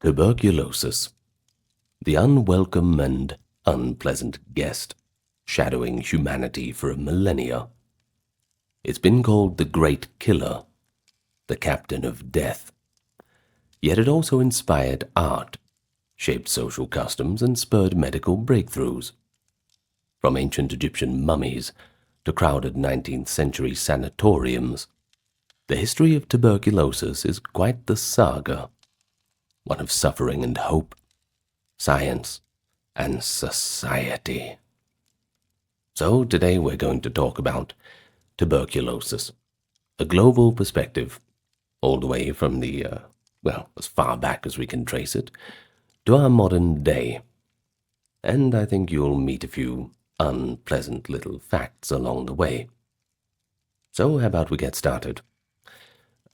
Tuberculosis, the unwelcome and unpleasant guest, shadowing humanity for a millennia. It's been called the Great Killer, the Captain of Death. Yet it also inspired art, shaped social customs, and spurred medical breakthroughs. From ancient Egyptian mummies to crowded 19th century sanatoriums, the history of tuberculosis is quite the saga, one of suffering and hope, science and society. So today we're going to talk about tuberculosis, a global perspective, all the way from as far back as we can trace it, to our modern day. And I think you'll meet a few unpleasant little facts along the way. So how about we get started?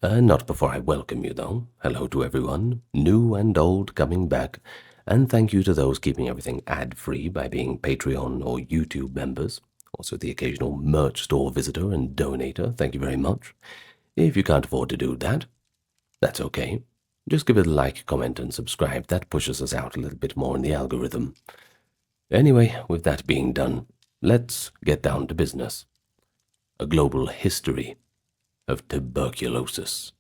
Not before I welcome you, though. Hello to everyone, new and old, coming back, and thank you to those keeping everything ad-free by being Patreon or YouTube members. Also the occasional merch store visitor and donator, thank you very much. If you can't afford to do that, that's okay. Just give it a like, comment, and subscribe. That pushes us out a little bit more in the algorithm. Anyway, with that being done, let's get down to business. A global history of tuberculosis.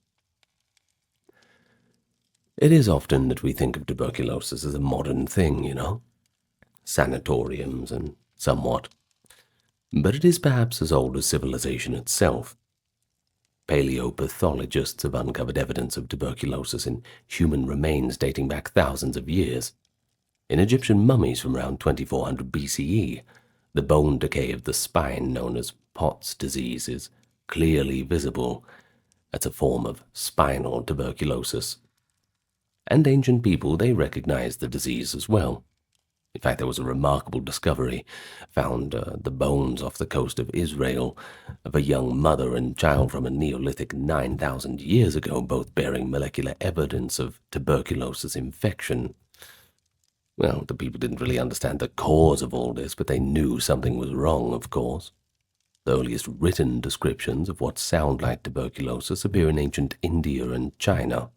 It is often that we think of tuberculosis as a modern thing, sanatoriums and somewhat. But it is perhaps as old as civilization itself. Paleopathologists have uncovered evidence of tuberculosis in human remains dating back thousands of years. In Egyptian mummies from around 2400 BCE, the bone decay of the spine known as Pott's disease is clearly visible. That's a form of spinal tuberculosis. And ancient people, they recognized the disease as well. In fact, there was a remarkable discovery found the bones off the coast of Israel of a young mother and child from a Neolithic 9,000 years ago, both bearing molecular evidence of tuberculosis infection. Well, the people didn't really understand the cause of all this, but they knew something was wrong, of course. The earliest written descriptions of what sound like tuberculosis appear in ancient India and China.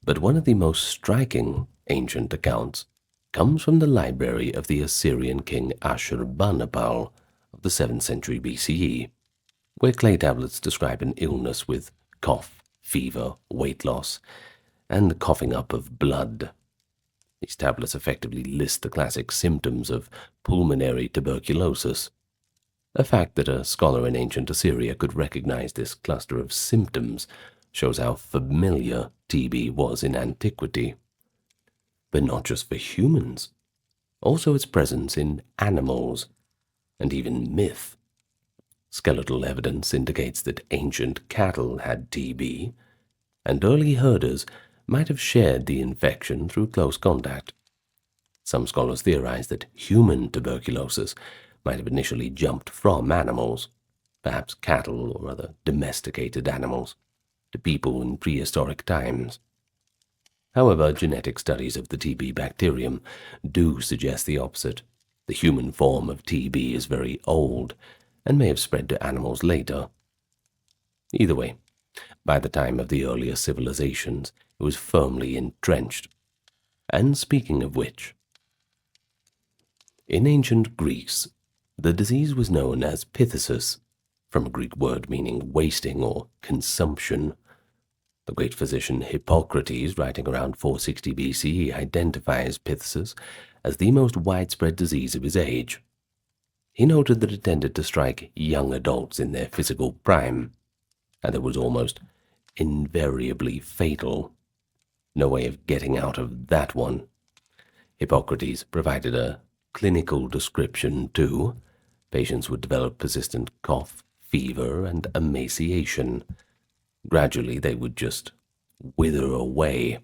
But one of the most striking ancient accounts comes from the library of the Assyrian king Ashurbanipal of the 7th century BCE, where clay tablets describe an illness with cough, fever, weight loss, and the coughing up of blood. These tablets effectively list the classic symptoms of pulmonary tuberculosis, a fact that a scholar in ancient Assyria could recognize this cluster of symptoms shows how familiar TB was in antiquity. But not just for humans, also its presence in animals, and even myth. Skeletal evidence indicates that ancient cattle had TB, and early herders might have shared the infection through close contact. Some scholars theorize that human tuberculosis might have initially jumped from animals, perhaps cattle or other domesticated animals, to people in prehistoric times. However, genetic studies of the TB bacterium do suggest the opposite. The human form of TB is very old and may have spread to animals later. Either way, by the time of the earlier civilizations, it was firmly entrenched. And speaking of which, in ancient Greece, the disease was known as phthisis, from a Greek word meaning wasting or consumption. The great physician Hippocrates, writing around 460 BCE, identifies phthisis as the most widespread disease of his age. He noted that it tended to strike young adults in their physical prime, and it was almost invariably fatal. No way of getting out of that one. Hippocrates provided a clinical description too. Patients would develop persistent cough, fever, and emaciation. Gradually, they would just wither away.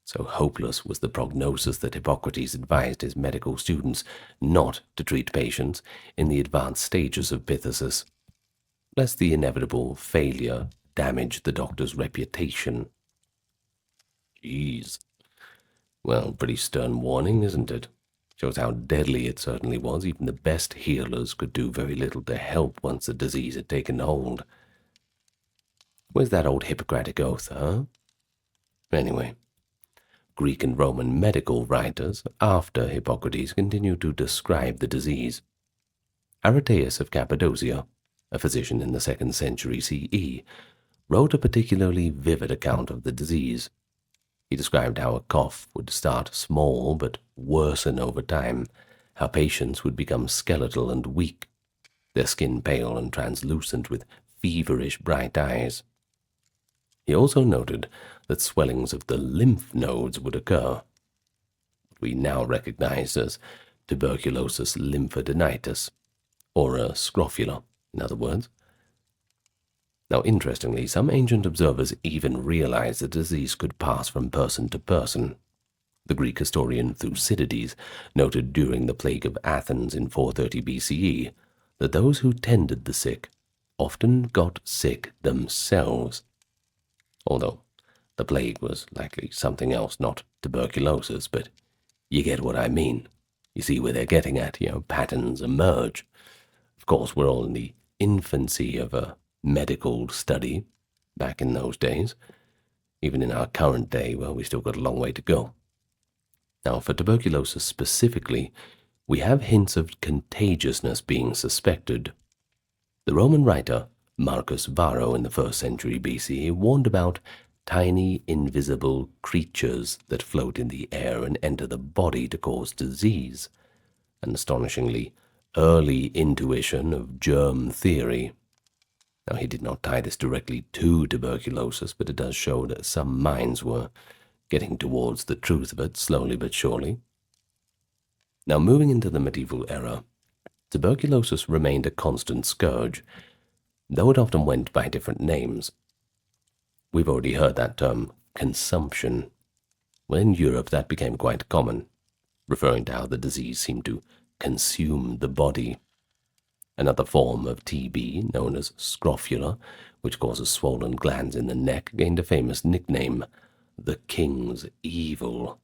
So hopeless was the prognosis that Hippocrates advised his medical students not to treat patients in the advanced stages of phthisis, lest the inevitable failure damage the doctor's reputation. Jeez. Well, pretty stern warning, isn't it? Shows how deadly it certainly was. Even the best healers could do very little to help once the disease had taken hold. Where's that old Hippocratic oath, huh? Anyway, Greek and Roman medical writers after Hippocrates continued to describe the disease. Aretaeus of Cappadocia, a physician in the 2nd century CE, wrote a particularly vivid account of the disease. He described how a cough would start small but worsen over time, how patients would become skeletal and weak, their skin pale and translucent with feverish bright eyes. He also noted that swellings of the lymph nodes would occur, what we now recognize as tuberculosis lymphadenitis, or a scrofula, in other words. Now, interestingly, some ancient observers even realized the disease could pass from person to person. The Greek historian Thucydides noted during the plague of Athens in 430 BCE that those who tended the sick often got sick themselves, although the plague was likely something else, not tuberculosis, but you get what I mean. You see where they're getting at, patterns emerge. Of course, we're all in the infancy of a medical study back in those days. Even in our current day, well, we still got a long way to go. Now, for tuberculosis specifically, we have hints of contagiousness being suspected. The Roman writer Marcus Varro in the 1st century BC warned about tiny invisible creatures that float in the air and enter the body to cause disease, an astonishingly early intuition of germ theory. Now, he did not tie this directly to tuberculosis, but it does show that some minds were getting towards the truth of it slowly but surely. Now, moving into the medieval era, tuberculosis remained a constant scourge, though it often went by different names. We've already heard that term, consumption. Well, in Europe, that became quite common, referring to how the disease seemed to consume the body. Another form of TB, known as scrofula, which causes swollen glands in the neck, gained a famous nickname, the King's Evil.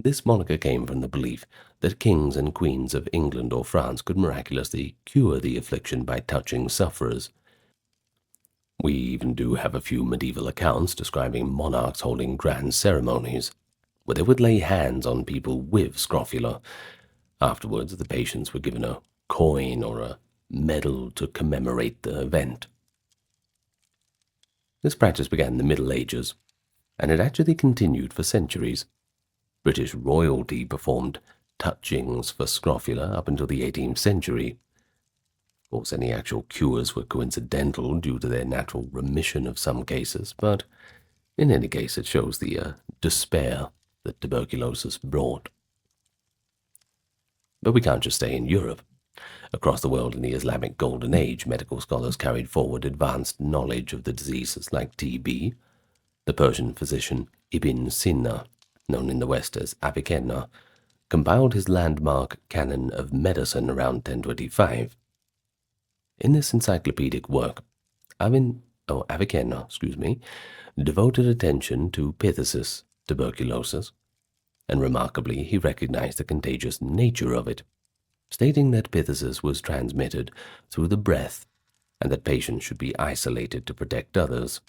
This moniker came from the belief that kings and queens of England or France could miraculously cure the affliction by touching sufferers. We even do have a few medieval accounts describing monarchs holding grand ceremonies, where they would lay hands on people with scrofula. Afterwards, the patients were given a coin or a medal to commemorate the event. This practice began in the Middle Ages, and it actually continued for centuries. British royalty performed touchings for scrofula up until the 18th century. Of course, any actual cures were coincidental due to their natural remission of some cases, but in any case it shows the despair that tuberculosis brought. But we can't just stay in Europe. Across the world in the Islamic Golden Age, medical scholars carried forward advanced knowledge of the diseases like TB. The Persian physician Ibn Sina, known in the West as Avicenna, compiled his landmark Canon of Medicine around 1025. In this encyclopedic work, Avicenna devoted attention to phthisis, tuberculosis, and remarkably he recognized the contagious nature of it, stating that phthisis was transmitted through the breath and that patients should be isolated to protect others.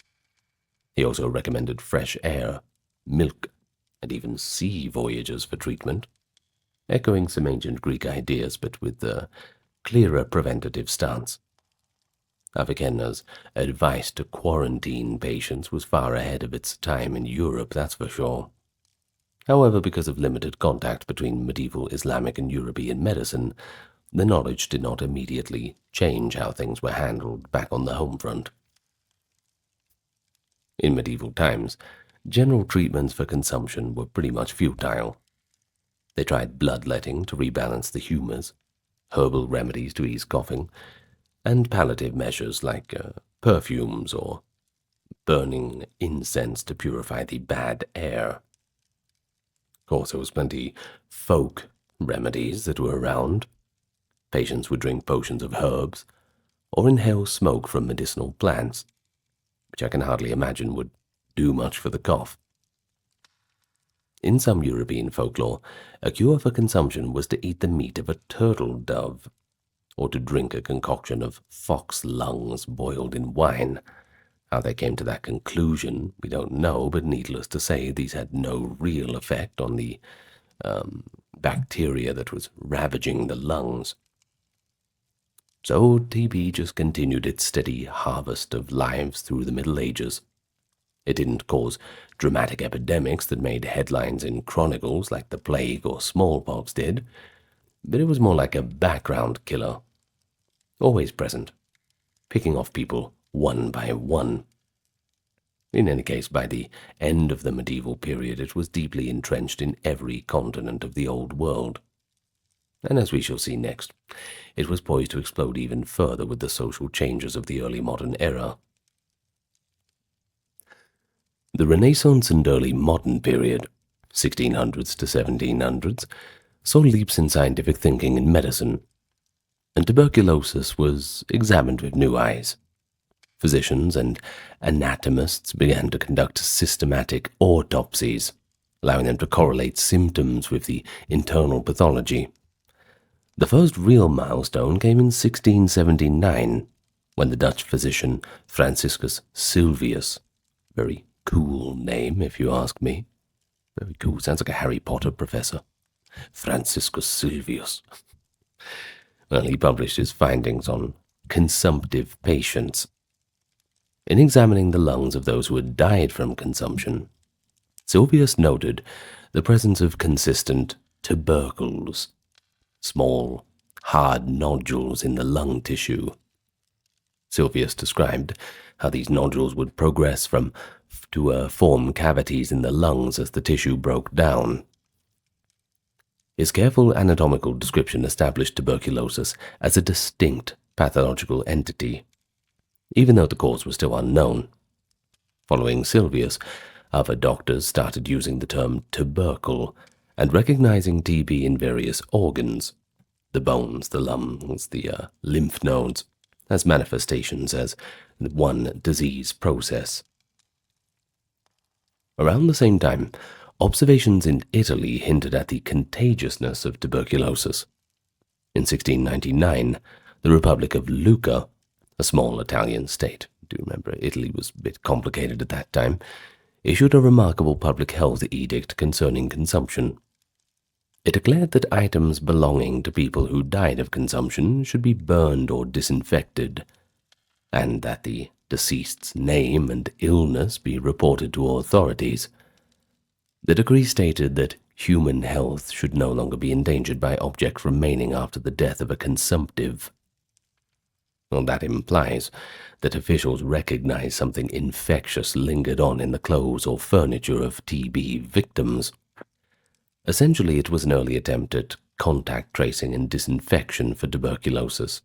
He also recommended fresh air, milk, and even sea voyages for treatment, echoing some ancient Greek ideas but with a clearer preventative stance. Avicenna's advice to quarantine patients was far ahead of its time in Europe, that's for sure. However, because of limited contact between medieval Islamic and European medicine, the knowledge did not immediately change how things were handled back on the home front. In medieval times, general treatments for consumption were pretty much futile. They tried bloodletting to rebalance the humors, herbal remedies to ease coughing, and palliative measures like perfumes or burning incense to purify the bad air. Of course, there was plenty folk remedies that were around. Patients would drink potions of herbs or inhale smoke from medicinal plants, which I can hardly imagine would do much for the cough. In some European folklore, a cure for consumption was to eat the meat of a turtle dove, or to drink a concoction of fox lungs boiled in wine. How they came to that conclusion, we don't know, but needless to say, these had no real effect on the bacteria that was ravaging the lungs. So TB just continued its steady harvest of lives through the Middle Ages. It didn't cause dramatic epidemics that made headlines in chronicles like the plague or smallpox did, but it was more like a background killer, always present, picking off people one by one. In any case, by the end of the medieval period, it was deeply entrenched in every continent of the Old World. And as we shall see next, it was poised to explode even further with the social changes of the early modern era. The Renaissance and early modern period, 1600s to 1700s, saw leaps in scientific thinking and medicine, and tuberculosis was examined with new eyes. Physicians and anatomists began to conduct systematic autopsies, allowing them to correlate symptoms with the internal pathology. The first real milestone came in 1679, when the Dutch physician Franciscus Sylvius, very cool name if you ask me, very cool, sounds like a Harry Potter professor, Franciscus Sylvius. Well, he published his findings on consumptive patients. In examining the lungs of those who had died from consumption, Sylvius noted the presence of consistent tubercles, small, hard nodules in the lung tissue. Sylvius described how these nodules would progress to form cavities in the lungs as the tissue broke down. His careful anatomical description established tuberculosis as a distinct pathological entity, even though the cause was still unknown. Following Sylvius, other doctors started using the term tubercle and recognizing TB in various organs, the bones, the lungs, the lymph nodes, as manifestations as one disease process. Around the same time, observations in Italy hinted at the contagiousness of tuberculosis. In 1699, the Republic of Lucca, a small Italian state, do remember Italy was a bit complicated at that time, issued a remarkable public health edict concerning consumption. It declared that items belonging to people who died of consumption should be burned or disinfected, and that the deceased's name and illness be reported to authorities. The decree stated that human health should no longer be endangered by objects remaining after the death of a consumptive. Well, that implies that officials recognized something infectious lingered on in the clothes or furniture of TB victims. Essentially, it was an early attempt at contact tracing and disinfection for tuberculosis,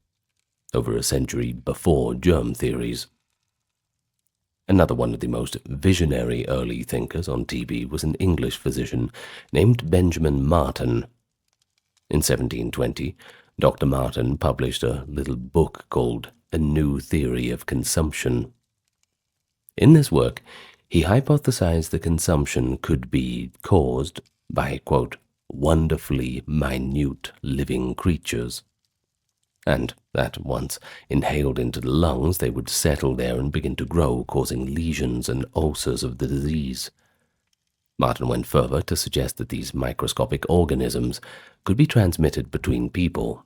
over a century before germ theories. Another one of the most visionary early thinkers on TB was an English physician named Benjamin Martin. In 1720, Dr. Martin published a little book called A New Theory of Consumption. In this work, he hypothesized the consumption could be caused by, quote, wonderfully minute living creatures, and that once inhaled into the lungs, they would settle there and begin to grow, causing lesions and ulcers of the disease. Martin went further to suggest that these microscopic organisms could be transmitted between people.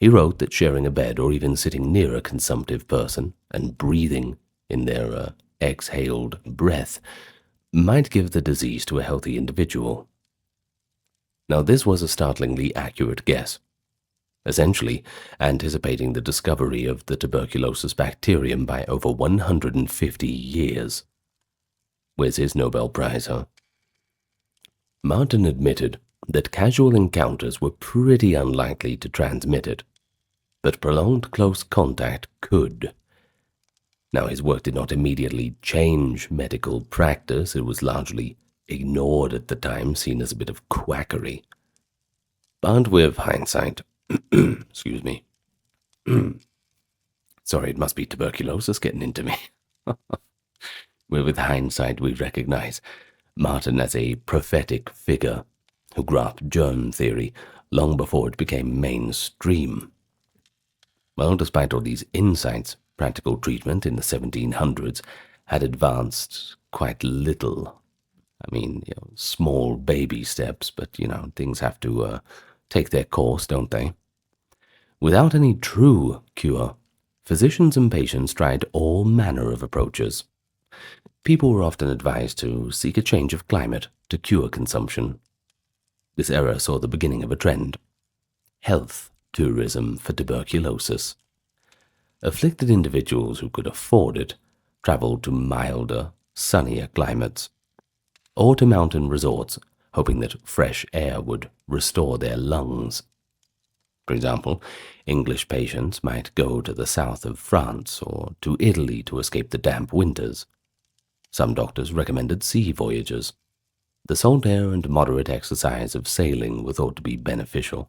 He wrote that sharing a bed or even sitting near a consumptive person and breathing in their exhaled breath might give the disease to a healthy individual. Now, this was a startlingly accurate guess, essentially anticipating the discovery of the tuberculosis bacterium by over 150 years. Where's his Nobel Prize, huh? Martin admitted that casual encounters were pretty unlikely to transmit it, but prolonged close contact could. Now, his work did not immediately change medical practice. It was largely ignored at the time, seen as a bit of quackery. But with hindsight, excuse me. Sorry, it must be tuberculosis getting into me. With hindsight, we recognize Martin as a prophetic figure who grasped germ theory long before it became mainstream. Well, despite all these insights, Practical treatment in the 1700s had advanced quite little. I mean, small baby steps, but, things have to take their course, don't they? Without any true cure, physicians and patients tried all manner of approaches. People were often advised to seek a change of climate to cure consumption. This era saw the beginning of a trend: health tourism for tuberculosis. Afflicted individuals who could afford it traveled to milder, sunnier climates, or to mountain resorts, hoping that fresh air would restore their lungs. For example, English patients might go to the south of France or to Italy to escape the damp winters. Some doctors recommended sea voyages. The salt air and moderate exercise of sailing were thought to be beneficial.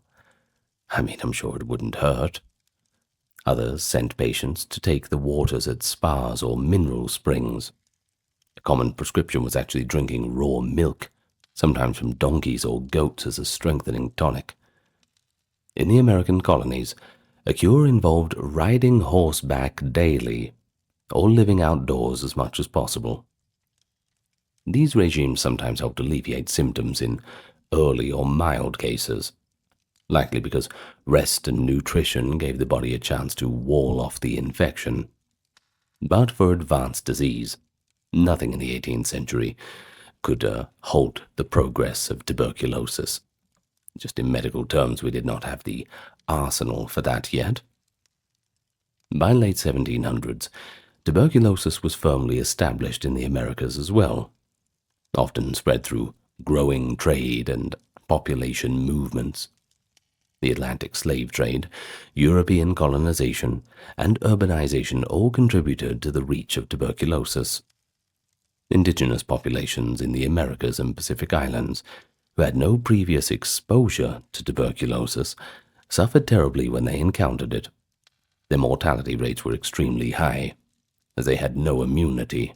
I mean, I'm sure it wouldn't hurt. Others sent patients to take the waters at spas or mineral springs. A common prescription was actually drinking raw milk, sometimes from donkeys or goats, as a strengthening tonic. In the American colonies, a cure involved riding horseback daily, or living outdoors as much as possible. These regimes sometimes helped alleviate symptoms in early or mild cases, likely because rest and nutrition gave the body a chance to wall off the infection. But for advanced disease, nothing in the 18th century could halt the progress of tuberculosis. Just in medical terms, we did not have the arsenal for that yet. By late 1700s, tuberculosis was firmly established in the Americas as well, often spread through growing trade and population movements. The Atlantic slave trade, European colonization, and urbanization all contributed to the reach of tuberculosis. Indigenous populations in the Americas and Pacific Islands, who had no previous exposure to tuberculosis, suffered terribly when they encountered it. Their mortality rates were extremely high, as they had no immunity.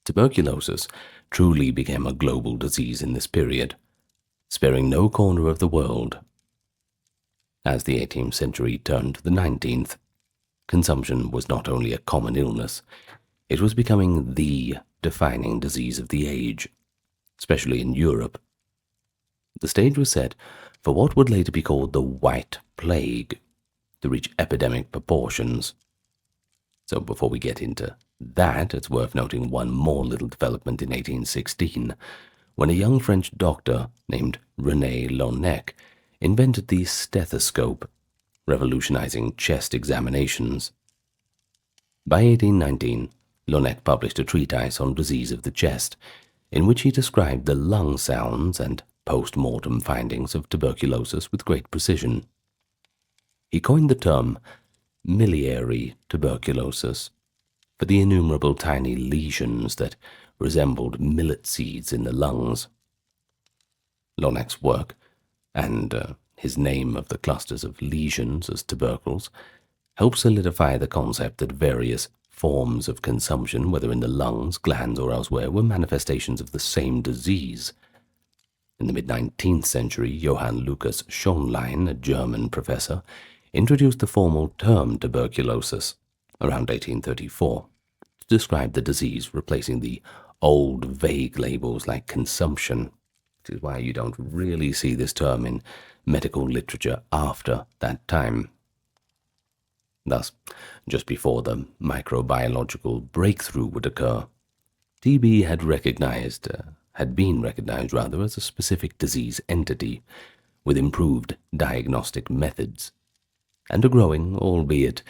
Tuberculosis truly became a global disease in this period, sparing no corner of the world. As the 18th century turned to the 19th, consumption was not only a common illness, it was becoming the defining disease of the age, especially in Europe. The stage was set for what would later be called the White Plague, to reach epidemic proportions. So before we get into that, it's worth noting one more little development in 1816, when a young French doctor named René Laennec invented the stethoscope, revolutionizing chest examinations. By 1819, Laennec published a treatise on disease of the chest, in which he described the lung sounds and post-mortem findings of tuberculosis with great precision. He coined the term miliary tuberculosis for the innumerable tiny lesions that resembled millet seeds in the lungs. Laennec's work, and his name of the clusters of lesions as tubercles, helped solidify the concept that various forms of consumption, whether in the lungs, glands, or elsewhere, were manifestations of the same disease. In the mid-19th century, Johann Lucas Schonlein, a German professor, introduced the formal term tuberculosis around 1834 to describe the disease, replacing the old vague labels like consumption, which is why you don't really see this term in medical literature after that time. Thus, just before the microbiological breakthrough would occur, TB had been recognized as a specific disease entity with improved diagnostic methods and a growing, albeit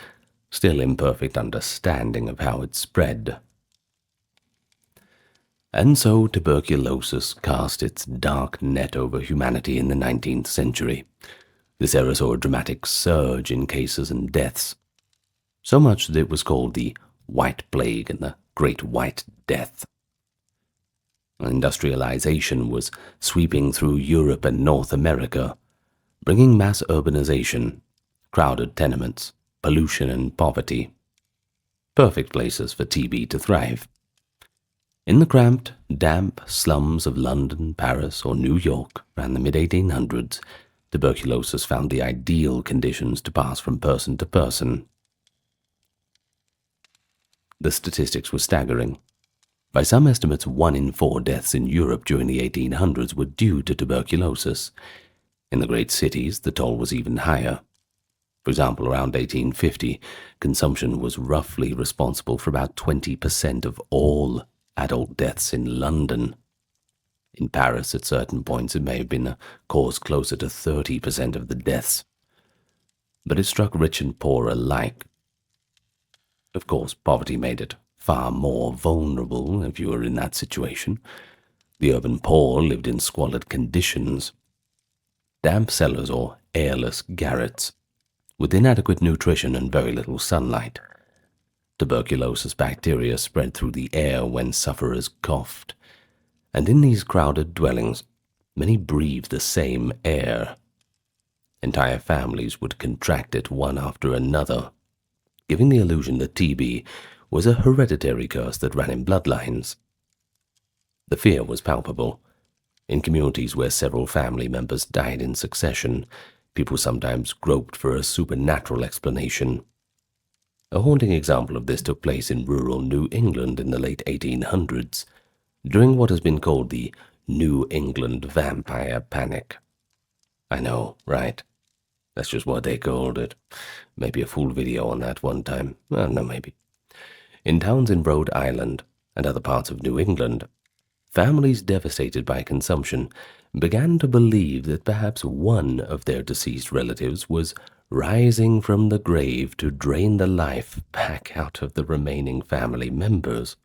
still imperfect, understanding of how it spread. And so tuberculosis cast its dark net over humanity in the 19th century. This era saw a dramatic surge in cases and deaths, so much that it was called the White Plague and the Great White Death. Industrialization was sweeping through Europe and North America, bringing mass urbanization, crowded tenements, pollution and poverty. Perfect places for TB to thrive. In the cramped, damp slums of London, Paris, or New York around the mid-1800s, tuberculosis found the ideal conditions to pass from person to person. The statistics were staggering. By some estimates, 1 in 4 deaths in Europe during the 1800s were due to tuberculosis. In the great cities, the toll was even higher. For example, around 1850, consumption was roughly responsible for about 20% of all adult deaths in London. In Paris, at certain points, it may have been a cause closer to 30% of the deaths. But it struck rich and poor alike. Of course, poverty made it far more vulnerable if you were in that situation. The urban poor lived in squalid conditions. Damp cellars or airless garrets, with inadequate nutrition and very little sunlight. Tuberculosis bacteria spread through the air when sufferers coughed, and in these crowded dwellings, many breathed the same air. Entire families would contract it one after another, giving the illusion that TB was a hereditary curse that ran in bloodlines. The fear was palpable. In communities where several family members died in succession, people sometimes groped for a supernatural explanation. A haunting example of this took place in rural New England in the late 1800s, during what has been called the New England Vampire Panic. I know, right? That's just what they called it. Maybe a full video on that one time. Well, no, maybe. In towns in Rhode Island and other parts of New England, families devastated by consumption began to believe that perhaps one of their deceased relatives was rising from the grave to drain the life back out of the remaining family members.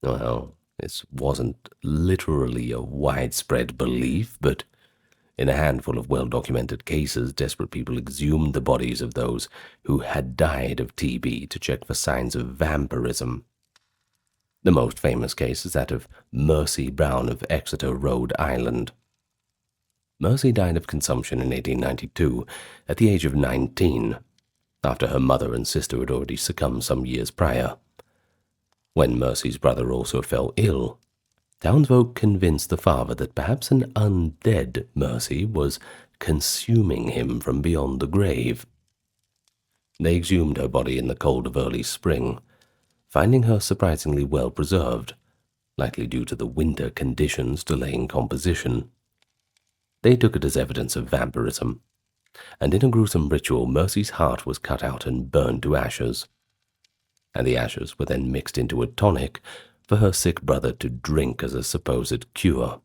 Well, this wasn't literally a widespread belief, but in a handful of well-documented cases, desperate people exhumed the bodies of those who had died of TB to check for signs of vampirism. The most famous case is that of Mercy Brown of Exeter, Rhode Island. Mercy died of consumption in 1892 at the age of 19, after her mother and sister had already succumbed some years prior. When Mercy's brother also fell ill, townsfolk convinced the father that perhaps an undead Mercy was consuming him from beyond the grave. They exhumed her body in the cold of early spring, finding her surprisingly well preserved, likely due to the winter conditions delaying composition. They took it as evidence of vampirism, and in a gruesome ritual, Mercy's heart was cut out and burned to ashes, and the ashes were then mixed into a tonic for her sick brother to drink as a supposed cure.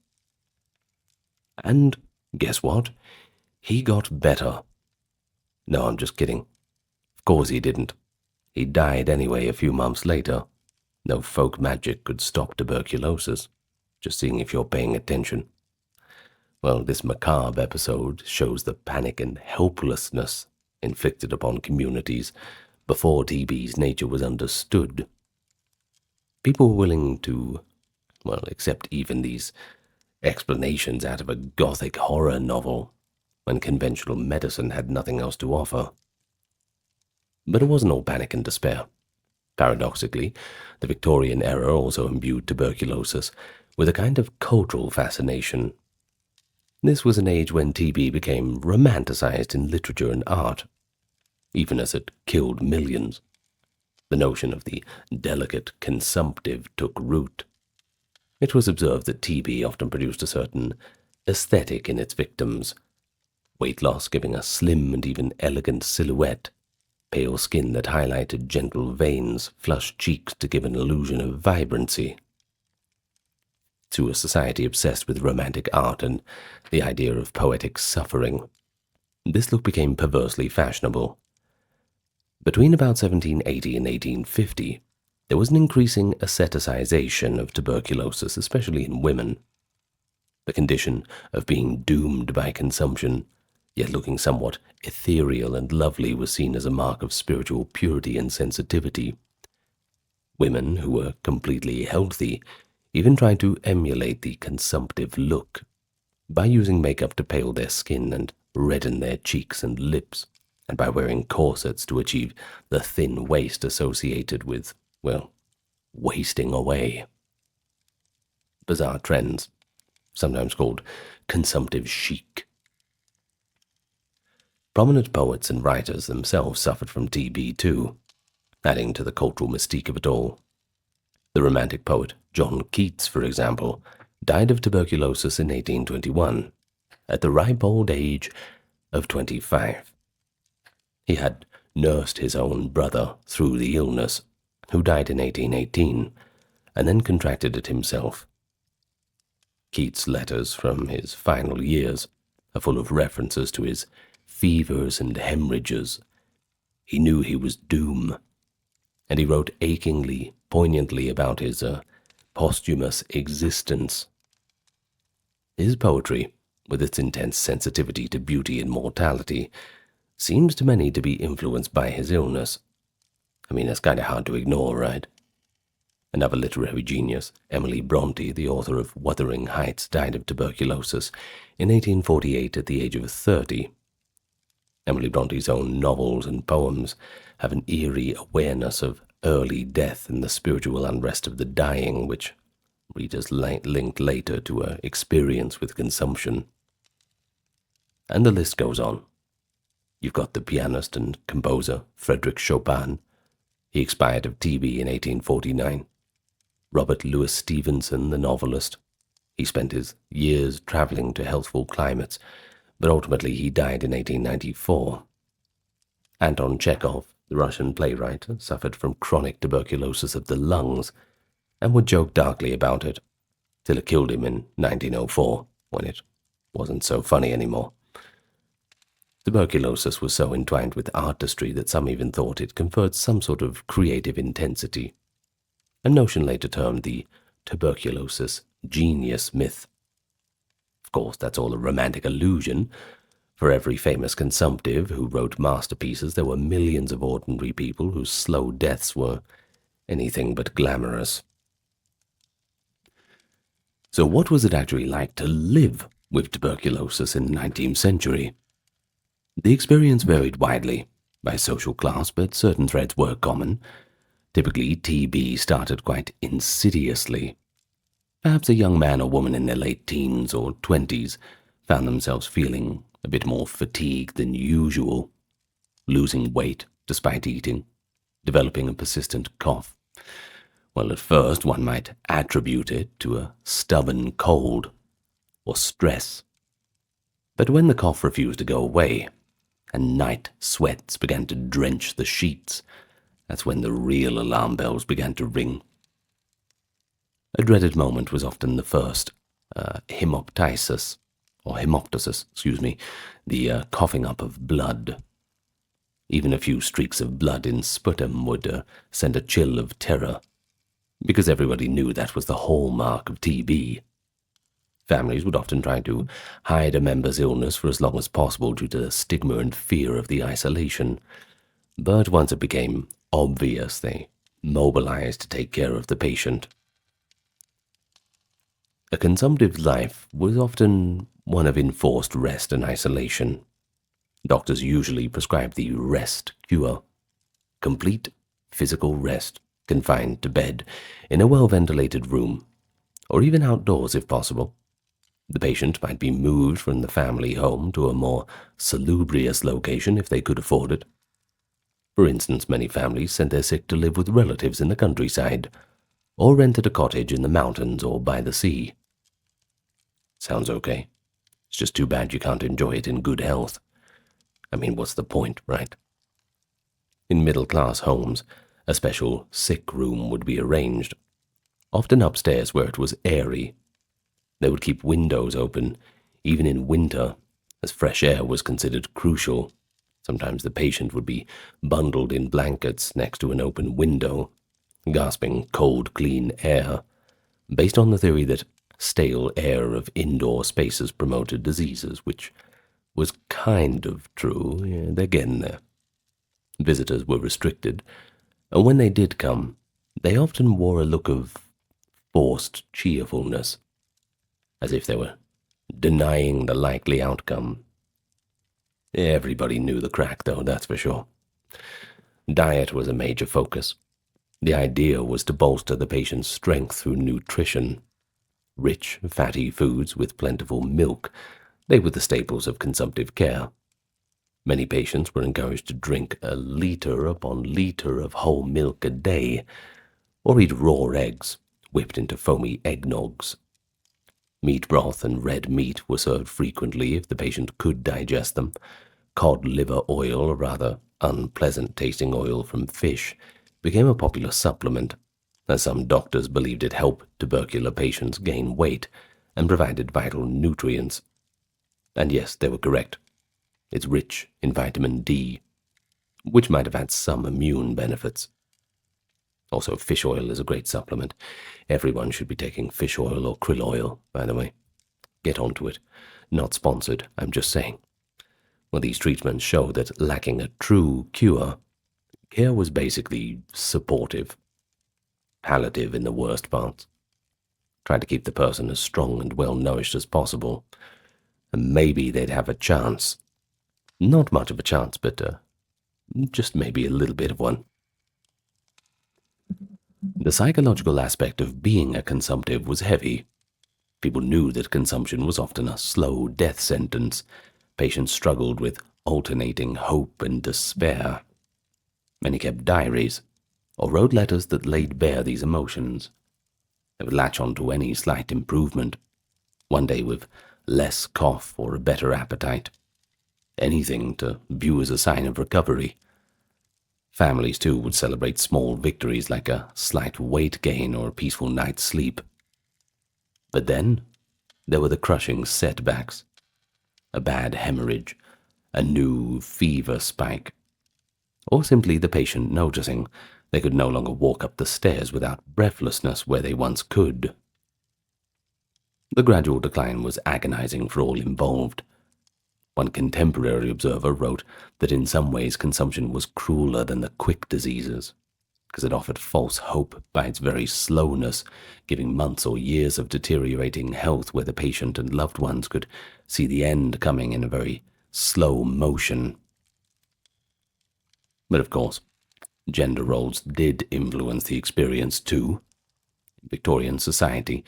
And guess what? He got better. No, I'm just kidding. Of course he didn't. He died anyway a few months later. No folk magic could stop tuberculosis. Just seeing if you're paying attention. Well, this macabre episode shows the panic and helplessness inflicted upon communities before TB's nature was understood. People were willing to, accept even these explanations out of a gothic horror novel when conventional medicine had nothing else to offer. But it wasn't all panic and despair. Paradoxically, the Victorian era also imbued tuberculosis with a kind of cultural fascination. This was an age when TB became romanticized in literature and art, even as it killed millions. The notion of the delicate consumptive took root. It was observed that TB often produced a certain aesthetic in its victims, weight loss giving a slim and even elegant silhouette, pale skin that highlighted gentle veins, flushed cheeks to give an illusion of vibrancy. To a society obsessed with romantic art and the idea of poetic suffering, this look became perversely fashionable. Between about 1780 and 1850, there was an increasing asceticization of tuberculosis, especially in women. The condition of being doomed by consumption, yet looking somewhat ethereal and lovely, was seen as a mark of spiritual purity and sensitivity. Women who were completely healthy even tried to emulate the consumptive look by using makeup to pale their skin and redden their cheeks and lips, and by wearing corsets to achieve the thin waist associated with, wasting away. Bizarre trends, sometimes called consumptive chic. Prominent poets and writers themselves suffered from TB too. adding to the cultural mystique of it all. The Romantic poet John Keats, for example, died of tuberculosis in 1821, at the ripe old age of 25. He had nursed his own brother through the illness, who died in 1818, and then contracted it himself. Keats' letters from his final years are full of references to his fevers and hemorrhages. He knew he was doom, and he wrote achingly, poignantly about his posthumous existence. His poetry, with its intense sensitivity to beauty and mortality, seems to many to be influenced by his illness. I mean, that's kind of hard to ignore, right? Another literary genius, Emily Bronte, the author of Wuthering Heights, died of tuberculosis in 1848 at the age of 30. Emily Bronte's own novels and poems have an eerie awareness of early death and the spiritual unrest of the dying, which readers linked later to her experience with consumption. And the list goes on. You've got the pianist and composer Frédéric Chopin. He expired of TB in 1849. Robert Louis Stevenson, the novelist. He spent his years traveling to healthful climates, but ultimately he died in 1894. Anton Chekhov, the Russian playwright, suffered from chronic tuberculosis of the lungs and would joke darkly about it, till it killed him in 1904, when it wasn't so funny anymore. Tuberculosis was so entwined with artistry that some even thought it conferred some sort of creative intensity, a notion later termed the tuberculosis genius myth. Of course, that's all a romantic illusion. For every famous consumptive who wrote masterpieces, there were millions of ordinary people whose slow deaths were anything but glamorous. So what was it actually like to live with tuberculosis in the 19th century? The experience varied widely by social class, but certain threads were common. Typically, TB started quite insidiously. Perhaps a young man or woman in their late teens or 20s found themselves feeling a bit more fatigued than usual, losing weight despite eating, developing a persistent cough. Well, at first one might attribute it to a stubborn cold or stress. But when the cough refused to go away, and night sweats began to drench the sheets, that's when the real alarm bells began to ring. A dreaded moment was often the first hemoptysis, the coughing up of blood. Even a few streaks of blood in sputum would send a chill of terror, because everybody knew that was the hallmark of TB. Families would often try to hide a member's illness for as long as possible due to the stigma and fear of the isolation. But once it became obvious, they mobilized to take care of the patient. A consumptive's life was often one of enforced rest and isolation. Doctors usually prescribed the rest cure, complete physical rest, confined to bed, in a well-ventilated room, or even outdoors if possible. The patient might be moved from the family home to a more salubrious location if they could afford it. For instance, many families sent their sick to live with relatives in the countryside, or rented a cottage in the mountains or by the sea. Sounds okay. It's just too bad you can't enjoy it in good health. I mean, what's the point, right? In middle-class homes, a special sick room would be arranged, often upstairs where it was airy. They would keep windows open, even in winter, as fresh air was considered crucial. Sometimes the patient would be bundled in blankets next to an open window, gasping cold, clean air, based on the theory that stale air of indoor spaces promoted diseases, which was kind of true. Yeah, they're getting there. Visitors were restricted, and when they did come, they often wore a look of forced cheerfulness, as if they were denying the likely outcome. Everybody knew the crack, though, that's for sure. Diet was a major focus. The idea was to bolster the patient's strength through nutrition. Rich, fatty foods with plentiful milk, they were the staples of consumptive care. Many patients were encouraged to drink a liter upon liter of whole milk a day, or eat raw eggs whipped into foamy eggnogs. Meat broth and red meat were served frequently if the patient could digest them. Cod liver oil, a rather unpleasant-tasting oil from fish, became a popular supplement, as some doctors believed it helped tubercular patients gain weight and provided vital nutrients. And yes, they were correct. It's rich in vitamin D, which might have had some immune benefits. Also, fish oil is a great supplement. Everyone should be taking fish oil or krill oil, by the way. Get onto it. Not sponsored, I'm just saying. Well, these treatments show that lacking a true cure, care was basically supportive, palliative in the worst parts. Tried to keep the person as strong and well-nourished as possible, and maybe they'd have a chance. Not much of a chance, but just maybe a little bit of one. The psychological aspect of being a consumptive was heavy. People knew that consumption was often a slow death sentence. Patients struggled with alternating hope and despair. Many kept diaries, or wrote letters that laid bare these emotions. They would latch on to any slight improvement, one day with less cough or a better appetite. Anything to view as a sign of recovery. Families, too, would celebrate small victories like a slight weight gain or a peaceful night's sleep. But then there were the crushing setbacks. A bad hemorrhage, a new fever spike, or simply the patient noticing they could no longer walk up the stairs without breathlessness where they once could. The gradual decline was agonizing for all involved. One contemporary observer wrote that in some ways consumption was crueler than the quick diseases, because it offered false hope by its very slowness, giving months or years of deteriorating health where the patient and loved ones could see the end coming in a very slow motion. But of course, gender roles did influence the experience too. In Victorian society,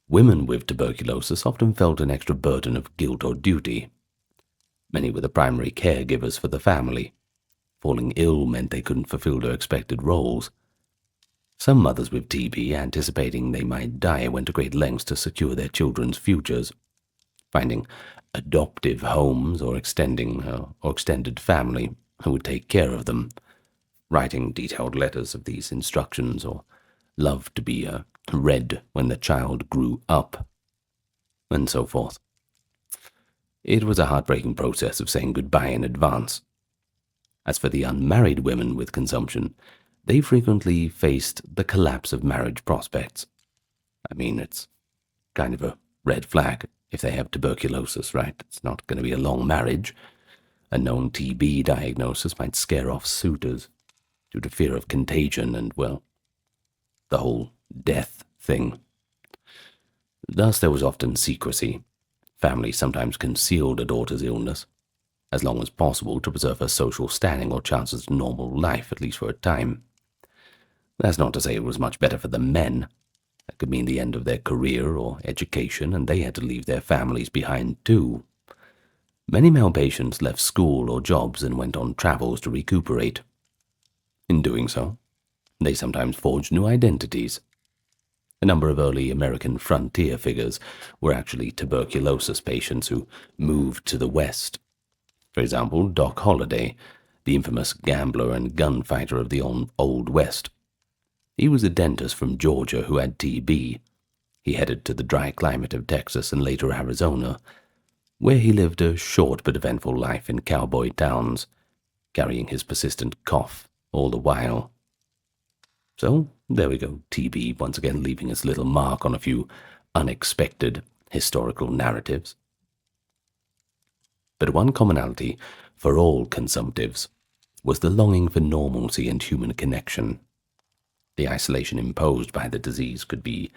women with tuberculosis often felt an extra burden of guilt or duty. Many were the primary caregivers for the family. Falling ill meant they couldn't fulfill their expected roles. Some mothers with TB, anticipating they might die, went to great lengths to secure their children's futures, finding adoptive homes or extended family who would take care of them, writing detailed letters of these instructions or love to be read when the child grew up, and so forth. It was a heartbreaking process of saying goodbye in advance. As for the unmarried women with consumption, they frequently faced the collapse of marriage prospects. I mean, it's kind of a red flag if they have tuberculosis, right? It's not going to be a long marriage. A known TB diagnosis might scare off suitors due to fear of contagion and, well, the whole death thing. Thus, there was often secrecy. Families sometimes concealed a daughter's illness, as long as possible to preserve her social standing or chances of normal life, at least for a time. That's not to say it was much better for the men. That could mean the end of their career or education, and they had to leave their families behind too. Many male patients left school or jobs and went on travels to recuperate. In doing so, they sometimes forged new identities. A number of early American frontier figures were actually tuberculosis patients who moved to the West. For example, Doc Holliday, the infamous gambler and gunfighter of the Old West. He was a dentist from Georgia who had TB. He headed to the dry climate of Texas and later Arizona, where he lived a short but eventful life in cowboy towns, carrying his persistent cough all the while. So, there we go, TB once again leaving its little mark on a few unexpected historical narratives. But one commonality for all consumptives was the longing for normalcy and human connection. The isolation imposed by the disease could be,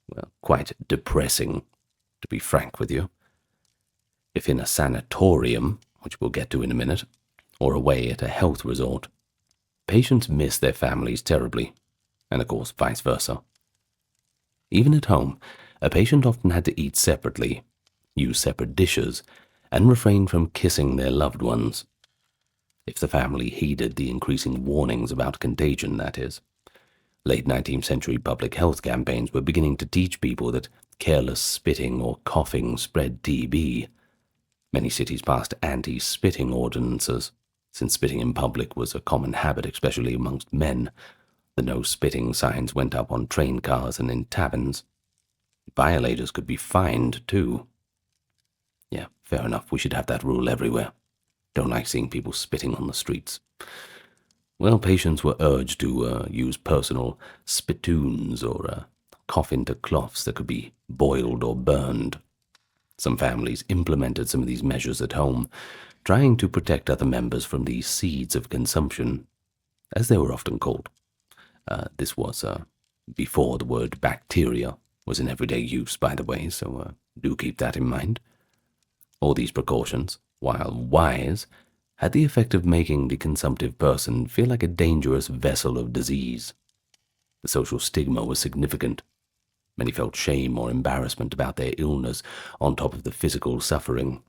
well, quite depressing, to be frank with you. If in a sanatorium, which we'll get to in a minute, or away at a health resort, patients miss their families terribly, and of course vice versa. Even at home, a patient often had to eat separately, use separate dishes, and refrain from kissing their loved ones. If the family heeded the increasing warnings about contagion, that is. Late 19th century public health campaigns were beginning to teach people that careless spitting or coughing spread TB. Many cities passed anti-spitting ordinances. Since spitting in public was a common habit, especially amongst men, the no spitting signs went up on train cars and in taverns. Violators could be fined, too. Yeah, fair enough, we should have that rule everywhere. Don't like seeing people spitting on the streets. Well, patients were urged to use personal spittoons or cough into cloths that could be boiled or burned. Some families implemented some of these measures at home, trying to protect other members from the seeds of consumption, as they were often called. This was before the word bacteria was in everyday use, by the way, so do keep that in mind. All these precautions, while wise, had the effect of making the consumptive person feel like a dangerous vessel of disease. The social stigma was significant. Many felt shame or embarrassment about their illness on top of the physical suffering.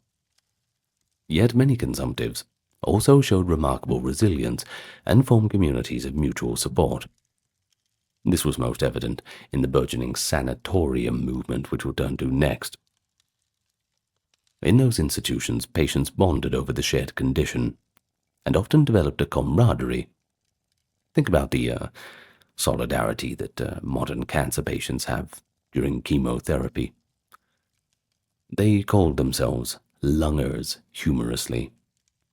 Yet many consumptives also showed remarkable resilience and formed communities of mutual support. This was most evident in the burgeoning sanatorium movement, which we'll turn to next. In those institutions, patients bonded over the shared condition and often developed a camaraderie. Think about the solidarity that modern cancer patients have during chemotherapy. They called themselves lungers humorously,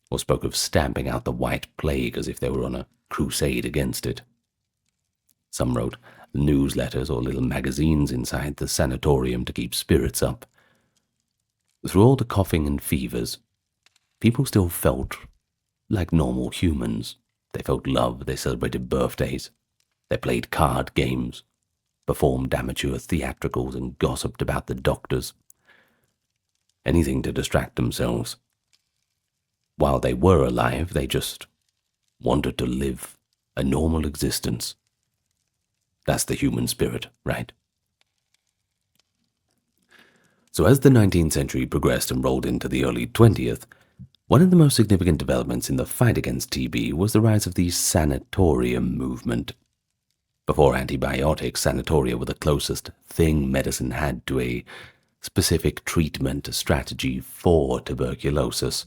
or spoke of stamping out the white plague as if they were on a crusade against it. Some wrote newsletters or little magazines inside the sanatorium to keep spirits up. Through all the coughing and fevers, people still felt like normal humans. They felt love, they celebrated birthdays, they played card games, performed amateur theatricals, and gossiped about the doctors. Anything to distract themselves. While they were alive, they just wanted to live a normal existence. That's the human spirit, right? So as the 19th century progressed and rolled into the early 20th, one of the most significant developments in the fight against TB was the rise of the sanatorium movement. Before antibiotics, sanatoria were the closest thing medicine had to a specific treatment strategy for tuberculosis.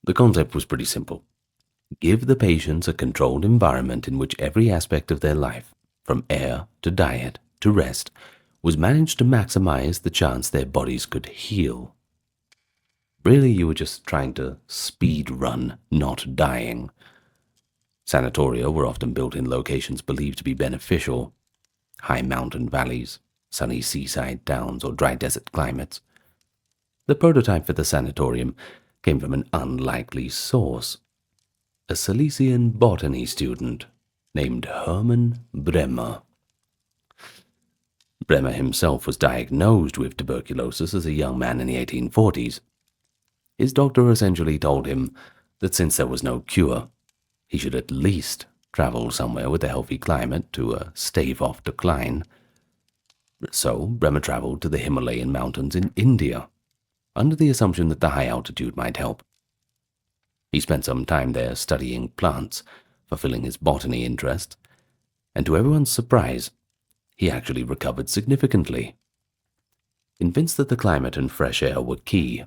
The concept was pretty simple. Give the patients a controlled environment in which every aspect of their life, from air to diet to rest, was managed to maximize the chance their bodies could heal. Really, you were just trying to speed run, not dying. Sanatoria were often built in locations believed to be beneficial: high mountain valleys, sunny seaside towns, or dry desert climates. The prototype for the sanatorium came from an unlikely source: a Silesian botany student named Hermann Bremer. Bremer himself was diagnosed with tuberculosis as a young man in the 1840s. His doctor essentially told him that since there was no cure, he should at least travel somewhere with a healthy climate to stave off decline. So Bremer traveled to the Himalayan mountains in India, under the assumption that the high altitude might help. He spent some time there studying plants, fulfilling his botany interest, and to everyone's surprise, he actually recovered significantly. Convinced that the climate and fresh air were key,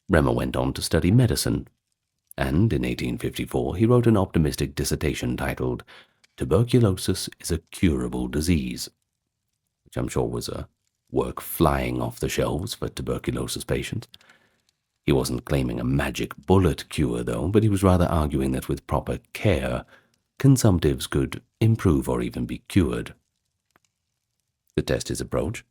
Bremer went on to study medicine, and in 1854 he wrote an optimistic dissertation titled "Tuberculosis is a Curable Disease," which I'm sure was a work flying off the shelves for tuberculosis patients. He wasn't claiming a magic bullet cure, though, but he was rather arguing that with proper care, consumptives could improve or even be cured. To test his approach,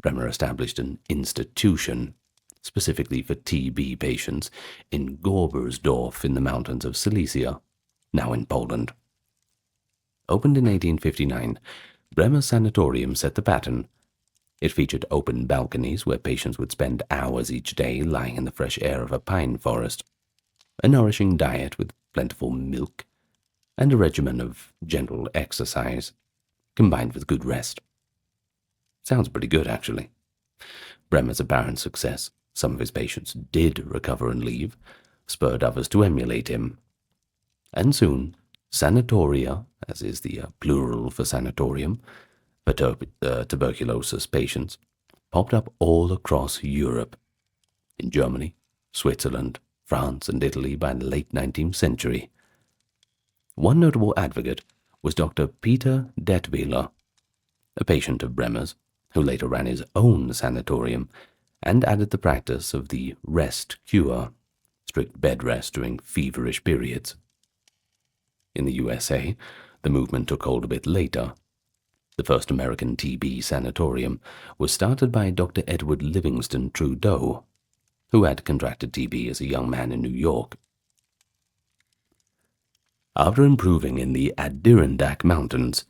Bremer established an institution, specifically for TB patients, in Gorbersdorf in the mountains of Silesia, now in Poland. Opened in 1859, Bremer's sanatorium set the pattern. It featured open balconies where patients would spend hours each day lying in the fresh air of a pine forest, a nourishing diet with plentiful milk, and a regimen of gentle exercise, combined with good rest. Sounds pretty good, actually. Bremer's apparent success, some of his patients did recover and leave, spurred others to emulate him. And soon, sanatoria, as is the plural for sanatorium, for tuberculosis patients, popped up all across Europe, in Germany, Switzerland, France, and Italy by the late 19th century. One notable advocate was Dr. Peter Detweiler, a patient of Bremer's, who later ran his own sanatorium and added the practice of the rest cure, strict bed rest during feverish periods. In the USA, the movement took hold a bit later. The first American TB sanatorium was started by Dr. Edward Livingston Trudeau, who had contracted TB as a young man in New York. After improving in the Adirondack Mountains,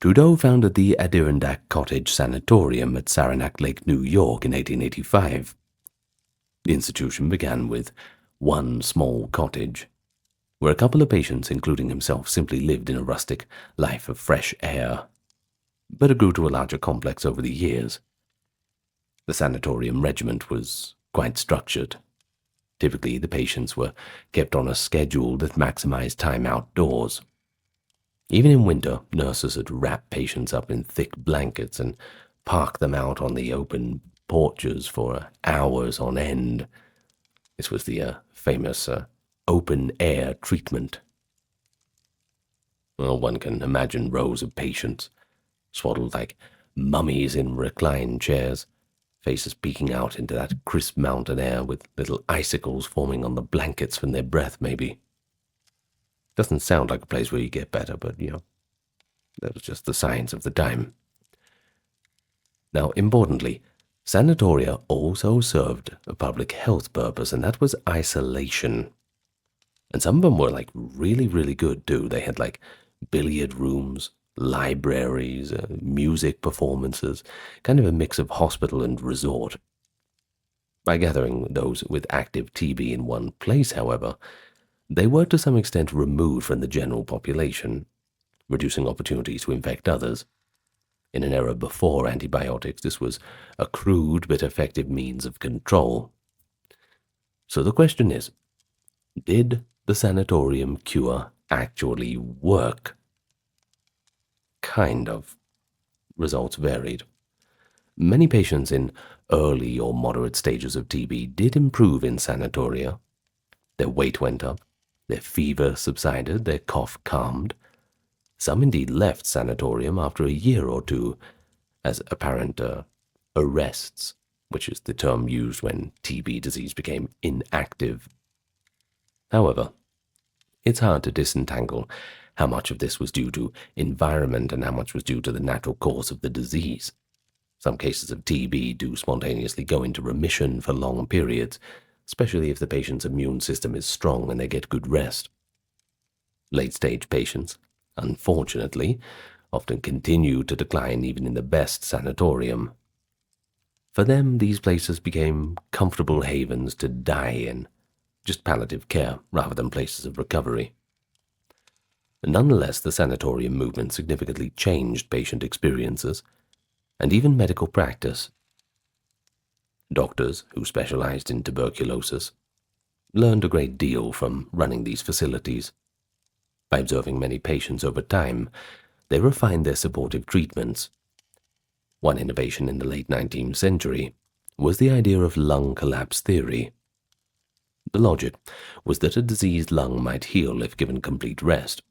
Trudeau founded the Adirondack Cottage Sanatorium at Saranac Lake, New York in 1885. The institution began with one small cottage, where a couple of patients, including himself, simply lived in a rustic life of fresh air, but it grew to a larger complex over the years. The sanatorium regiment was quite structured. Typically, the patients were kept on a schedule that maximized time outdoors. Even in winter, nurses would wrap patients up in thick blankets and park them out on the open porches for hours on end. This was the famous open-air treatment. Well, one can imagine rows of patients, swaddled like mummies in reclined chairs, faces peeking out into that crisp mountain air with little icicles forming on the blankets from their breath, maybe. Doesn't sound like a place where you get better, but, that was just the science of the time. Now, importantly, sanatoria also served a public health purpose, and that was isolation. And some of them were, really, really good, too. They had, billiard rooms, libraries, music performances, kind of a mix of hospital and resort. By gathering those with active TB in one place, however, they were to some extent removed from the general population, reducing opportunities to infect others. In an era before antibiotics, this was a crude but effective means of control. So the question is, did the sanatorium cure actually work? Kind of. Results varied. Many patients in early or moderate stages of TB did improve in sanatoria. Their weight went up, their fever subsided, their cough calmed. Some indeed left sanatorium after a year or two as apparent arrests, which is the term used when TB disease became inactive. However, it's hard to disentangle how much of this was due to environment and how much was due to the natural course of the disease. Some cases of TB do spontaneously go into remission for long periods, especially if the patient's immune system is strong and they get good rest. Late-stage patients, unfortunately, often continue to decline even in the best sanatorium. For them, these places became comfortable havens to die in, just palliative care rather than places of recovery. Nonetheless, the sanatorium movement significantly changed patient experiences and even medical practice. Doctors who specialized in tuberculosis learned a great deal from running these facilities. By observing many patients over time, they refined their supportive treatments. One innovation in the late 19th century was the idea of lung collapse theory. The logic was that a diseased lung might heal if given complete rest,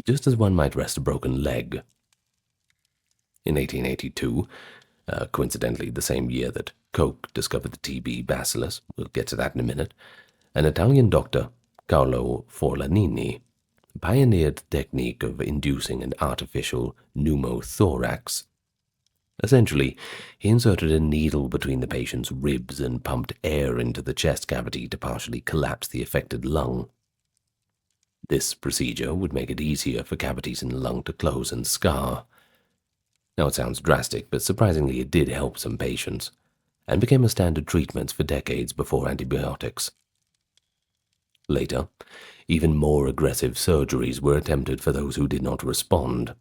just as one might rest a broken leg. In 1882, coincidentally the same year that Koch discovered the TB bacillus, we'll get to that in a minute, an Italian doctor, Carlo Forlanini, pioneered the technique of inducing an artificial pneumothorax. Essentially, he inserted a needle between the patient's ribs and pumped air into the chest cavity to partially collapse the affected lung. This procedure would make it easier for cavities in the lung to close and scar. Now, it sounds drastic, but surprisingly it did help some patients, and became a standard treatment for decades before antibiotics. Later, even more aggressive surgeries were attempted for those who did not respond.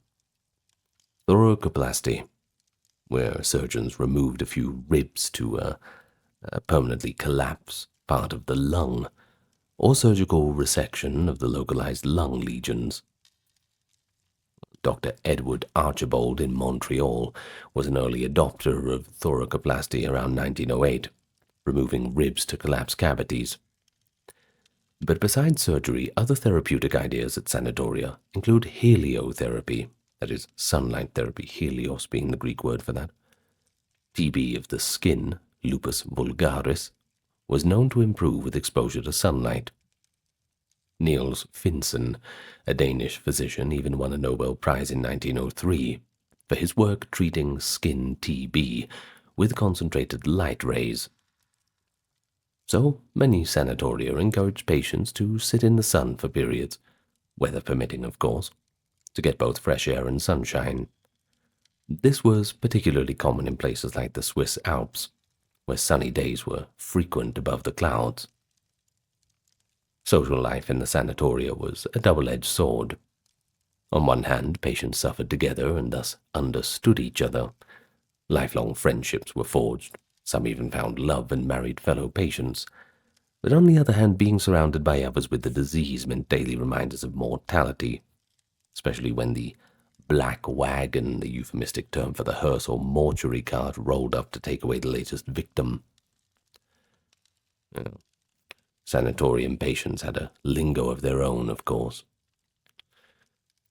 Thoracoplasty, where surgeons removed a few ribs to permanently collapse part of the lung, or surgical resection of the localized lung lesions. Dr. Edward Archibald in Montreal was an early adopter of thoracoplasty around 1908, removing ribs to collapse cavities. But besides surgery, other therapeutic ideas at sanatoria include heliotherapy, that is, sunlight therapy, helios being the Greek word for that. TB of the skin, lupus vulgaris, was known to improve with exposure to sunlight. Niels Finsen, a Danish physician, even won a Nobel Prize in 1903 for his work treating skin TB with concentrated light rays. So many sanatoria encourage patients to sit in the sun for periods, weather permitting of course, to get both fresh air and sunshine. This was particularly common in places like the Swiss Alps, where sunny days were frequent above the clouds. Social life in the sanatoria was a double-edged sword. On one hand, patients suffered together and thus understood each other. Lifelong friendships were forged. Some even found love and married fellow patients. But on the other hand, being surrounded by others with the disease meant daily reminders of mortality, especially when the black wagon, the euphemistic term for the hearse or mortuary cart, rolled up to take away the latest victim. Sanatorium patients had a lingo of their own, of course.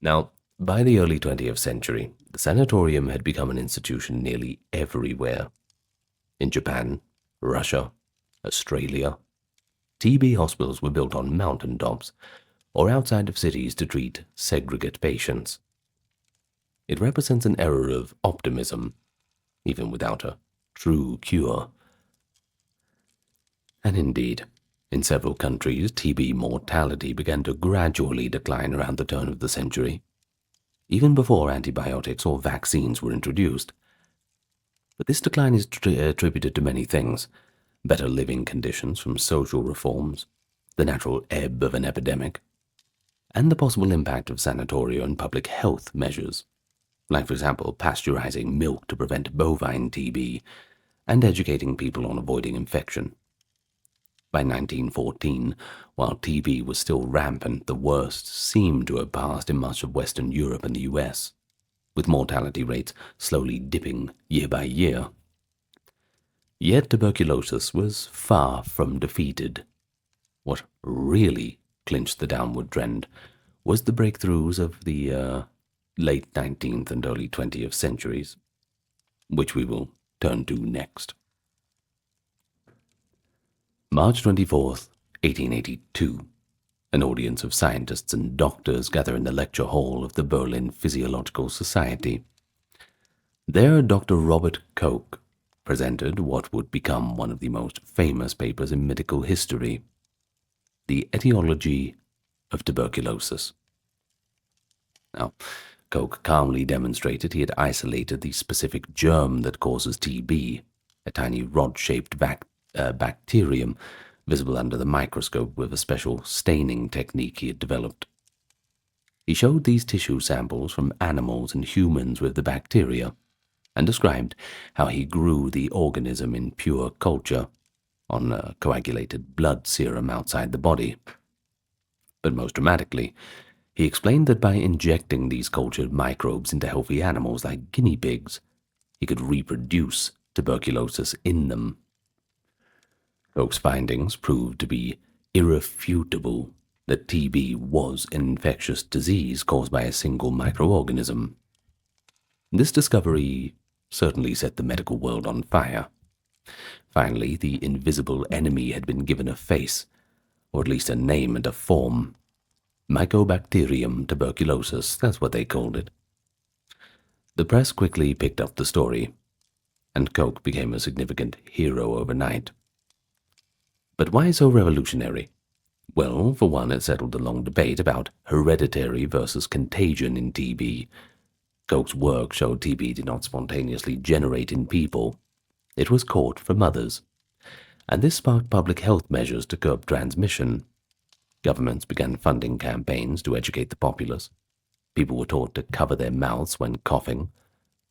Now, by the early 20th century, the sanatorium had become an institution nearly everywhere. In Japan, Russia, Australia, TB hospitals were built on mountain tops or outside of cities to treat segregate patients. It represents an era of optimism, even without a true cure. And indeed, in several countries, TB mortality began to gradually decline around the turn of the century, even before antibiotics or vaccines were introduced. But this decline is attributed to many things: better living conditions from social reforms, the natural ebb of an epidemic, and the possible impact of sanatoria and public health measures, like, for example, pasteurizing milk to prevent bovine TB, and educating people on avoiding infection. By 1914, while TB was still rampant, the worst seemed to have passed in much of Western Europe and the US, with mortality rates slowly dipping year by year. Yet tuberculosis was far from defeated. What really clinched the downward trend was the breakthroughs of the late 19th and early 20th centuries, which we will turn to next. March 24th, 1882. An audience of scientists and doctors gather in the lecture hall of the Berlin Physiological Society. There, Dr. Robert Koch presented what would become one of the most famous papers in medical history, The Etiology of Tuberculosis. Now, Koch calmly demonstrated he had isolated the specific germ that causes TB, a tiny rod-shaped bacterium visible under the microscope with a special staining technique he had developed. He showed these tissue samples from animals and humans with the bacteria, and described how he grew the organism in pure culture, on coagulated blood serum outside the body. But most dramatically, he explained that by injecting these cultured microbes into healthy animals like guinea pigs, he could reproduce tuberculosis in them. Koch's findings proved to be irrefutable that TB was an infectious disease caused by a single microorganism. This discovery certainly set the medical world on fire. Finally, the invisible enemy had been given a face, or at least a name and a form. Mycobacterium tuberculosis, that's what they called it. The press quickly picked up the story, and Koch became a significant hero overnight. But why so revolutionary? Well, for one, it settled the long debate about hereditary versus contagion in TB. Koch's work showed TB did not spontaneously generate in people. It was caught from others. And this sparked public health measures to curb transmission. Governments began funding campaigns to educate the populace. People were taught to cover their mouths when coughing,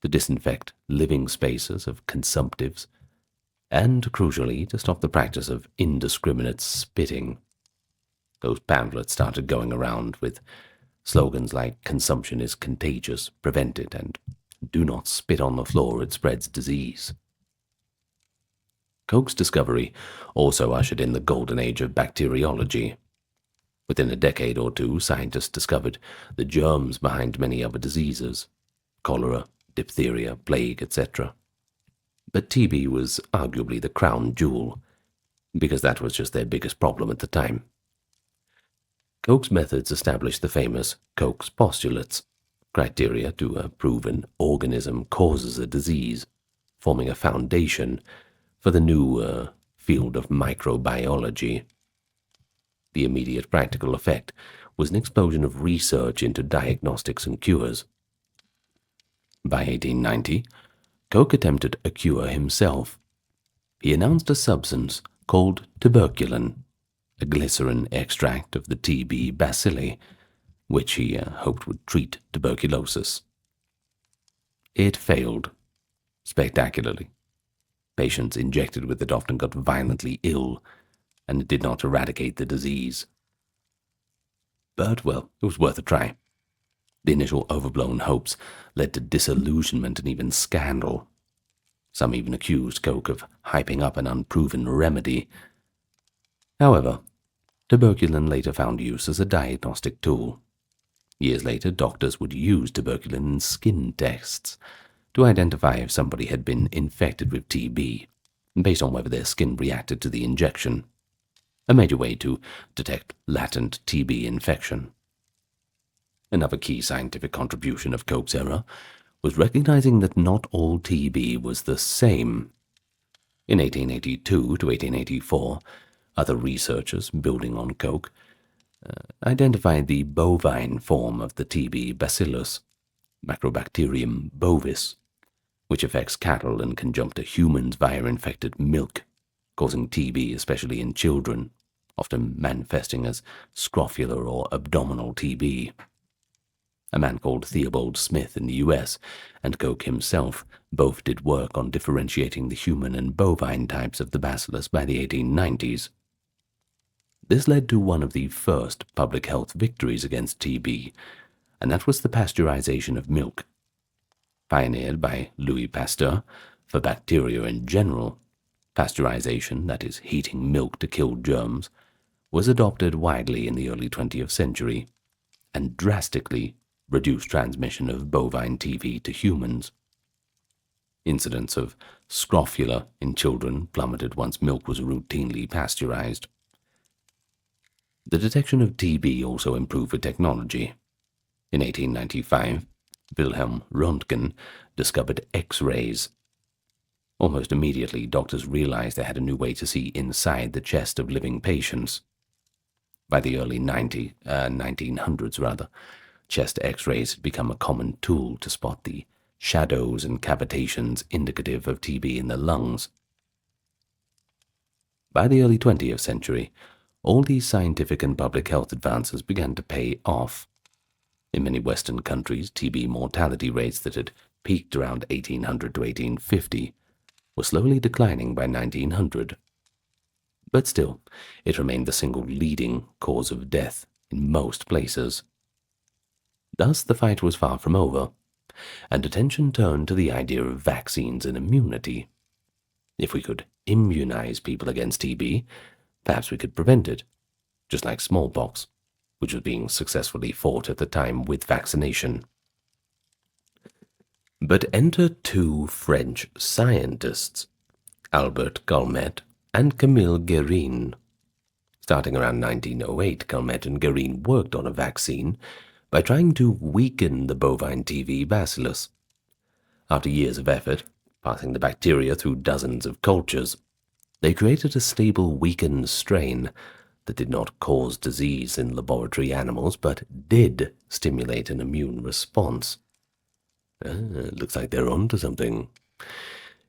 to disinfect living spaces of consumptives, and, crucially, to stop the practice of indiscriminate spitting. Those pamphlets started going around with slogans like "consumption is contagious, prevent it," and "do not spit on the floor, it spreads disease." Koch's discovery also ushered in the golden age of bacteriology. Within a decade or two, scientists discovered the germs behind many other diseases: cholera, diphtheria, plague, etc. But TB was arguably the crown jewel, because that was just their biggest problem at the time. Koch's methods established the famous Koch's postulates, criteria to prove an organism causes a disease, forming a foundation for the new field of microbiology. The immediate practical effect was an explosion of research into diagnostics and cures. By 1890, Koch attempted a cure himself. He announced a substance called tuberculin, a glycerin extract of the TB bacilli, which he hoped would treat tuberculosis. It failed spectacularly. Patients injected with it often got violently ill, and it did not eradicate the disease. But, well, it was worth a try. The initial overblown hopes led to disillusionment and even scandal. Some even accused Koch of hyping up an unproven remedy. However, tuberculin later found use as a diagnostic tool. Years later, doctors would use tuberculin in skin tests to identify if somebody had been infected with TB, based on whether their skin reacted to the injection, a major way to detect latent TB infection. Another key scientific contribution of Koch's era was recognizing that not all TB was the same. In 1882 to 1884, other researchers, building on Koch, identified the bovine form of the TB bacillus, Macrobacterium bovis, which affects cattle and can jump to humans via infected milk, causing TB especially in children, often manifesting as scrofular or abdominal TB. A man called Theobald Smith in the US and Koch himself both did work on differentiating the human and bovine types of the bacillus by the 1890s. This led to one of the first public health victories against TB, and that was the pasteurization of milk. Pioneered by Louis Pasteur, for bacteria in general, pasteurization, that is, heating milk to kill germs, was adopted widely in the early 20th century, and drastically reduced transmission of bovine TB to humans. Incidence of scrofula in children plummeted once milk was routinely pasteurized. The detection of TB also improved with technology. In 1895, Wilhelm Röntgen discovered X-rays. Almost immediately, doctors realized they had a new way to see inside the chest of living patients. By the early 1900s, chest X-rays had become a common tool to spot the shadows and cavitations indicative of TB in the lungs. By the early 20th century, all these scientific and public health advances began to pay off. In many Western countries, TB mortality rates that had peaked around 1800 to 1850 were slowly declining by 1900. But still, it remained the single leading cause of death in most places. Thus, the fight was far from over, and attention turned to the idea of vaccines and immunity. If we could immunize people against TB, perhaps we could prevent it, just like smallpox, which was being successfully fought at the time with vaccination. But enter two French scientists, Albert Calmette and Camille Guérin. Starting around 1908, Calmette and Guérin worked on a vaccine by trying to weaken the bovine TB bacillus. After years of effort, passing the bacteria through dozens of cultures, they created a stable weakened strain that did not cause disease in laboratory animals, but did stimulate an immune response. Looks like they're on to something.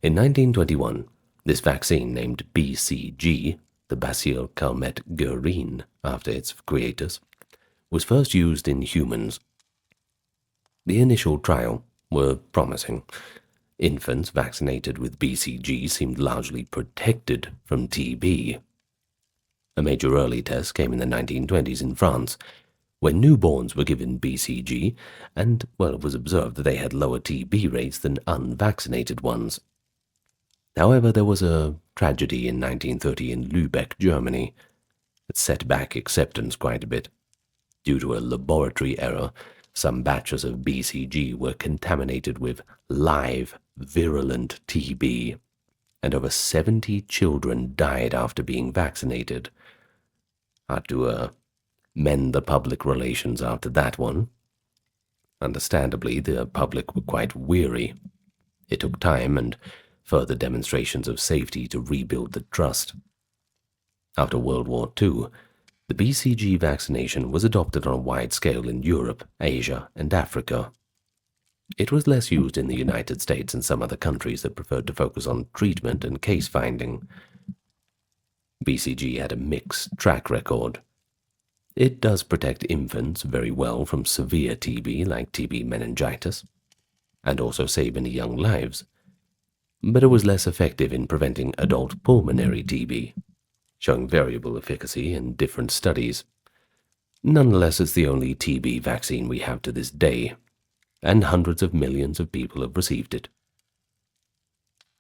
In 1921, this vaccine, named BCG, the Bacille Calmette-Guérin, after its creators, was first used in humans. The initial trial were promising. Infants vaccinated with BCG seemed largely protected from TB. A major early test came in the 1920s in France, when newborns were given BCG, and, well, it was observed that they had lower TB rates than unvaccinated ones. However, there was a tragedy in 1930 in Lübeck, Germany, that set back acceptance quite a bit. Due to a laboratory error, some batches of BCG were contaminated with live, virulent TB, and over 70 children died after being vaccinated. Had to mend the public relations after that one. Understandably, the public were quite weary. It took time and further demonstrations of safety to rebuild the trust. After World War II, the BCG vaccination was adopted on a wide scale in Europe, Asia, and Africa. It was less used in the United States and some other countries that preferred to focus on treatment and case finding. BCG had a mixed track record. It does protect infants very well from severe TB like TB meningitis, and also save many young lives, but it was less effective in preventing adult pulmonary TB, showing variable efficacy in different studies. Nonetheless, it's the only TB vaccine we have to this day, and hundreds of millions of people have received it.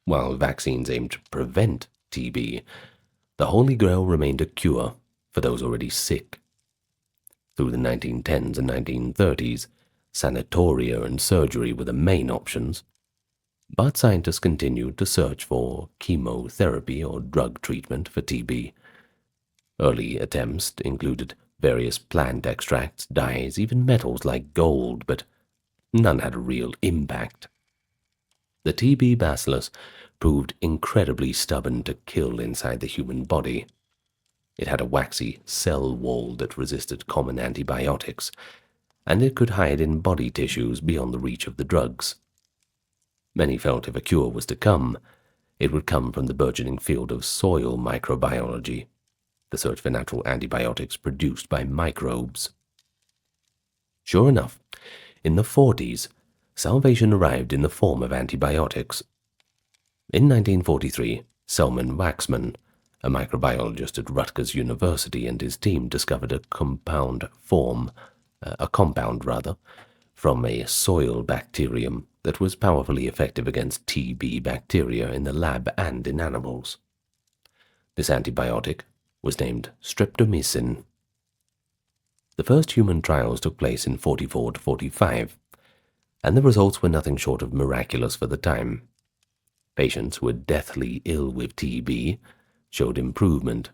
While vaccines aim to prevent TB, the Holy Grail remained a cure for those already sick. Through the 1910s and 1930s, sanatoria and surgery were the main options, but scientists continued to search for chemotherapy or drug treatment for TB. Early attempts included various plant extracts, dyes, even metals like gold, but none had a real impact. The TB bacillus proved incredibly stubborn to kill inside the human body. It had a waxy cell wall that resisted common antibiotics, and it could hide in body tissues beyond the reach of the drugs. Many felt if a cure was to come, it would come from the burgeoning field of soil microbiology, the search for natural antibiotics produced by microbes. Sure enough, in the 40s, salvation arrived in the form of antibiotics. In 1943, Selman Waxman, a microbiologist at Rutgers University, and his team discovered a compound from a soil bacterium that was powerfully effective against TB bacteria in the lab and in animals. This antibiotic was named streptomycin. The first human trials took place in 44 to 45, and the results were nothing short of miraculous for the time. Patients who were deathly ill with TB showed improvement.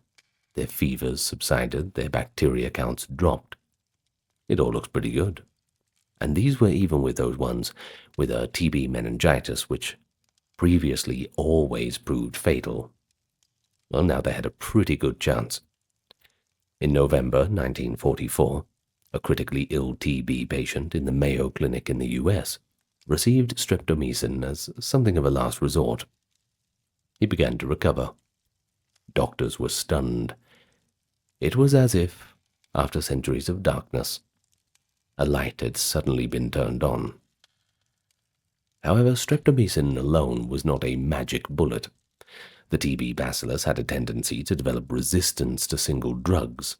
Their fevers subsided, their bacteria counts dropped. It all looks pretty good. And these were even with those ones with a TB meningitis, which previously always proved fatal. Well, now they had a pretty good chance. In November 1944, a critically ill TB patient in the Mayo Clinic in the US received streptomycin as something of a last resort. He began to recover. Doctors were stunned. It was as if, after centuries of darkness, a light had suddenly been turned on. However, streptomycin alone was not a magic bullet. The TB bacillus had a tendency to develop resistance to single drugs.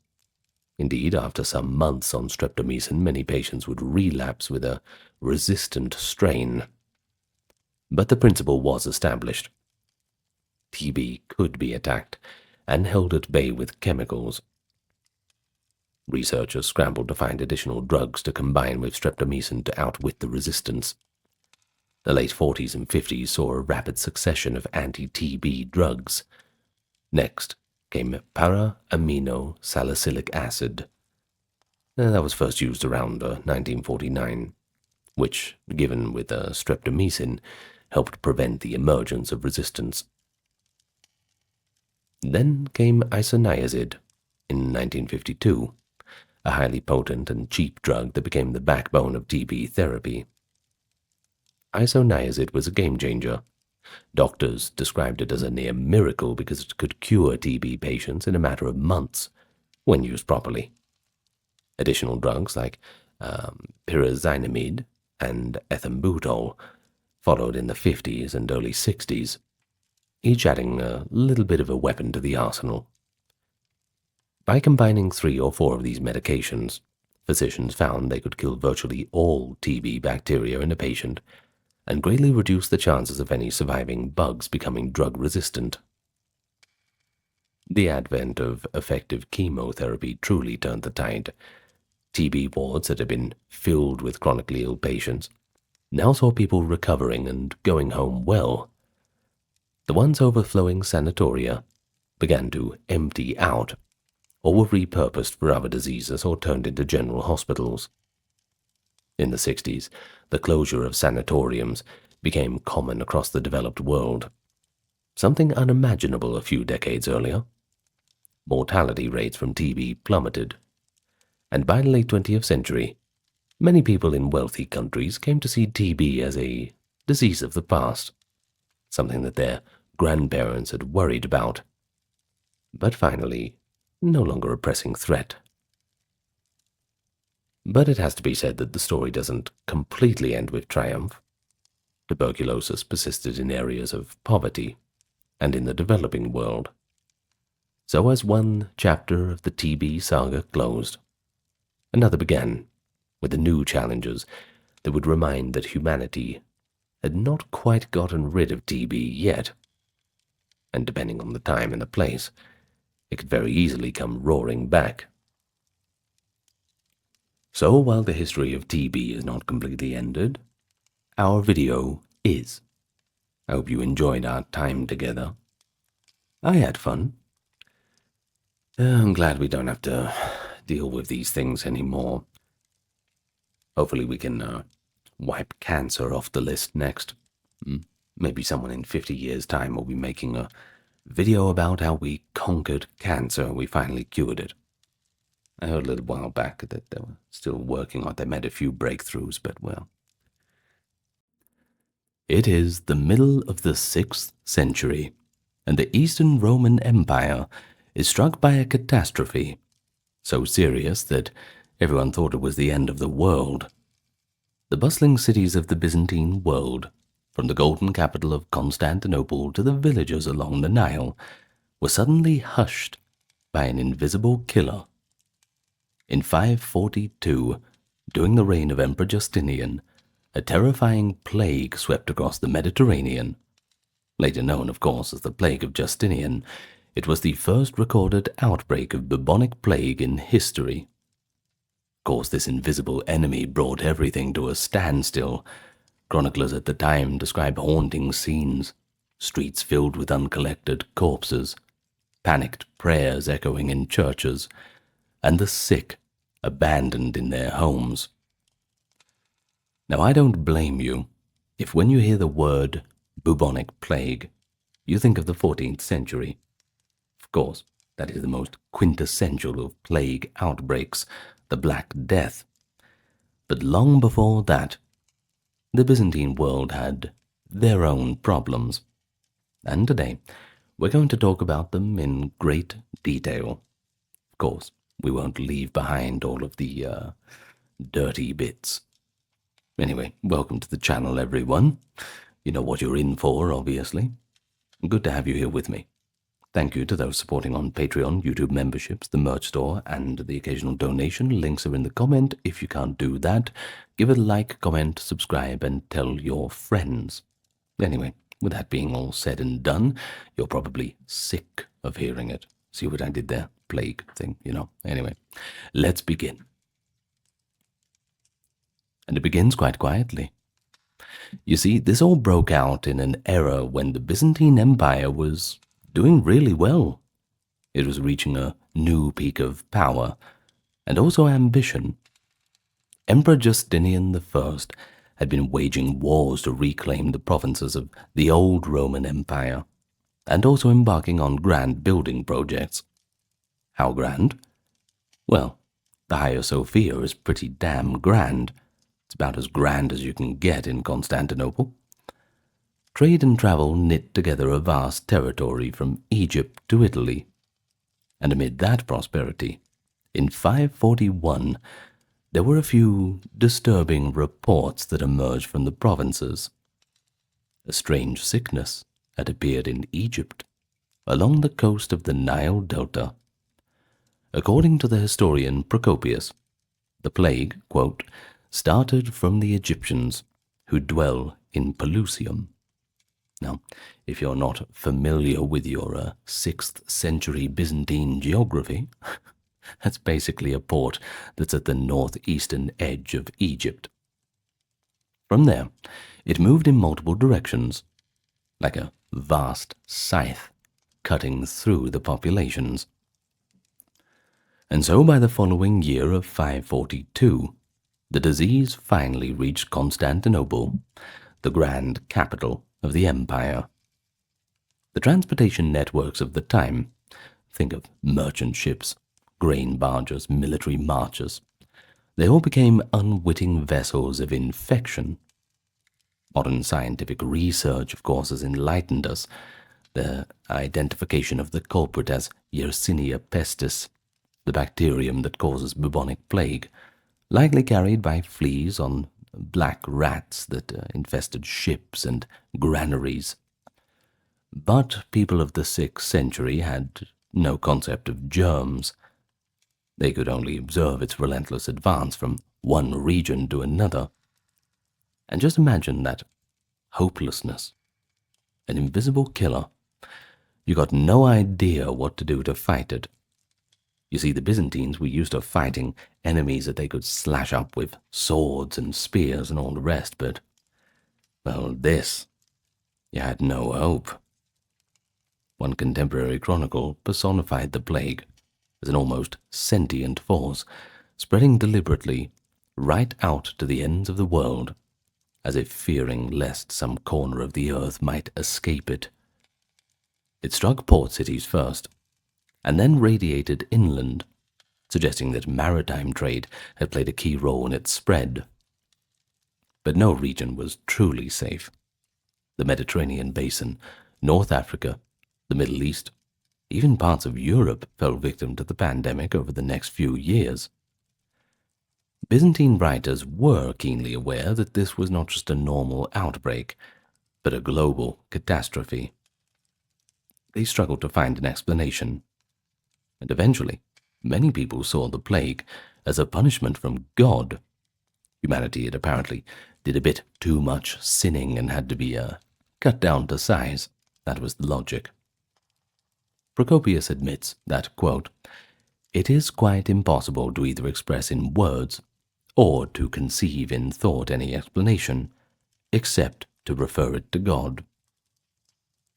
Indeed, after some months on streptomycin, many patients would relapse with a resistant strain. But the principle was established. TB could be attacked and held at bay with chemicals. Researchers scrambled to find additional drugs to combine with streptomycin to outwit the resistance. The late 40s and 50s saw a rapid succession of anti-TB drugs. Next came para-amino-salicylic acid. That was first used around 1949, which, given with streptomycin, helped prevent the emergence of resistance. Then came isoniazid in 1952, a highly potent and cheap drug that became the backbone of TB therapy. Isoniazid was a game-changer. Doctors described it as a near miracle because it could cure TB patients in a matter of months, when used properly. Additional drugs like pyrazinamide and ethambutol followed in the 50s and early 60s, each adding a little bit of a weapon to the arsenal. By combining 3 or 4 of these medications, physicians found they could kill virtually all TB bacteria in a patient and greatly reduce the chances of any surviving bugs becoming drug-resistant. The advent of effective chemotherapy truly turned the tide. TB wards that had been filled with chronically ill patients now saw people recovering and going home well. The once overflowing sanatoria began to empty out, or were repurposed for other diseases or turned into general hospitals. In the 60s, the closure of sanatoriums became common across the developed world, something unimaginable a few decades earlier. Mortality rates from TB plummeted, and by the late 20th century, many people in wealthy countries came to see TB as a disease of the past, something that their grandparents had worried about, but finally, no longer a pressing threat. But it has to be said that the story doesn't completely end with triumph. Tuberculosis persisted in areas of poverty and in the developing world. So as one chapter of the TB saga closed, another began, with the new challenges that would remind that humanity had not quite gotten rid of TB yet, and depending on the time and the place, it could very easily come roaring back. So while the history of TB is not completely ended, our video is. I hope you enjoyed our time together. I had fun. I'm glad we don't have to deal with these things anymore. Hopefully we can wipe cancer off the list next. Maybe someone in 50 years' time will be making a video about how we conquered cancer. We finally cured it. I heard a little while back that they were still working on it. They made a few breakthroughs, but well. It is the middle of the 6th century, and the Eastern Roman Empire is struck by a catastrophe, so serious that everyone thought it was the end of the world. The bustling cities of the Byzantine world, from the golden capital of Constantinople to the villages along the Nile, were suddenly hushed by an invisible killer. In 542, during the reign of Emperor Justinian, a terrifying plague swept across the Mediterranean. Later known, of course, as the Plague of Justinian, it was the first recorded outbreak of bubonic plague in history. Of course, this invisible enemy brought everything to a standstill. Chroniclers at the time describe haunting scenes, streets filled with uncollected corpses, panicked prayers echoing in churches, and the sick abandoned in their homes. Now, I don't blame you if when you hear the word bubonic plague, you think of the 14th century. Of course, that is the most quintessential of plague outbreaks, the Black Death. But long before that, the Byzantine world had their own problems. And today, we're going to talk about them in great detail. Of course, we won't leave behind all of the dirty bits. Anyway, welcome to the channel, everyone. You know what you're in for, obviously. Good to have you here with me. Thank you to those supporting on Patreon, YouTube memberships, the merch store, and the occasional donation. Links are in the comment. If you can't do that, give it a like, comment, subscribe, and tell your friends. Anyway, with that being all said and done, you're probably sick of hearing it. See what I did there? Plague thing, you know. Anyway, let's begin. And it begins quite quietly. You see, this all broke out in an era when the Byzantine Empire was doing really well. It was reaching a new peak of power, and also ambition. Emperor Justinian I had been waging wars to reclaim the provinces of the old Roman Empire, and also embarking on grand building projects. How grand? Well, the Hagia Sophia is pretty damn grand. It's about as grand as you can get in Constantinople. Trade and travel knit together a vast territory from Egypt to Italy. And amid that prosperity, in 541, there were a few disturbing reports that emerged from the provinces. A strange sickness had appeared in Egypt, along the coast of the Nile Delta. According to the historian Procopius, the plague, quote, started from the Egyptians who dwell in Pelusium. Now, if you're not familiar with your 6th century Byzantine geography, that's basically a port that's at the northeastern edge of Egypt. From there, it moved in multiple directions, like a vast scythe cutting through the populations. And so by the following year of 542, the disease finally reached Constantinople, the grand capital of the empire. The transportation networks of the time, think of merchant ships, grain barges, military marches, they all became unwitting vessels of infection. Modern scientific research, of course, has enlightened us. The identification of the culprit as Yersinia pestis, the bacterium that causes bubonic plague, likely carried by fleas on black rats that infested ships and granaries. But people of the 6th century had no concept of germs. They could only observe its relentless advance from one region to another. And just imagine that hopelessness. An invisible killer. You got no idea what to do to fight it. You see, the Byzantines were used to fighting enemies that they could slash up with swords and spears and all the rest, but, well, this, you had no hope. One contemporary chronicle personified the plague as an almost sentient force, spreading deliberately right out to the ends of the world, as if fearing lest some corner of the earth might escape it. It struck port cities first, and then radiated inland, suggesting that maritime trade had played a key role in its spread. But no region was truly safe. The Mediterranean basin, North Africa, the Middle East, even parts of Europe fell victim to the pandemic over the next few years. Byzantine writers were keenly aware that this was not just a normal outbreak, but a global catastrophe. They struggled to find an explanation, and eventually, many people saw the plague as a punishment from God. Humanity had apparently did a bit too much sinning and had to be cut down to size. That was the logic. Procopius admits that, quote, it is quite impossible to either express in words or to conceive in thought any explanation, except to refer it to God.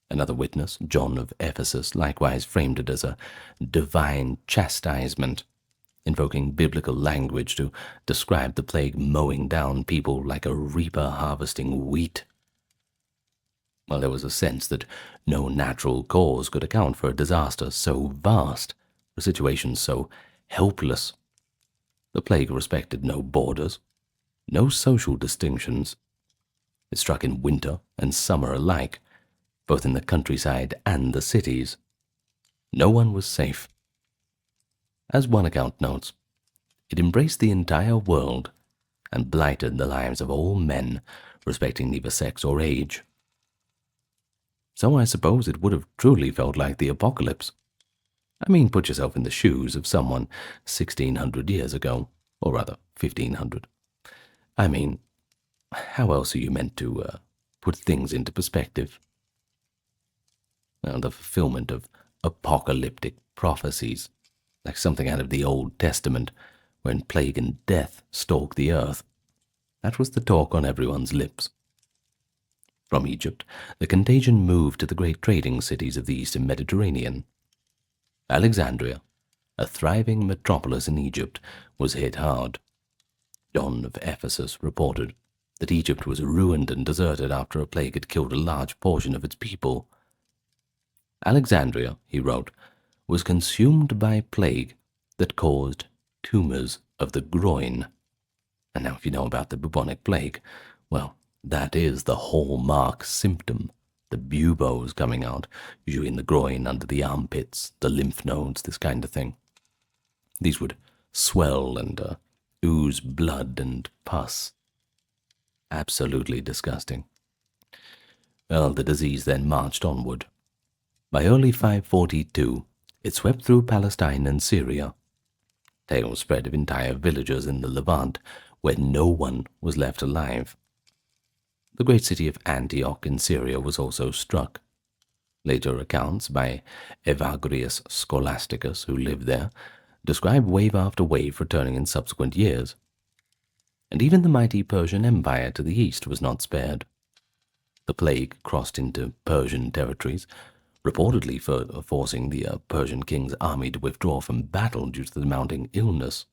Another witness, John of Ephesus, likewise framed it as a divine chastisement, invoking biblical language to describe the plague mowing down people like a reaper harvesting wheat. While there was a sense that no natural cause could account for a disaster so vast, a situation so helpless, the plague respected no borders, no social distinctions. It struck in winter and summer alike, both in the countryside and the cities. No one was safe. As one account notes, it embraced the entire world and blighted the lives of all men, respecting neither sex or age. So I suppose it would have truly felt like the apocalypse. I mean, put yourself in the shoes of someone 1600 years ago, or rather 1500. I mean, how else are you meant to put things into perspective? Well, the fulfillment of apocalyptic prophecies, like something out of the Old Testament, when plague and death stalk the earth. That was the talk on everyone's lips. From Egypt, the contagion moved to the great trading cities of the Eastern Mediterranean. Alexandria, a thriving metropolis in Egypt, was hit hard. John of Ephesus reported that Egypt was ruined and deserted after a plague had killed a large portion of its people. Alexandria, he wrote, was consumed by plague that caused tumors of the groin. And now if you know about the bubonic plague, well, that is the hallmark symptom. The buboes coming out, usually in the groin, under the armpits, the lymph nodes, this kind of thing. These would swell and ooze blood and pus. Absolutely disgusting. Well, the disease then marched onward. By early 542, it swept through Palestine and Syria, Tales spread of entire villages in the Levant where no one was left alive. The great city of Antioch in Syria was also struck. Later accounts by Evagrius Scholasticus, who lived there, describe wave after wave returning in subsequent years. And even the mighty Persian Empire to the east was not spared. The plague crossed into Persian territories, reportedly forcing the Persian king's army to withdraw from battle due to the mounting illness.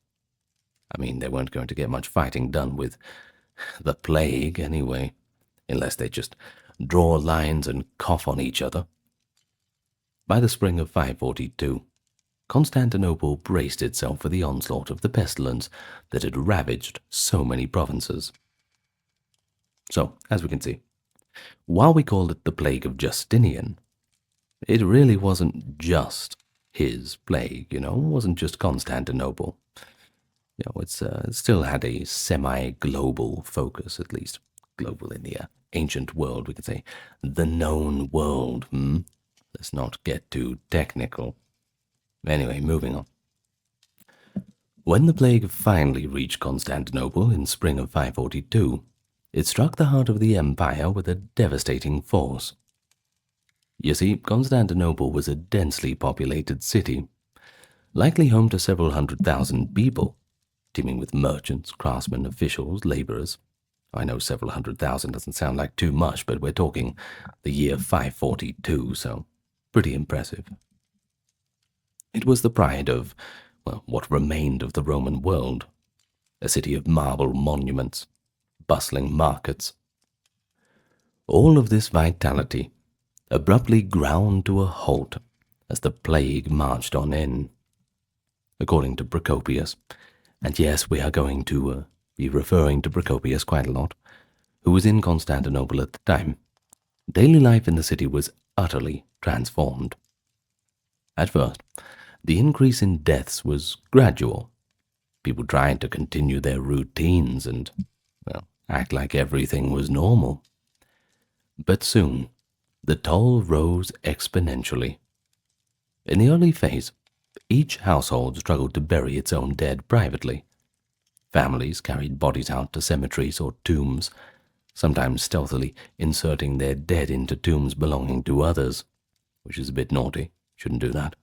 I mean, they weren't going to get much fighting done with the plague anyway, unless they just draw lines and cough on each other. By the spring of 542, Constantinople braced itself for the onslaught of the pestilence that had ravaged so many provinces. So, as we can see, while we call it the plague of Justinian, it really wasn't just his plague, it wasn't just Constantinople. It still had a semi-global focus, at least global in the ancient world, we could say, the known world. Let's not get too technical. Anyway, moving on. When the plague finally reached Constantinople in spring of 542, it struck the heart of the empire with a devastating force. You see, Constantinople was a densely populated city, likely home to several 100,000 people, teeming with merchants, craftsmen, officials, laborers. I know several 100,000 doesn't sound like too much, but we're talking the year 542, so pretty impressive. It was the pride of, what remained of the Roman world, a city of marble monuments, bustling markets. All of this vitality abruptly ground to a halt as the plague marched on in. According to Procopius, and yes, we are going to be referring to Procopius quite a lot, who was in Constantinople at the time, daily life in the city was utterly transformed. At first, the increase in deaths was gradual. People tried to continue their routines and, act like everything was normal. But soon, the toll rose exponentially. In the early phase, each household struggled to bury its own dead privately. Families carried bodies out to cemeteries or tombs, sometimes stealthily inserting their dead into tombs belonging to others, which is a bit naughty. Shouldn't do that.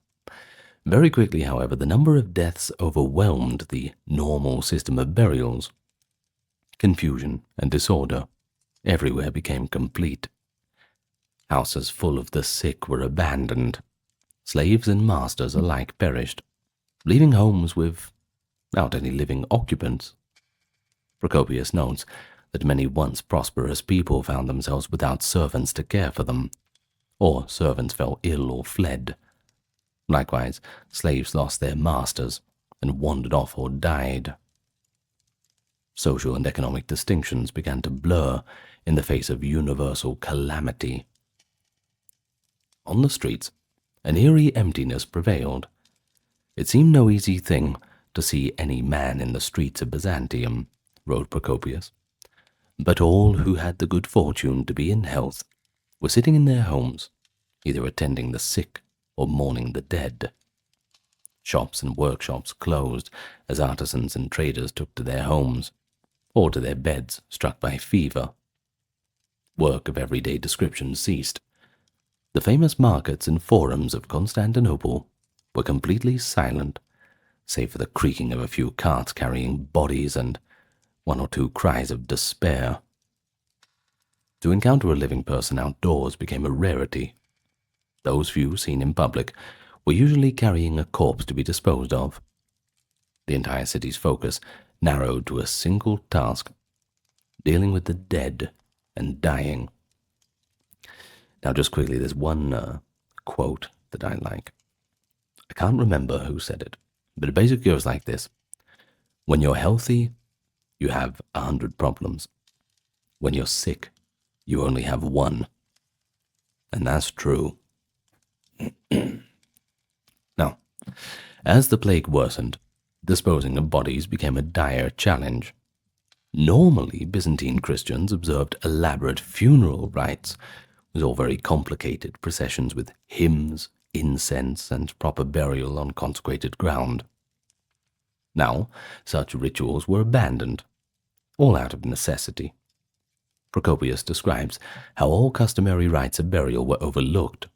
Very quickly, however, the number of deaths overwhelmed the normal system of burials. Confusion and disorder everywhere became complete. Houses full of the sick were abandoned. Slaves and masters alike perished, leaving homes without any living occupants. Procopius notes that many once prosperous people found themselves without servants to care for them, or servants fell ill or fled. Likewise, slaves lost their masters and wandered off or died. Social and economic distinctions began to blur in the face of universal calamity. On the streets, an eerie emptiness prevailed. It seemed no easy thing to see any man in the streets of Byzantium, wrote Procopius, but all who had the good fortune to be in health were sitting in their homes, either attending the sick or mourning the dead. Shops and workshops closed as artisans and traders took to their homes, or to their beds struck by fever. Work of everyday description ceased. The famous markets and forums of Constantinople were completely silent, save for the creaking of a few carts carrying bodies and one or two cries of despair. To encounter a living person outdoors became a rarity. Those few seen in public were usually carrying a corpse to be disposed of. The entire city's focus narrowed to a single task, dealing with the dead and dying. Now, just quickly, there's one quote that I like. I can't remember who said it, but it basically goes like this. When you're healthy, you have 100 problems. When you're sick, you only have one. And that's true. Now, as the plague worsened, disposing of bodies became a dire challenge. Normally, Byzantine Christians observed elaborate funeral rites. It was all very complicated, processions with hymns, incense, and proper burial on consecrated ground. Now, such rituals were abandoned, all out of necessity. Procopius describes how all customary rites of burial were overlooked.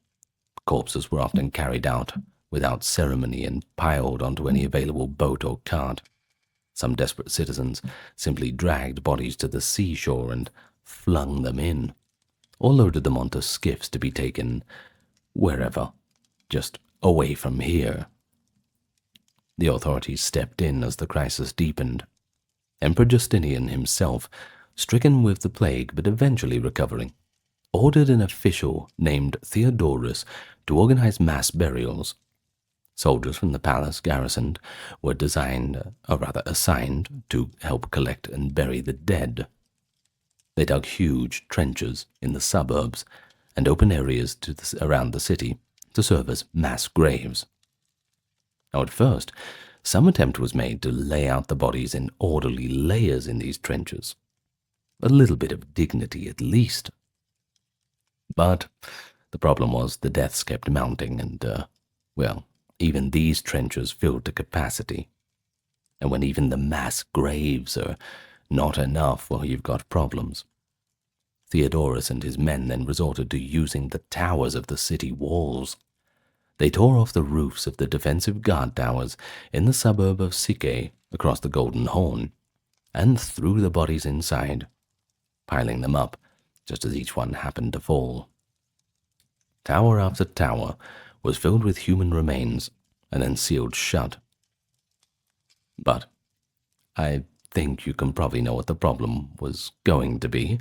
Corpses were often carried out without ceremony and piled onto any available boat or cart. Some desperate citizens simply dragged bodies to the seashore and flung them in, or loaded them onto skiffs to be taken wherever, just away from here. The authorities stepped in as the crisis deepened. Emperor Justinian himself, stricken with the plague but eventually recovering, ordered an official named Theodorus to organize mass burials. Soldiers from the palace garrisoned were assigned to help collect and bury the dead. They dug huge trenches in the suburbs and open areas around the city to serve as mass graves. Now, at first, some attempt was made to lay out the bodies in orderly layers in these trenches. A little bit of dignity at least. But the problem was the deaths kept mounting and, even these trenches filled to capacity. And when even the mass graves are not enough, well, you've got problems. Theodorus and his men then resorted to using the towers of the city walls. They tore off the roofs of the defensive guard towers in the suburb of Sike across the Golden Horn, and threw the bodies inside, piling them up just as each one happened to fall. Tower after tower was filled with human remains and then sealed shut. But I think you can probably know what the problem was going to be.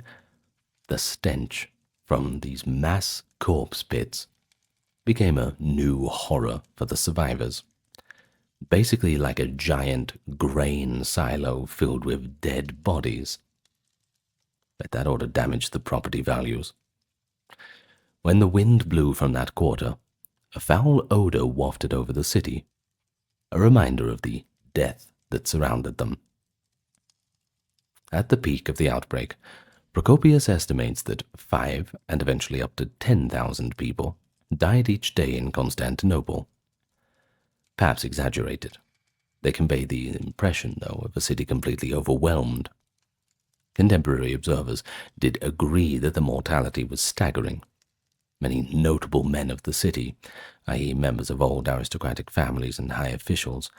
The stench from these mass corpse pits became a new horror for the survivors. Basically like a giant grain silo filled with dead bodies. But that ought to damage the property values. When the wind blew from that quarter, a foul odor wafted over the city, a reminder of the death that surrounded them. At the peak of the outbreak, Procopius estimates that 5 and eventually up to 10,000 people died each day in Constantinople. Perhaps exaggerated. They convey the impression, though, of a city completely overwhelmed. Contemporary observers did agree that the mortality was staggering. Many notable men of the city, i.e. members of old aristocratic families and high officials,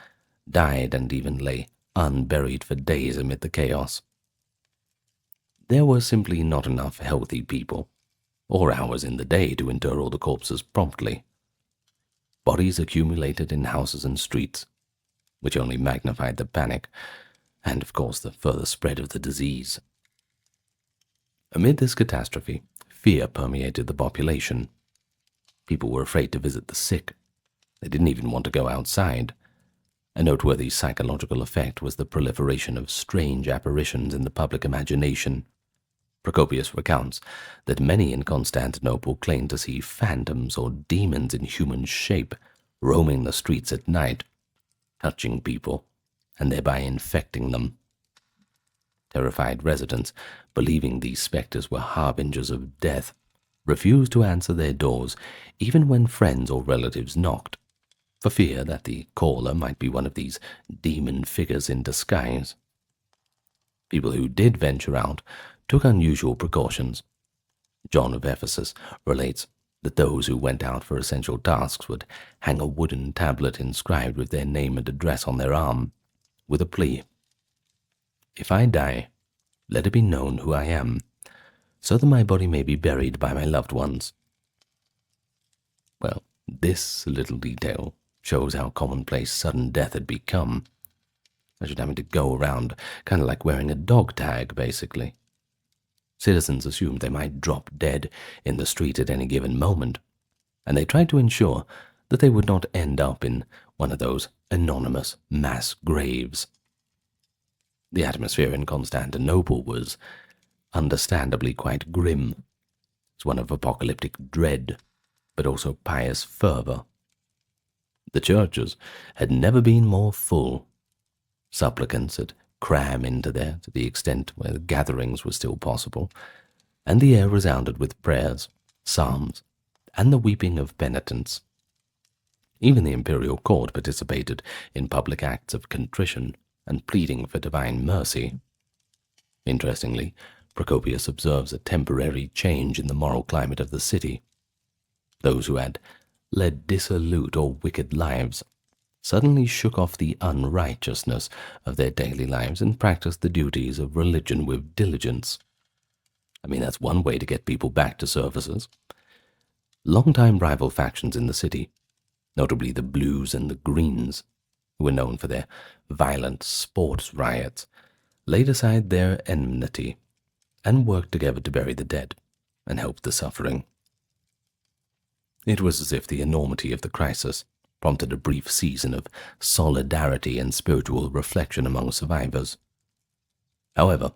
died and even lay unburied for days amid the chaos. There were simply not enough healthy people, or hours in the day to inter all the corpses promptly. Bodies accumulated in houses and streets, which only magnified the panic, and of course the further spread of the disease. Amid this catastrophe, fear permeated the population. People were afraid to visit the sick. They didn't even want to go outside. A noteworthy psychological effect was the proliferation of strange apparitions in the public imagination. Procopius recounts that many in Constantinople claimed to see phantoms or demons in human shape roaming the streets at night, touching people, and thereby infecting them. Terrified residents, believing these specters were harbingers of death, refused to answer their doors even when friends or relatives knocked, for fear that the caller might be one of these demon figures in disguise. People who did venture out took unusual precautions. John of Ephesus relates that those who went out for essential tasks would hang a wooden tablet inscribed with their name and address on their arm, with a plea. If I die, let it be known who I am, so that my body may be buried by my loved ones. Well, this little detail shows how commonplace sudden death had become. I should having to go around kind of like wearing a dog tag, basically. Citizens assumed they might drop dead in the street at any given moment, and they tried to ensure that they would not end up in one of those anonymous mass graves. The atmosphere in Constantinople was understandably quite grim. It's one of apocalyptic dread, but also pious fervor. The churches had never been more full. Supplicants had crammed into there to the extent where gatherings were still possible, and the air resounded with prayers, psalms, and the weeping of penitents. Even the imperial court participated in public acts of contrition and pleading for divine mercy. Interestingly, Procopius observes a temporary change in the moral climate of the city. Those who had led dissolute or wicked lives suddenly shook off the unrighteousness of their daily lives and practiced the duties of religion with diligence. I mean, that's one way to get people back to services. Longtime rival factions in the city, notably the Blues and the Greens, who were known for their violent sports riots, laid aside their enmity and worked together to bury the dead and help the suffering. It was as if the enormity of the crisis prompted a brief season of solidarity and spiritual reflection among survivors. However,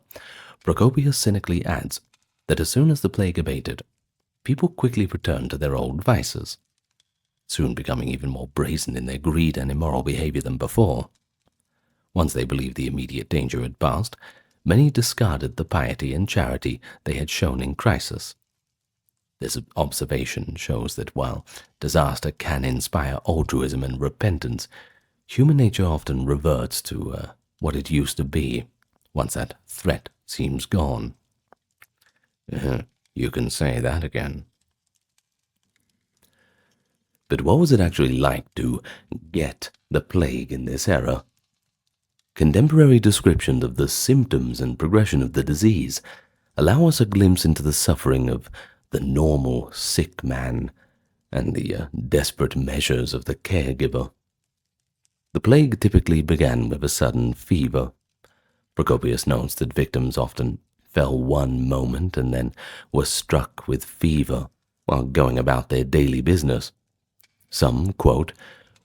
Procopius cynically adds that as soon as the plague abated, people quickly returned to their old vices, soon becoming even more brazen in their greed and immoral behavior than before. Once they believed the immediate danger had passed, many discarded the piety and charity they had shown in crisis. This observation shows that while disaster can inspire altruism and repentance, human nature often reverts to what it used to be once that threat seems gone. You can say that again. But what was it actually like to get the plague in this era? Contemporary descriptions of the symptoms and progression of the disease allow us a glimpse into the suffering of the normal sick man and the desperate measures of the caregiver. The plague typically began with a sudden fever. Procopius notes that victims often fell one moment and then were struck with fever while going about their daily business. Some, quote,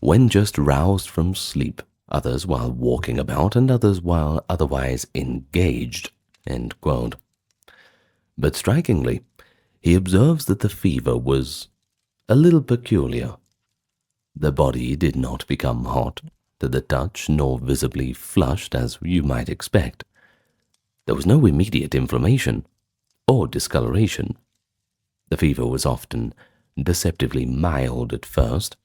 when just roused from sleep, others while walking about, and others while otherwise engaged, end quote. But strikingly, he observes that the fever was a little peculiar. The body did not become hot to the touch, nor visibly flushed as you might expect. There was no immediate inflammation or discoloration. The fever was often deceptively mild at first,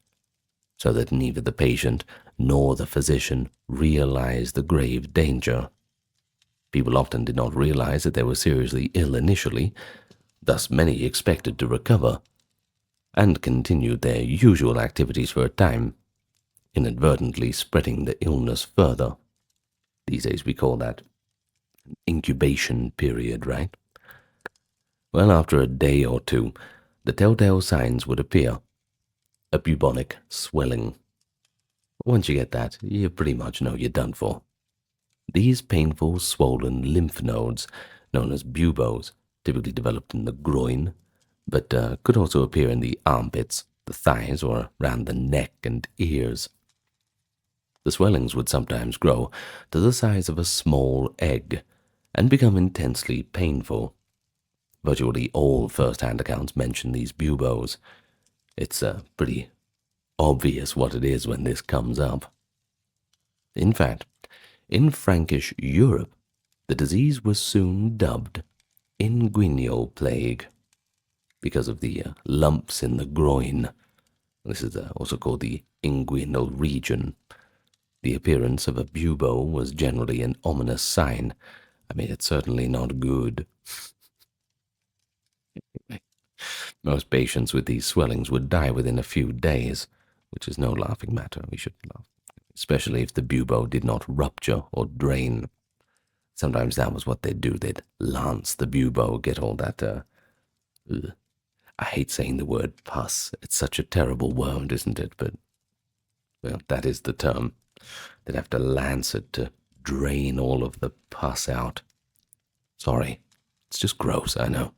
so that neither the patient nor the physician realized the grave danger. People often did not realize that they were seriously ill initially, thus many expected to recover, and continued their usual activities for a time, inadvertently spreading the illness further. These days we call that an incubation period, right? Well, after a day or two, the telltale signs would appear. A bubonic swelling. Once you get that, you pretty much know you're done for. These painful, swollen lymph nodes, known as buboes, typically developed in the groin, but could also appear in the armpits, the thighs, or around the neck and ears. The swellings would sometimes grow to the size of a small egg and become intensely painful. Virtually all first-hand accounts mention these buboes. It's pretty obvious what it is when this comes up. In fact, in Frankish Europe, the disease was soon dubbed inguinal plague because of the lumps in the groin. This is also called the inguinal region. The appearance of a bubo was generally an ominous sign. I mean, it's certainly not good. Most patients with these swellings would die within a few days, which is no laughing matter. We should laugh, especially if the bubo did not rupture or drain. Sometimes that was what they'd do. They'd lance the bubo, get all that, I hate saying the word pus. It's such a terrible word, isn't it? But, well, that is the term. They'd have to lance it to drain all of the pus out. Sorry, it's just gross, I know.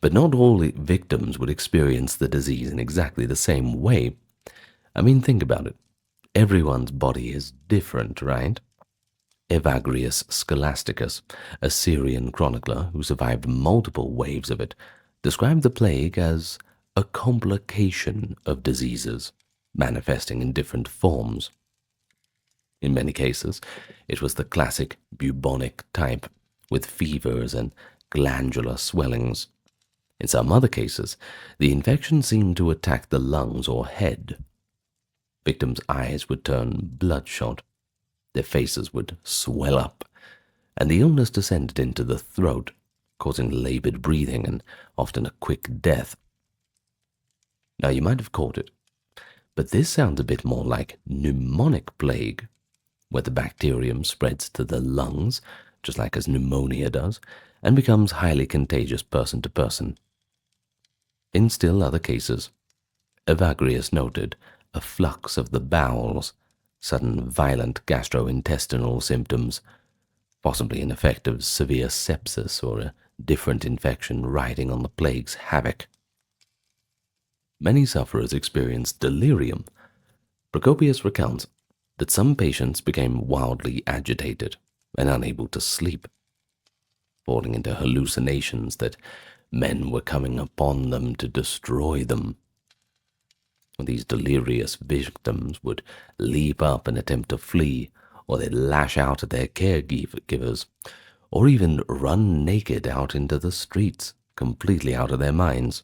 But not all the victims would experience the disease in exactly the same way. I mean, think about it. Everyone's body is different, right? Evagrius Scholasticus, a Syrian chronicler who survived multiple waves of it, described the plague as a complication of diseases, manifesting in different forms. In many cases, it was the classic bubonic type, with fevers and glandular swellings. In some other cases, the infection seemed to attack the lungs or head. Victims' eyes would turn bloodshot, their faces would swell up, and the illness descended into the throat, causing labored breathing and often a quick death. Now, you might have caught it, but this sounds a bit more like pneumonic plague, where the bacterium spreads to the lungs, just like as pneumonia does, and becomes highly contagious person to person. In still other cases, Evagrius noted a flux of the bowels, sudden violent gastrointestinal symptoms, possibly an effect of severe sepsis or a different infection riding on the plague's havoc. Many sufferers experienced delirium. Procopius recounts that some patients became wildly agitated and unable to sleep, falling into hallucinations that men were coming upon them to destroy them. These delirious victims would leap up and attempt to flee, or they'd lash out at their caregivers, or even run naked out into the streets, completely out of their minds.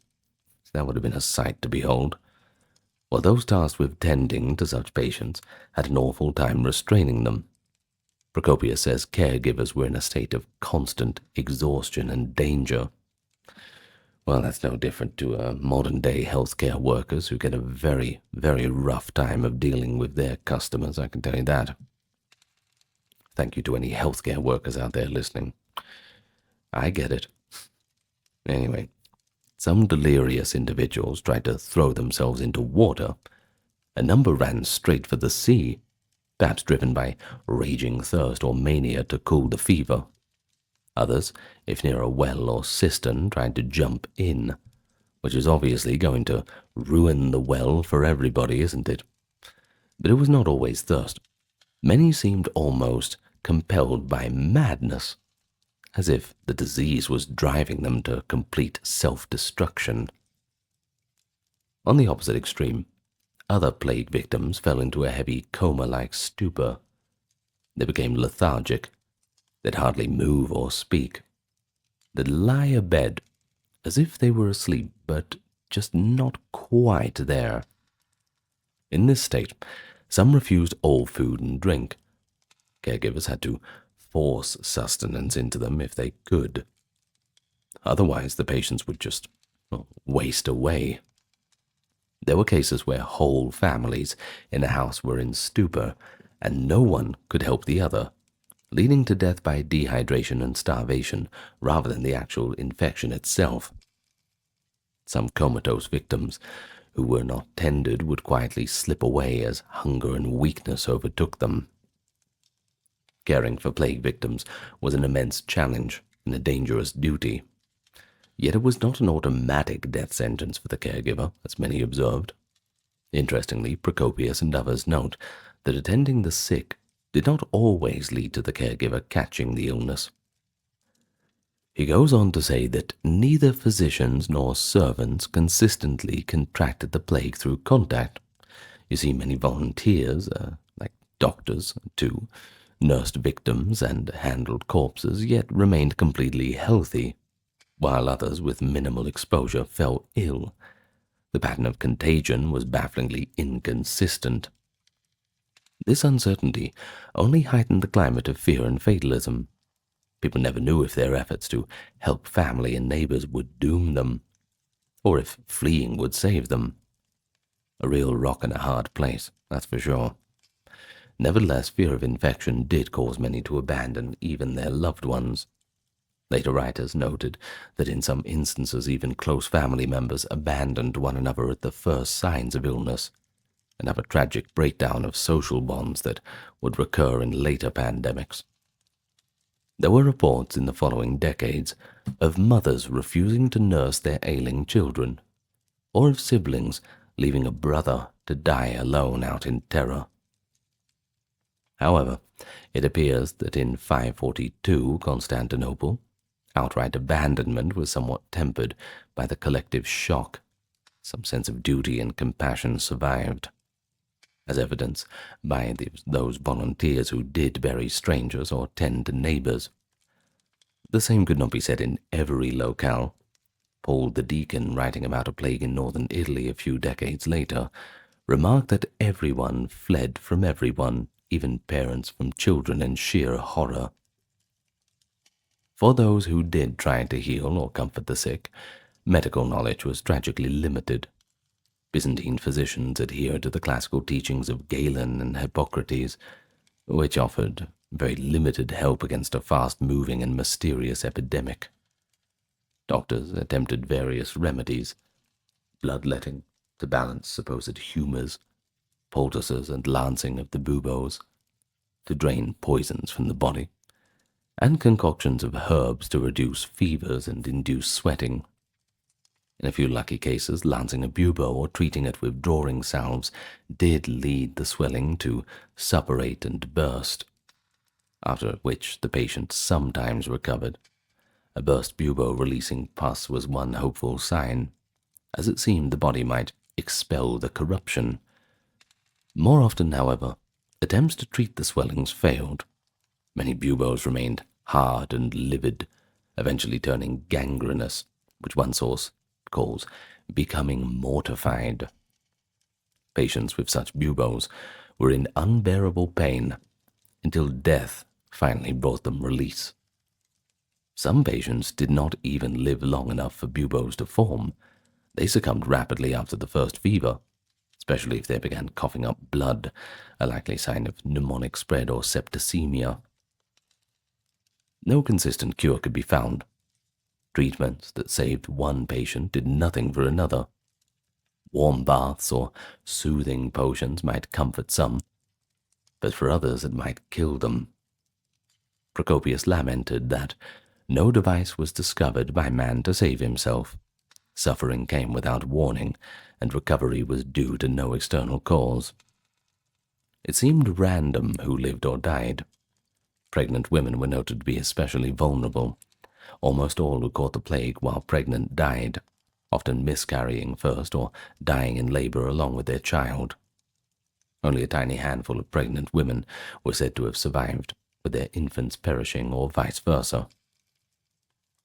That would have been a sight to behold. While those tasked with tending to such patients had an awful time restraining them. Procopius says caregivers were in a state of constant exhaustion and danger. Well, that's no different to modern-day healthcare workers who get a very, very rough time of dealing with their customers, I can tell you that. Thank you to any healthcare workers out there listening. I get it. Anyway, some delirious individuals tried to throw themselves into water. A number ran straight for the sea, perhaps driven by raging thirst or mania to cool the fever. Others, if near a well or cistern, tried to jump in, which is obviously going to ruin the well for everybody, isn't it? But it was not always thirst. Many seemed almost compelled by madness, as if the disease was driving them to complete self-destruction. On the opposite extreme, other plague victims fell into a heavy coma-like stupor. They became lethargic. They'd hardly move or speak. They'd lie abed as if they were asleep, but just not quite there. In this state, some refused all food and drink. Caregivers had to force sustenance into them if they could. Otherwise, the patients would just waste away. There were cases where whole families in a house were in stupor, and no one could help the other, leading to death by dehydration and starvation rather than the actual infection itself. Some comatose victims who were not tended would quietly slip away as hunger and weakness overtook them. Caring for plague victims was an immense challenge and a dangerous duty. Yet it was not an automatic death sentence for the caregiver, as many observed. Interestingly, Procopius and others note that attending the sick did not always lead to the caregiver catching the illness. He goes on to say that neither physicians nor servants consistently contracted the plague through contact. You see, many volunteers, like doctors too, nursed victims and handled corpses, yet remained completely healthy, while others with minimal exposure fell ill. The pattern of contagion was bafflingly inconsistent. This uncertainty only heightened the climate of fear and fatalism. People never knew if their efforts to help family and neighbors would doom them, or if fleeing would save them. A real rock and a hard place, that's for sure. Nevertheless, fear of infection did cause many to abandon even their loved ones. Later writers noted that in some instances even close family members abandoned one another at the first signs of illness, and have a tragic breakdown of social bonds that would recur in later pandemics. There were reports in the following decades of mothers refusing to nurse their ailing children, or of siblings leaving a brother to die alone out in terror. However, it appears that in 542 Constantinople, outright abandonment was somewhat tempered by the collective shock. Some sense of duty and compassion survived, as evidenced by those volunteers who did bury strangers or tend to neighbors. The same could not be said in every locale. Paul the Deacon, writing about a plague in northern Italy a few decades later, remarked that everyone fled from everyone, even parents from children, in sheer horror. For those who did try to heal or comfort the sick, medical knowledge was tragically limited. Byzantine physicians adhered to the classical teachings of Galen and Hippocrates, which offered very limited help against a fast-moving and mysterious epidemic. Doctors attempted various remedies, bloodletting to balance supposed humours, poultices and lancing of the buboes to drain poisons from the body, and concoctions of herbs to reduce fevers and induce sweating. In a few lucky cases, lancing a bubo or treating it with drawing salves did lead the swelling to suppurate and burst, after which the patient sometimes recovered. A burst bubo releasing pus was one hopeful sign, as it seemed the body might expel the corruption. More often, however, attempts to treat the swellings failed. Many buboes remained hard and livid, eventually turning gangrenous, which one source calls becoming mortified. Patients with such buboes were in unbearable pain until death finally brought them release. Some patients did not even live long enough for buboes to form. They succumbed rapidly after the first fever, especially if they began coughing up blood, a likely sign of pneumonic spread or septicemia. No consistent cure could be found. Treatments that saved one patient did nothing for another. Warm baths or soothing potions might comfort some, but for others it might kill them. Procopius lamented that no device was discovered by man to save himself. Suffering came without warning, and recovery was due to no external cause. It seemed random who lived or died. Pregnant women were noted to be especially vulnerable. Almost all who caught the plague while pregnant died, often miscarrying first or dying in labor along with their child. Only a tiny handful of pregnant women were said to have survived, with their infants perishing or vice versa.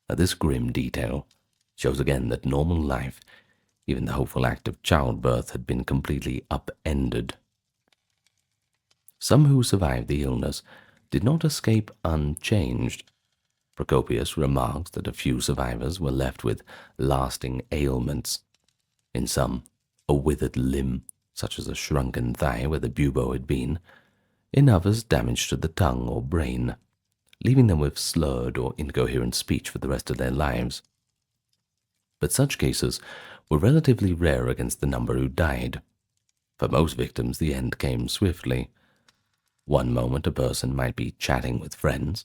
Now, this grim detail shows again that normal life, even the hopeful act of childbirth, had been completely upended. Some who survived the illness did not escape unchanged. Procopius remarks that a few survivors were left with lasting ailments. In some, a withered limb, such as a shrunken thigh where the bubo had been. In others, damage to the tongue or brain, leaving them with slurred or incoherent speech for the rest of their lives. But such cases were relatively rare against the number who died. For most victims, the end came swiftly. One moment a person might be chatting with friends,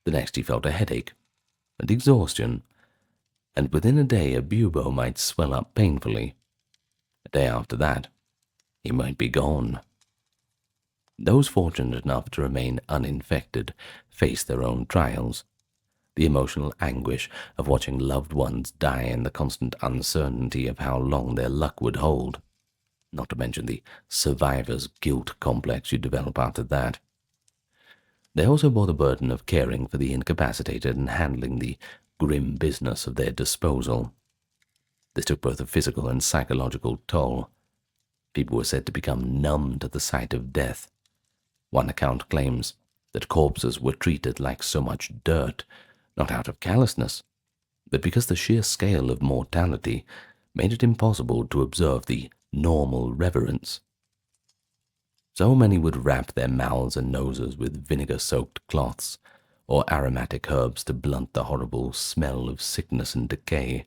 the next he felt a headache and exhaustion, and within a day a bubo might swell up painfully. A day after that, he might be gone. Those fortunate enough to remain uninfected faced their own trials. The emotional anguish of watching loved ones die and the constant uncertainty of how long their luck would hold, not to mention the survivor's guilt complex you develop after that. They also bore the burden of caring for the incapacitated and handling the grim business of their disposal. This took both a physical and psychological toll. People were said to become numb to the sight of death. One account claims that corpses were treated like so much dirt, not out of callousness, but because the sheer scale of mortality made it impossible to observe the normal reverence. So many would wrap their mouths and noses with vinegar-soaked cloths, or aromatic herbs to blunt the horrible smell of sickness and decay.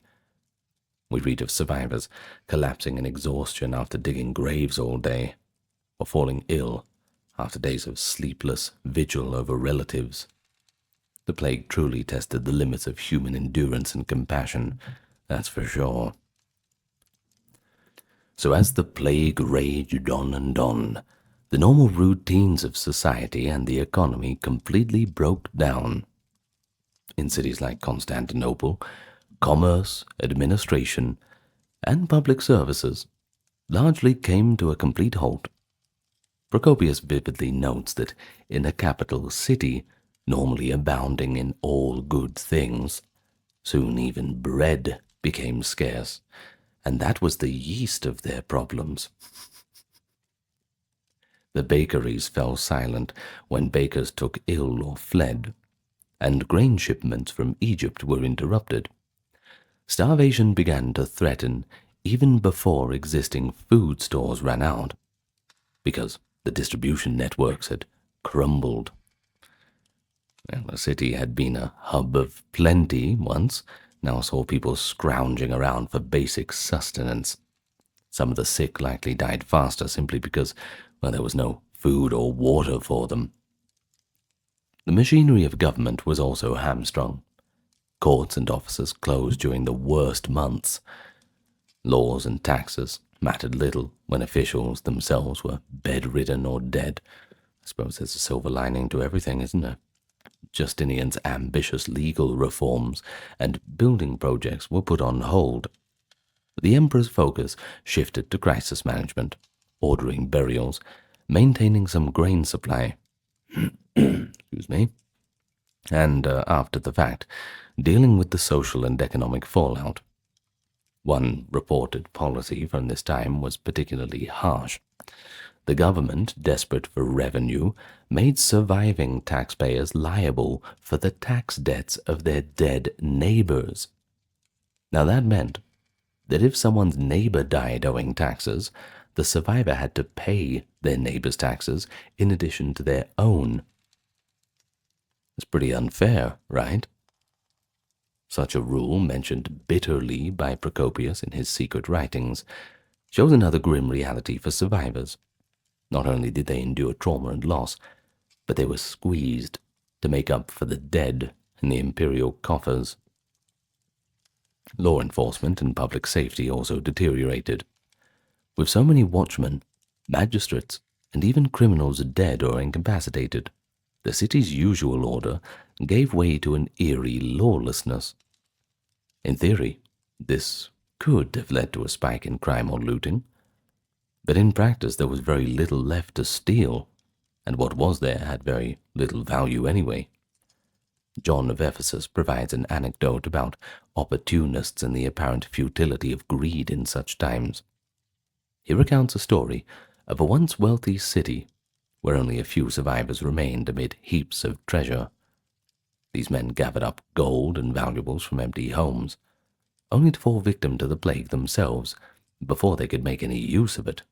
We read of survivors collapsing in exhaustion after digging graves all day, or falling ill after days of sleepless vigil over relatives. The plague truly tested the limits of human endurance and compassion, that's for sure. So as the plague raged on and on, the normal routines of society and the economy completely broke down. In cities like Constantinople, commerce, administration, and public services largely came to a complete halt. Procopius vividly notes that in a capital city, normally abounding in all good things, soon even bread became scarce, and that was the yeast of their problems. The bakeries fell silent when bakers took ill or fled, and grain shipments from Egypt were interrupted. Starvation began to threaten even before existing food stores ran out, because the distribution networks had crumbled. Well, the city had been a hub of plenty once, now saw people scrounging around for basic sustenance. Some of the sick likely died faster simply because, well, there was no food or water for them. The machinery of government was also hamstrung. Courts and offices closed during the worst months. Laws and taxes mattered little when officials themselves were bedridden or dead. I suppose there's a silver lining to everything, isn't there? Justinian's ambitious legal reforms and building projects were put on hold. The emperor's focus shifted to crisis management, ordering burials, maintaining some grain supply, excuse me, and after the fact, dealing with the social and economic fallout. One reported policy from this time was particularly harsh. The government, desperate for revenue, made surviving taxpayers liable for the tax debts of their dead neighbors. Now that meant that if someone's neighbor died owing taxes, the survivor had to pay their neighbor's taxes in addition to their own. It's pretty unfair, right? Such a rule, mentioned bitterly by Procopius in his secret writings, shows another grim reality for survivors. Not only did they endure trauma and loss, but they were squeezed to make up for the dead in the imperial coffers. Law enforcement and public safety also deteriorated. With so many watchmen, magistrates, and even criminals dead or incapacitated, the city's usual order gave way to an eerie lawlessness. In theory, this could have led to a spike in crime or looting, but in practice there was very little left to steal, and what was there had very little value anyway. John of Ephesus provides an anecdote about opportunists and the apparent futility of greed in such times. He recounts a story of a once wealthy city where only a few survivors remained amid heaps of treasure. These men gathered up gold and valuables from empty homes, only to fall victim to the plague themselves before they could make any use of it.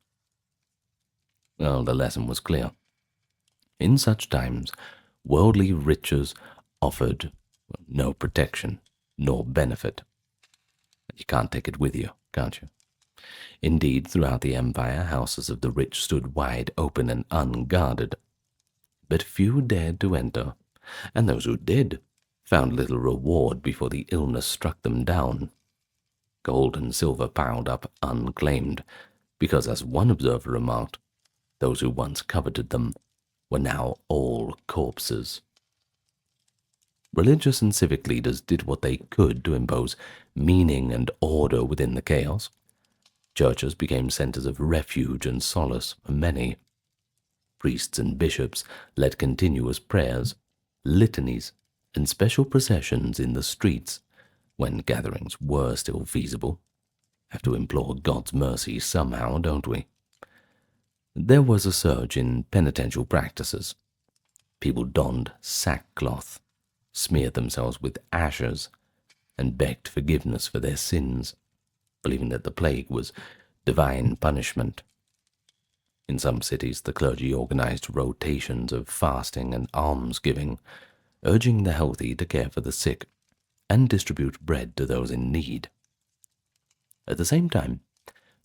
Well, the lesson was clear. In such times, worldly riches offered no protection nor benefit. You can't take it with you, can't you? Indeed, throughout the empire, houses of the rich stood wide open and unguarded. But few dared to enter, and those who did found little reward before the illness struck them down. Gold and silver piled up unclaimed, because, as one observer remarked, those who once coveted them were now all corpses. Religious and civic leaders did what they could to impose meaning and order within the chaos. Churches became centers of refuge and solace for many. Priests and bishops led continuous prayers, litanies, and special processions in the streets when gatherings were still feasible. Have to implore God's mercy somehow, don't we? There was a surge in penitential practices. People donned sackcloth, smeared themselves with ashes, and begged forgiveness for their sins, believing that the plague was divine punishment. In some cities, the clergy organized rotations of fasting and almsgiving, urging the healthy to care for the sick and distribute bread to those in need. At the same time,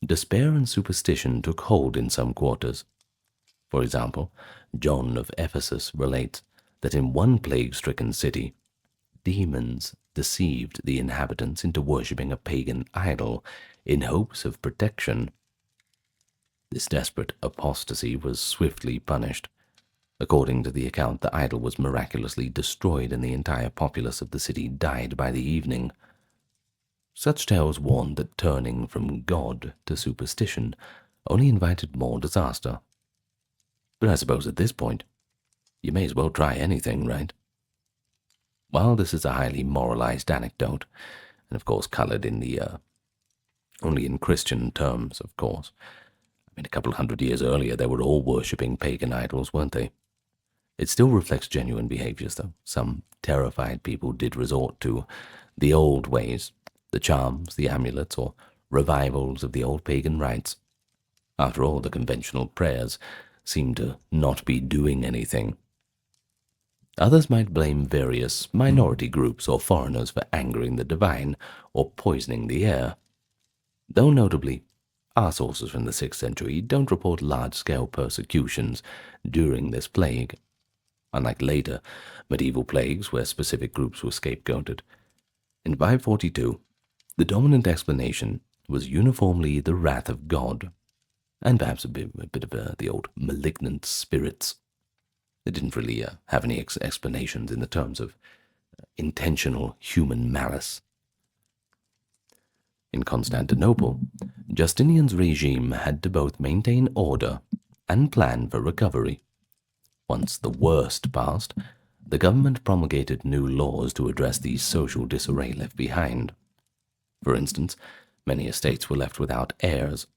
despair and superstition took hold in some quarters. For example, John of Ephesus relates that in one plague-stricken city, demons deceived the inhabitants into worshipping a pagan idol in hopes of protection. This desperate apostasy was swiftly punished. According to the account, the idol was miraculously destroyed and the entire populace of the city died by the evening. Such tales warned that turning from God to superstition only invited more disaster. But I suppose at this point, you may as well try anything, right? While this is a highly moralized anecdote, and of course colored in the only in Christian terms, of course, A couple hundred years earlier, they were all worshipping pagan idols, weren't they? It still reflects genuine behaviors, though. Some terrified people did resort to the old ways, the charms, the amulets, or revivals of the old pagan rites. After all, the conventional prayers seemed to not be doing anything. Others might blame various minority groups or foreigners for angering the divine or poisoning the air, though notably, our sources from the 6th century don't report large-scale persecutions during this plague, unlike later medieval plagues where specific groups were scapegoated. In 542, the dominant explanation was uniformly the wrath of God, and perhaps a bit of the old malignant spirits. They didn't really have any explanations in the terms of intentional human malice. In Constantinople, Justinian's regime had to both maintain order and plan for recovery. Once the worst passed, the government promulgated new laws to address the social disarray left behind. For instance, many estates were left without heirs,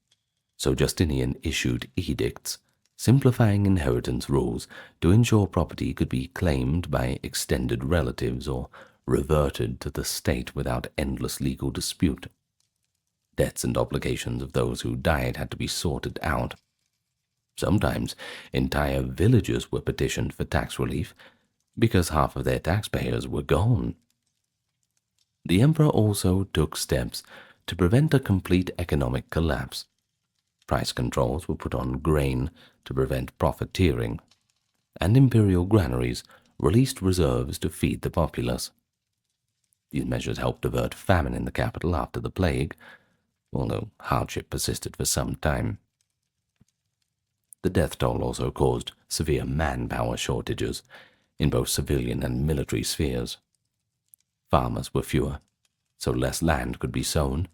so Justinian issued edicts simplifying inheritance rules to ensure property could be claimed by extended relatives or reverted to the state without endless legal dispute. Debts and obligations of those who died had to be sorted out. Sometimes entire villages were petitioned for tax relief because half of their taxpayers were gone. The emperor also took steps to prevent a complete economic collapse. Price controls were put on grain to prevent profiteering, and imperial granaries released reserves to feed the populace. These measures helped avert famine in the capital after the plague, although hardship persisted for some time. The death toll also caused severe manpower shortages in both civilian and military spheres. Farmers were fewer, so less land could be sown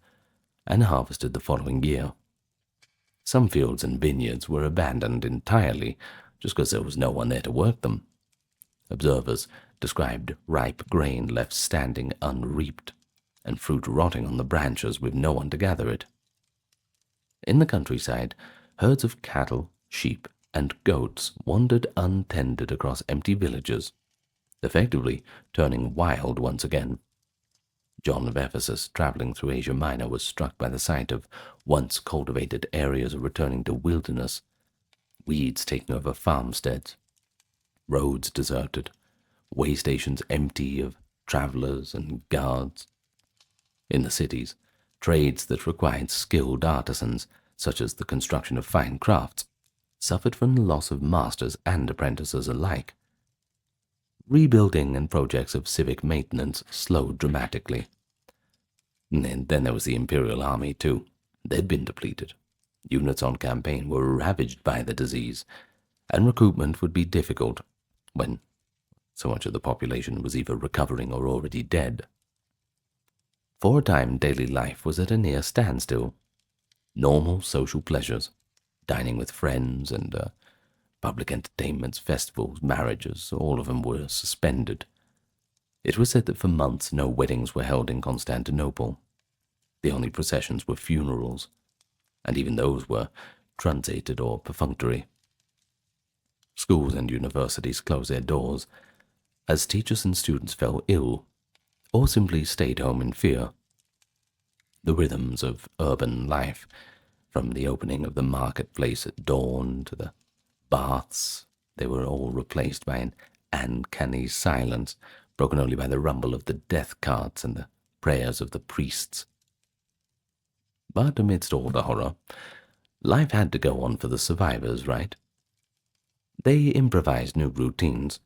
and harvested the following year. Some fields and vineyards were abandoned entirely just because there was no one there to work them. Observers described ripe grain left standing unreaped and fruit rotting on the branches with no one to gather it. In the countryside, herds of cattle, sheep, and goats wandered untended across empty villages, effectively turning wild once again. John of Ephesus, traveling through Asia Minor, was struck by the sight of once cultivated areas returning to wilderness, weeds taking over farmsteads, roads deserted, way stations empty of travelers and guards. In the cities, trades that required skilled artisans, such as the construction of fine crafts, suffered from the loss of masters and apprentices alike. Rebuilding and projects of civic maintenance slowed dramatically. And then there was the imperial army, too. They'd been depleted. Units on campaign were ravaged by the disease, and recruitment would be difficult when so much of the population was either recovering or already dead. For a time, daily life was at a near standstill. Normal social pleasures, dining with friends and public entertainments, festivals, marriages, all of them were suspended. It was said that for months no weddings were held in Constantinople. The only processions were funerals, and even those were truncated or perfunctory. Schools and universities closed their doors as teachers and students fell ill or simply stayed home in fear. The rhythms of urban life, from the opening of the marketplace at dawn to the baths, they were all replaced by an uncanny silence, broken only by the rumble of the death carts and the prayers of the priests. But amidst all the horror, life had to go on for the survivors, right? They improvised new routines.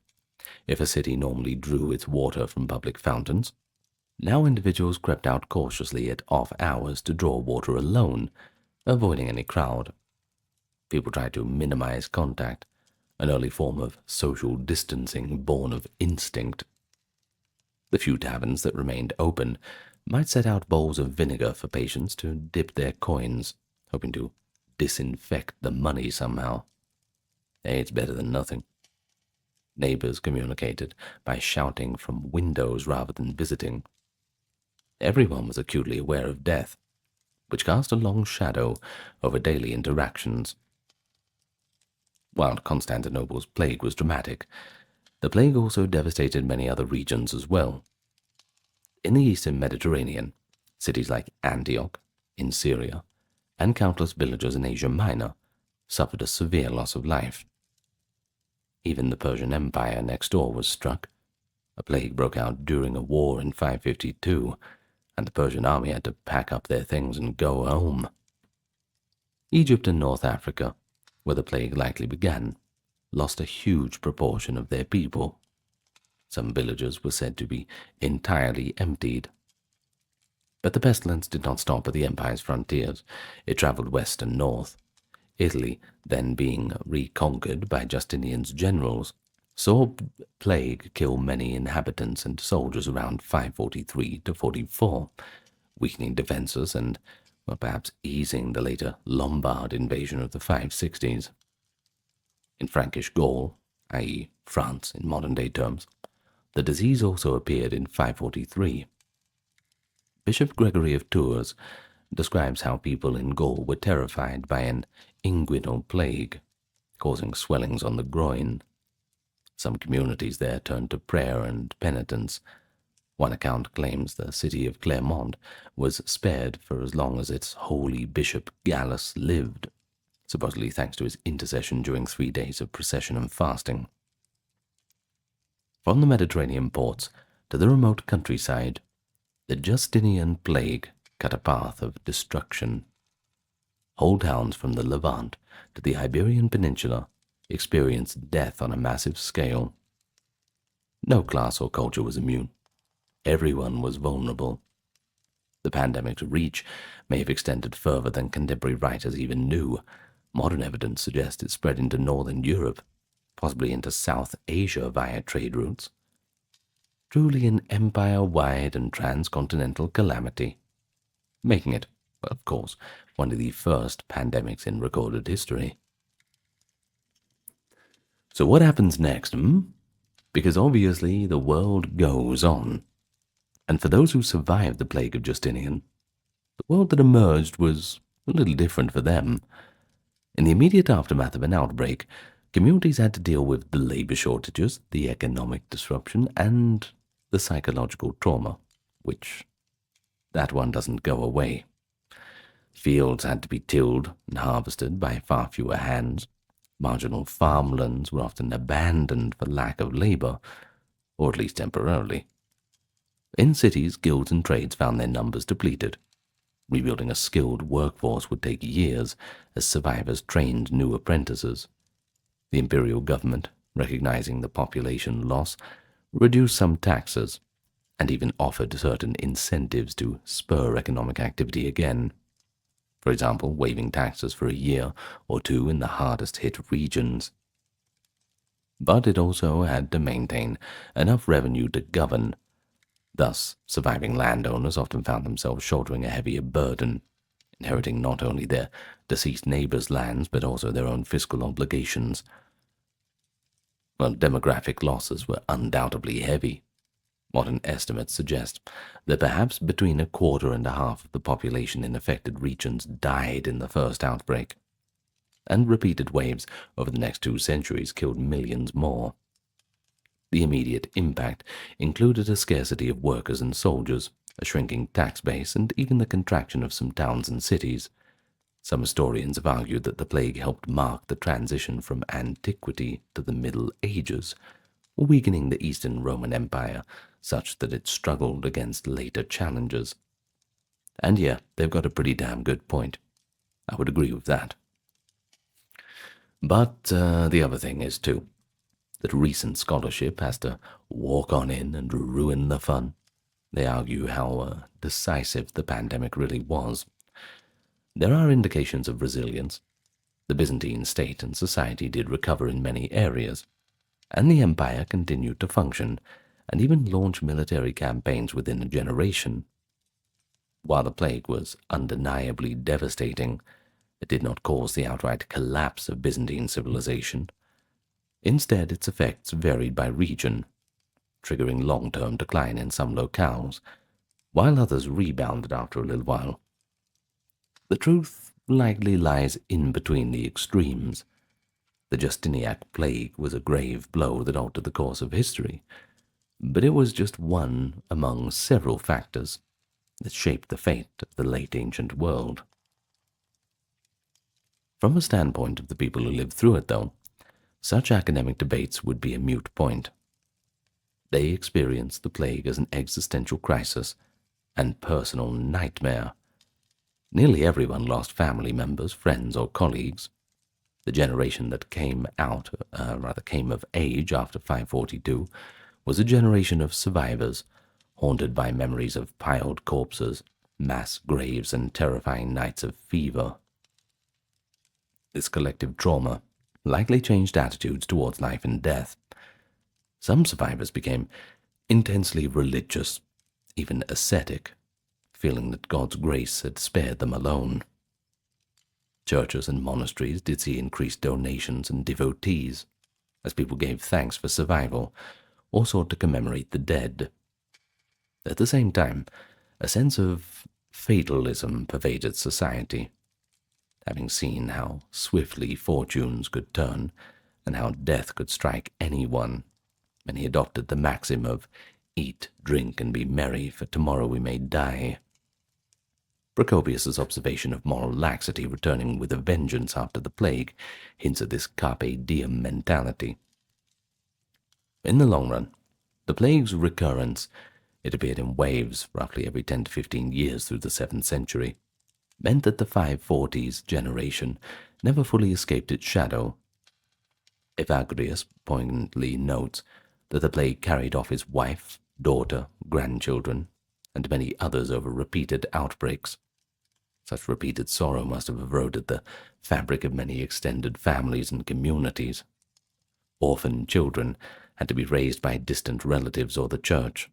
If a city normally drew its water from public fountains, now individuals crept out cautiously at off hours to draw water alone, avoiding any crowd. People tried to minimize contact, an early form of social distancing born of instinct. The few taverns that remained open might set out bowls of vinegar for patients to dip their coins, hoping to disinfect the money somehow. Hey, it's better than nothing. Neighbors communicated by shouting from windows rather than visiting. Everyone was acutely aware of death. which cast a long shadow over daily interactions. While Constantinople's plague was dramatic, the plague also devastated many other regions as well. In the eastern Mediterranean, cities like Antioch in Syria and countless villages in Asia Minor suffered a severe loss of life. Even the Persian Empire next door was struck. A plague broke out during a war in 552, and the Persian army had to pack up their things and go home. Egypt and North Africa, where the plague likely began, lost a huge proportion of their people. Some villages were said to be entirely emptied. But the pestilence did not stop at the empire's frontiers. It traveled west and north. Italy, then being reconquered by Justinian's generals, saw plague kill many inhabitants and soldiers around 543 to 44, weakening defenses and perhaps easing the later Lombard invasion of the 560s. In Frankish Gaul, i.e. France in modern-day terms, the disease also appeared in 543. Bishop Gregory of Tours describes how people in Gaul were terrified by an inguinal plague, causing swellings on the groin. Some communities there turned to prayer and penitence. One account claims the city of Clermont was spared for as long as its holy bishop Gallus lived, supposedly thanks to his intercession during 3 days of procession and fasting. From the Mediterranean ports to the remote countryside, the Justinian plague cut a path of destruction. Whole towns from the Levant to the Iberian Peninsula experienced death on a massive scale. No class or culture was immune. Everyone was vulnerable. The pandemic's reach may have extended further than contemporary writers even knew. Modern evidence suggests it spread into northern Europe, possibly into South Asia via trade routes. Truly an empire-wide and transcontinental calamity, making it, of course, one of the first pandemics in recorded history. So what happens next, Because obviously the world goes on. And for those who survived the plague of Justinian, the world that emerged was a little different for them. In the immediate aftermath of an outbreak, communities had to deal with the labor shortages, the economic disruption, and the psychological trauma, which that one doesn't go away. Fields had to be tilled and harvested by far fewer hands. Marginal farmlands were often abandoned for lack of labor, or at least temporarily. In cities, guilds and trades found their numbers depleted. Rebuilding a skilled workforce would take years as survivors trained new apprentices. The imperial government, recognizing the population loss, reduced some taxes and even offered certain incentives to spur economic activity again. For example, waiving taxes for a year or two in the hardest-hit regions. But it also had to maintain enough revenue to govern. Thus, surviving landowners often found themselves shouldering a heavier burden, inheriting not only their deceased neighbors' lands but also their own fiscal obligations. Well, demographic losses were undoubtedly heavy. Modern estimates suggest that perhaps between 1.25% of the population in affected regions died in the first outbreak, and repeated waves over the next 2 centuries killed millions more. The immediate impact included a scarcity of workers and soldiers, a shrinking tax base, and even the contraction of some towns and cities. Some historians have argued that the plague helped mark the transition from antiquity to the Middle Ages, weakening the Eastern Roman Empire such that it struggled against later challenges. And yeah, they've got a pretty damn good point. I would agree with that. But the other thing is, too, that recent scholarship has to walk on in and ruin the fun. They argue how decisive the pandemic really was. There are indications of resilience. The Byzantine state and society did recover in many areas, and the empire continued to function and even launch military campaigns within a generation. While the plague was undeniably devastating, it did not cause the outright collapse of Byzantine civilization. Instead, its effects varied by region, triggering long-term decline in some locales, while others rebounded after a little while. The truth likely lies in between the extremes. The Justinian plague was a grave blow that altered the course of history, but it was just one among several factors that shaped the fate of the late ancient world. From a standpoint of the people who lived through it, though, such academic debates would be a moot point. They experienced the plague as an existential crisis and personal nightmare. Nearly everyone lost family members, friends, or colleagues. The generation that came of age after 542 was a generation of survivors, haunted by memories of piled corpses, mass graves, and terrifying nights of fever. This collective trauma likely changed attitudes towards life and death. Some survivors became intensely religious, even ascetic, feeling that God's grace had spared them alone. Churches and monasteries did see increased donations and devotees, as people gave thanks for survival or sought to commemorate the dead. At the same time, a sense of fatalism pervaded society. Having seen how swiftly fortunes could turn and how death could strike anyone, many adopted the maxim of eat, drink, and be merry, for tomorrow we may die. Procopius's observation of moral laxity returning with a vengeance after the plague hints at this carpe diem mentality. In the long run, the plague's recurrence, it appeared in waves roughly every 10 to 15 years through the 7th century, meant that the 540s generation never fully escaped its shadow. Evagrius poignantly notes that the plague carried off his wife, daughter, grandchildren, and many others over repeated outbreaks. Such repeated sorrow must have eroded the fabric of many extended families and communities. Orphan children had to be raised by distant relatives or the church.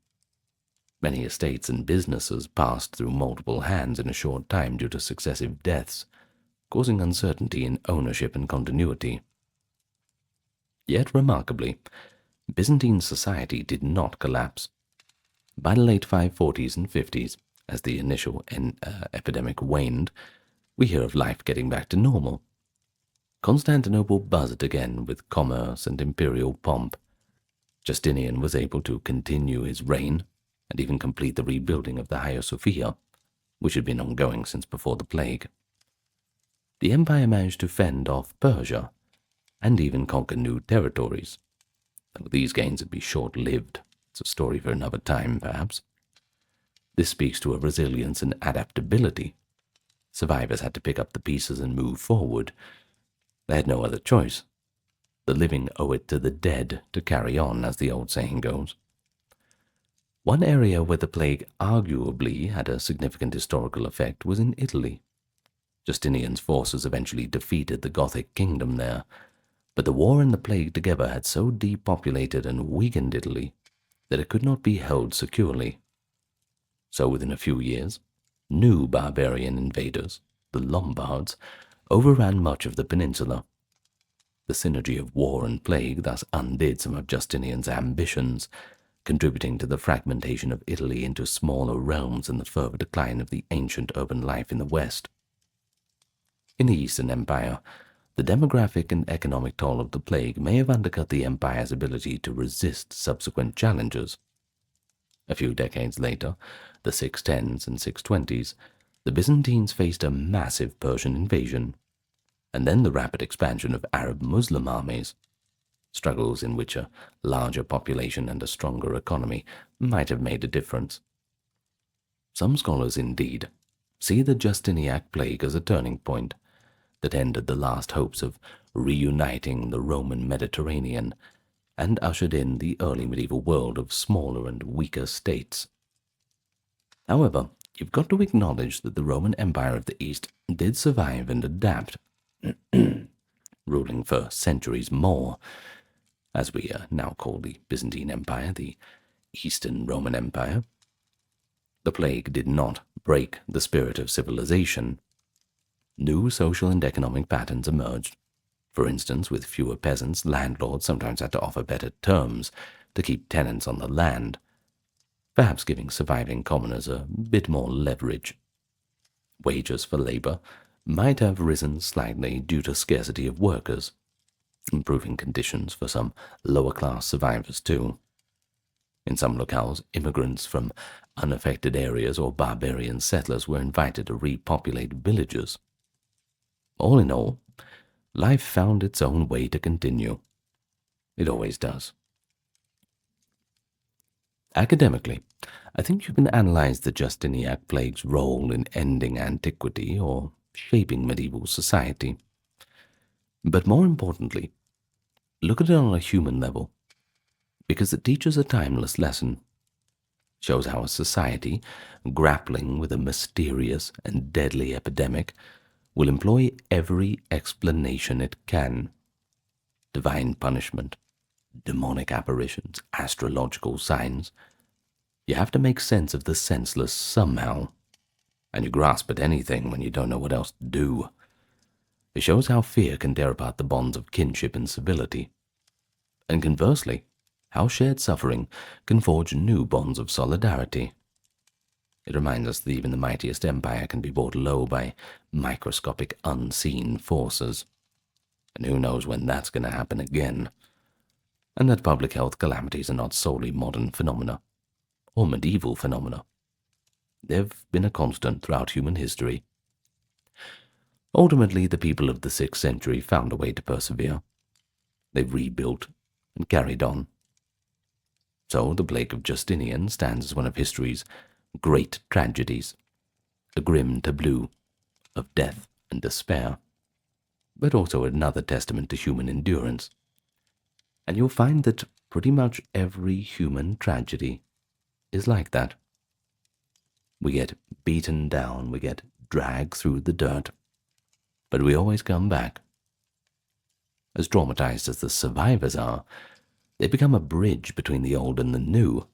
Many estates and businesses passed through multiple hands in a short time due to successive deaths, causing uncertainty in ownership and continuity. Yet, remarkably, Byzantine society did not collapse. By the late 540s and 50s, as the initial epidemic waned, we hear of life getting back to normal. Constantinople buzzed again with commerce and imperial pomp. Justinian was able to continue his reign and even complete the rebuilding of the Hagia Sophia, which had been ongoing since before the plague. The empire managed to fend off Persia and even conquer new territories. Though these gains would be short-lived. It's a story for another time, perhaps. This speaks to a resilience and adaptability. Survivors had to pick up the pieces and move forward. They had no other choice. The living owe it to the dead to carry on, as the old saying goes. One area where the plague arguably had a significant historical effect was in Italy. Justinian's forces eventually defeated the Gothic kingdom there, but the war and the plague together had so depopulated and weakened Italy that it could not be held securely. So within a few years, new barbarian invaders, the Lombards, overran much of the peninsula. The synergy of war and plague thus undid some of Justinian's ambitions, contributing to the fragmentation of Italy into smaller realms and the further decline of the ancient urban life in the west. In the Eastern Empire, the demographic and economic toll of the plague may have undercut the empire's ability to resist subsequent challenges. A few decades later, the 610s and 620s, the Byzantines faced a massive Persian invasion, and then the rapid expansion of Arab Muslim armies, struggles in which a larger population and a stronger economy might have made a difference. Some scholars, indeed, see the Justinian plague as a turning point that ended the last hopes of reuniting the Roman Mediterranean and ushered in the early medieval world of smaller and weaker states. However, you've got to acknowledge that the Roman Empire of the East did survive and adapt, ruling for centuries more, as we now call the Byzantine Empire, the Eastern Roman Empire. The plague did not break the spirit of civilization. New social and economic patterns emerged. For instance, with fewer peasants, landlords sometimes had to offer better terms to keep tenants on the land, perhaps giving surviving commoners a bit more leverage. Wages for labor might have risen slightly due to scarcity of workers, improving conditions for some lower-class survivors too. In some locales, immigrants from unaffected areas or barbarian settlers were invited to repopulate villages. All in all, life found its own way to continue. It always does. Academically, I think you can analyze the Justinian plague's role in ending antiquity or shaping medieval society. But more importantly, look at it on a human level, because it teaches a timeless lesson. Shows how a society, grappling with a mysterious and deadly epidemic, will employ every explanation it can. Divine punishment, demonic apparitions, astrological signs. You have to make sense of the senseless somehow, and you grasp at anything when you don't know what else to do. It shows how fear can tear apart the bonds of kinship and civility, and conversely, how shared suffering can forge new bonds of solidarity. It reminds us that even the mightiest empire can be brought low by microscopic unseen forces, and who knows when that's going to happen again, and that public health calamities are not solely modern phenomena, or medieval phenomena. They've been a constant throughout human history. Ultimately, the people of the 6th century found a way to persevere. They rebuilt and carried on. So the plague of Justinian stands as one of history's great tragedies, a grim tableau of death and despair, but also another testament to human endurance. And you'll find that pretty much every human tragedy is like that. We get beaten down, we get dragged through the dirt, but we always come back. As traumatized as the survivors are, they become a bridge between the old and the new,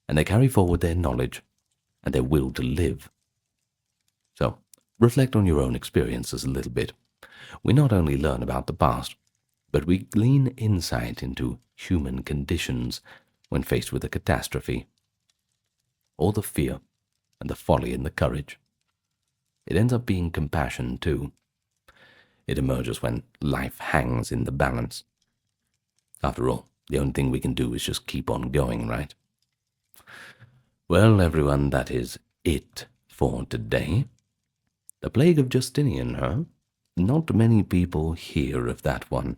and they carry forward their knowledge and their will to live. So, reflect on your own experiences a little bit. We not only learn about the past, but we glean insight into human conditions when faced with a catastrophe, or the fear and the folly and the courage. It ends up being compassion too. It emerges when life hangs in the balance. After all, the only thing we can do is just keep on going, right? Well, everyone, that is it for today. The plague of Justinian, huh? Not many people hear of that one.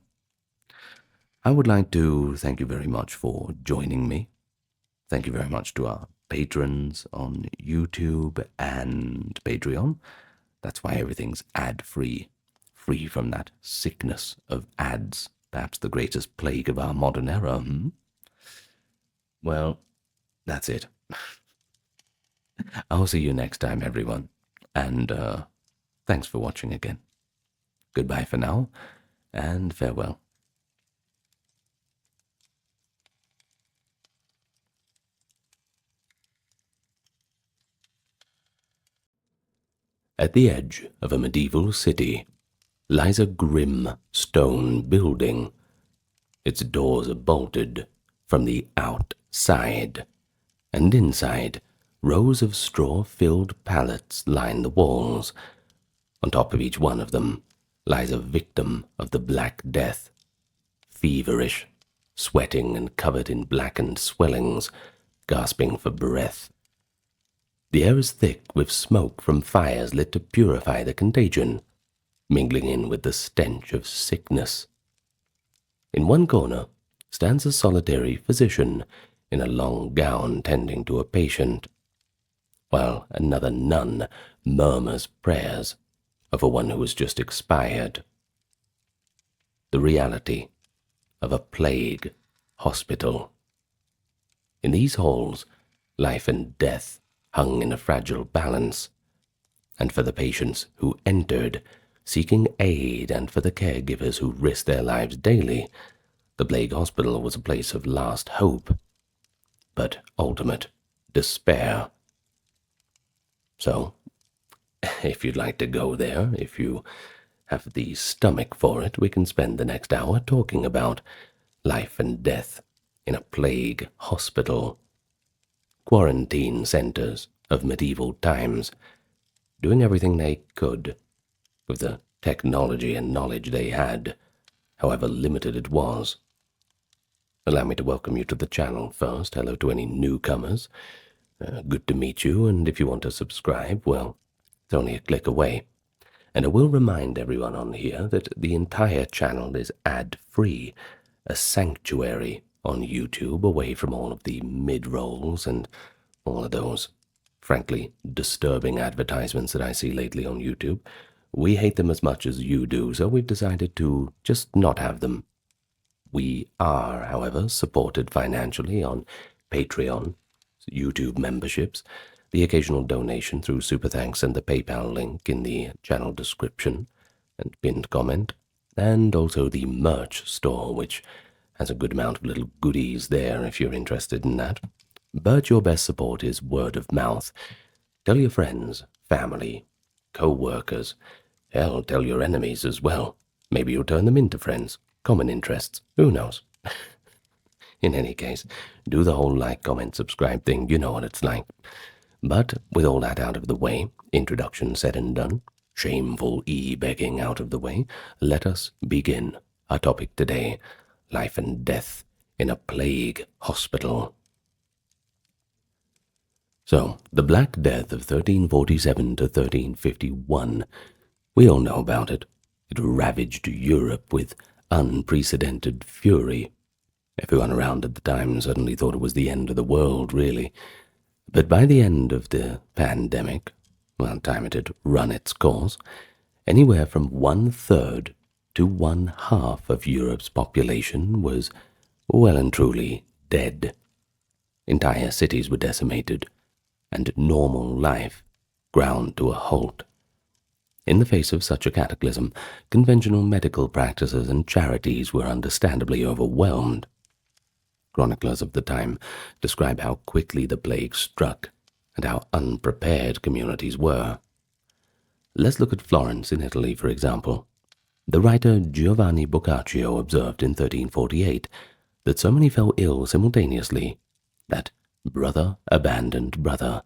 I would like to thank you very much for joining me. Thank you very much to our patrons on YouTube and Patreon. That's why everything's ad-free, free from that sickness of ads, perhaps the greatest plague of our modern era. Well, that's it. I'll see you next time, everyone, and thanks for watching again. Goodbye for now, and farewell. At the edge of a medieval city lies a grim stone building. Its doors are bolted from the outside, and inside, rows of straw-filled pallets line the walls. On top of each one of them lies a victim of the Black Death, feverish, sweating and covered in blackened swellings, gasping for breath. The air is thick with smoke from fires lit to purify the contagion, mingling in with the stench of sickness. In one corner stands a solitary physician in a long gown tending to a patient, while another nun murmurs prayers of a one who has just expired. The reality of a plague hospital. In these halls, life and death hung in a fragile balance, and for the patients who entered, seeking aid, and for the caregivers who risked their lives daily, the plague hospital was a place of last hope, but ultimate despair. So, if you'd like to go there, if you have the stomach for it, we can spend the next hour talking about life and death in a plague hospital. Quarantine centers of medieval times, doing everything they could with the technology and knowledge they had, however limited it was. Allow me to welcome you to the channel first. Hello to any newcomers. Good to meet you, and if you want to subscribe, well, it's only a click away. And I will remind everyone on here that the entire channel is ad-free, a sanctuary on YouTube away from all of the mid-rolls and all of those, frankly, disturbing advertisements that I see lately on YouTube. We hate them as much as you do, so we've decided to just not have them. We are, however, supported financially on Patreon, YouTube memberships, the occasional donation through Super Thanks and the PayPal link in the channel description and pinned comment, and also the merch store, which has a good amount of little goodies there if you're interested in that. But your best support is word of mouth. Tell your friends, family, co-workers, hell, tell your enemies as well. Maybe you'll turn them into friends, common interests, who knows? In any case, do the whole like, comment, subscribe thing, you know what it's like. But with all that out of the way, introduction said and done, shameful e-begging out of the way, let us begin our topic today, life and death in a plague hospital. So, the Black Death of 1347 to 1351, we all know about it. It ravaged Europe with unprecedented fury. Everyone around at the time suddenly thought it was the end of the world, really. But by the end of the pandemic, well, time it had run its course, anywhere from 1/3 to 1/2 of Europe's population was well and truly dead. Entire cities were decimated, and normal life ground to a halt. In the face of such a cataclysm, conventional medical practices and charities were understandably overwhelmed. Chroniclers of the time describe how quickly the plague struck and how unprepared communities were. Let's look at Florence in Italy, for example. The writer Giovanni Boccaccio observed in 1348 that so many fell ill simultaneously that brother abandoned brother,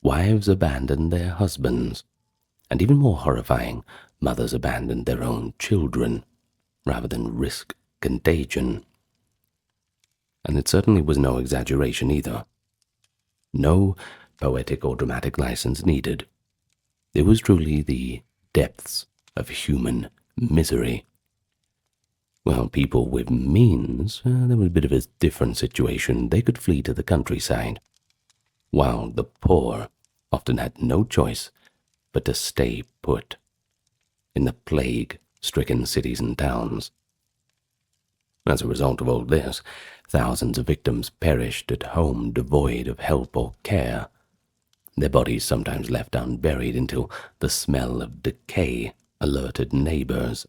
wives abandoned their husbands, and even more horrifying, mothers abandoned their own children rather than risk contagion. And it certainly was no exaggeration either. No poetic or dramatic license needed. It was truly the depths of human misery. Well, people with means, there was a bit of a different situation. They could flee to the countryside, while the poor often had no choice but to stay put in the plague-stricken cities and towns. As a result of all this, thousands of victims perished at home devoid of help or care, their bodies sometimes left unburied until the smell of decay alerted neighbors.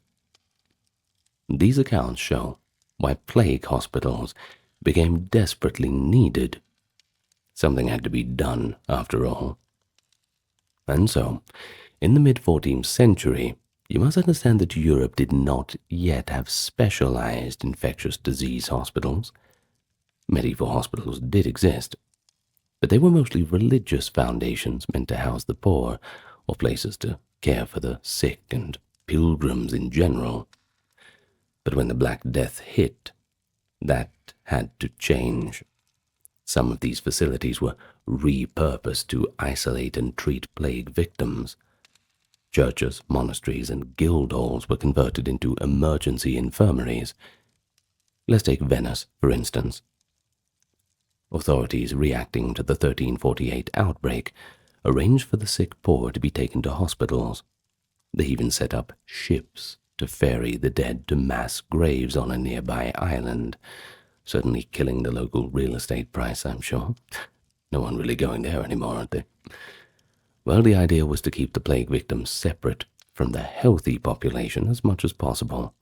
These accounts show why plague hospitals became desperately needed. Something had to be done, after all. And so, in the mid-14th century, you must understand that Europe did not yet have specialized infectious disease hospitals. Medieval hospitals did exist, but they were mostly religious foundations meant to house the poor, or places to care for the sick and pilgrims in general. But when the Black Death hit, that had to change. Some of these facilities were repurposed to isolate and treat plague victims. Churches, monasteries, and guild halls were converted into emergency infirmaries. Let's take Venice, for instance. Authorities reacting to the 1348 outbreak arranged for the sick poor to be taken to hospitals. They even set up ships to ferry the dead to mass graves on a nearby island, certainly killing the local real estate price, I'm sure. No one really going there anymore, aren't they? Well, the idea was to keep the plague victims separate from the healthy population as much as possible.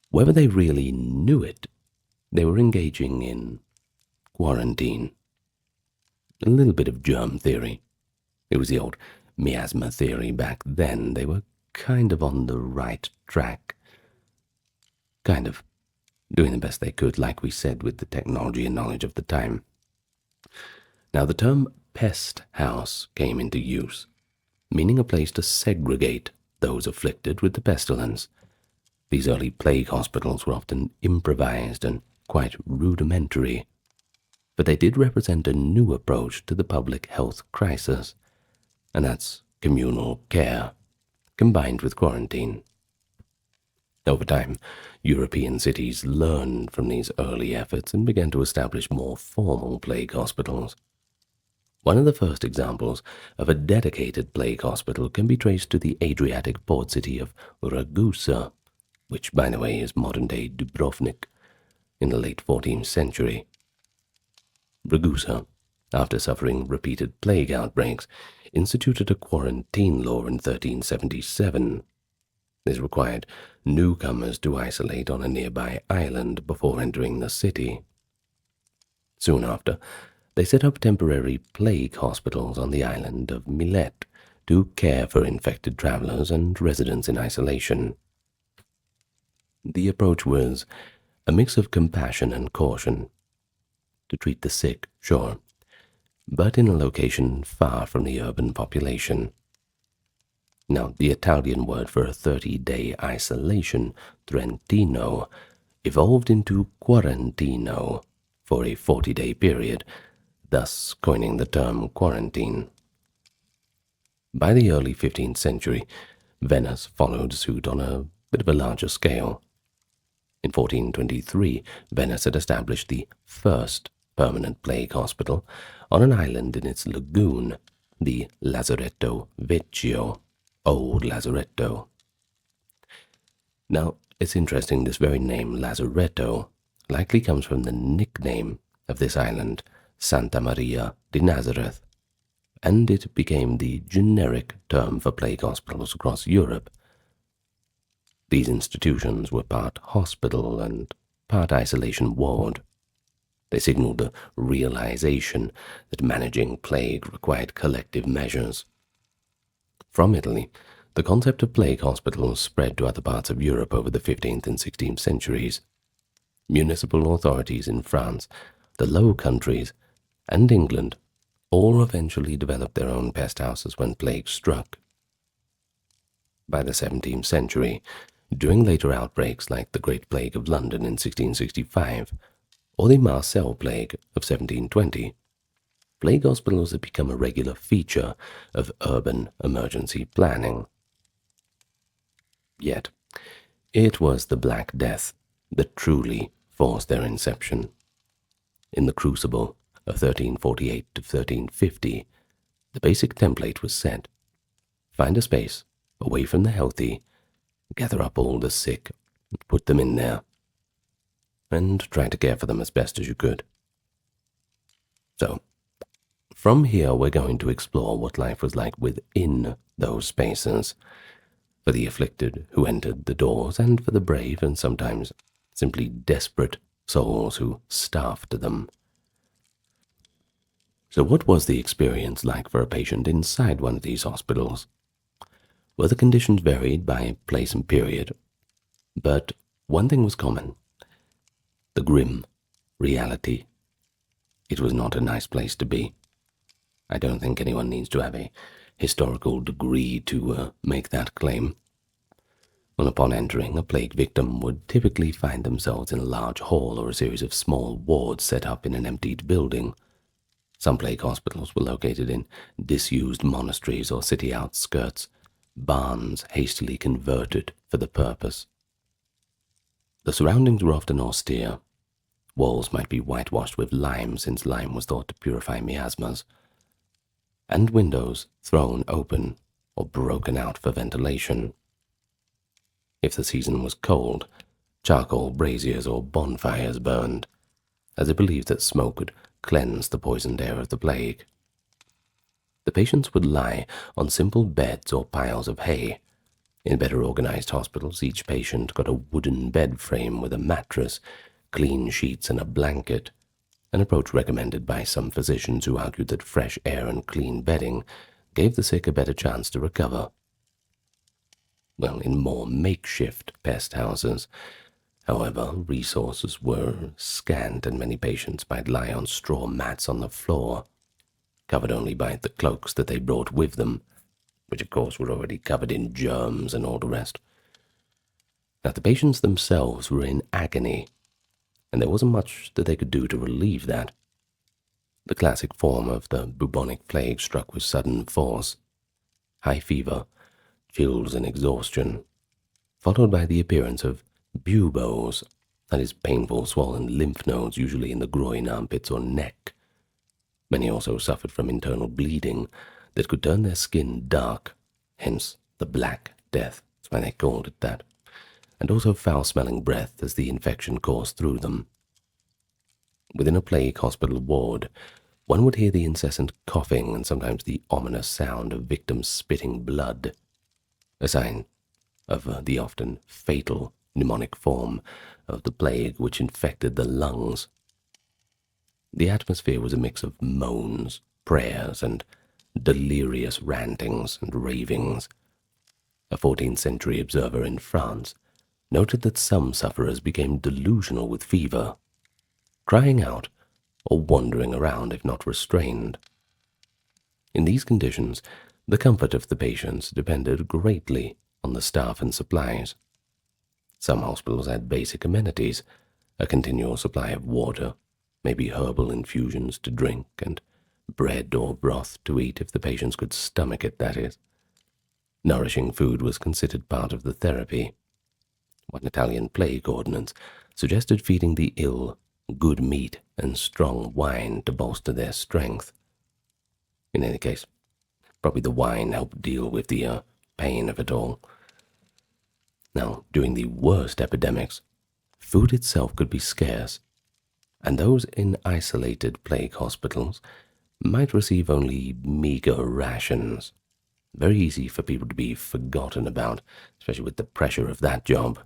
Whether they really knew it, they were engaging in quarantine. A little bit of germ theory. It was the old miasma theory back then. They were kind of on the right track. Kind of doing the best they could, like we said, with the technology and knowledge of the time. Now, the term pest house came into use. meaning a place to segregate those afflicted with the pestilence. These early plague hospitals were often improvised and quite rudimentary, but they did represent a new approach to the public health crisis, and that's communal care, combined with quarantine. Over time, European cities learned from these early efforts and began to establish more formal plague hospitals. One of the first examples of a dedicated plague hospital can be traced to the Adriatic port city of Ragusa, which, by the way, is modern-day Dubrovnik, in the late 14th century. Ragusa, after suffering repeated plague outbreaks, instituted a quarantine law in 1377. This required newcomers to isolate on a nearby island before entering the city. Soon after, they set up temporary plague hospitals on the island of Milet to care for infected travelers and residents in isolation. The approach was a mix of compassion and caution. To treat the sick, sure, but in a location far from the urban population. Now, the Italian word for a 30-day isolation, Trentino, evolved into quarantino for a 40-day period, thus coining the term quarantine. By the early 15th century, Venice followed suit on a bit of a larger scale. In 1423, Venice had established the first permanent plague hospital on an island in its lagoon, the Lazaretto Vecchio, Old Lazaretto. Now, it's interesting, this very name, Lazaretto, likely comes from the nickname of this island, Santa Maria di Nazareth, and it became the generic term for plague hospitals across Europe. These institutions were part hospital and part isolation ward. They signaled the realization that managing plague required collective measures. From Italy, the concept of plague hospitals spread to other parts of Europe over the 15th and 16th centuries. Municipal authorities in France, the Low Countries, and England all eventually developed their own pest houses when plague struck. By the 17th century, during later outbreaks like the Great Plague of London in 1665, or the Marseille Plague of 1720, plague hospitals had become a regular feature of urban emergency planning. Yet, it was the Black Death that truly forced their inception. In the crucible of 1348 to 1350, the basic template was set. Find a space away from the healthy, gather up all the sick, and put them in there, and try to care for them as best as you could. So, from here we're going to explore what life was like within those spaces, for the afflicted who entered the doors, and for the brave and sometimes simply desperate souls who staffed them. So what was the experience like for a patient inside one of these hospitals? Well, the conditions varied by place and period, but one thing was common: the grim reality. It was not a nice place to be. I don't think anyone needs to have a historical degree to make that claim. Well, upon entering, a plague victim would typically find themselves in a large hall or a series of small wards set up in an emptied building. Some plague hospitals were located in disused monasteries or city outskirts, barns hastily converted for the purpose. The surroundings were often austere. Walls might be whitewashed with lime, since lime was thought to purify miasmas, and windows thrown open or broken out for ventilation. If the season was cold, charcoal braziers or bonfires burned, as it believed that smoke would cleanse the poisoned air of the plague. The patients would lie on simple beds or piles of hay. In better organized hospitals, each patient got a wooden bed frame with a mattress, clean sheets, and a blanket, an approach recommended by some physicians who argued that fresh air and clean bedding gave the sick a better chance to recover. Well, in more makeshift pest houses, however, resources were scant, and many patients might lie on straw mats on the floor, covered only by the cloaks that they brought with them, which of course were already covered in germs and all the rest. Now the patients themselves were in agony, and there wasn't much that they could do to relieve that. The classic form of the bubonic plague struck with sudden force. High fever, chills and exhaustion, followed by the appearance of buboes, that is, painful swollen lymph nodes, usually in the groin, armpits, or neck. Many also suffered from internal bleeding that could turn their skin dark, hence the Black Death, that's why they called it that, and also foul-smelling breath as the infection coursed through them. Within a plague hospital ward, one would hear the incessant coughing and sometimes the ominous sound of victims spitting blood, a sign of the often fatal pneumonic form of the plague which infected the lungs. The atmosphere was a mix of moans, prayers, and delirious rantings and ravings. A 14th century observer in France noted that some sufferers became delusional with fever, crying out or wandering around if not restrained. In these conditions, the comfort of the patients depended greatly on the staff and supplies. Some hospitals had basic amenities, a continual supply of water, maybe herbal infusions to drink, and bread or broth to eat if the patients could stomach it, that is. Nourishing food was considered part of the therapy. One Italian plague ordinance suggested feeding the ill good meat and strong wine to bolster their strength. In any case, probably the wine helped deal with the pain of it all. Now, during the worst epidemics, food itself could be scarce, and those in isolated plague hospitals might receive only meager rations. Very easy for people to be forgotten about, especially with the pressure of that job.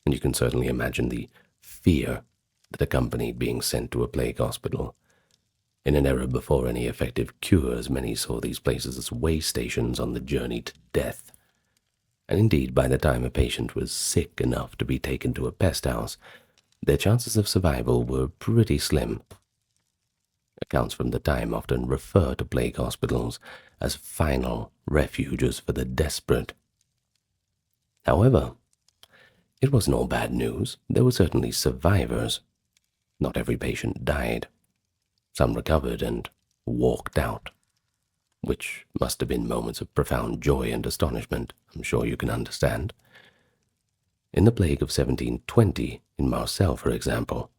And you can certainly imagine the fear that accompanied being sent to a plague hospital. In an era before any effective cures, many saw these places as way stations on the journey to death. And indeed, by the time a patient was sick enough to be taken to a pest house, their chances of survival were pretty slim. Accounts from the time often refer to plague hospitals as final refuges for the desperate. However, it wasn't all bad news. There were certainly survivors. Not every patient died. Some recovered and walked out, which must have been moments of profound joy and astonishment, I'm sure you can understand. In the plague of 1720, in Marseille, for example,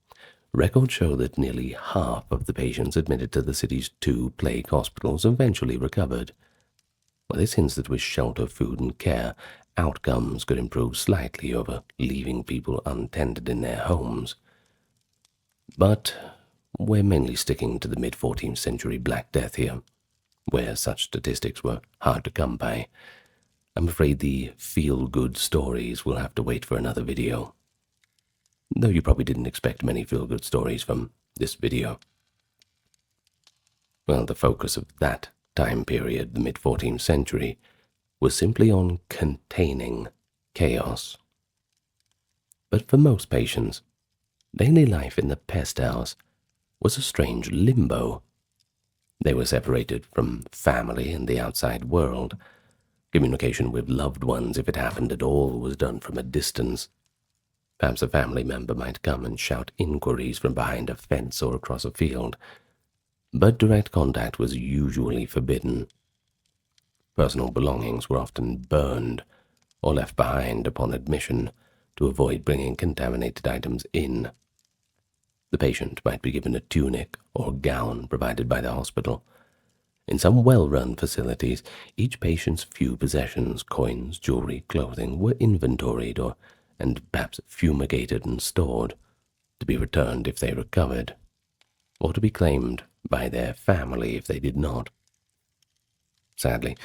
records show that nearly half of the patients admitted to the city's 2 plague hospitals eventually recovered. Well, this hints that with shelter, food, and care, outcomes could improve slightly over leaving people untended in their homes. But we're mainly sticking to the mid-14th century Black Death here, where such statistics were hard to come by. I'm afraid the feel-good stories will have to wait for another video. Though you probably didn't expect many feel-good stories from this video. Well, the focus of that time period, the mid-14th century, was simply on containing chaos. But for most patients, daily life in the pest house was a strange limbo. They were separated from family and the outside world. Communication with loved ones, if it happened at all, was done from a distance. Perhaps a family member might come and shout inquiries from behind a fence or across a field, but direct contact was usually forbidden. Personal belongings were often burned or left behind upon admission to avoid bringing contaminated items in. The patient might be given a tunic or gown provided by the hospital. In some well-run facilities, each patient's few possessions, coins, jewelry, clothing, were inventoried and perhaps fumigated and stored, to be returned if they recovered, or to be claimed by their family if they did not. Sadly,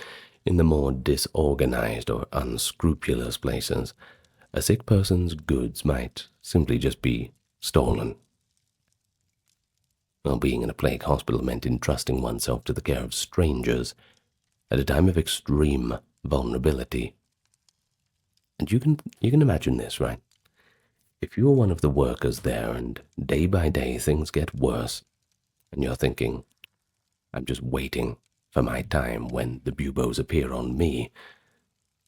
in the more disorganized or unscrupulous places, a sick person's goods might simply just be stolen. Well, being in a plague hospital meant entrusting oneself to the care of strangers at a time of extreme vulnerability. And you can imagine this, right? If you're one of the workers there and day by day things get worse, and you're thinking, I'm just waiting for my time when the buboes appear on me.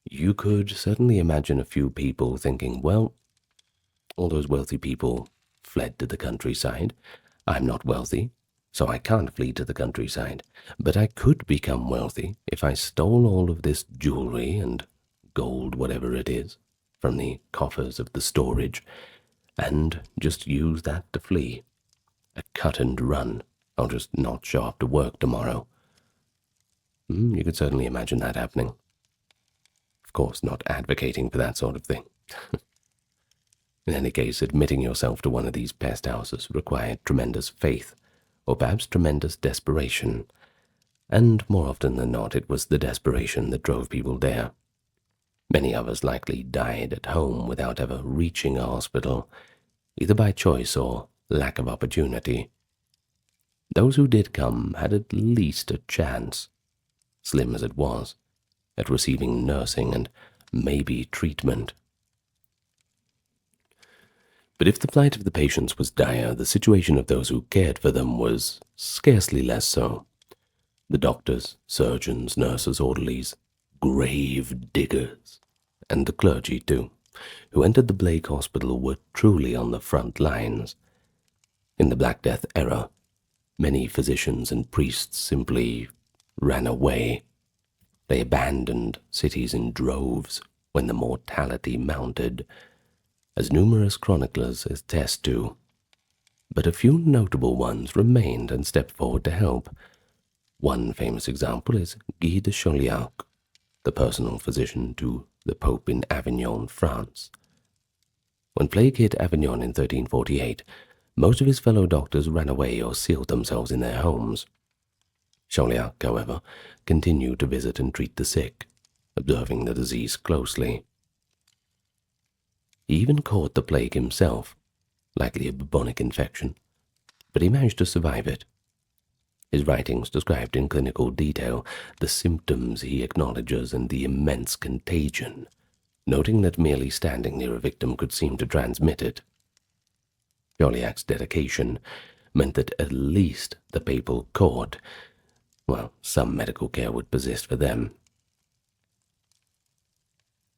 You could certainly imagine a few people thinking, well, all those wealthy people fled to the countryside. I'm not wealthy, so I can't flee to the countryside. But I could become wealthy if I stole all of this jewelry and gold, whatever it is, from the coffers of the storage, and just use that to flee. A cut and run. I'll just not show up to work tomorrow. You could certainly imagine that happening. Of course, not advocating for that sort of thing. In any case, admitting yourself to one of these pest houses required tremendous faith, or perhaps tremendous desperation, and more often than not it was the desperation that drove people there. Many of us likely died at home without ever reaching a hospital, either by choice or lack of opportunity. Those who did come had at least a chance, slim as it was, at receiving nursing and maybe treatment. But if the plight of the patients was dire, the situation of those who cared for them was scarcely less so. The doctors, surgeons, nurses, orderlies, grave diggers, and the clergy too, who entered the Blake Hospital were truly on the front lines. In the Black Death era, many physicians and priests simply ran away. They abandoned cities in droves when the mortality mounted, as numerous chroniclers attest to. But a few notable ones remained and stepped forward to help. One famous example is Guy de Chauliac, the personal physician to the Pope in Avignon, France. When plague hit Avignon in 1348, most of his fellow doctors ran away or sealed themselves in their homes. Chauliac, however, continued to visit and treat the sick, observing the disease closely. He even caught the plague himself, likely a bubonic infection, but he managed to survive it. His writings described in clinical detail the symptoms he acknowledges and the immense contagion, noting that merely standing near a victim could seem to transmit it. Chauliac's dedication meant that at least the papal court, well, some medical care would persist for them.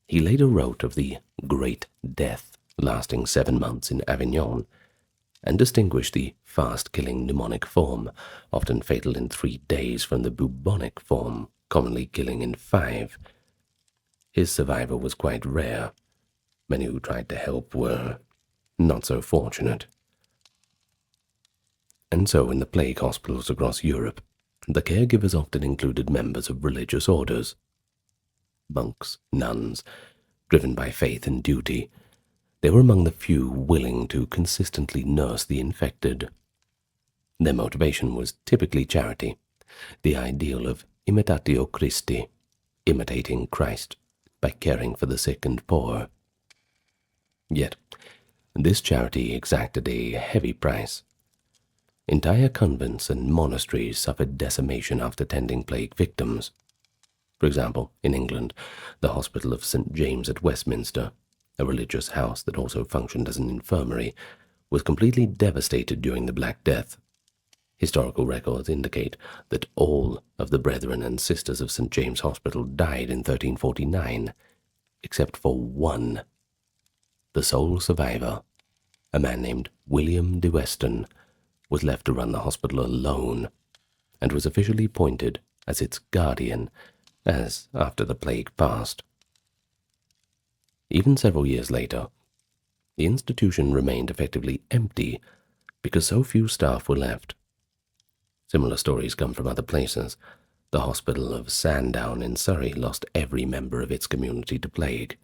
He later wrote of the Great Death lasting 7 months in Avignon, and distinguished the fast-killing pneumonic form, often fatal in 3 days, from the bubonic form, commonly killing in 5. His survival was quite rare. Many who tried to help were not so fortunate. And so in the plague hospitals across Europe, the caregivers often included members of religious orders. Monks, nuns, driven by faith and duty, they were among the few willing to consistently nurse the infected. Their motivation was typically charity, the ideal of imitatio Christi, imitating Christ by caring for the sick and poor. Yet, this charity exacted a heavy price. Entire convents and monasteries suffered decimation after tending plague victims. For example, in England, the Hospital of St. James at Westminster, a religious house that also functioned as an infirmary, was completely devastated during the Black Death. Historical records indicate that all of the brethren and sisters of St. James Hospital died in 1349, except for one. The sole survivor, a man named William de Weston, was left to run the hospital alone, and was officially appointed as its guardian as after the plague passed. Even several years later, the institution remained effectively empty because so few staff were left. Similar stories come from other places. The hospital of Sandown in Surrey lost every member of its community to plague,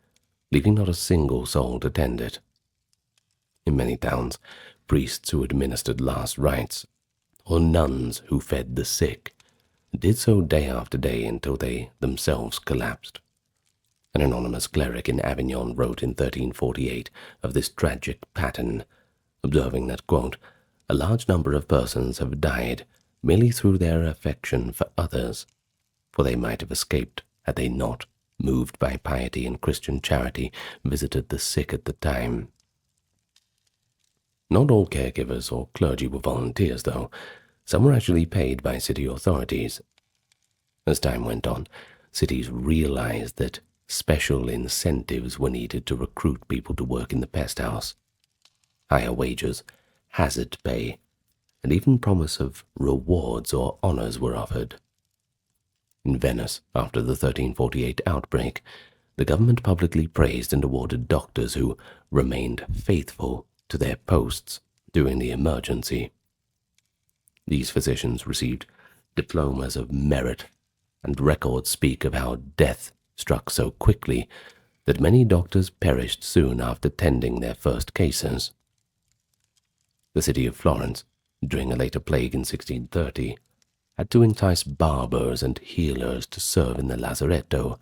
leaving not a single soul to tend it. In many towns, priests who administered last rites, or nuns who fed the sick, did so day after day until they themselves collapsed. An anonymous cleric in Avignon wrote in 1348 of this tragic pattern, observing that, quote, "A large number of persons have died merely through their affection for others, for they might have escaped had they not, moved by piety and Christian charity, visited the sick at the time." Not all caregivers or clergy were volunteers, though. Some were actually paid by city authorities. As time went on, cities realized that special incentives were needed to recruit people to work in the pest house. Higher wages, hazard pay, and even promise of rewards or honors were offered. In Venice, after the 1348 outbreak, the government publicly praised and awarded doctors who remained faithful to their posts during the emergency. These physicians received diplomas of merit, and records speak of how death struck so quickly that many doctors perished soon after tending their first cases. The city of Florence, during a later plague in 1630, had to entice barbers and healers to serve in the lazaretto,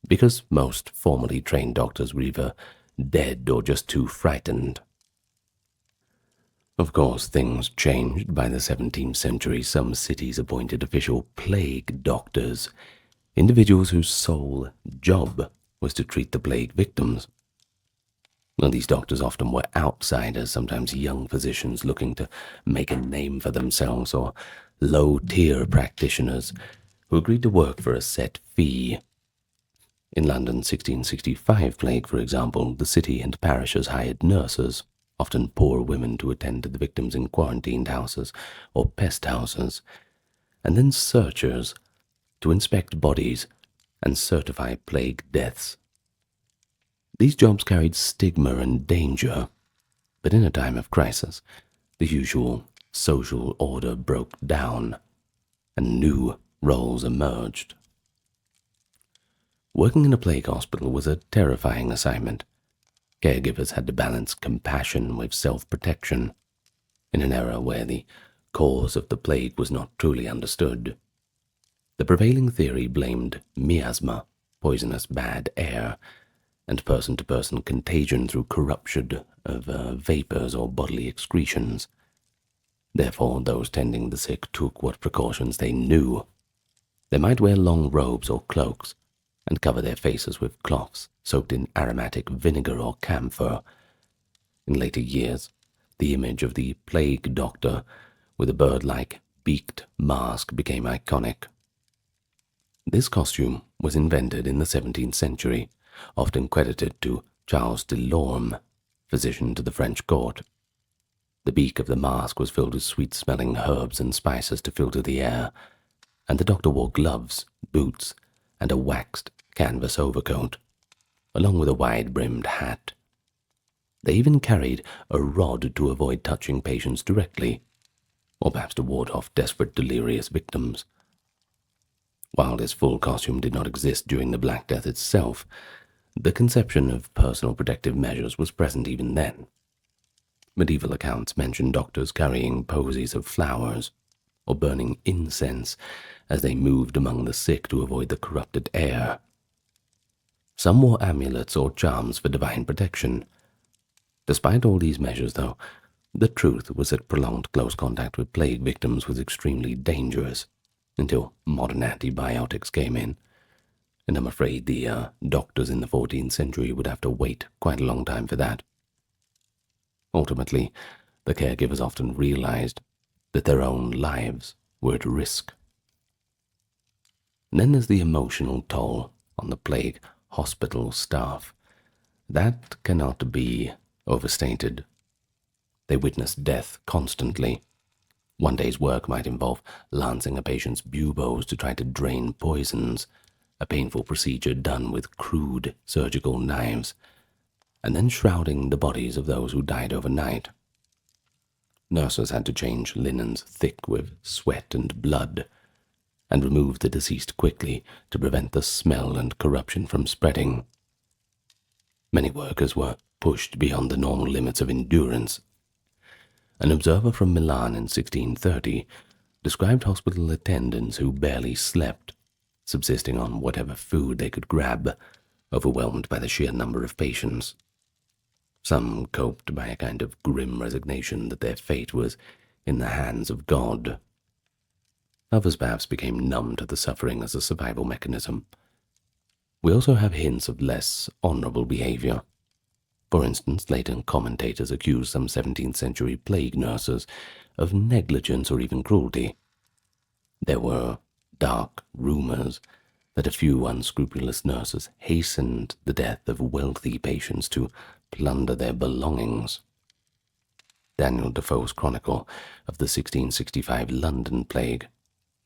because most formally trained doctors were either dead or just too frightened. Of course, things changed. By the 17th century, some cities appointed official plague doctors, individuals whose sole job was to treat the plague victims. Well, these doctors often were outsiders, sometimes young physicians looking to make a name for themselves, or low-tier practitioners who agreed to work for a set fee. In London's 1665 plague, for example, the city and parishes hired nurses, often poor women, to attend to the victims in quarantined houses or pest houses, and then searchers to inspect bodies and certify plague deaths. These jobs carried stigma and danger, but in a time of crisis, the usual social order broke down, and new roles emerged. Working in a plague hospital was a terrifying assignment. Caregivers had to balance compassion with self-protection, in an era where the cause of the plague was not truly understood. The prevailing theory blamed miasma, poisonous bad air, and person-to-person contagion through corruption of vapors or bodily excretions. Therefore, those tending the sick took what precautions they knew. They might wear long robes or cloaks, and cover their faces with cloths soaked in aromatic vinegar or camphor. In later years, the image of the plague doctor with a bird-like beaked mask became iconic. This costume was invented in the 17th century, often credited to Charles de Lorme, physician to the French court. The beak of the mask was filled with sweet-smelling herbs and spices to filter the air, and the doctor wore gloves, boots, and a waxed canvas overcoat, along with a wide-brimmed hat. They even carried a rod to avoid touching patients directly, or perhaps to ward off desperate delirious victims. While this full costume did not exist during the Black Death itself, the conception of personal protective measures was present even then. Medieval accounts mention doctors carrying posies of flowers, or burning incense as they moved among the sick to avoid the corrupted air. Some wore amulets or charms for divine protection. Despite all these measures, though, the truth was that prolonged close contact with plague victims was extremely dangerous, until modern antibiotics came in, and I'm afraid the doctors in the 14th century would have to wait quite a long time for that. Ultimately, the caregivers often realized that their own lives were at risk. And then there's the emotional toll on the plague hospital staff. That cannot be overstated. They witnessed death constantly. One day's work might involve lancing a patient's buboes to try to drain poisons, a painful procedure done with crude surgical knives, and then shrouding the bodies of those who died overnight. Nurses had to change linens thick with sweat and blood, and remove the deceased quickly to prevent the smell and corruption from spreading. Many workers were pushed beyond the normal limits of endurance. An observer from Milan in 1630 described hospital attendants who barely slept, subsisting on whatever food they could grab, overwhelmed by the sheer number of patients. Some coped by a kind of grim resignation that their fate was in the hands of God. Others perhaps became numb to the suffering as a survival mechanism. We also have hints of less honorable behavior. For instance, later commentators accused some 17th century plague nurses of negligence or even cruelty. There were dark rumors that a few unscrupulous nurses hastened the death of wealthy patients to plunder their belongings. Daniel Defoe's chronicle of the 1665 London plague,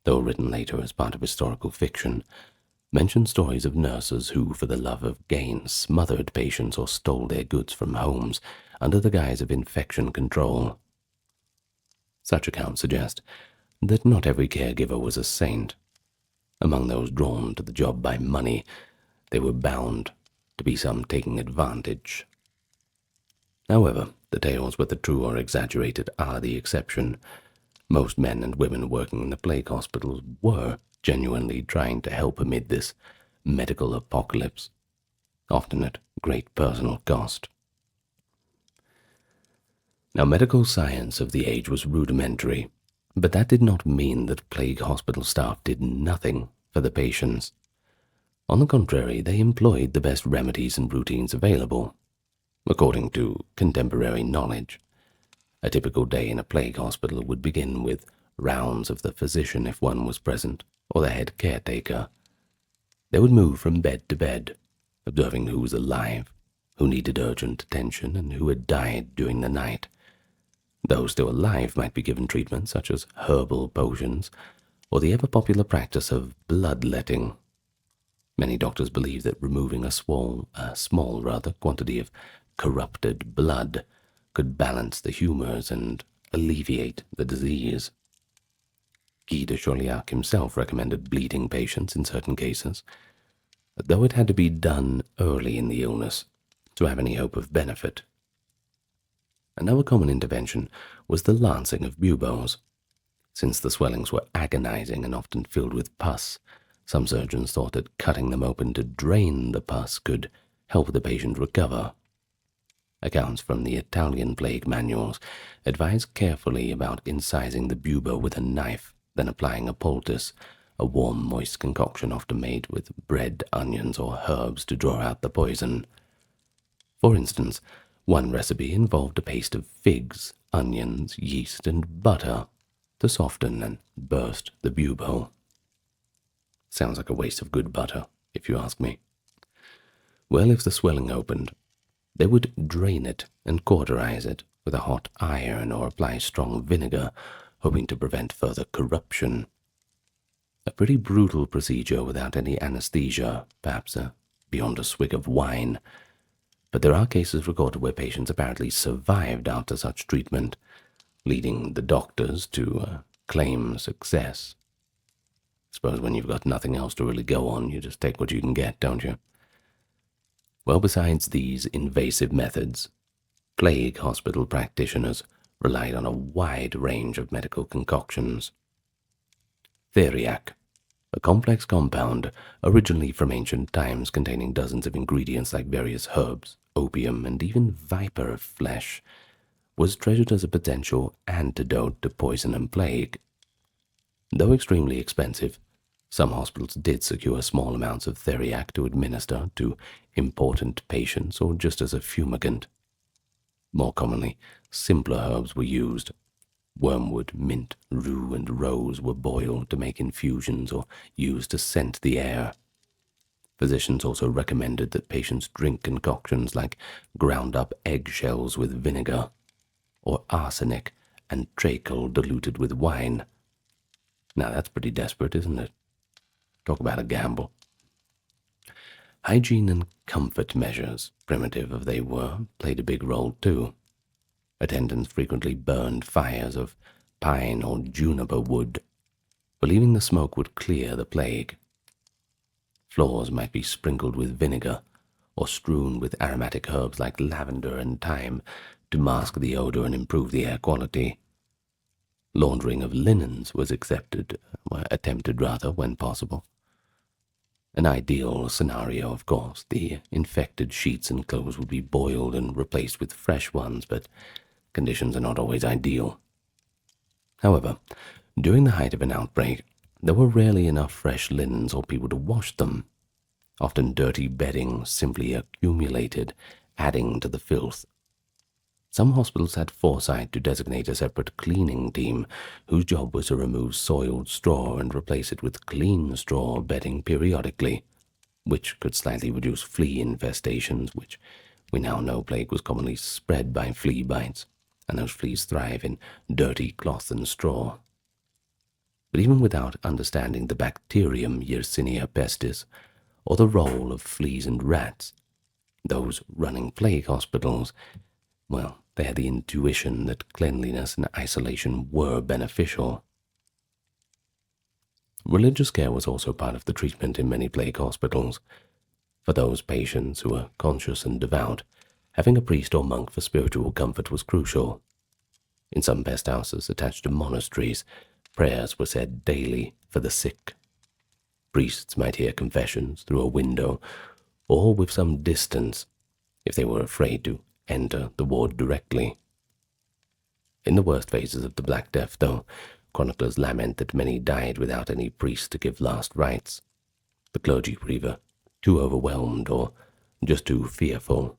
though written later as part of historical fiction, mentioned stories of nurses who, for the love of gain, smothered patients or stole their goods from homes under the guise of infection control. Such accounts suggest that not every caregiver was a saint. Among those drawn to the job by money, there were bound to be some taking advantage. However, the tales, whether true or exaggerated, are the exception. Most men and women working in the plague hospitals were genuinely trying to help amid this medical apocalypse, often at great personal cost. Now, medical science of the age was rudimentary, but that did not mean that plague hospital staff did nothing for the patients. On the contrary, they employed the best remedies and routines available. According to contemporary knowledge, a typical day in a plague hospital would begin with rounds of the physician if one was present, or the head caretaker. They would move from bed to bed, observing who was alive, who needed urgent attention, and who had died during the night. Those still alive might be given treatment such as herbal potions, or the ever-popular practice of bloodletting. Many doctors believe that removing a small quantity of corrupted blood could balance the humors and alleviate the disease. Guy de Chauliac himself recommended bleeding patients in certain cases, though it had to be done early in the illness to have any hope of benefit. Another common intervention was the lancing of buboes. Since the swellings were agonizing and often filled with pus, some surgeons thought that cutting them open to drain the pus could help the patient recover. Accounts from the Italian plague manuals advise carefully about incising the bubo with a knife, then applying a poultice, a warm, moist concoction often made with bread, onions, or herbs to draw out the poison. For instance, one recipe involved a paste of figs, onions, yeast, and butter to soften and burst the bubo. Sounds like a waste of good butter, if you ask me. Well, if the swelling opened, they would drain it and cauterize it with a hot iron or apply strong vinegar, hoping to prevent further corruption. A pretty brutal procedure without any anesthesia, perhaps beyond a swig of wine. But there are cases recorded where patients apparently survived after such treatment, leading the doctors to claim success. I suppose when you've got nothing else to really go on, you just take what you can get, don't you? Well, besides these invasive methods, plague hospital practitioners relied on a wide range of medical concoctions. Theriac, a complex compound originally from ancient times containing dozens of ingredients like various herbs, opium, and even viper flesh, was treasured as a potential antidote to poison and plague. Though extremely expensive, some hospitals did secure small amounts of theriac to administer to important patients or just as a fumigant. More commonly, simpler herbs were used. Wormwood, mint, rue, and rose were boiled to make infusions or used to scent the air. Physicians also recommended that patients drink concoctions like ground-up eggshells with vinegar, or arsenic and treacle diluted with wine. Now that's pretty desperate, isn't it? Talk about a gamble. Hygiene and comfort measures, primitive as they were, played a big role too. Attendants frequently burned fires of pine or juniper wood, believing the smoke would clear the plague. Floors might be sprinkled with vinegar or strewn with aromatic herbs like lavender and thyme to mask the odor and improve the air quality. Laundering of linens was attempted when possible. An ideal scenario, of course. The infected sheets and clothes would be boiled and replaced with fresh ones, but conditions are not always ideal. However, during the height of an outbreak, there were rarely enough fresh linens or people to wash them. Often dirty bedding simply accumulated, adding to the filth. Some hospitals had foresight to designate a separate cleaning team whose job was to remove soiled straw and replace it with clean straw bedding periodically, which could slightly reduce flea infestations, which we now know plague was commonly spread by flea bites, and those fleas thrive in dirty cloth and straw. But even without understanding the bacterium Yersinia pestis, or the role of fleas and rats, those running plague hospitals, well, they had the intuition that cleanliness and isolation were beneficial. Religious care was also part of the treatment in many plague hospitals. For those patients who were conscious and devout, having a priest or monk for spiritual comfort was crucial. In some pest houses attached to monasteries, prayers were said daily for the sick. Priests might hear confessions through a window or with some distance if they were afraid to enter the ward directly. In the worst phases of the Black Death, though, chroniclers lament that many died without any priest to give last rites. The clergy were either too overwhelmed or just too fearful.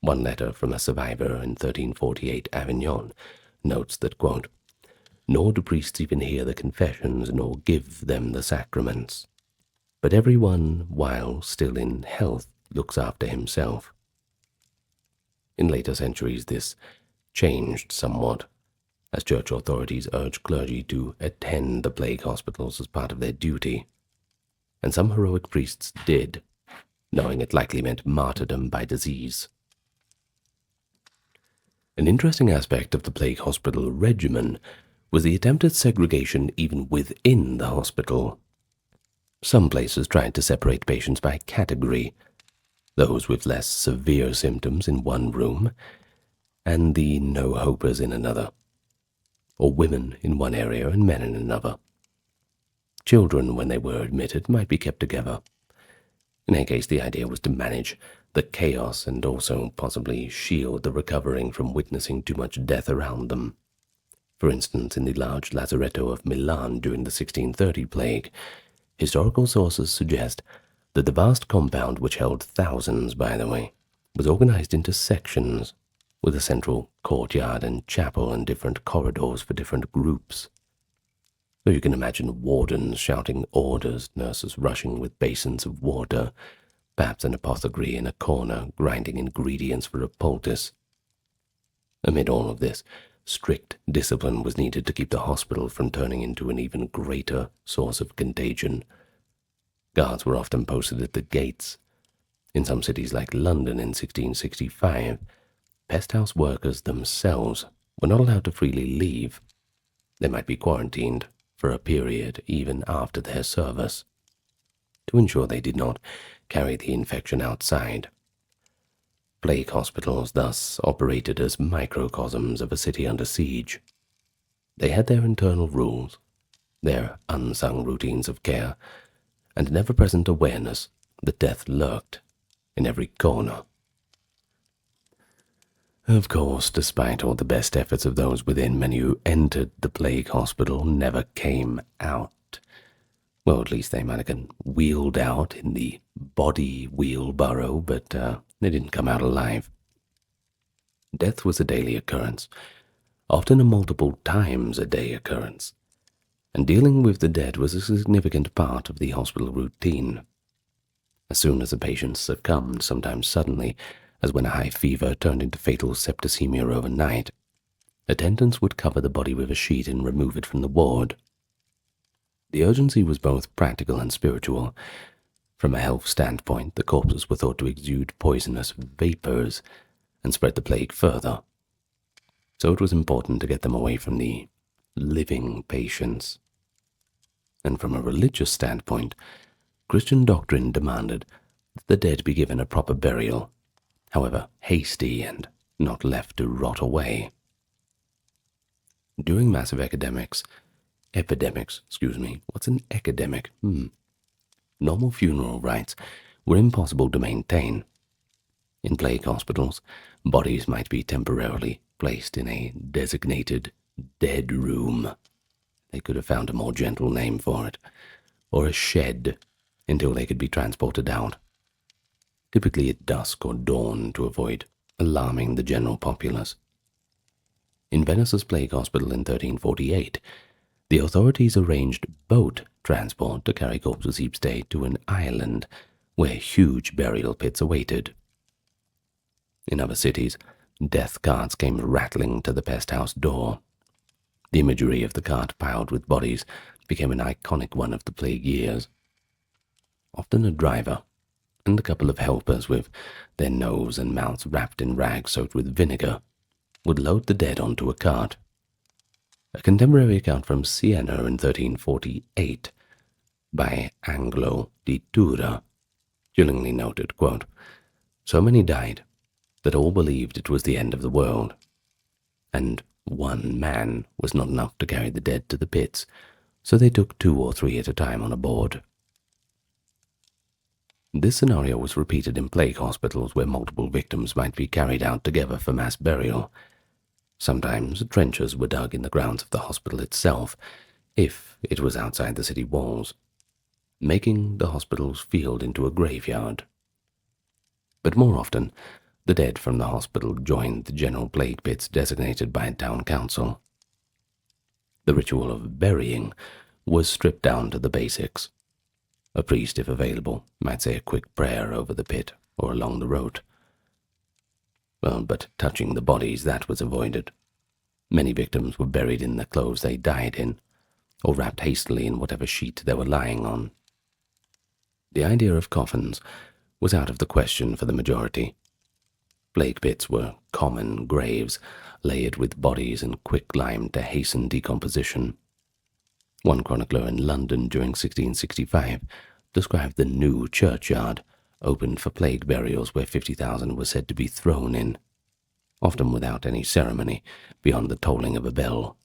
One letter from a survivor in 1348 Avignon notes that, quote, "Nor do priests even hear the confessions nor give them the sacraments, but every one, while still in health, looks after himself." In later centuries, this changed somewhat, as church authorities urged clergy to attend the plague hospitals as part of their duty, and some heroic priests did, knowing it likely meant martyrdom by disease. An interesting aspect of the plague hospital regimen was the attempted segregation even within the hospital. Some places tried to separate patients by category, those with less severe symptoms in one room, and the no-hopers in another, or women in one area and men in another. Children, when they were admitted, might be kept together. In any case, the idea was to manage the chaos and also possibly shield the recovering from witnessing too much death around them. For instance, in the large lazaretto of Milan during the 1630 plague, historical sources suggest that the vast compound, which held thousands, by the way, was organized into sections, with a central courtyard and chapel and different corridors for different groups. So you can imagine wardens shouting orders, nurses rushing with basins of water, perhaps an apothecary in a corner grinding ingredients for a poultice. Amid all of this, strict discipline was needed to keep the hospital from turning into an even greater source of contagion. Guards were often posted at the gates. In some cities like London in 1665, pest house workers themselves were not allowed to freely leave. They might be quarantined for a period even after their service, to ensure they did not carry the infection outside. Plague hospitals thus operated as microcosms of a city under siege. They had their internal rules, their unsung routines of care, and an ever-present awareness that death lurked in every corner. Of course, despite all the best efforts of those within, many who entered the plague hospital never came out. Well, at least they might have been wheeled out in the body wheelbarrow, but they didn't come out alive. Death was a daily occurrence, often a multiple times a day occurrence, and dealing with the dead was a significant part of the hospital routine. As soon as a patient succumbed, sometimes suddenly, as when a high fever turned into fatal septicemia overnight, attendants would cover the body with a sheet and remove it from the ward. The urgency was both practical and spiritual. From a health standpoint, the corpses were thought to exude poisonous vapors and spread the plague further. So it was important to get them away from the living patients. And from a religious standpoint, Christian doctrine demanded that the dead be given a proper burial, however hasty and not left to rot away. During massive epidemics, what's an epidemic? Normal funeral rites were impossible to maintain. In plague hospitals, bodies might be temporarily placed in a designated dead room. They could have found a more gentle name for it, or a shed, until they could be transported out, typically at dusk or dawn to avoid alarming the general populace. In Venice's plague hospital in 1348, the authorities arranged boat transport to carry corpses each day to an island where huge burial pits awaited. In other cities, death carts came rattling to the pest house door. The imagery of the cart piled with bodies became an iconic one of the plague years. Often a driver and a couple of helpers with their nose and mouths wrapped in rags soaked with vinegar would load the dead onto a cart. A contemporary account from Siena in 1348 by Anglo di Tura chillingly noted, quote, "So many died that all believed it was the end of the world, and one man was not enough to carry the dead to the pits, so they took 2 or 3 at a time on a board." This scenario was repeated in plague hospitals where multiple victims might be carried out together for mass burial. Sometimes trenches were dug in the grounds of the hospital itself, if it was outside the city walls, making the hospital's field into a graveyard. But more often, the dead from the hospital joined the general plague pits designated by a town council. The ritual of burying was stripped down to the basics. A priest, if available, might say a quick prayer over the pit or along the road. But touching the bodies, that was avoided. Many victims were buried in the clothes they died in, or wrapped hastily in whatever sheet they were lying on. The idea of coffins was out of the question for the majority. Plague pits were common graves, layered with bodies and quick-limed to hasten decomposition. One chronicler in London during 1665 described the new churchyard, opened for plague burials where 50,000 were said to be thrown in, often without any ceremony beyond the tolling of a bell.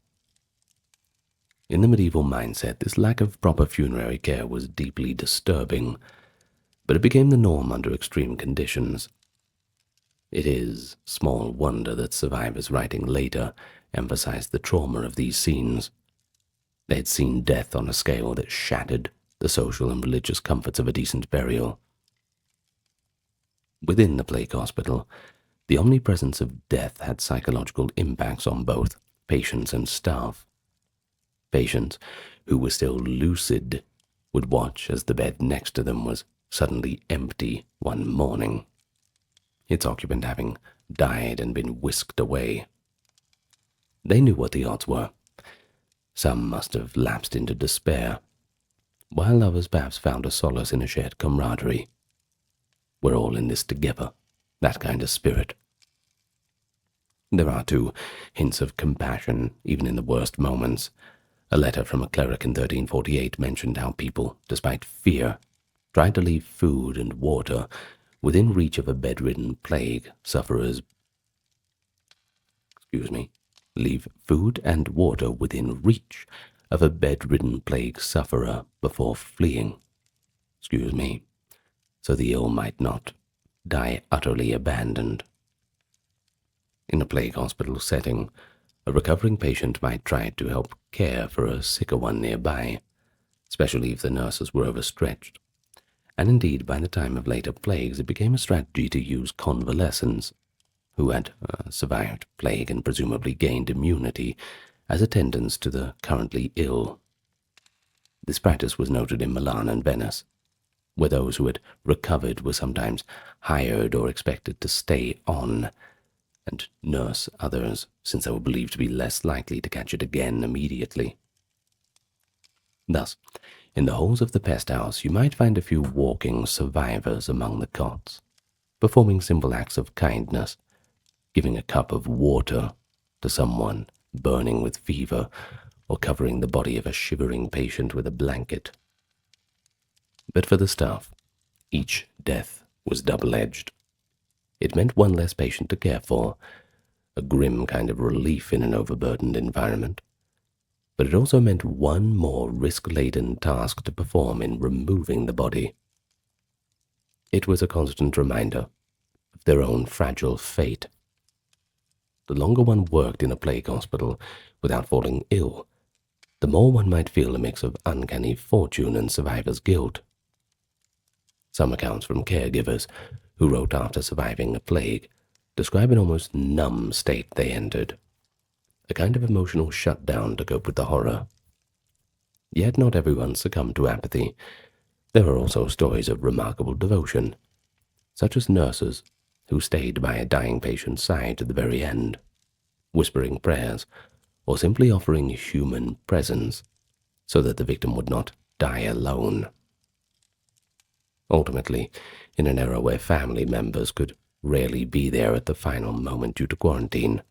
In the medieval mindset, this lack of proper funerary care was deeply disturbing, but it became the norm under extreme conditions. It is small wonder that survivors writing later emphasized the trauma of these scenes. They had seen death on a scale that shattered the social and religious comforts of a decent burial. Within the plague hospital, the omnipresence of death had psychological impacts on both patients and staff. Patients who were still lucid would watch as the bed next to them was suddenly empty one morning, its occupant having died and been whisked away. They knew what the odds were. Some must have lapsed into despair, while others perhaps found a solace in a shared camaraderie. We're all in this together, that kind of spirit. There are, too, hints of compassion, even in the worst moments. A letter from a cleric in 1348 mentioned how people, despite fear, tried to leave food and water within reach of a bedridden plague sufferer's leave food and water within reach of a bedridden plague sufferer before fleeing, so the ill might not die utterly abandoned. In a plague hospital setting, a recovering patient might try to help care for a sicker one nearby, especially if the nurses were overstretched. And indeed, by the time of later plagues, it became a strategy to use convalescents, who had survived plague and presumably gained immunity, as attendants to the currently ill. This practice was noted in Milan and Venice, where those who had recovered were sometimes hired or expected to stay on and nurse others, since they were believed to be less likely to catch it again immediately. Thus, in the halls of the pest house, you might find a few walking survivors among the cots, performing simple acts of kindness, giving a cup of water to someone burning with fever, or covering the body of a shivering patient with a blanket. But for the staff, each death was double-edged. It meant one less patient to care for, a grim kind of relief in an overburdened environment, but it also meant one more risk-laden task to perform in removing the body. It was a constant reminder of their own fragile fate. The longer one worked in a plague hospital without falling ill, the more one might feel a mix of uncanny fortune and survivor's guilt. Some accounts from caregivers who wrote after surviving a plague describe an almost numb state they entered, a kind of emotional shutdown to cope with the horror. Yet not everyone succumbed to apathy. There are also stories of remarkable devotion, such as nurses who stayed by a dying patient's side to the very end, whispering prayers, or simply offering human presence so that the victim would not die alone. Ultimately, in an era where family members could rarely be there at the final moment due to quarantine,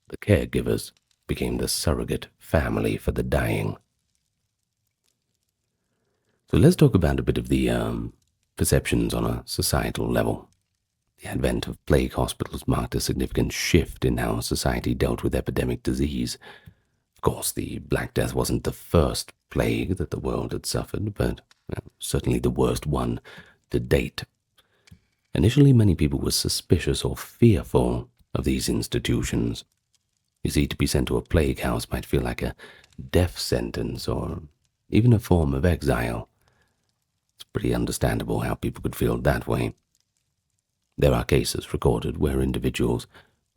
the caregivers became the surrogate family for the dying. So let's talk about a bit of the perceptions on a societal level. The advent of plague hospitals marked a significant shift in how society dealt with epidemic disease. Of course, the Black Death wasn't the first plague that the world had suffered, but certainly the worst one to date. Initially, many people were suspicious or fearful of these institutions. You see, to be sent to a plague house might feel like a death sentence or even a form of exile. It's pretty understandable how people could feel that way. There are cases recorded where individuals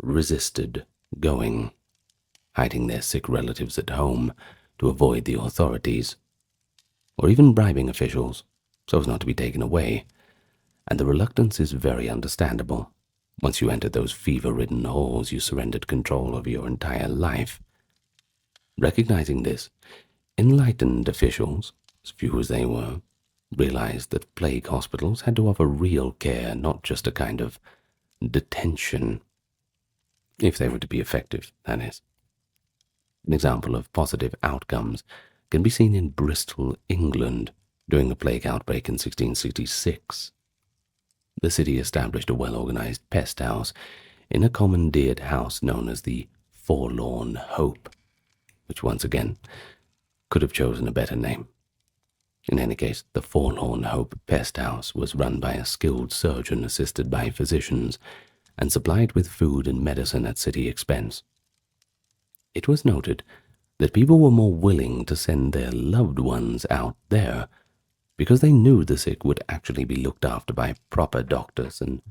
resisted going, hiding their sick relatives at home to avoid the authorities, or even bribing officials so as not to be taken away. And the reluctance is very understandable. Once you entered those fever-ridden halls, you surrendered control over your entire life. Recognizing this, enlightened officials, as few as they were, realized that plague hospitals had to offer real care, not just a kind of detention, if they were to be effective, that is. An example of positive outcomes can be seen in Bristol, England, during the plague outbreak in 1666. The city established a well-organized pest house in a commandeered house known as the Forlorn Hope, which once again could have chosen a better name. In any case, the Forlorn Hope pest house was run by a skilled surgeon assisted by physicians and supplied with food and medicine at city expense. It was noted that people were more willing to send their loved ones out there because they knew the sick would actually be looked after by proper doctors and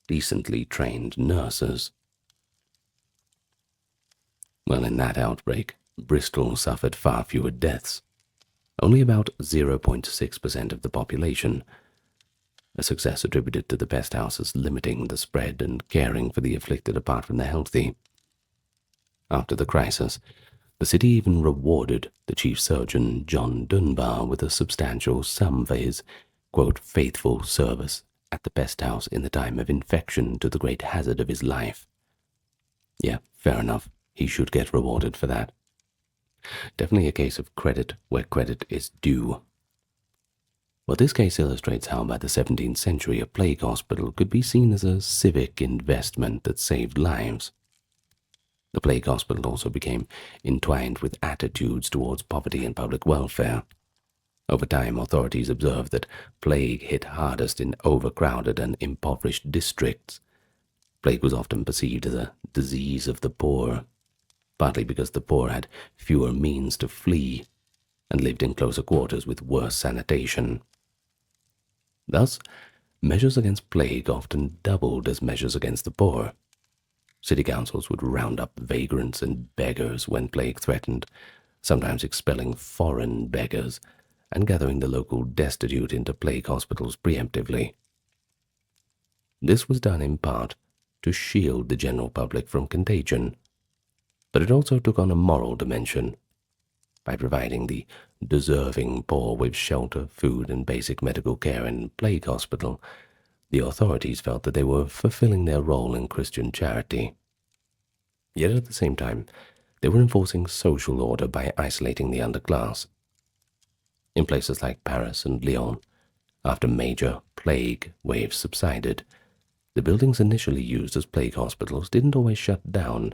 decently trained nurses. Well, in that outbreak, Bristol suffered far fewer deaths, only about 0.6% of the population, a success attributed to the pest houses limiting the spread and caring for the afflicted apart from the healthy. After the crisis, the city even rewarded the chief surgeon, John Dunbar, with a substantial sum for his, quote, faithful service at the pest house in the time of infection to the great hazard of his life. Yeah, fair enough. He should get rewarded for that. Definitely a case of credit where credit is due. Well, this case illustrates how by the 17th century a plague hospital could be seen as a civic investment that saved lives. The plague hospital also became entwined with attitudes towards poverty and public welfare. Over time, authorities observed that plague hit hardest in overcrowded and impoverished districts. Plague was often perceived as a disease of the poor, partly because the poor had fewer means to flee and lived in closer quarters with worse sanitation. Thus, measures against plague often doubled as measures against the poor. City councils would round up vagrants and beggars when plague threatened, sometimes expelling foreign beggars and gathering the local destitute into plague hospitals preemptively. This was done in part to shield the general public from contagion, but it also took on a moral dimension. By providing the deserving poor with shelter, food, and basic medical care in plague hospital, the authorities felt that they were fulfilling their role in Christian charity. Yet at the same time, they were enforcing social order by isolating the underclass. In places like Paris and Lyon, after major plague waves subsided, the buildings initially used as plague hospitals didn't always shut down.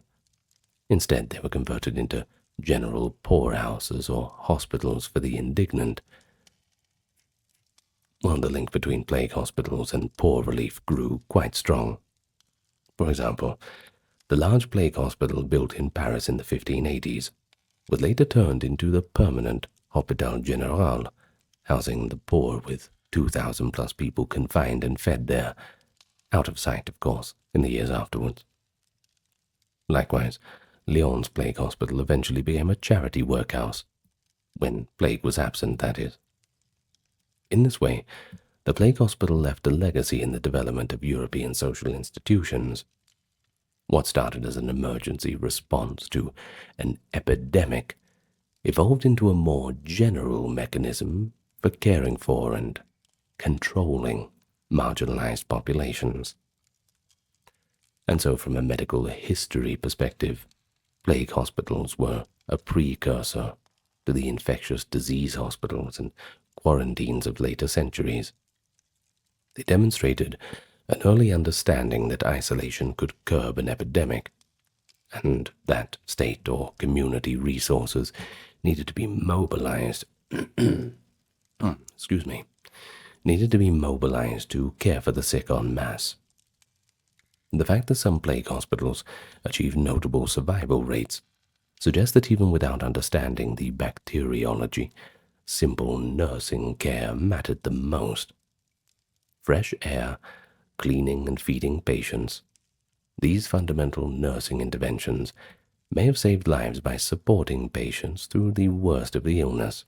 Instead, they were converted into general poorhouses or hospitals for the indignant. Well, the link between plague hospitals and poor relief grew quite strong. For example, the large plague hospital built in Paris in the 1580s was later turned into the permanent Hôpital Général, housing the poor with 2,000 plus people confined and fed there. out of sight, of course, in the years afterwards. Likewise, Lyon's plague hospital eventually became a charity workhouse, when plague was absent, that is. In this way, the plague hospital left a legacy in the development of European social institutions. What started as an emergency response to an epidemic evolved into a more general mechanism for caring for and controlling marginalized populations. And so, from a medical history perspective, plague hospitals were a precursor to the infectious disease hospitals and quarantines of later centuries. They demonstrated an early understanding that isolation could curb an epidemic, and that state or community resources needed to be mobilized to care for the sick en masse. The fact that some plague hospitals achieved notable survival rates suggests that even without understanding the bacteriology, simple nursing care mattered the most. Fresh air, cleaning and feeding patients. These fundamental nursing interventions may have saved lives by supporting patients through the worst of the illness.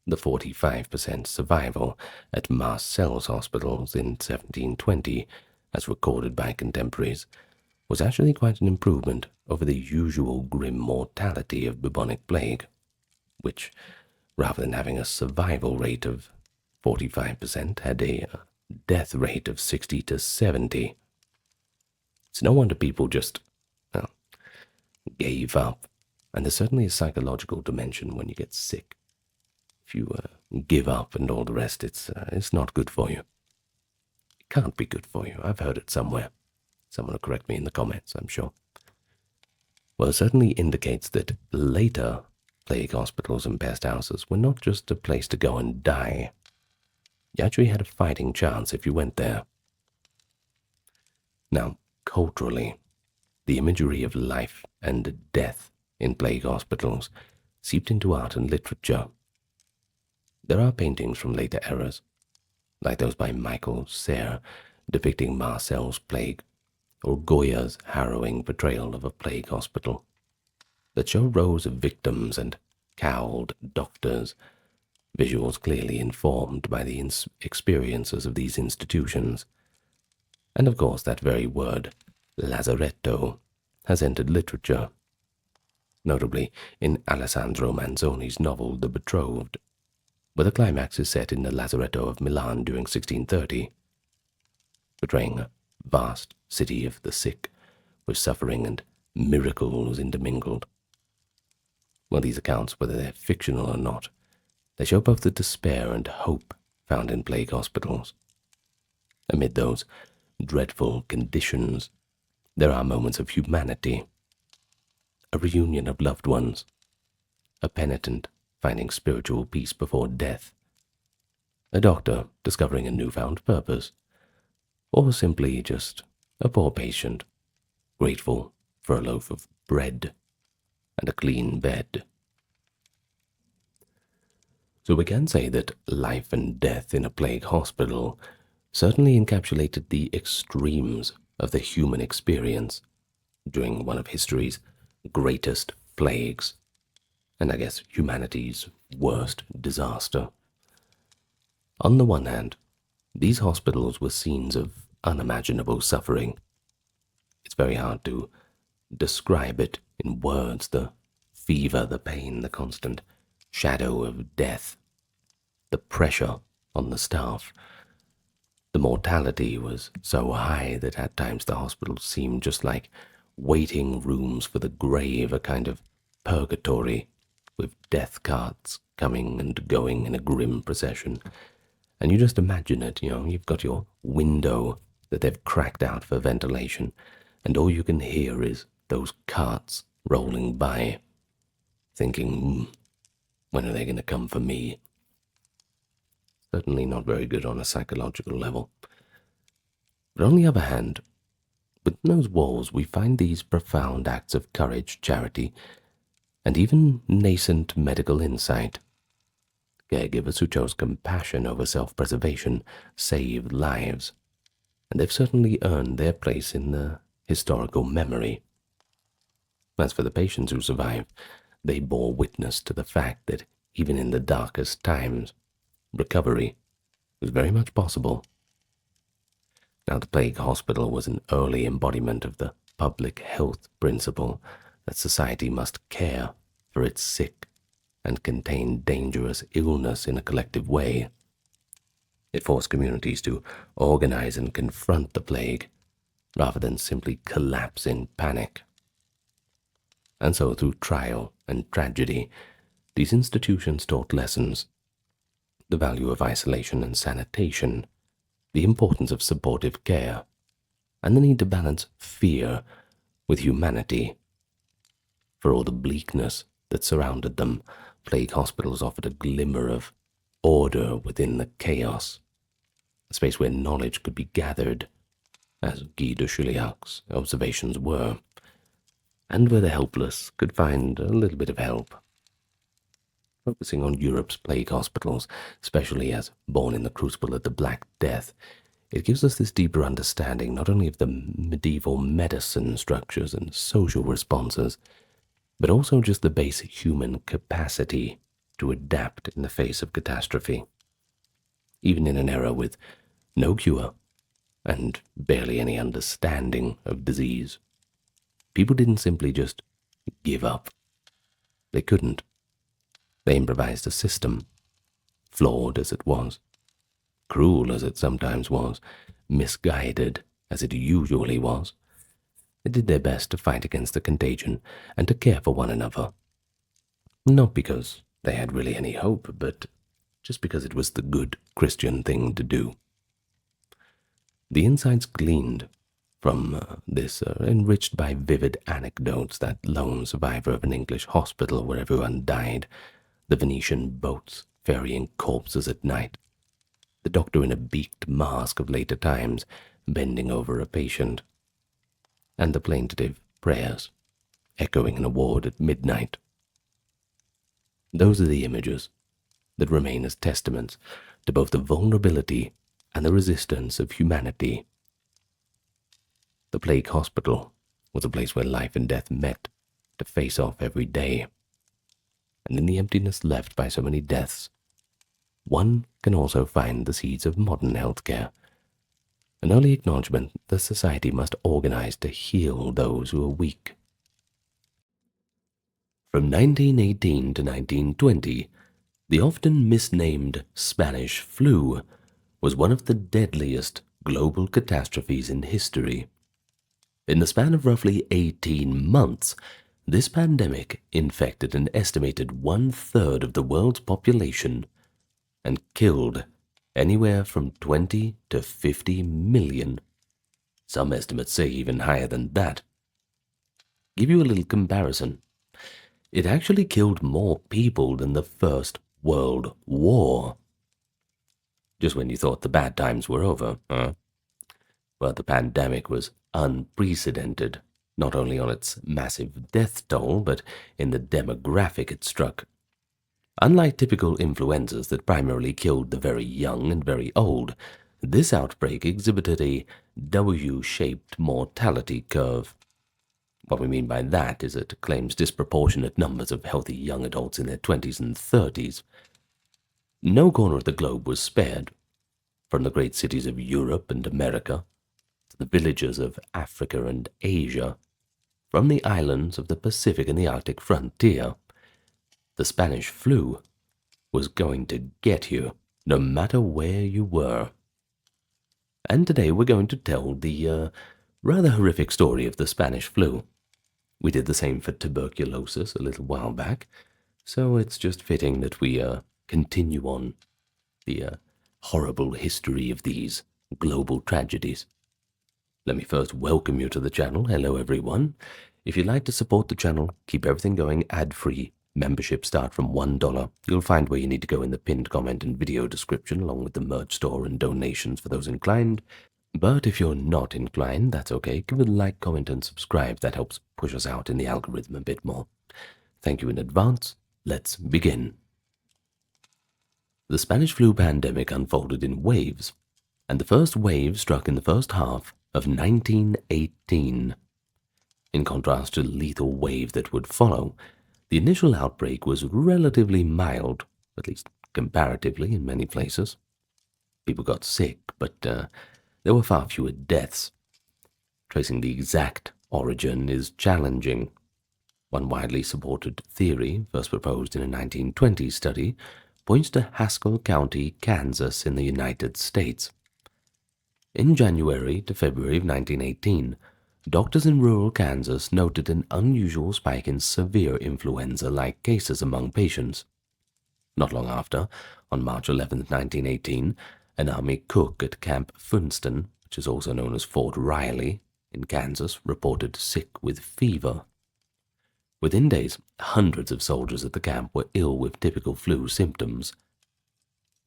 The 45% survival at Marcel's hospitals in 1720, as recorded by contemporaries, was actually quite an improvement over the usual grim mortality of bubonic plague, which, rather than having a survival rate of 45%, had a death rate of 60 to 70. It's no wonder people just gave up, and there's certainly a psychological dimension when you get sick. If you give up and all the rest, it's not good for you. It can't be good for you. I've heard it somewhere. Someone will correct me in the comments, I'm sure. Well, it certainly indicates that later plague hospitals and pest houses were not just a place to go and die. You actually had a fighting chance if you went there. Now, culturally, the imagery of life and death in plague hospitals seeped into art and literature. There are paintings from later eras, like those by Michael Serre depicting Marcel's plague, or Goya's harrowing portrayal of a plague hospital, that show rows of victims and cowled doctors, visuals clearly informed by the experiences of these institutions. And of course that very word, lazaretto, has entered literature, notably in Alessandro Manzoni's novel The Betrothed, where the climax is set in the lazaretto of Milan during 1630, portraying a vast city of the sick, with suffering and miracles intermingled. Well, these accounts, whether they're fictional or not, they show both the despair and hope found in plague hospitals. Amid those dreadful conditions, there are moments of humanity, a reunion of loved ones, a penitent finding spiritual peace before death, a doctor discovering a newfound purpose, or simply just a poor patient, grateful for a loaf of bread and a clean bed. So we can say that life and death in a plague hospital certainly encapsulated the extremes of the human experience during one of history's greatest plagues, and I guess humanity's worst disaster. On the one hand, these hospitals were scenes of unimaginable suffering. It's very hard to describe it in words, the fever, the pain, the constant shadow of death, the pressure on the staff. The mortality was so high that at times the hospitals seemed just like waiting rooms for the grave, a kind of purgatory, with death carts coming and going in a grim procession. And you just imagine it, you've got your window that they've cracked out for ventilation, and all you can hear is those carts rolling by, thinking, when are they going to come for me? Certainly not very good on a psychological level. But on the other hand, within those walls we find these profound acts of courage, charity, and even nascent medical insight. Caregivers who chose compassion over self-preservation saved lives. and they've certainly earned their place in the historical memory. As for the patients who survived, they bore witness to the fact that even in the darkest times, recovery was very much possible. Now, the plague hospital was an early embodiment of the public health principle that society must care for its sick and contain dangerous illness in a collective way. It forced communities to organize and confront the plague, rather than simply collapse in panic. And so, through trial and tragedy, these institutions taught lessons: the value of isolation and sanitation, the importance of supportive care, and the need to balance fear with humanity. For all the bleakness that surrounded them, plague hospitals offered a glimmer of order within the chaos, a space where knowledge could be gathered, as Guy de Chauliac's observations were, and where the helpless could find a little bit of help. Focusing on Europe's plague hospitals, especially as born in the crucible of the Black Death, it gives us this deeper understanding not only of the medieval medicine structures and social responses, but also just the base human capacity to adapt in the face of catastrophe. Even in an era with no cure and barely any understanding of disease, people didn't simply just give up. They couldn't. They improvised a system, flawed as it was, cruel as it sometimes was, misguided as it usually was. They did their best to fight against the contagion and to care for one another. Not because they had really any hope, but just because it was the good Christian thing to do. The insights gleaned from this are enriched by vivid anecdotes: that lone survivor of an English hospital where everyone died, the Venetian boats ferrying corpses at night, the doctor in a beaked mask of later times bending over a patient, and the plaintive prayers echoing in a ward at midnight. Those are the images that remain as testaments to both the vulnerability and the resistance of humanity. The plague hospital was a place where life and death met to face off every day. And in the emptiness left by so many deaths, one can also find the seeds of modern healthcare, an early acknowledgement that society must organize to heal those who are weak. From 1918 to 1920, the often misnamed Spanish flu was one of the deadliest global catastrophes in history. In the span of roughly 18 months, this pandemic infected an estimated 1/3 of the world's population and killed anywhere from 20 to 50 million. Some estimates say even higher than that. Give you a little comparison. It actually killed more people than the First World War. Just when you thought the bad times were over, huh? Well, the pandemic was unprecedented, not only on its massive death toll, but in the demographic it struck. Unlike typical influenzas that primarily killed the very young and very old, this outbreak exhibited a W-shaped mortality curve. What we mean by that is it claims disproportionate numbers of healthy young adults in their 20s and 30s. No corner of the globe was spared, from the great cities of Europe and America to the villages of Africa and Asia, from the islands of the Pacific and the Arctic frontier. The Spanish flu was going to get you, no matter where you were. And today we're going to tell the rather horrific story of the Spanish flu. We did the same for tuberculosis a little while back, so it's just fitting that we continue on the horrible history of these global tragedies. Let me first welcome you to the channel. Hello everyone. If you'd like to support the channel, keep everything going ad-free, memberships start from $1. You'll find where you need to go in the pinned comment and video description, along with the merch store and donations for those inclined. But if you're not inclined, that's okay. Give it a like, comment, and subscribe. That helps push us out in the algorithm a bit more. Thank you in advance. Let's begin. The Spanish flu pandemic unfolded in waves. and the first wave struck in the first half of 1918. In contrast to the lethal wave that would follow, the initial outbreak was relatively mild, at least comparatively in many places. People got sick, but there were far fewer deaths. Tracing the exact origin is challenging. One widely supported theory, first proposed in a 1920 study, points to Haskell County, Kansas in the United States. In January to February of 1918, doctors in rural Kansas noted an unusual spike in severe influenza-like cases among patients. Not long after, on March 11, 1918, an Army cook at Camp Funston, which is also known as Fort Riley, in Kansas, reported sick with fever. Within days, hundreds of soldiers at the camp were ill with typical flu symptoms.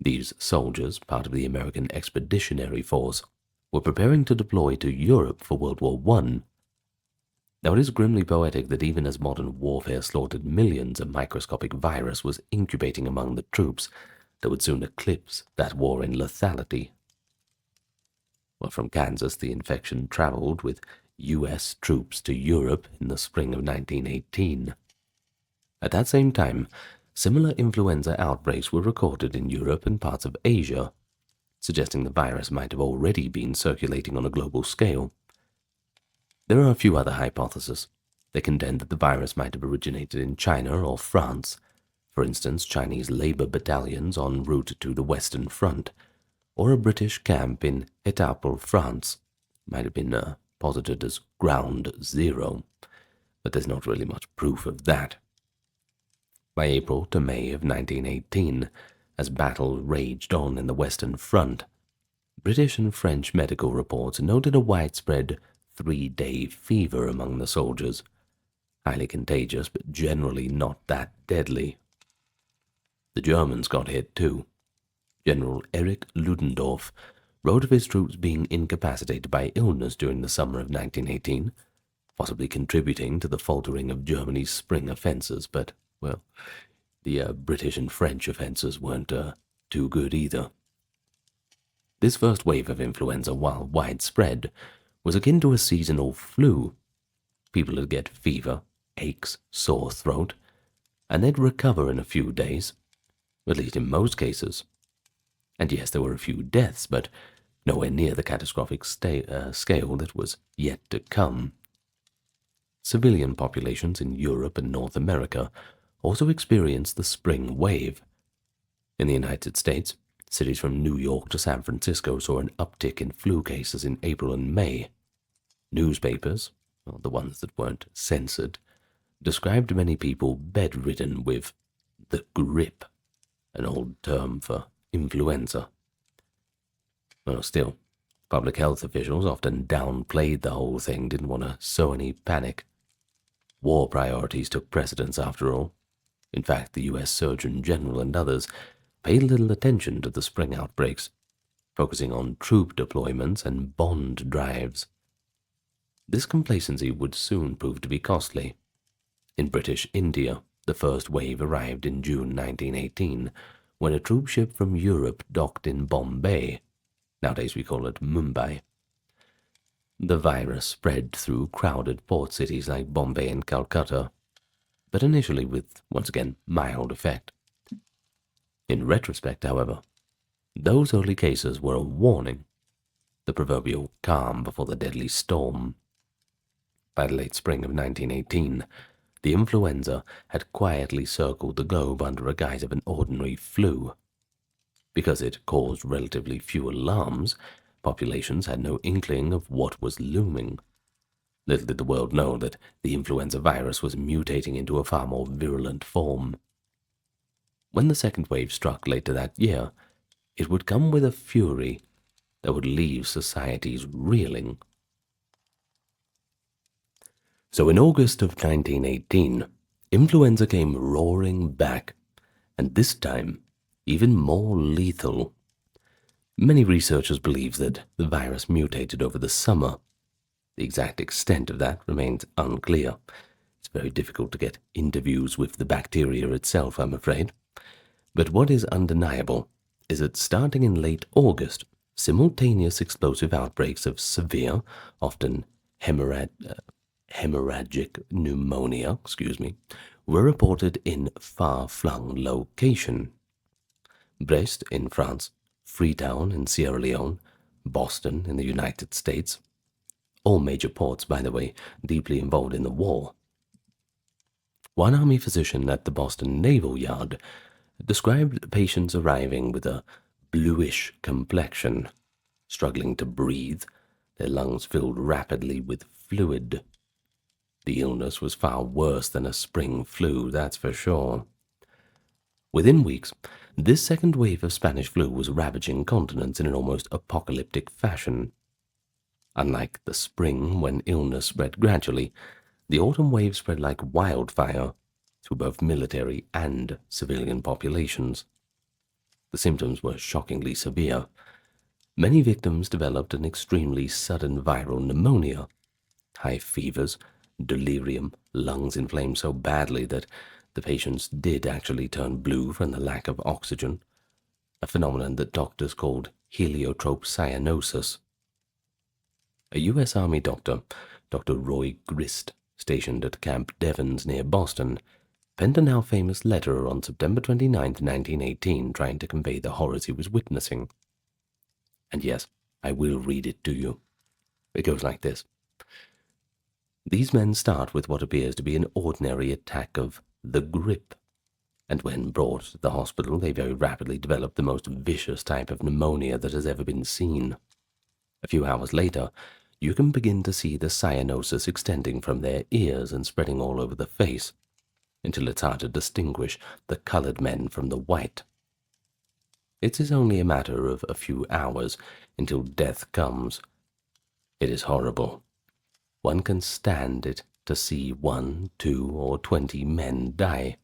These soldiers, part of the American Expeditionary Force, were preparing to deploy to Europe for World War I. Now it is grimly poetic that even as modern warfare slaughtered millions, a microscopic virus was incubating among the troops that would soon eclipse that war in lethality. Well, from Kansas, the infection traveled with U.S. troops to Europe in the spring of 1918. At that same time, similar influenza outbreaks were recorded in Europe and parts of Asia, suggesting the virus might have already been circulating on a global scale. There are a few other hypotheses. They contend that the virus might have originated in China or France, for instance, Chinese labor battalions en route to the Western Front, or a British camp in Étaples, France, might have been posited as ground zero, but there's not really much proof of that. By April to May of 1918, as battle raged on in the Western Front, British and French medical reports noted a widespread 3-day fever among the soldiers, highly contagious but generally not that deadly. The Germans got hit too. General Erich Ludendorff wrote of his troops being incapacitated by illness during the summer of 1918, possibly contributing to the faltering of Germany's spring offences, but, well, the British and French offences weren't too good either. This first wave of influenza, while widespread, was akin to a seasonal flu. People would get fever, aches, sore throat, and they'd recover in a few days, at least in most cases. And yes, there were a few deaths, but nowhere near the catastrophic scale that was yet to come. Civilian populations in Europe and North America also experienced the spring wave. In the United States, cities from New York to San Francisco saw an uptick in flu cases in April and May. Newspapers, well, the ones that weren't censored, described many people bedridden with the grip, an old term for influenza. Well, still, public health officials often downplayed the whole thing, didn't want to sow any panic. War priorities took precedence after all. In fact, the U.S. Surgeon General and others paid little attention to the spring outbreaks, focusing on troop deployments and bond drives. This complacency would soon prove to be costly. In British India, the first wave arrived in June 1918, when a troop ship from Europe docked in Bombay. Nowadays we call it Mumbai. The virus spread through crowded port cities like Bombay and Calcutta, but initially with, once again, mild effect. In retrospect, however, those early cases were a warning, the proverbial calm before the deadly storm. By the late spring of 1918, the influenza had quietly circled the globe under a guise of an ordinary flu. Because it caused relatively few alarms, populations had no inkling of what was looming. Little did the world know that the influenza virus was mutating into a far more virulent form. When the second wave struck later that year, it would come with a fury that would leave societies reeling. So in August of 1918, influenza came roaring back, and this time even more lethal. Many researchers believe that the virus mutated over the summer. The exact extent of that remains unclear. It's very difficult to get interviews with the bacteria itself, I'm afraid. But what is undeniable is that starting in late August, Simultaneous explosive outbreaks of severe, often hemorrhagic pneumonia, were reported in far-flung location. Brest in France, Freetown in Sierra Leone, Boston in the United States. All major ports, by the way, deeply involved in the war. One army physician at the Boston Naval Yard described patients arriving with a bluish complexion, struggling to breathe, their lungs filled rapidly with fluid. The illness was far worse than a spring flu, that's for sure. Within weeks, this second wave of Spanish flu was ravaging continents in an almost apocalyptic fashion. Unlike the spring, when illness spread gradually, the autumn wave spread like wildfire through both military and civilian populations. The symptoms were shockingly severe. Many victims developed an extremely sudden viral pneumonia, high fevers, delirium, lungs inflamed so badly that the patients did actually turn blue from the lack of oxygen, a phenomenon that doctors called heliotrope cyanosis. A U.S. Army doctor, Dr. Roy Grist, stationed at Camp Devens near Boston, penned a now famous letter on September 29, 1918, trying to convey the horrors he was witnessing. And yes, I will read it to you. It goes like this. These men start with what appears to be an ordinary attack of the grip, and when brought to the hospital, they very rapidly develop the most vicious type of pneumonia that has ever been seen. A few hours later, you can begin to see the cyanosis extending from their ears and spreading all over the face, until it's hard to distinguish the colored men from the white. It is only a matter of a few hours until death comes. It is horrible. One can stand it to see 1, 2, or 20 men die,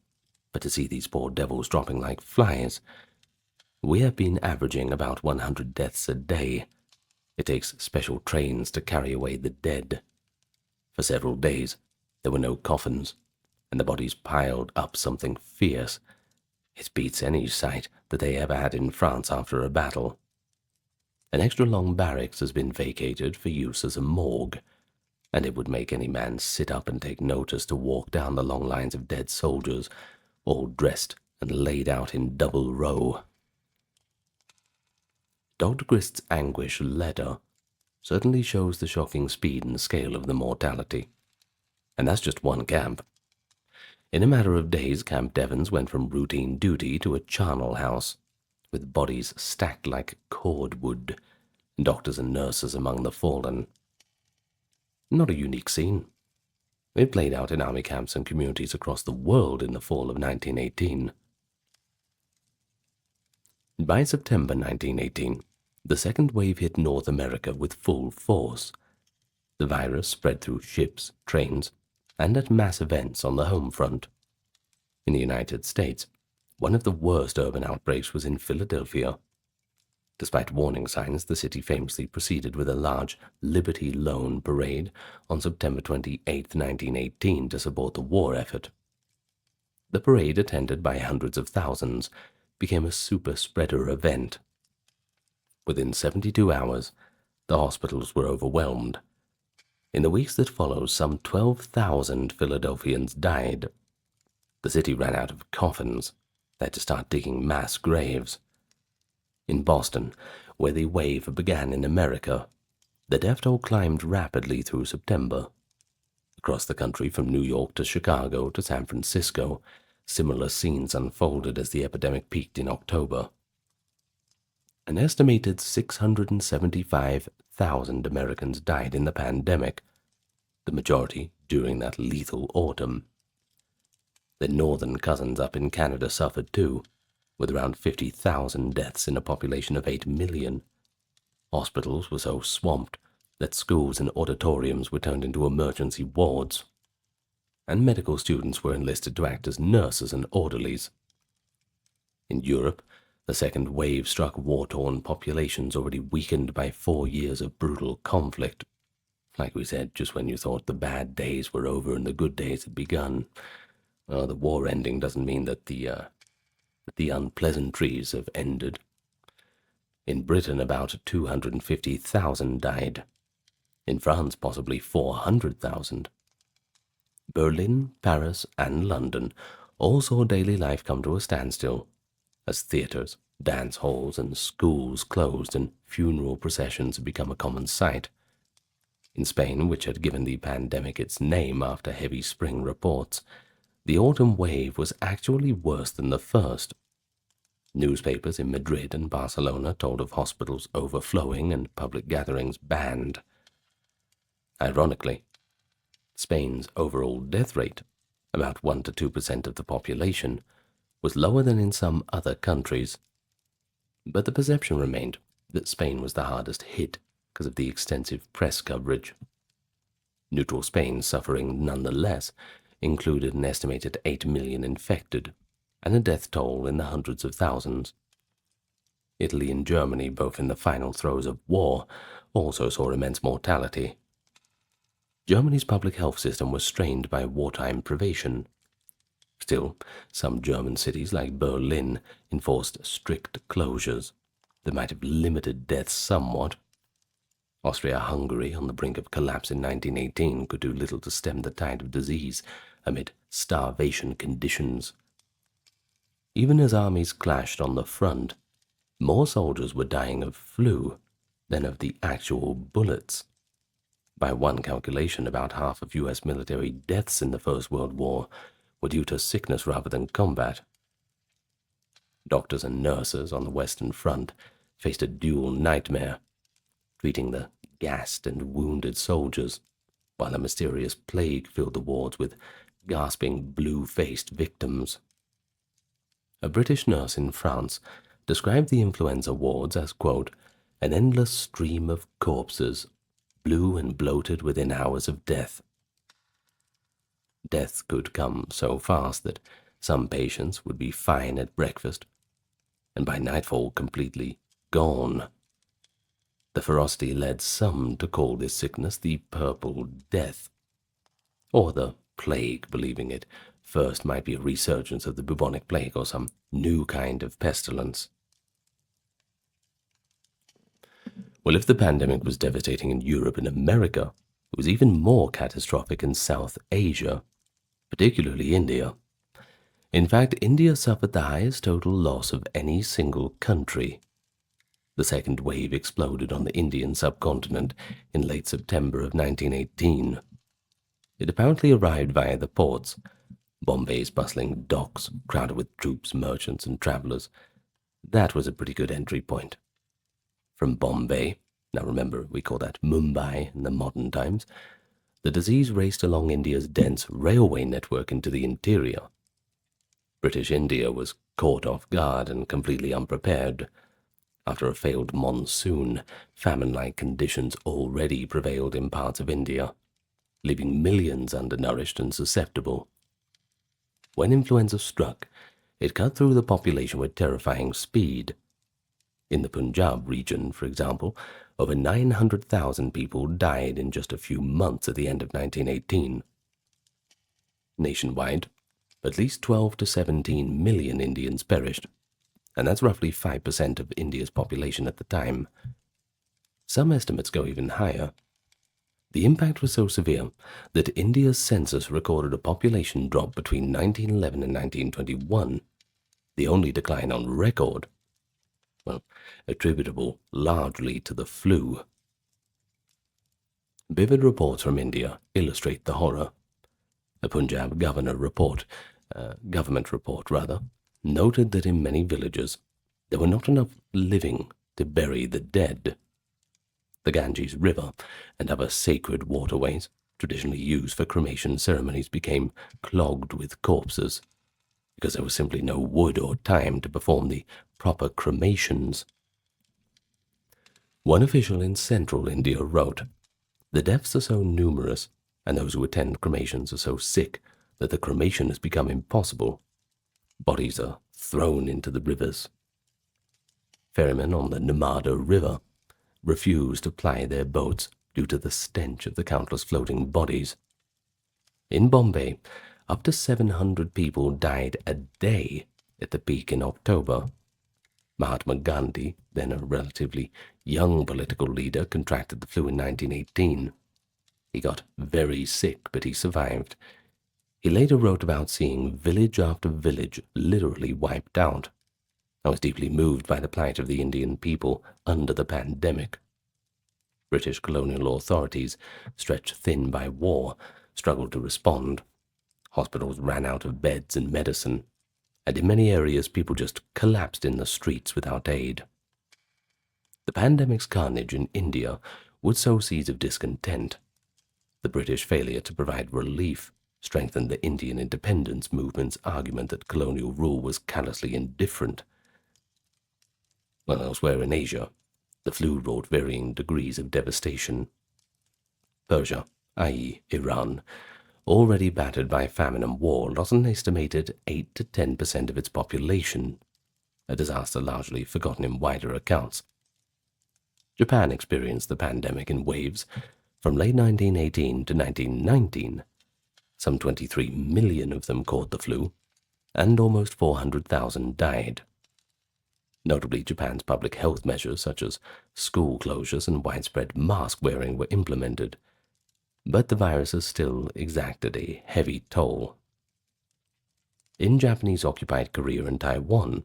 but to see these poor devils dropping like flies. We have been averaging about 100 deaths a day. It takes special trains to carry away the dead. For several days, there were no coffins, and the bodies piled up something fierce. It beats any sight that they ever had in France after a battle. An extra long barracks has been vacated for use as a morgue, and it would make any man sit up and take notice to walk down the long lines of dead soldiers, all dressed and laid out in double row. Dr. Grist's anguish letter certainly shows the shocking speed and scale of the mortality. And that's just one camp. In a matter of days, Camp Devens went from routine duty to a charnel house, with bodies stacked like cordwood, doctors and nurses among the fallen. Not a unique scene. It played out in army camps and communities across the world in the fall of 1918. By September 1918, the second wave hit North America with full force. The virus spread through ships, trains, and at mass events on the home front. In the United States, one of the worst urban outbreaks was in Philadelphia. Despite warning signs, the city famously proceeded with a large Liberty Loan parade on September 28, 1918, to support the war effort. The parade, attended by hundreds of thousands, became a super-spreader event. Within 72 hours, the hospitals were overwhelmed. In the weeks that followed, some 12,000 Philadelphians died. The city ran out of coffins. They had to start digging mass graves. In Boston, where the wave began in America, the death toll climbed rapidly through September. Across the country, from New York to Chicago to San Francisco, similar scenes unfolded as the epidemic peaked in October. An estimated 675,000 Americans died in the pandemic, the majority during that lethal autumn. Their northern cousins up in Canada suffered too, with around 50,000 deaths in a population of 8 million. Hospitals were so swamped that schools and auditoriums were turned into emergency wards, and medical students were enlisted to act as nurses and orderlies. In Europe, the second wave struck war-torn populations already weakened by 4 years of brutal conflict. Like we said, just when you thought the bad days were over and the good days had begun. Well, the war ending doesn't mean that the unpleasantries have ended. In Britain, about 250,000 died. In France, possibly 400,000. Berlin, Paris, and London all saw daily life come to a standstill, as theatres, dance halls, and schools closed and funeral processions had become a common sight. In Spain, which had given the pandemic its name after heavy spring reports, the autumn wave was actually worse than the first. Newspapers in Madrid and Barcelona told of hospitals overflowing and public gatherings banned. Ironically, Spain's overall death rate, about 1 to 2% of the population, was lower than in some other countries. But the perception remained that Spain was the hardest hit because of the extensive press coverage. Neutral Spain, suffering nonetheless, included an estimated 8 million infected and a death toll in the hundreds of thousands. Italy and Germany, both in the final throes of war, also saw immense mortality. Germany's public health system was strained by wartime privation. Still, some German cities like Berlin enforced strict closures that might have limited deaths somewhat. Austria-Hungary, on the brink of collapse in 1918, could do little to stem the tide of disease amid starvation conditions. Even as armies clashed on the front, more soldiers were dying of flu than of the actual bullets. By one calculation, about half of U.S. military deaths in the First World War were due to sickness rather than combat. Doctors and nurses on the Western Front faced a dual nightmare, treating the gassed and wounded soldiers, while a mysterious plague filled the wards with gasping, blue-faced victims. A British nurse in France described the influenza wards as, quote, an endless stream of corpses, blue and bloated within hours of death. Death could come so fast that some patients would be fine at breakfast, and by nightfall completely gone. The ferocity led some to call this sickness the Purple Death, or the plague, believing it first might be a resurgence of the bubonic plague or some new kind of pestilence. Well, if the pandemic was devastating in Europe and America, it was even more catastrophic in South Asia, particularly India. In fact, India suffered the highest total loss of any single country. The second wave exploded on the Indian subcontinent in late September of 1918. It apparently arrived via the ports, Bombay's bustling docks, crowded with troops, merchants, and travelers. That was a pretty good entry point. From Bombay, now remember we call that Mumbai in the modern times, the disease raced along India's dense railway network into the interior. British India was caught off guard and completely unprepared. After a failed monsoon, famine-like conditions already prevailed in parts of India, leaving millions undernourished and susceptible. When influenza struck, it cut through the population with terrifying speed. In the Punjab region, for example, over 900,000 people died in just a few months at the end of 1918. Nationwide, at least 12 to 17 million Indians perished, and that's roughly 5% of India's population at the time. Some estimates go even higher. The impact was so severe that India's census recorded a population drop between 1911 and 1921, the only decline on record, attributable largely to the flu. Vivid reports from India illustrate the horror. A Punjab government report, noted that in many villages there were not enough living to bury the dead. The Ganges River and other sacred waterways, traditionally used for cremation ceremonies, became clogged with corpses because there was simply no wood or time to perform the proper cremations. One official in central India wrote, "The deaths are so numerous, and those who attend cremations are so sick that the cremation has become impossible. Bodies are thrown into the rivers." Ferrymen on the Narmada River refused to ply their boats due to the stench of the countless floating bodies. In Bombay, up to 700 people died a day at the peak in October. Mahatma Gandhi, then a relatively young political leader, contracted the flu in 1918. He got very sick, but he survived. He later wrote about seeing village after village literally wiped out. I was deeply moved by the plight of the Indian people under the pandemic. British colonial authorities, stretched thin by war, struggled to respond. Hospitals ran out of beds and medicine, and in many areas people just collapsed in the streets without aid. The pandemic's carnage in India would sow seeds of discontent. The British failure to provide relief strengthened the Indian independence movement's argument that colonial rule was callously indifferent. While elsewhere in Asia, the flu wrought varying degrees of devastation. Persia, i.e. Iran, already battered by famine and war, lost an estimated 8 to 10% of its population, a disaster largely forgotten in wider accounts. Japan experienced the pandemic in waves from late 1918 to 1919. Some 23 million of them caught the flu, and almost 400,000 died. Notably, Japan's public health measures such as school closures and widespread mask wearing were implemented, but the virus has still exacted a heavy toll. In Japanese-occupied Korea and Taiwan,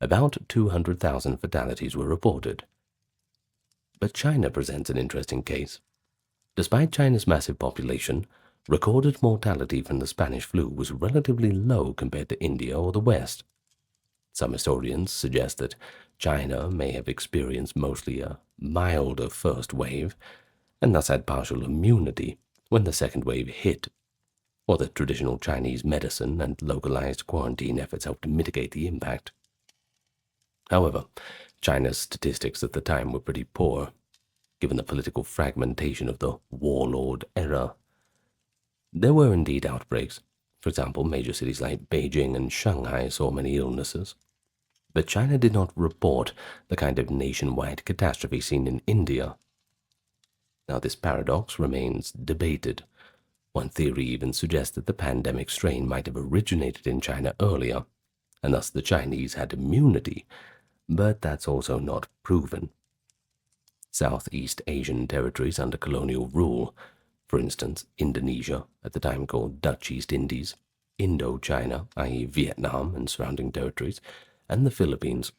about 200,000 fatalities were reported. But China presents an interesting case. Despite China's massive population, recorded mortality from the Spanish flu was relatively low compared to India or the West. Some historians suggest that China may have experienced mostly a milder first wave, and thus had partial immunity when the second wave hit, or that traditional Chinese medicine and localized quarantine efforts helped mitigate the impact. However, China's statistics at the time were pretty poor, given the political fragmentation of the warlord era. There were indeed outbreaks. For example, major cities like Beijing and Shanghai saw many illnesses. But China did not report the kind of nationwide catastrophe seen in India. Now, this paradox remains debated. One theory even suggests that the pandemic strain might have originated in China earlier, and thus the Chinese had immunity, but that's also not proven. Southeast Asian territories under colonial rule, for instance, Indonesia, at the time called Dutch East Indies, Indochina, i.e. Vietnam and surrounding territories, and the Philippines,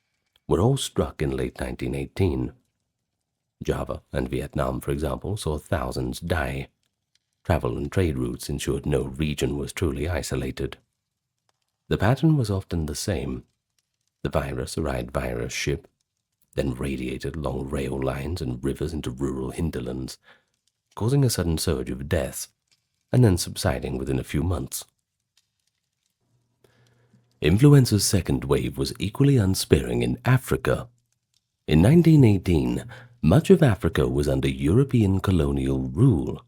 were all struck in late 1918. Java and Vietnam, for example, saw thousands die. Travel and trade routes ensured no region was truly isolated. The pattern was often the same. The virus arrived via a ship, then radiated along rail lines and rivers into rural hinterlands, causing a sudden surge of deaths, and then subsiding within a few months. Influenza's second wave was equally unsparing in Africa. In 1918, much of Africa was under European colonial rule,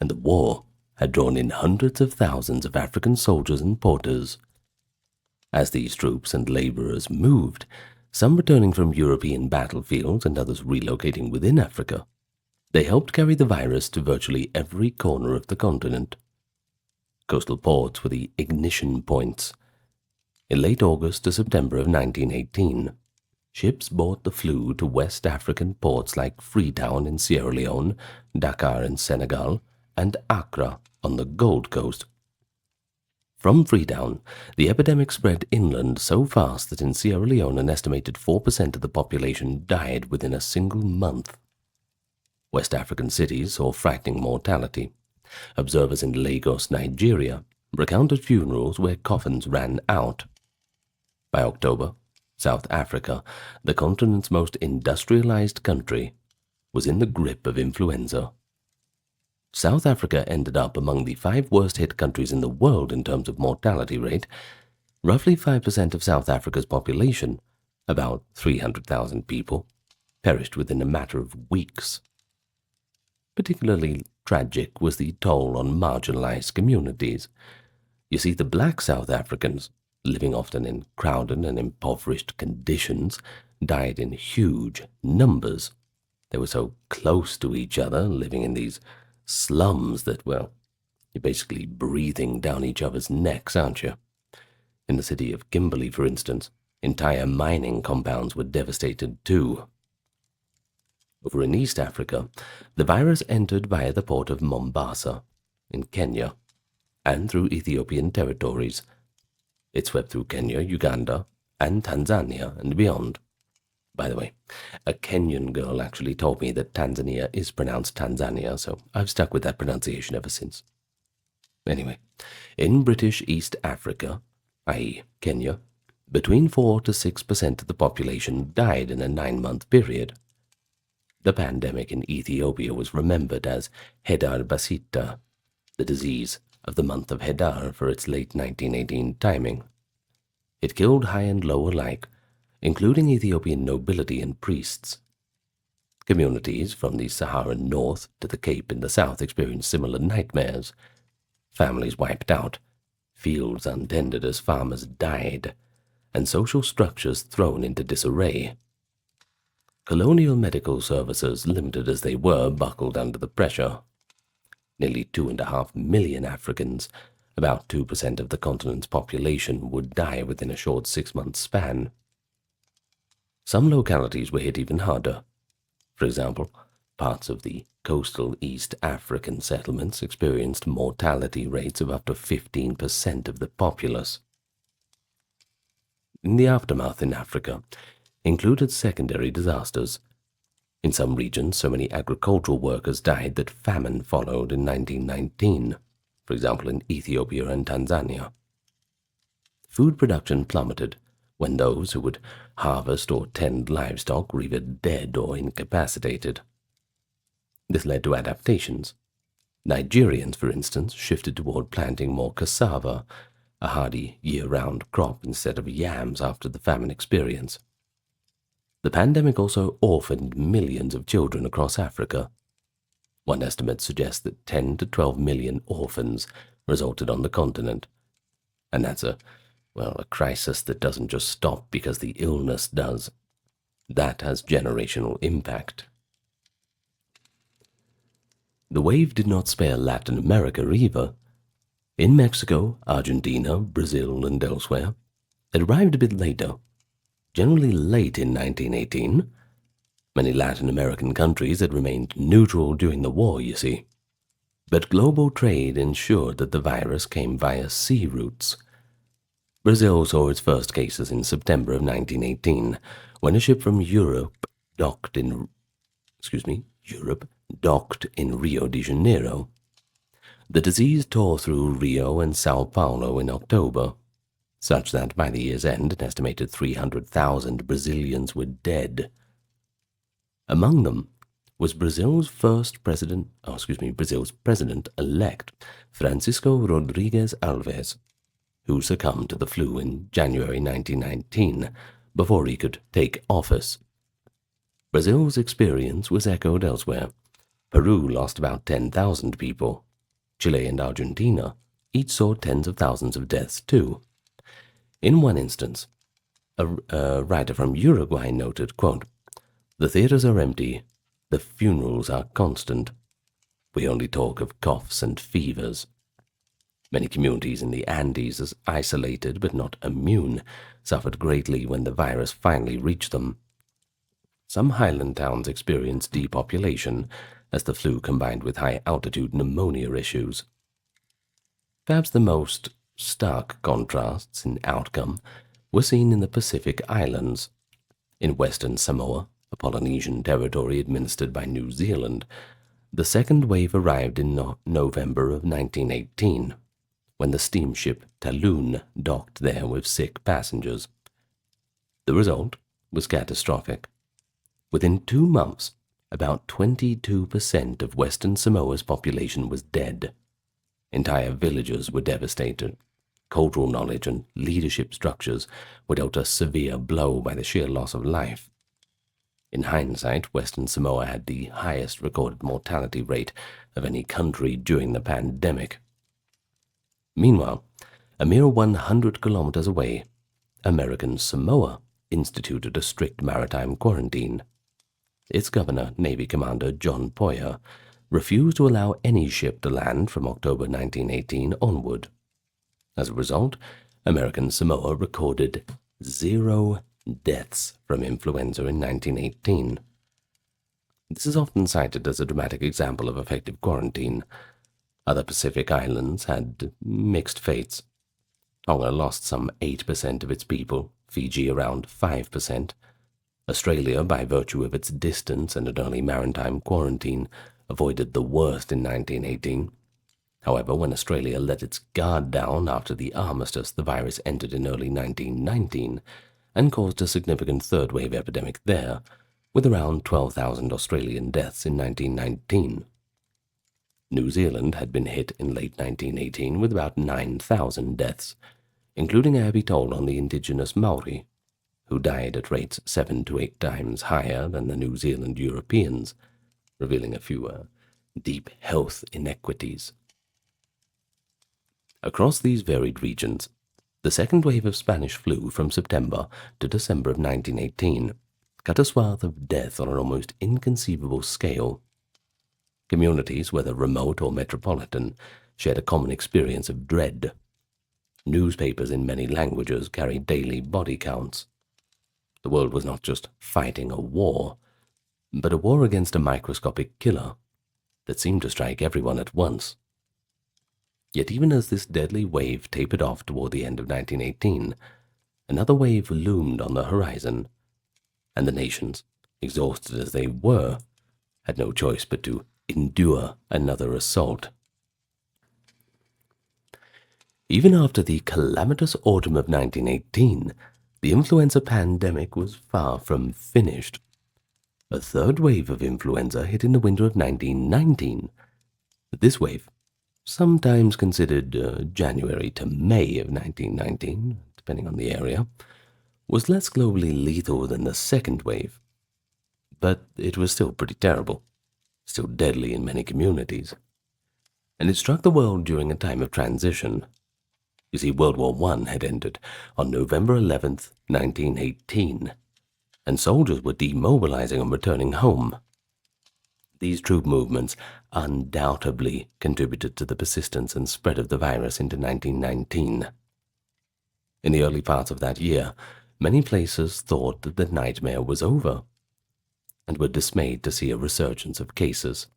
and the war had drawn in hundreds of thousands of African soldiers and porters. As these troops and laborers moved, some returning from European battlefields and others relocating within Africa, they helped carry the virus to virtually every corner of the continent. Coastal ports were the ignition points. In late August to September of 1918, ships brought the flu to West African ports like Freetown in Sierra Leone, Dakar in Senegal, and Accra on the Gold Coast. From Freetown, the epidemic spread inland so fast that in Sierra Leone an estimated 4% of the population died within a single month. West African cities saw frightening mortality. Observers in Lagos, Nigeria, recounted funerals where coffins ran out. By October, South Africa, the continent's most industrialized country, was in the grip of influenza. South Africa ended up among the 5 worst-hit countries in the world in terms of mortality rate. Roughly 5% of South Africa's population, about 300,000 people, perished within a matter of weeks. Particularly tragic was the toll on marginalized communities. You see, the black South Africans, living often in crowded and impoverished conditions, died in huge numbers. They were so close to each other, living in these slums that, well, you're basically breathing down each other's necks, aren't you? In the city of Kimberley, for instance, Entire mining compounds were devastated too. Over in East Africa, the virus entered via the port of Mombasa in Kenya and through Ethiopian territories. It swept through Kenya, Uganda, and Tanzania and beyond. By the way, a Kenyan girl actually told me that Tanzania is pronounced Tanzania, so I've stuck with that pronunciation ever since. Anyway, in British East Africa, i.e. Kenya, between 4 to 6% of the population died in a 9-month period. The pandemic in Ethiopia was remembered as Hedar Basita, the disease of the month of Hedar for its late 1918 timing. It killed high and low alike, including Ethiopian nobility and priests. Communities from the Saharan north to the Cape in the south experienced similar nightmares. Families wiped out, fields untended as farmers died, and social structures thrown into disarray. Colonial medical services, limited as they were, buckled under the pressure. Nearly 2.5 million Africans, about 2% of the continent's population, would die within a short 6-month span. Some localities were hit even harder. For example, parts of the coastal East African settlements experienced mortality rates of up to 15% of the populace. In the aftermath in Africa included secondary disasters. In some regions, so many agricultural workers died that famine followed in 1919, for example in Ethiopia and Tanzania. Food production plummeted when those who would harvest or tend livestock were either dead or incapacitated. This led to adaptations. Nigerians, for instance, shifted toward planting more cassava, a hardy year-round crop, instead of yams after the famine experience. The pandemic also orphaned millions of children across Africa. One estimate suggests that 10 to 12 million orphans resulted on the continent. And that's a crisis that doesn't just stop because the illness does. That has generational impact. The wave did not spare Latin America either. In Mexico, Argentina, Brazil, and elsewhere, it arrived a bit later. Generally late in 1918. Many Latin American countries had remained neutral during the war, you see. But global trade ensured that the virus came via sea routes. Brazil saw its first cases in September of 1918, when a ship from Europe docked in Rio de Janeiro. The disease tore through Rio and Sao Paulo in October, such that by the year's end an estimated 300,000 Brazilians were dead. Among them was Brazil's president-elect, Francisco Rodrigues Alves, who succumbed to the flu in January 1919 before he could take office. Brazil's experience was echoed elsewhere. Peru lost about 10,000 people. Chile and Argentina each saw tens of thousands of deaths too. In one instance, a writer from Uruguay noted, quote, "The theaters are empty, the funerals are constant. We only talk of coughs and fevers." Many communities in the Andes, as isolated but not immune, suffered greatly when the virus finally reached them. Some highland towns experienced depopulation as the flu combined with high-altitude pneumonia issues. Perhaps the most stark contrasts in outcome were seen in the Pacific Islands. In Western Samoa, a Polynesian territory administered by New Zealand, the second wave arrived in November of 1918, when the steamship Talon docked there with sick passengers. The result was catastrophic. Within 2 months, about 22% of Western Samoa's population was dead. Entire villages were devastated. Cultural knowledge and leadership structures were dealt a severe blow by the sheer loss of life. In hindsight, Western Samoa had the highest recorded mortality rate of any country during the pandemic. Meanwhile, a mere 100 kilometers away, American Samoa instituted a strict maritime quarantine. Its governor, Navy Commander John Poyer, refused to allow any ship to land from October 1918 onward. As a result, American Samoa recorded 0 deaths from influenza in 1918. This is often cited as a dramatic example of effective quarantine. Other Pacific islands had mixed fates. Tonga lost some 8% of its people, Fiji around 5%. Australia, by virtue of its distance and an early maritime quarantine, avoided the worst in 1918. However, when Australia let its guard down after the armistice, the virus entered in early 1919 and caused a significant third-wave epidemic there, with around 12,000 Australian deaths in 1919. New Zealand had been hit in late 1918 with about 9,000 deaths, including a heavy toll on the indigenous Maori, who died at rates 7 to 8 times higher than the New Zealand Europeans, revealing a few deep health inequities. Across these varied regions, the second wave of Spanish flu from September to December of 1918 cut a swath of death on an almost inconceivable scale. Communities, whether remote or metropolitan, shared a common experience of dread. Newspapers in many languages carried daily body counts. The world was not just fighting a war, but a war against a microscopic killer that seemed to strike everyone at once. Yet even as this deadly wave tapered off toward the end of 1918, another wave loomed on the horizon, and the nations, exhausted as they were, had no choice but to endure another assault. Even after the calamitous autumn of 1918, the influenza pandemic was far from finished. A third wave of influenza hit in the winter of 1919. This wave, sometimes considered January to May of 1919, depending on the area, was less globally lethal than the second wave. But it was still pretty terrible, still deadly in many communities. And it struck the world during a time of transition. You see, World War I had ended on November 11th, 1918, and soldiers were demobilizing and returning home. These troop movements undoubtedly contributed to the persistence and spread of the virus into 1919. In the early parts of that year, many places thought that the nightmare was over, and were dismayed to see a resurgence of cases.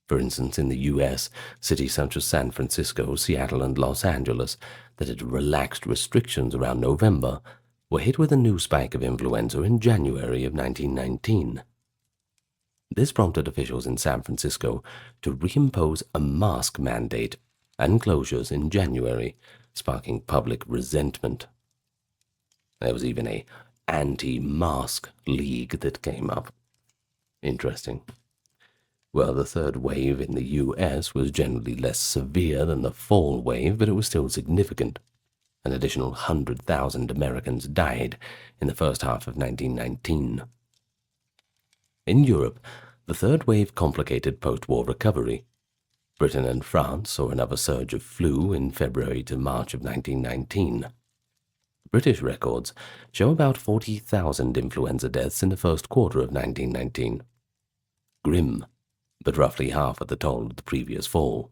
For instance, in the U.S., cities such as San Francisco, Seattle, and Los Angeles that had relaxed restrictions around November were hit with a new spike of influenza in January of 1919. This prompted officials in San Francisco to reimpose a mask mandate and closures in January, sparking public resentment. There was even an anti-mask league that came up. Interesting. Well, the third wave in the U.S. was generally less severe than the fall wave, but it was still significant. An additional 100,000 Americans died in the first half of 1919. In Europe, the third wave complicated post-war recovery. Britain and France saw another surge of flu in February to March of 1919. British records show about 40,000 influenza deaths in the first quarter of 1919. Grim, but roughly half of the toll of the previous fall.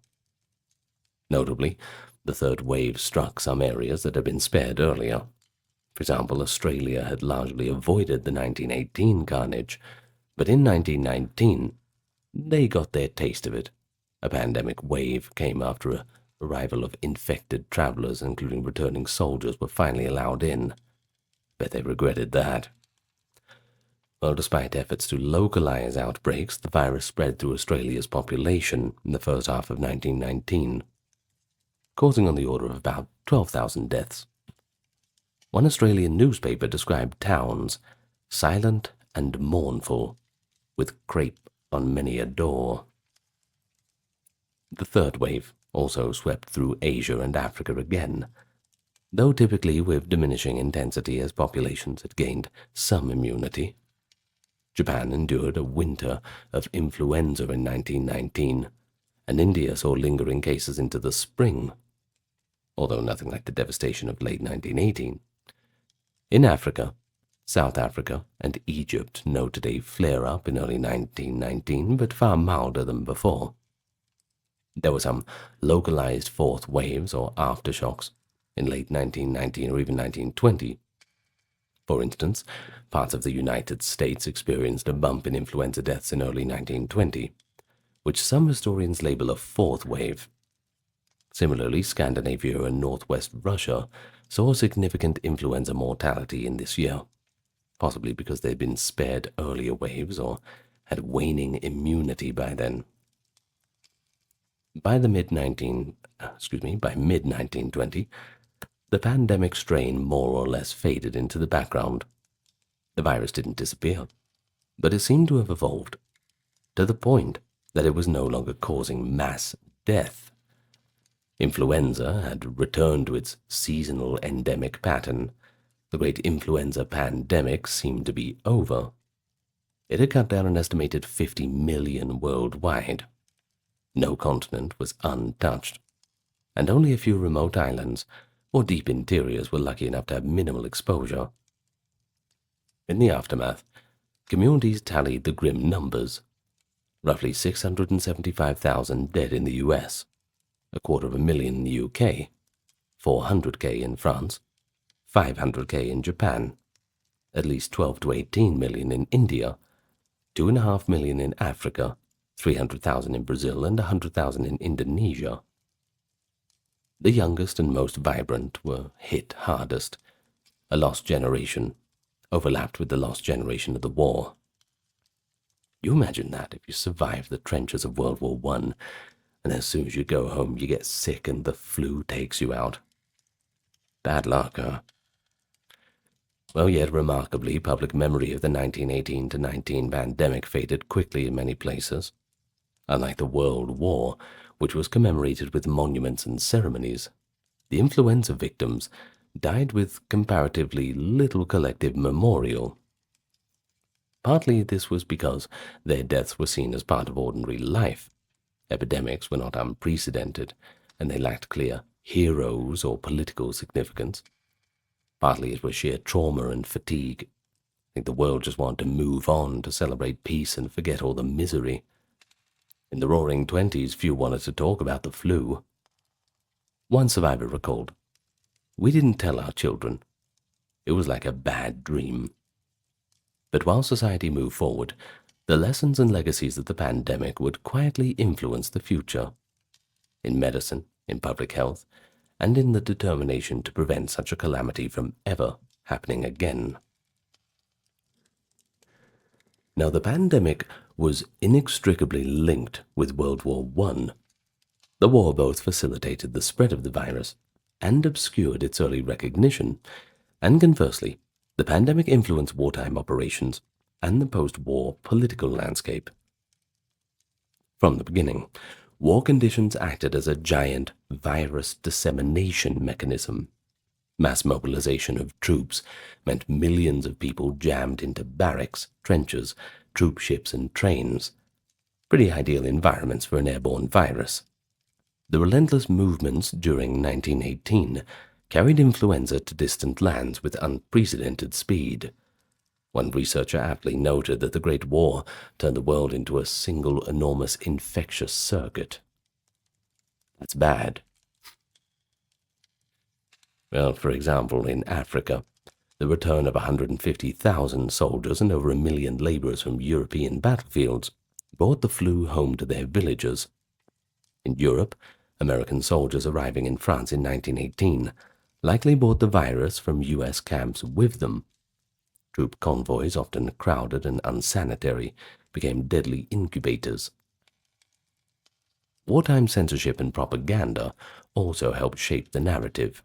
Notably, the third wave struck some areas that had been spared earlier. For example, Australia had largely avoided the 1918 carnage, but in 1919, they got their taste of it. A pandemic wave came after a arrival of infected travelers, including returning soldiers, were finally allowed in. Bet they regretted that. Well, despite efforts to localize outbreaks, the virus spread through Australia's population in the first half of 1919, causing on the order of about 12,000 deaths. One Australian newspaper described towns silent and mournful, with crape on many a door. The third wave also swept through Asia and Africa again, though typically with diminishing intensity as populations had gained some immunity. Japan endured a winter of influenza in 1919, and India saw lingering cases into the spring, although nothing like the devastation of late 1918. In Africa, South Africa and Egypt noted a flare-up in early 1919, but far milder than before. There were some localized fourth waves or aftershocks in late 1919 or even 1920, For instance, parts of the United States experienced a bump in influenza deaths in early 1920, which some historians label a fourth wave. Similarly, Scandinavia and northwest Russia saw significant influenza mortality in this year, possibly because they'd been spared earlier waves or had waning immunity by then. By mid-1920, the pandemic strain more or less faded into the background. The virus didn't disappear, but it seemed to have evolved to the point that it was no longer causing mass death. Influenza had returned to its seasonal endemic pattern. The great influenza pandemic seemed to be over. It had cut down an estimated 50 million worldwide. No continent was untouched, and only a few remote islands or deep interiors were lucky enough to have minimal exposure. In the aftermath, communities tallied the grim numbers. Roughly 675,000 dead in the US, 250,000 in the UK, 400,000 in France, 500,000 in Japan, at least 12 to 18 million in India, 2.5 million in Africa, 300,000 in Brazil, and 100,000 in Indonesia. The youngest and most vibrant were hit hardest. A lost generation overlapped with the lost generation of the war. You imagine that if you survive the trenches of World War I, and as soon as you go home you get sick and the flu takes you out. Bad luck, huh? Well, yet remarkably, public memory of the 1918-19 pandemic faded quickly in many places. Unlike the World War, which was commemorated with monuments and ceremonies, the influenza victims died with comparatively little collective memorial. Partly this was because their deaths were seen as part of ordinary life. Epidemics were not unprecedented, and they lacked clear heroes or political significance. Partly it was sheer trauma and fatigue. I think the world just wanted to move on, to celebrate peace and forget all the misery. In the Roaring Twenties, few wanted to talk about the flu. One survivor recalled, "We didn't tell our children. It was like a bad dream." But while society moved forward, the lessons and legacies of the pandemic would quietly influence the future. In medicine, in public health, and in the determination to prevent such a calamity from ever happening again. Now, the pandemic was inextricably linked with World War I. The war both facilitated the spread of the virus and obscured its early recognition, and conversely, the pandemic influenced wartime operations and the post-war political landscape. From the beginning, war conditions acted as a giant virus dissemination mechanism. Mass mobilization of troops meant millions of people jammed into barracks, trenches, troop ships, and trains. Pretty ideal environments for an airborne virus. The relentless movements during 1918 carried influenza to distant lands with unprecedented speed. One researcher aptly noted that the Great War turned the world into a single enormous infectious circuit. That's bad. Well, for example, in Africa, the return of 150,000 soldiers and over 1 million laborers from European battlefields brought the flu home to their villages. In Europe, American soldiers arriving in France in 1918 likely brought the virus from U.S. camps with them. Troop convoys, often crowded and unsanitary, became deadly incubators. Wartime censorship and propaganda also helped shape the narrative.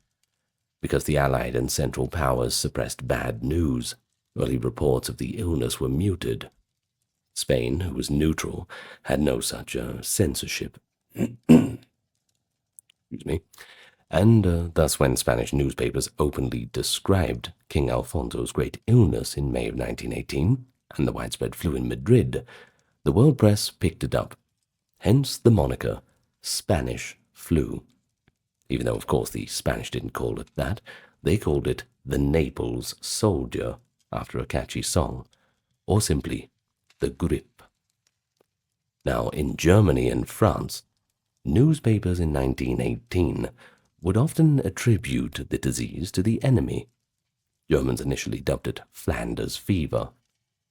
Because the Allied and Central Powers suppressed bad news, early reports of the illness were muted. Spain, who was neutral, had no such censorship. Excuse me. And thus when Spanish newspapers openly described King Alfonso's great illness in May of 1918 and the widespread flu in Madrid, the world press picked it up. Hence the moniker Spanish flu. Even though, of course, the Spanish didn't call it that, they called it the Naples Soldier, after a catchy song, or simply the grippe. Now, in Germany and France, newspapers in 1918 would often attribute the disease to the enemy. Germans initially dubbed it Flanders fever,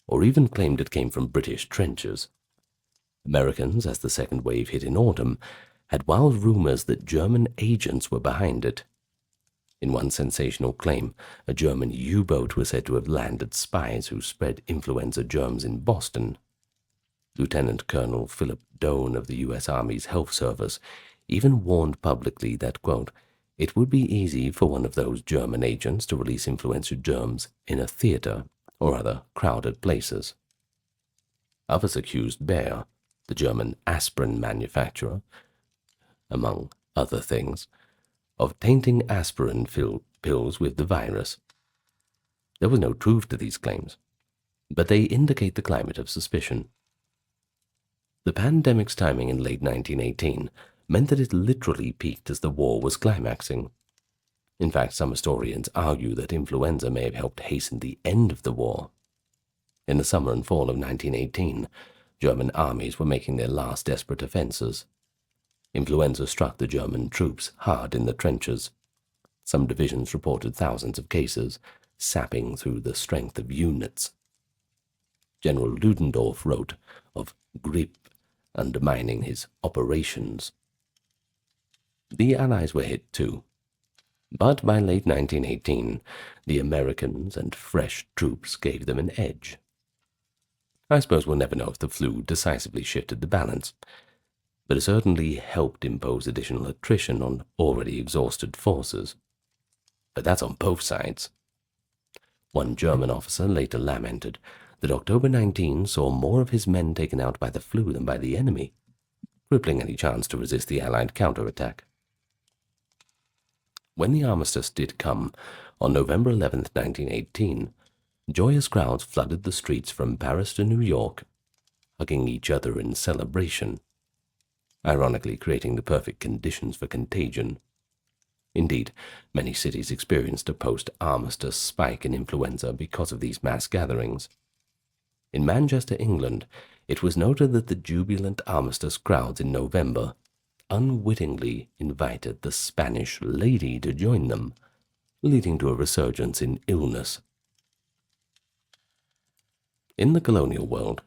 or even claimed it came from British trenches. Americans, as the second wave hit in autumn, had wild rumors that German agents were behind it. In one sensational claim, a German U-boat was said to have landed spies who spread influenza germs in Boston. Lieutenant Colonel Philip Doane of the U.S. Army's Health Service even warned publicly that, quote, it would be easy for one of those German agents to release influenza germs in a theater or other crowded places. Others accused Bayer, the German aspirin manufacturer, among other things, of tainting aspirin pills with the virus. There was no truth to these claims, but they indicate the climate of suspicion. The pandemic's timing in late 1918 meant that it literally peaked as the war was climaxing. In fact, some historians argue that influenza may have helped hasten the end of the war. In the summer and fall of 1918, German armies were making their last desperate offenses. Influenza struck the German troops hard in the trenches. Some divisions reported thousands of cases, sapping through the strength of units. General Ludendorff wrote of grippe undermining his operations. The Allies were hit too, but by late 1918, the Americans and fresh troops gave them an edge. I suppose we'll never know if the flu decisively shifted the balance, but it certainly helped impose additional attrition on already exhausted forces. But that's on both sides. One German officer later lamented that October 19 saw more of his men taken out by the flu than by the enemy, crippling any chance to resist the Allied counterattack. When the armistice did come, on November 11, 1918, joyous crowds flooded the streets from Paris to New York, hugging each other in celebration, ironically creating the perfect conditions for contagion. Indeed, many cities experienced a post-armistice spike in influenza because of these mass gatherings. In Manchester, England, it was noted that the jubilant armistice crowds in November unwittingly invited the Spanish lady to join them, leading to a resurgence in illness. In the colonial world,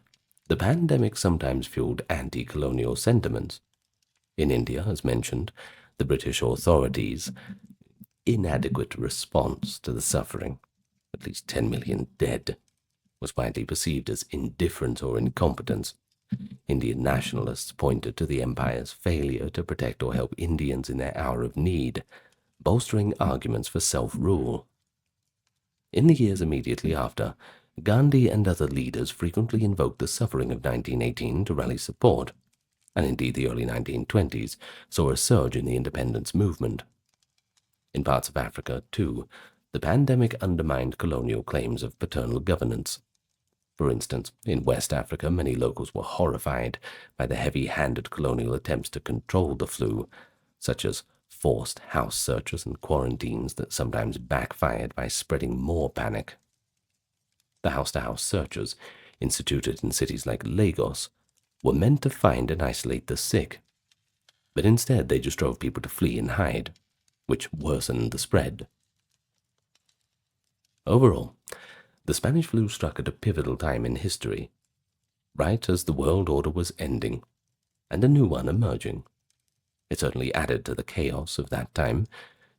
the pandemic sometimes fueled anti-colonial sentiments. In India, as mentioned, the British authorities' inadequate response to the suffering, at least 10 million dead, was widely perceived as indifference or incompetence. Indian nationalists pointed to the empire's failure to protect or help Indians in their hour of need, bolstering arguments for self-rule. In the years immediately after, Gandhi and other leaders frequently invoked the suffering of 1918 to rally support, and indeed the early 1920s saw a surge in the independence movement. In parts of Africa, too, the pandemic undermined colonial claims of paternal governance. For instance, in West Africa, many locals were horrified by the heavy-handed colonial attempts to control the flu, such as forced house searches and quarantines that sometimes backfired by spreading more panic. The house-to-house searches, instituted in cities like Lagos, were meant to find and isolate the sick, but instead they just drove people to flee and hide, which worsened the spread. Overall, the Spanish flu struck at a pivotal time in history, right as the world order was ending, and a new one emerging. It certainly added to the chaos of that time.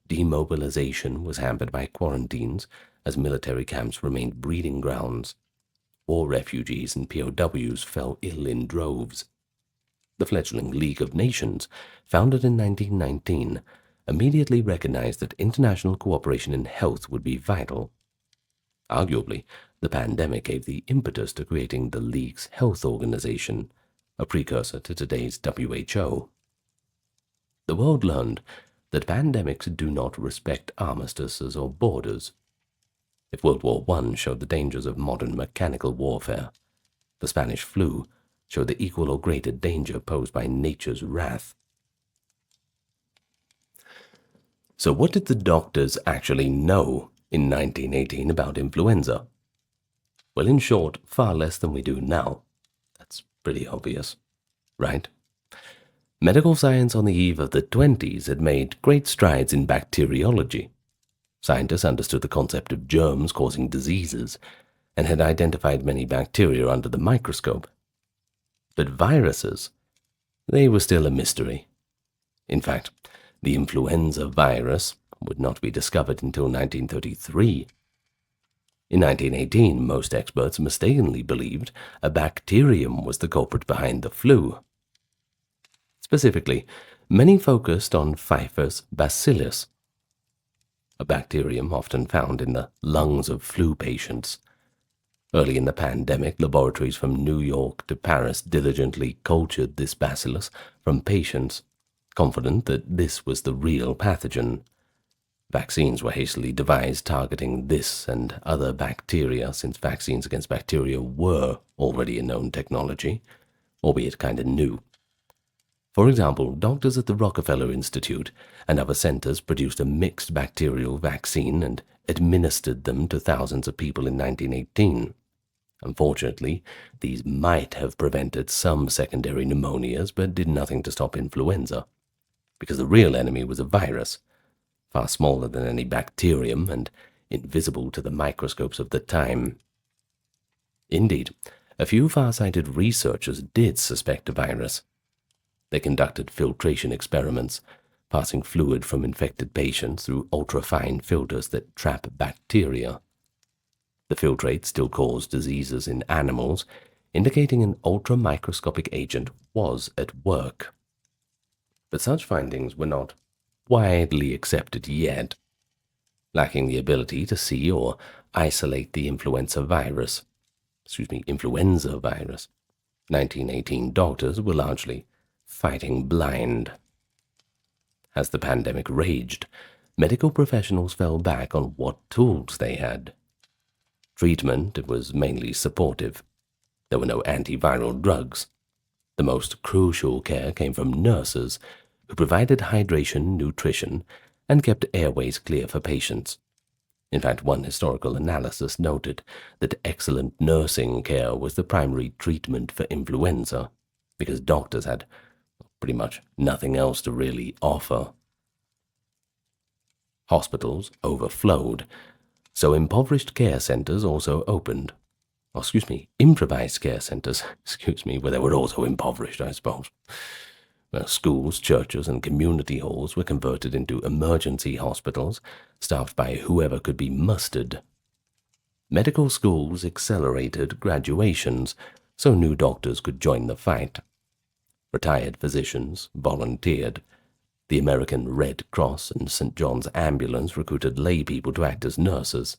Demobilization was hampered by quarantines, as military camps remained breeding grounds. War refugees and POWs fell ill in droves. The fledgling League of Nations, founded in 1919, immediately recognized that international cooperation in health would be vital. Arguably, the pandemic gave the impetus to creating the League's Health Organization, a precursor to today's WHO. The world learned that pandemics do not respect armistices or borders. If World War I showed the dangers of modern mechanical warfare, the Spanish flu showed the equal or greater danger posed by nature's wrath. So what did the doctors actually know in 1918 about influenza? Well, in short, far less than we do now. That's pretty obvious, right? Medical science on the eve of the 20s had made great strides in bacteriology. Scientists understood the concept of germs causing diseases and had identified many bacteria under the microscope. But viruses, they were still a mystery. In fact, the influenza virus would not be discovered until 1933. In 1918, most experts mistakenly believed a bacterium was the culprit behind the flu. Specifically, many focused on Pfeiffer's bacillus, a bacterium often found in the lungs of flu patients. Early in the pandemic, laboratories from New York to Paris diligently cultured this bacillus from patients, confident that this was the real pathogen. Vaccines were hastily devised targeting this and other bacteria, since vaccines against bacteria were already a known technology, albeit kind of new. For example, doctors at the Rockefeller Institute and other centers produced a mixed bacterial vaccine and administered them to thousands of people in 1918. Unfortunately, these might have prevented some secondary pneumonias, but did nothing to stop influenza, because the real enemy was a virus, far smaller than any bacterium and invisible to the microscopes of the time. Indeed, a few far-sighted researchers did suspect a virus. They conducted filtration experiments, passing fluid from infected patients through ultrafine filters that trap bacteria. The filtrate still caused diseases in animals, indicating an ultramicroscopic agent was at work. But such findings were not widely accepted yet, lacking the ability to see or isolate the influenza virus. 1918 doctors were largely fighting blind. As the pandemic raged, medical professionals fell back on what tools they had. Treatment was mainly supportive. There were no antiviral drugs. The most crucial care came from nurses, who provided hydration, nutrition, and kept airways clear for patients. In fact, one historical analysis noted that excellent nursing care was the primary treatment for influenza, because doctors had pretty much nothing else to really offer. Hospitals overflowed, so impoverished care centers also opened. Improvised care centers, where they were also impoverished, I suppose. Well, schools, churches, and community halls were converted into emergency hospitals, staffed by whoever could be mustered. Medical schools accelerated graduations, so new doctors could join the fight. Retired physicians volunteered. The American Red Cross and St. John's Ambulance recruited lay people to act as nurses.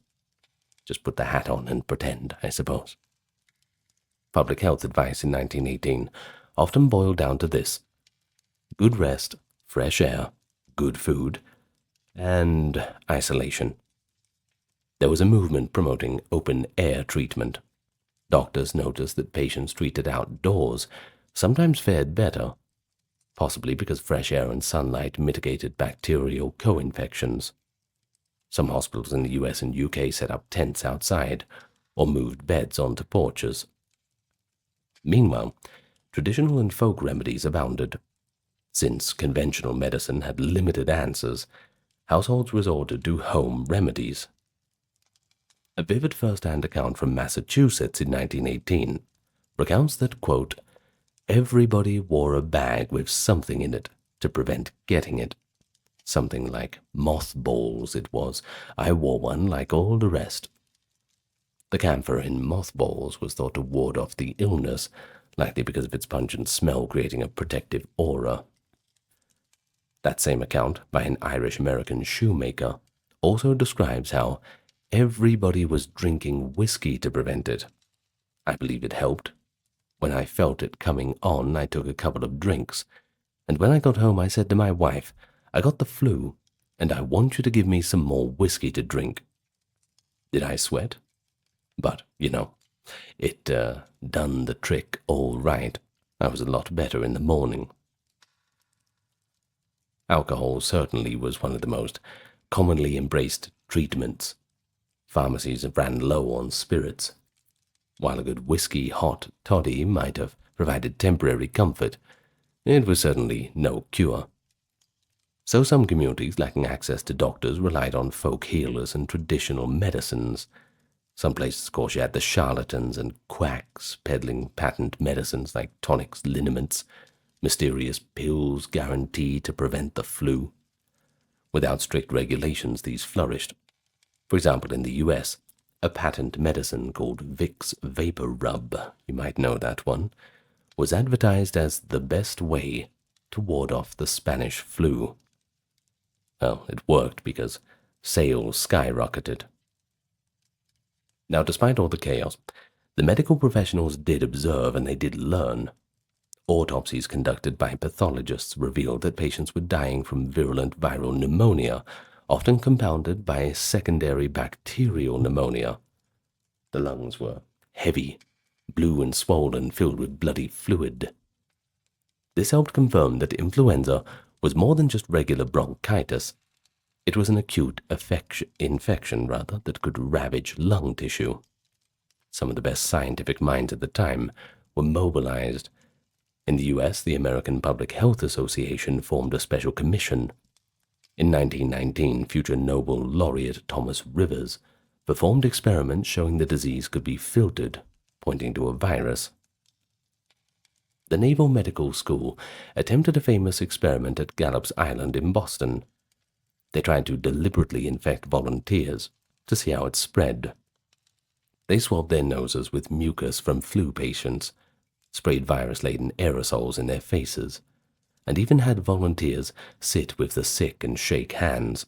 Just put the hat on and pretend, I suppose. Public health advice in 1918 often boiled down to this: good rest, fresh air, good food, and isolation. There was a movement promoting open-air treatment. Doctors noticed that patients treated outdoors sometimes fared better, possibly because fresh air and sunlight mitigated bacterial co-infections. Some hospitals in the US and UK set up tents outside, or moved beds onto porches. Meanwhile, traditional and folk remedies abounded. Since conventional medicine had limited answers, households resorted to home remedies. A vivid first-hand account from Massachusetts in 1918 recounts that, quote, everybody wore a bag with something in it to prevent getting it. Something like mothballs it was. I wore one like all the rest. The camphor in mothballs was thought to ward off the illness, likely because of its pungent smell creating a protective aura. That same account, by an Irish-American shoemaker, also describes how everybody was drinking whiskey to prevent it. I believe it helped. When I felt it coming on, I took a couple of drinks, and when I got home I said to my wife, I got the flu, and I want you to give me some more whiskey to drink. Did I sweat? But, it done the trick all right. I was a lot better in the morning. Alcohol certainly was one of the most commonly embraced treatments. Pharmacies ran low on spirits. While a good whiskey hot toddy might have provided temporary comfort, it was certainly no cure. So some communities lacking access to doctors relied on folk healers and traditional medicines. Some places, of course, you had the charlatans and quacks peddling patent medicines like tonics, liniments, mysterious pills guaranteed to prevent the flu. Without strict regulations, these flourished. For example, in the US, a patent medicine called Vicks Vapor Rub, you might know that one, was advertised as the best way to ward off the Spanish flu. Well, it worked because sales skyrocketed. Now, despite all the chaos, the medical professionals did observe and they did learn. Autopsies conducted by pathologists revealed that patients were dying from virulent viral pneumonia, often compounded by secondary bacterial pneumonia. The lungs were heavy, blue and swollen, filled with bloody fluid. This helped confirm that influenza was more than just regular bronchitis. It was an acute infection that could ravage lung tissue. Some of the best scientific minds at the time were mobilized. In the US, the American Public Health Association formed a special commission. In 1919, future Nobel laureate Thomas Rivers performed experiments showing the disease could be filtered, pointing to a virus. The Naval Medical School attempted a famous experiment at Gallup's Island in Boston. They tried to deliberately infect volunteers to see how it spread. They swabbed their noses with mucus from flu patients, sprayed virus-laden aerosols in their faces, and even had volunteers sit with the sick and shake hands.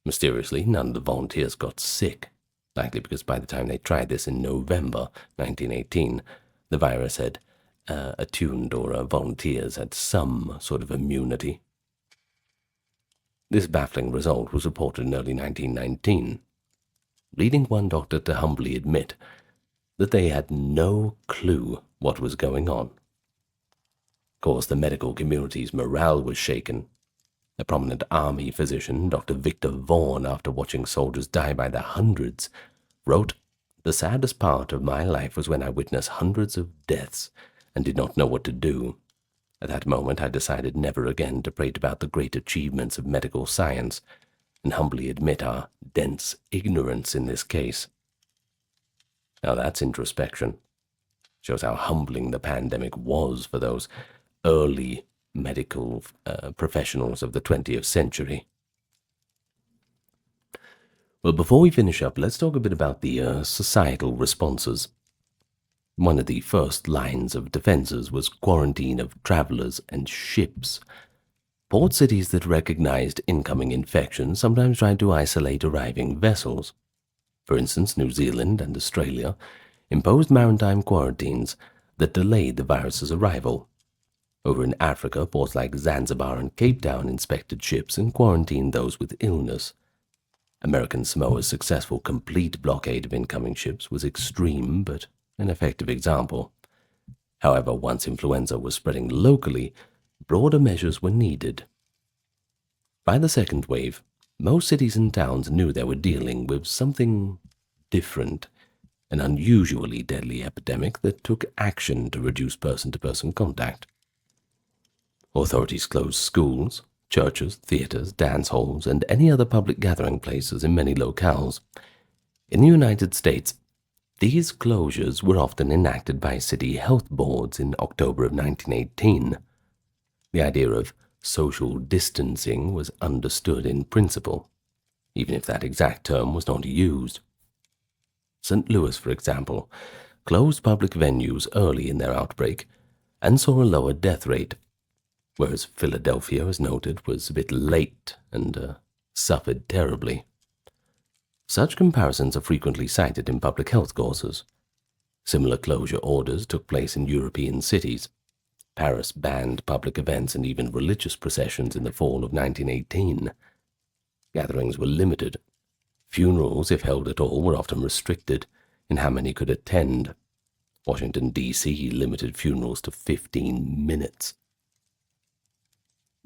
Mysteriously, none of the volunteers got sick, likely because by the time they tried this in November 1918, the virus had attuned or volunteers had some sort of immunity. This baffling result was reported in early 1919, leading one doctor to humbly admit that they had no clue what was going on. Of course, the medical community's morale was shaken. A prominent army physician, Dr. Victor Vaughan, after watching soldiers die by the hundreds, wrote, "The saddest part of my life was when I witnessed hundreds of deaths and did not know what to do. At that moment, I decided never again to prate about the great achievements of medical science and humbly admit our dense ignorance in this case." Now that's introspection. Shows how humbling the pandemic was for those early medical professionals of the 20th century. Well, before we finish up, let's talk a bit about the societal responses. One of the first lines of defenses was quarantine of travelers and ships. Port cities that recognized incoming infections sometimes tried to isolate arriving vessels. For instance, New Zealand and Australia imposed maritime quarantines that delayed the virus's arrival. Over in Africa, ports like Zanzibar and Cape Town inspected ships and quarantined those with illness. American Samoa's successful complete blockade of incoming ships was extreme but an effective example. However, once influenza was spreading locally, broader measures were needed. By the second wave, most cities and towns knew they were dealing with something different, an unusually deadly epidemic that took action to reduce person-to-person contact. Authorities closed schools, churches, theaters, dance halls, and any other public gathering places in many locales. In the United States, these closures were often enacted by city health boards in October of 1918. The idea of social distancing was understood in principle, even if that exact term was not used. St. Louis, for example, closed public venues early in their outbreak and saw a lower death rate, whereas Philadelphia, as noted, was a bit late and suffered terribly. Such comparisons are frequently cited in public health courses. Similar closure orders took place in European cities. Paris banned public events and even religious processions in the fall of 1918. Gatherings were limited. Funerals, if held at all, were often restricted in how many could attend. Washington, D.C. limited funerals to 15 minutes.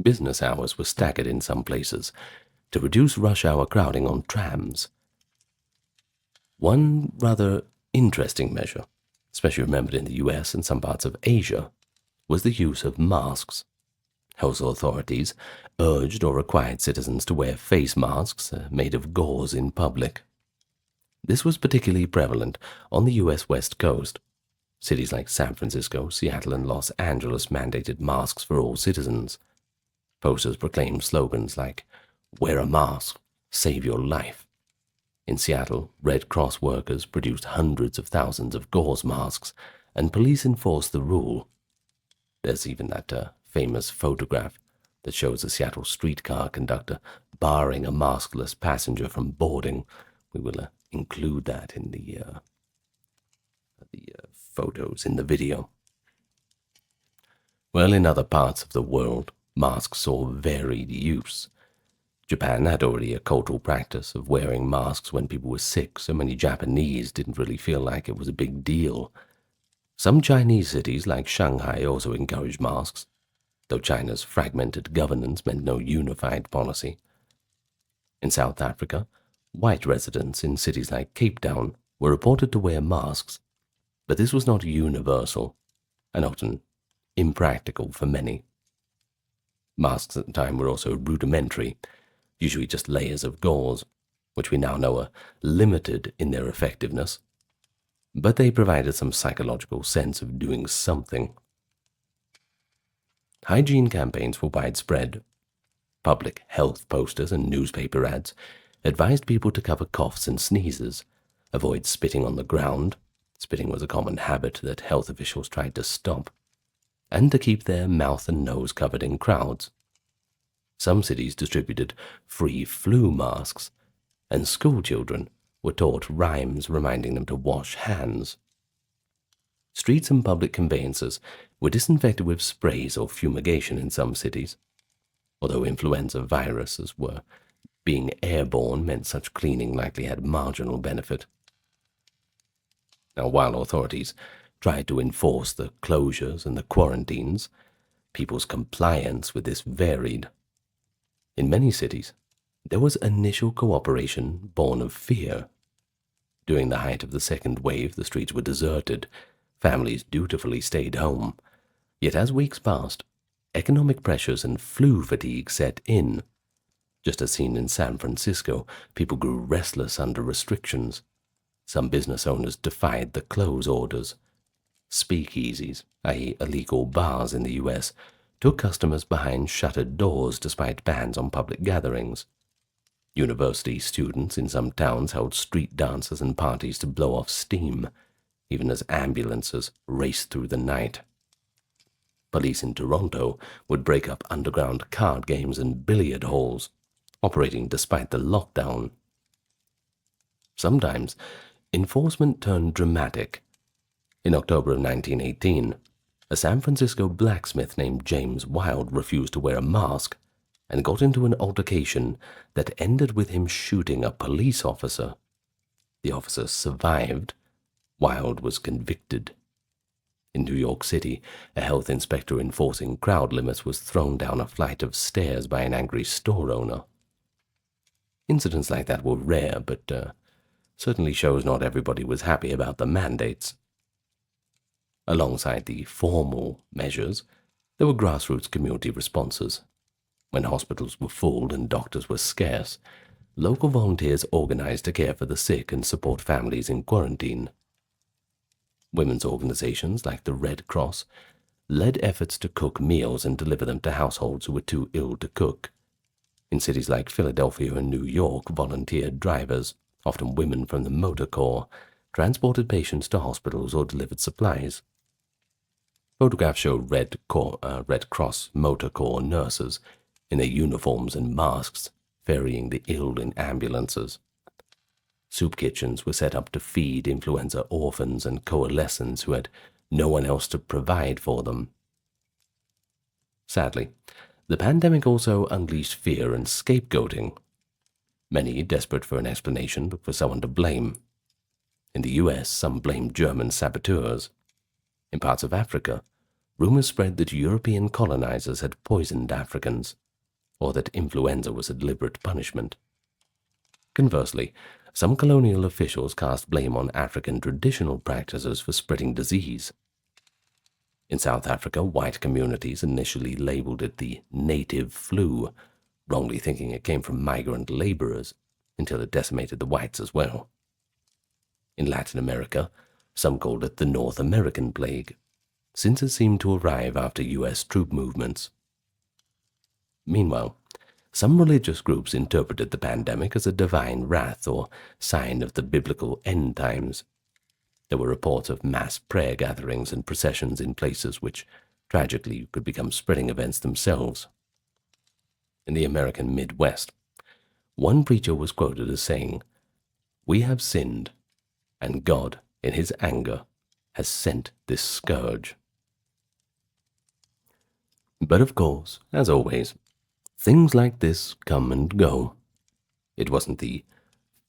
Business hours were staggered in some places to reduce rush hour crowding on trams. One rather interesting measure, especially remembered in the US and some parts of Asia, was the use of masks. Health authorities urged or required citizens to wear face masks made of gauze in public. This was particularly prevalent on the U.S. West Coast. Cities like San Francisco, Seattle, and Los Angeles mandated masks for all citizens. Posters proclaimed slogans like, "Wear a mask, save your life." In Seattle, Red Cross workers produced hundreds of thousands of gauze masks, and police enforced the rule. There's even that famous photograph that shows a Seattle streetcar conductor barring a maskless passenger from boarding. We will include that in the photos in the video. Well, in other parts of the world, masks saw varied use. Japan had already a cultural practice of wearing masks when people were sick, so many Japanese didn't really feel like it was a big deal. Some Chinese cities, like Shanghai, also encouraged masks, though China's fragmented governance meant no unified policy. In South Africa, white residents in cities like Cape Town were reported to wear masks, but this was not universal, and often impractical for many. Masks at the time were also rudimentary, usually just layers of gauze, which we now know are limited in their effectiveness, but they provided some psychological sense of doing something. Hygiene campaigns were widespread. Public health posters and newspaper ads advised people to cover coughs and sneezes, avoid spitting on the ground — spitting was a common habit that health officials tried to stop — and to keep their mouth and nose covered in crowds. Some cities distributed free flu masks, and schoolchildren were taught rhymes reminding them to wash hands. Streets and public conveyances were disinfected with sprays or fumigation in some cities, although influenza viruses were being airborne meant such cleaning likely had marginal benefit. Now, while authorities tried to enforce the closures and the quarantines, people's compliance with this varied. In many cities, there was initial cooperation born of fear. During the height of the second wave, the streets were deserted. Families dutifully stayed home. Yet as weeks passed, economic pressures and flu fatigue set in. Just as seen in San Francisco, people grew restless under restrictions. Some business owners defied the close orders. Speakeasies, i.e. illegal bars in the U.S., took customers behind shuttered doors despite bans on public gatherings. University students in some towns held street dances and parties to blow off steam, even as ambulances raced through the night. Police in Toronto would break up underground card games and billiard halls, operating despite the lockdown. Sometimes, enforcement turned dramatic. In October of 1918, a San Francisco blacksmith named James Wilde refused to wear a mask and got into an altercation that ended with him shooting a police officer. The officer survived. Wilde was convicted. In New York City, a health inspector enforcing crowd limits was thrown down a flight of stairs by an angry store owner. Incidents like that were rare, but certainly shows not everybody was happy about the mandates. Alongside the formal measures, there were grassroots community responses. When hospitals were full and doctors were scarce, local volunteers organized to care for the sick and support families in quarantine. Women's organizations like the Red Cross led efforts to cook meals and deliver them to households who were too ill to cook. In cities like Philadelphia and New York, volunteer drivers, often women from the motor corps, transported patients to hospitals or delivered supplies. Photographs show Red Cross motor corps nurses in their uniforms and masks ferrying the ill in ambulances. Soup kitchens were set up to feed influenza orphans and coalescents who had no one else to provide for them. Sadly, the pandemic also unleashed fear and scapegoating. Many, desperate for an explanation, looked for someone to blame. In the U.S., some blamed German saboteurs. In parts of Africa, rumors spread that European colonizers had poisoned Africans, or that influenza was a deliberate punishment. Conversely, some colonial officials cast blame on African traditional practices for spreading disease. In South Africa, white communities initially labeled it the native flu, wrongly thinking it came from migrant laborers, until it decimated the whites as well. In Latin America, some called it the North American plague, since it seemed to arrive after U.S. troop movements. Meanwhile, some religious groups interpreted the pandemic as a divine wrath or sign of the biblical end times. There were reports of mass prayer gatherings and processions in places which, tragically, could become spreading events themselves. In the American Midwest, one preacher was quoted as saying, "We have sinned, and God, in his anger, has sent this scourge." But of course, as always, things like this come and go. It wasn't the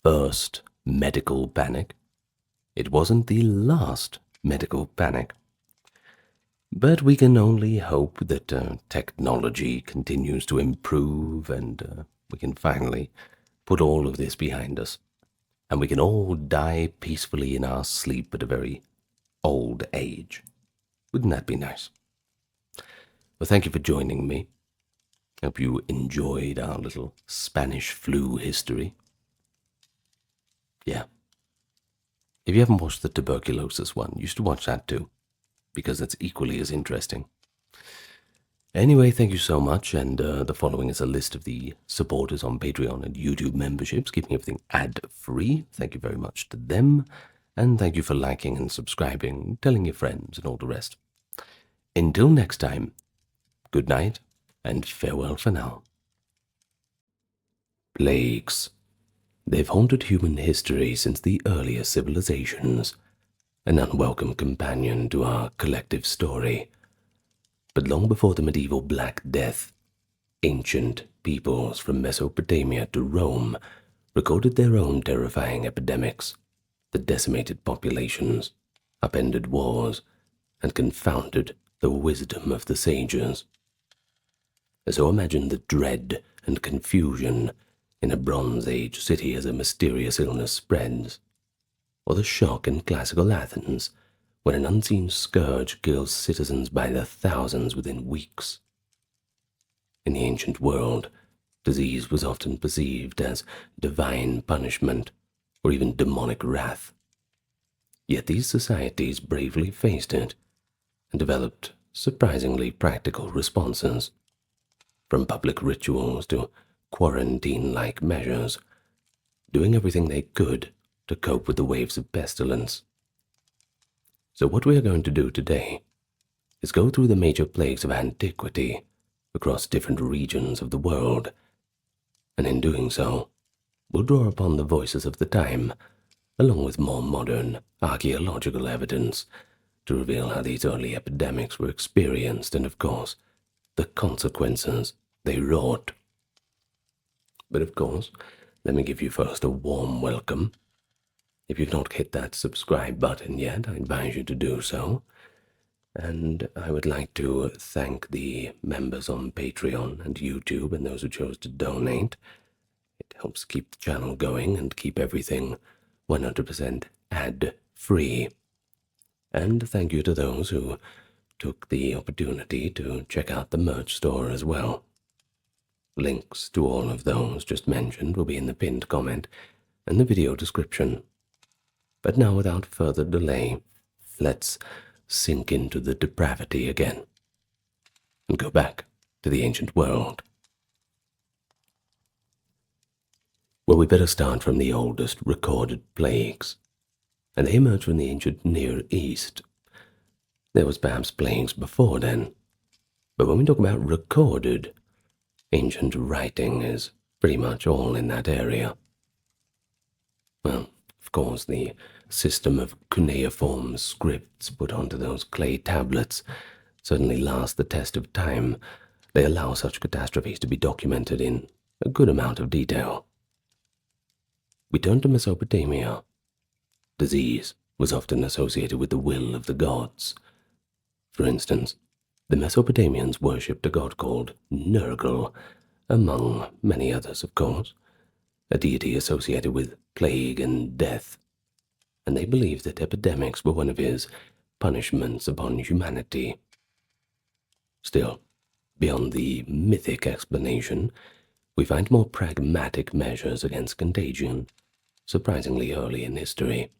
first medical panic. It wasn't the last medical panic. But we can only hope that technology continues to improve and we can finally put all of this behind us. And we can all die peacefully in our sleep at a very old age. Wouldn't that be nice? Well, thank you for joining me. Hope you enjoyed our little Spanish flu history. Yeah. If you haven't watched the tuberculosis one, you should watch that too, because it's equally as interesting. Anyway, thank you so much, and the following is a list of the supporters on Patreon and YouTube memberships, keeping everything ad-free. Thank you very much to them, and thank you for liking and subscribing, telling your friends, and all the rest. Until next time, good night, and farewell for now. Plagues. They've haunted human history since the earliest civilizations, an unwelcome companion to our collective story. But long before the medieval Black Death, ancient peoples from Mesopotamia to Rome recorded their own terrifying epidemics that decimated populations, upended wars, and confounded the wisdom of the sages. So imagine the dread and confusion in a Bronze Age city as a mysterious illness spreads, or the shock in classical Athens when an unseen scourge kills citizens by the thousands within weeks. In the ancient world, disease was often perceived as divine punishment or even demonic wrath. Yet these societies bravely faced it and developed surprisingly practical responses, from public rituals to quarantine-like measures, doing everything they could to cope with the waves of pestilence. So what we are going to do today is go through the major plagues of antiquity across different regions of the world, and in doing so, we'll draw upon the voices of the time, along with more modern archaeological evidence, to reveal how these early epidemics were experienced and, of course, the consequences they wrought. But of course, let me give you first a warm welcome. If you've not hit that subscribe button yet, I advise you to do so. And I would like to thank the members on Patreon and YouTube and those who chose to donate. It helps keep the channel going and keep everything 100% ad-free. And thank you to those who took the opportunity to check out the merch store as well. Links to all of those just mentioned will be in the pinned comment and the video description. But now, without further delay, let's sink into the depravity again and go back to the ancient world. Well, we better start from the oldest recorded plagues, and they emerged from the ancient Near East. There was perhaps plagues before then, but when we talk about recorded, ancient writing is pretty much all in that area. Well, of course, the system of cuneiform scripts put onto those clay tablets certainly last the test of time. They allow such catastrophes to be documented in a good amount of detail. We turn to Mesopotamia. Disease was often associated with the will of the gods. For instance, the Mesopotamians worshipped a god called Nergal, among many others, of course, a deity associated with plague and death, and they believed that epidemics were one of his punishments upon humanity. Still, beyond the mythic explanation, we find more pragmatic measures against contagion, surprisingly early in history.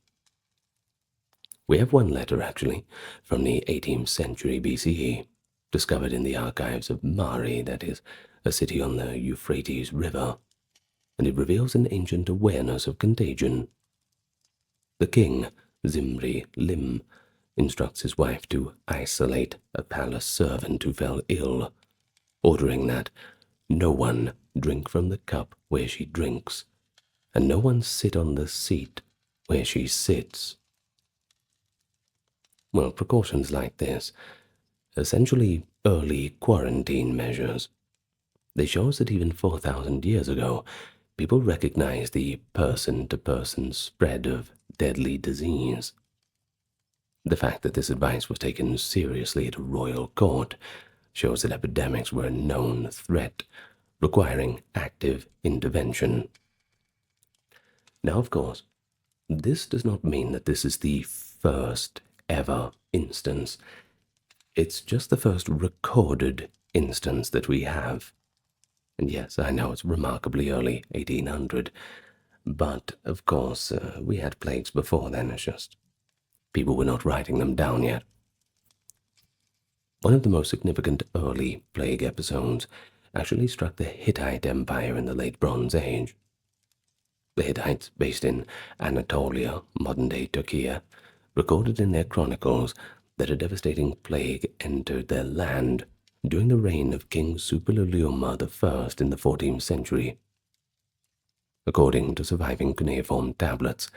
We have one letter, actually, from the 18th century BCE, discovered in the archives of Mari, that is, a city on the Euphrates River, and it reveals an ancient awareness of contagion. The king, Zimri Lim, instructs his wife to isolate a palace servant who fell ill, ordering that no one drink from the cup where she drinks, and no one sit on the seat where she sits. Well, precautions like this, essentially early quarantine measures, they show us that even 4,000 years ago, people recognized the person-to-person spread of deadly disease. The fact that this advice was taken seriously at a royal court shows that epidemics were a known threat, requiring active intervention. Now, of course, this does not mean that this is the first ever instance. It's just the first recorded instance that we have. And yes, I know it's remarkably early, 1800, but of course we had plagues before then. It's just people were not writing them down yet. One of the most significant early plague episodes actually struck the Hittite Empire in the late Bronze Age. The Hittites, based in Anatolia, modern-day Turkey, recorded in their chronicles that a devastating plague entered their land during the reign of King Suppiluliuma I in the 14th century. According to surviving cuneiform tablets,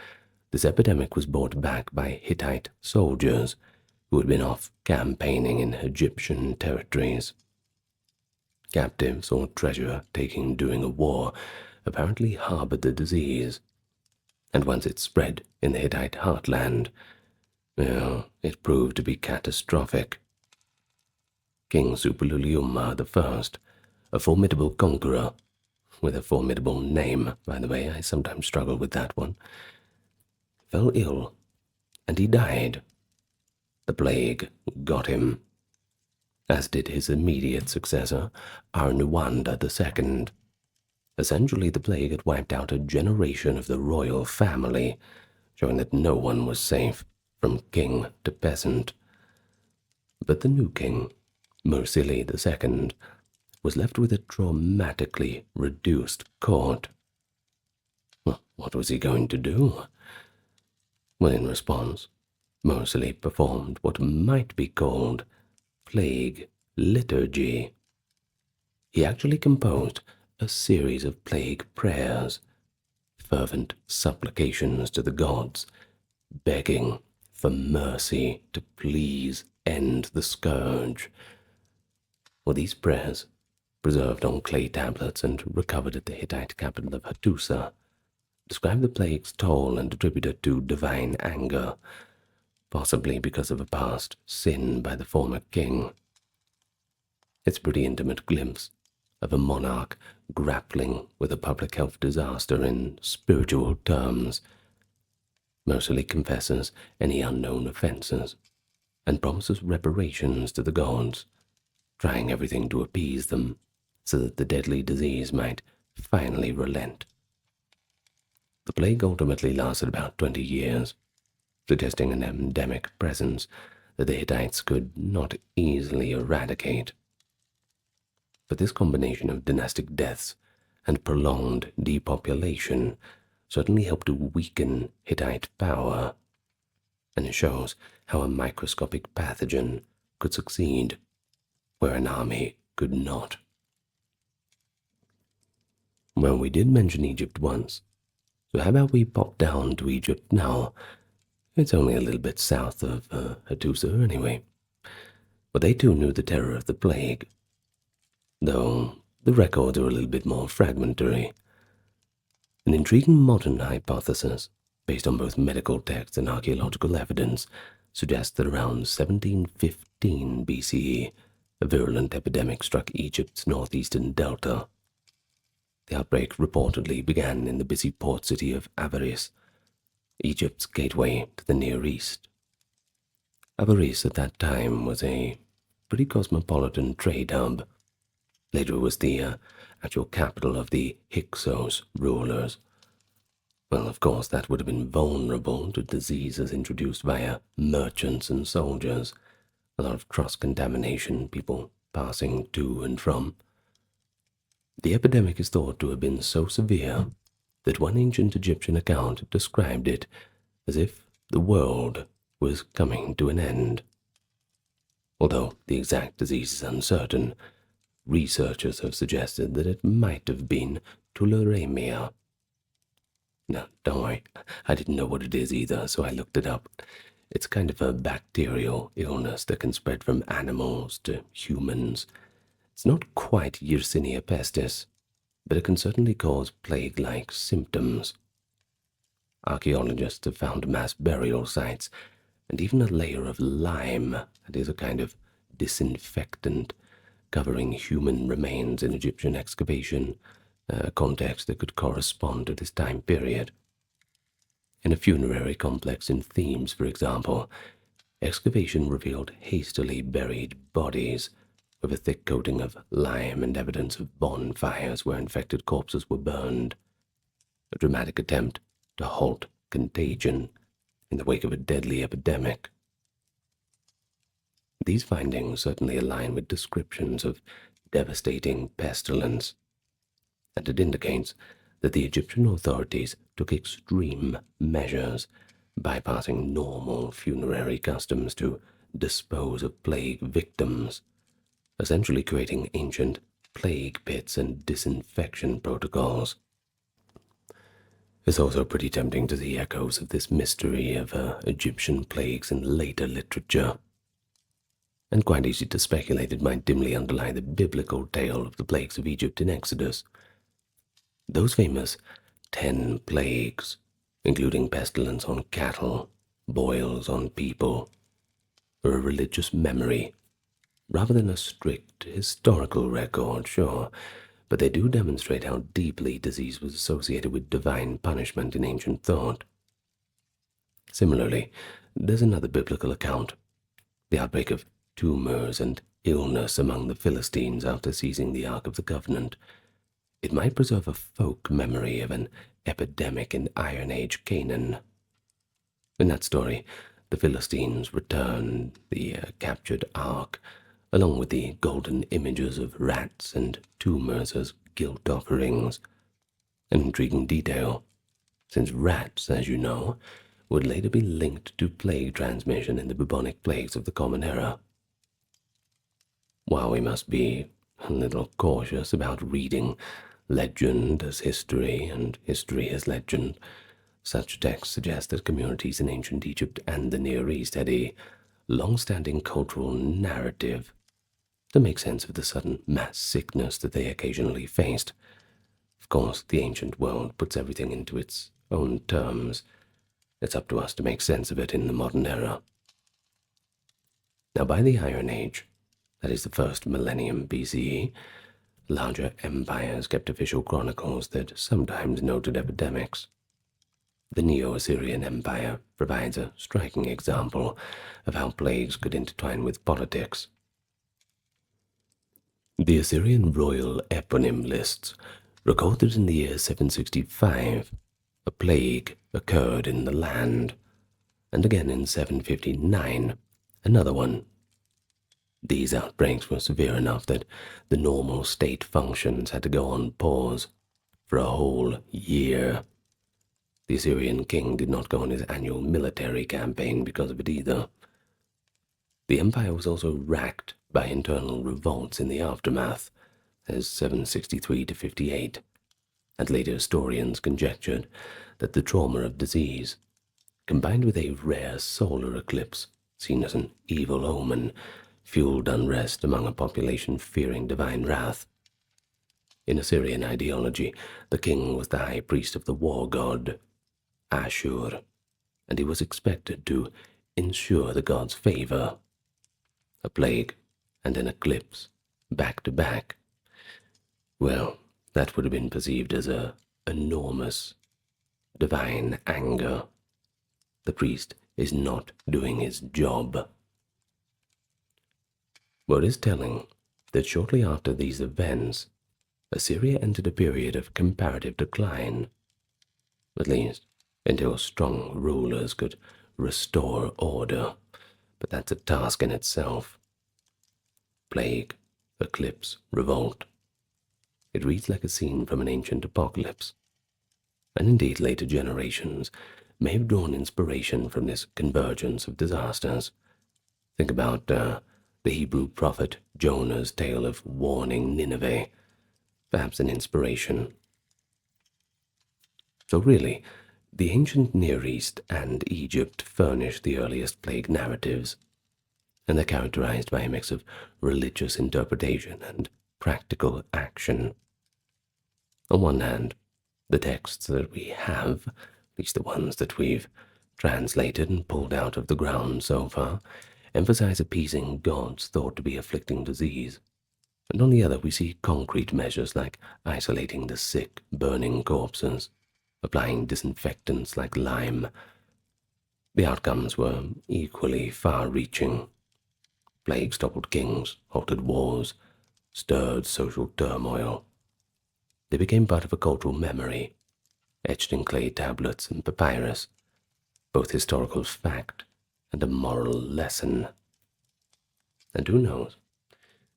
this epidemic was brought back by Hittite soldiers who had been off campaigning in Egyptian territories. Captives or treasure taken during a war apparently harbored the disease, and once it spread in the Hittite heartland, well, it proved to be catastrophic. King Suppiluliuma I, a formidable conqueror, with a formidable name, by the way, I sometimes struggle with that one, fell ill, and he died. The plague got him, as did his immediate successor, Arnuwanda II. Essentially, the plague had wiped out a generation of the royal family, showing that no one was safe, from king to peasant. But the new king, Mursili II, was left with a traumatically reduced court. Well, what was he going to do? Well, in response, Mursili performed what might be called plague liturgy. He actually composed a series of plague prayers, fervent supplications to the gods, begging for mercy to please end the scourge. Well, these prayers, preserved on clay tablets and recovered at the Hittite capital of Hattusa, describe the plague's toll and attribute it to divine anger, possibly because of a past sin by the former king. It's a pretty intimate glimpse of a monarch grappling with a public health disaster in spiritual terms. Mursili confesses any unknown offenses and promises reparations to the gods, trying everything to appease them so that the deadly disease might finally relent. The plague ultimately lasted about 20 years, suggesting an endemic presence that the Hittites could not easily eradicate. But this combination of dynastic deaths and prolonged depopulation certainly helped to weaken Hittite power, and it shows how a microscopic pathogen could succeed where an army could not. Well, we did mention Egypt once, so how about we pop down to Egypt now? It's only a little bit south of Hattusa anyway. But they too knew the terror of the plague, though the records are a little bit more fragmentary. An intriguing modern hypothesis, based on both medical texts and archaeological evidence, suggests that around 1715 BCE, a virulent epidemic struck Egypt's northeastern delta. The outbreak reportedly began in the busy port city of Avaris, Egypt's gateway to the Near East. Avaris at that time was a pretty cosmopolitan trade hub. Later it was the actual capital of the Hyksos rulers. Well, of course, that would have been vulnerable to diseases introduced via merchants and soldiers. A lot of cross-contamination, people passing to and from. The epidemic is thought to have been so severe that one ancient Egyptian account described it as if the world was coming to an end. Although the exact disease is uncertain, researchers have suggested that it might have been tularemia. No, don't worry, I didn't know what it is either, so I looked it up. It's kind of a bacterial illness that can spread from animals to humans. It's not quite Yersinia pestis, but it can certainly cause plague-like symptoms. Archaeologists have found mass burial sites, and even a layer of lime, that is a kind of disinfectant, covering human remains in Egyptian excavation, a context that could correspond to this time period. In a funerary complex in Thebes, for example, excavation revealed hastily buried bodies with a thick coating of lime and evidence of bonfires where infected corpses were burned. A dramatic attempt to halt contagion in the wake of a deadly epidemic. These findings certainly align with descriptions of devastating pestilence, and it indicates that the Egyptian authorities took extreme measures, bypassing normal funerary customs to dispose of plague victims, essentially creating ancient plague pits and disinfection protocols. It's also pretty tempting to see echoes of this mystery of Egyptian plagues in later literature, and quite easy to speculate it might dimly underlie the biblical tale of the plagues of Egypt in Exodus. Those famous 10 plagues, including pestilence on cattle, boils on people, are a religious memory, rather than a strict historical record, sure, but they do demonstrate how deeply disease was associated with divine punishment in ancient thought. Similarly, there's another biblical account, the outbreak of tumors and illness among the Philistines after seizing the Ark of the Covenant. It might preserve a folk memory of an epidemic in Iron Age Canaan. In that story, the Philistines returned the captured Ark, along with the golden images of rats and tumors as guilt offerings. An intriguing detail, since rats, as you know, would later be linked to plague transmission in the bubonic plagues of the Common Era. While we must be a little cautious about reading legend as history and history as legend, such texts suggest that communities in ancient Egypt and the Near East had a long-standing cultural narrative to make sense of the sudden mass sickness that they occasionally faced. Of course, the ancient world puts everything into its own terms. It's up to us to make sense of it in the modern era. Now, by the Iron Age, that is the first millennium BCE, larger empires kept official chronicles that sometimes noted epidemics. The Neo-Assyrian Empire provides a striking example of how plagues could intertwine with politics. The Assyrian royal eponym lists recorded in the year 765 a plague occurred in the land, and again in 759 another one. These outbreaks were severe enough that the normal state functions had to go on pause for a whole year. The Assyrian king did not go on his annual military campaign because of it either. The empire was also racked by internal revolts in the aftermath, as 763 to 58, and later historians conjectured that the trauma of disease, combined with a rare solar eclipse seen as an evil omen, fueled unrest among a population fearing divine wrath. In Assyrian ideology, the king was the high priest of the war god, Ashur, and he was expected to ensure the god's favor. A plague and an eclipse, back to back. Well, that would have been perceived as a enormous divine anger. The priest is not doing his job. Well, it is telling that shortly after these events, Assyria entered a period of comparative decline, at least until strong rulers could restore order, but that's a task in itself. Plague, eclipse, revolt. It reads like a scene from an ancient apocalypse, and indeed later generations may have drawn inspiration from this convergence of disasters. Think about the Hebrew prophet Jonah's tale of warning Nineveh, perhaps an inspiration. So really, the ancient Near East and Egypt furnish the earliest plague narratives, and they're characterized by a mix of religious interpretation and practical action. On one hand, the texts that we have, at least the ones that we've translated and pulled out of the ground so far, emphasize appeasing gods thought to be afflicting disease. And on the other, we see concrete measures like isolating the sick, burning corpses, applying disinfectants like lime. The outcomes were equally far-reaching. Plagues toppled kings, halted wars, stirred social turmoil. They became part of a cultural memory, etched in clay tablets and papyrus, both historical fact and a moral lesson. And who knows,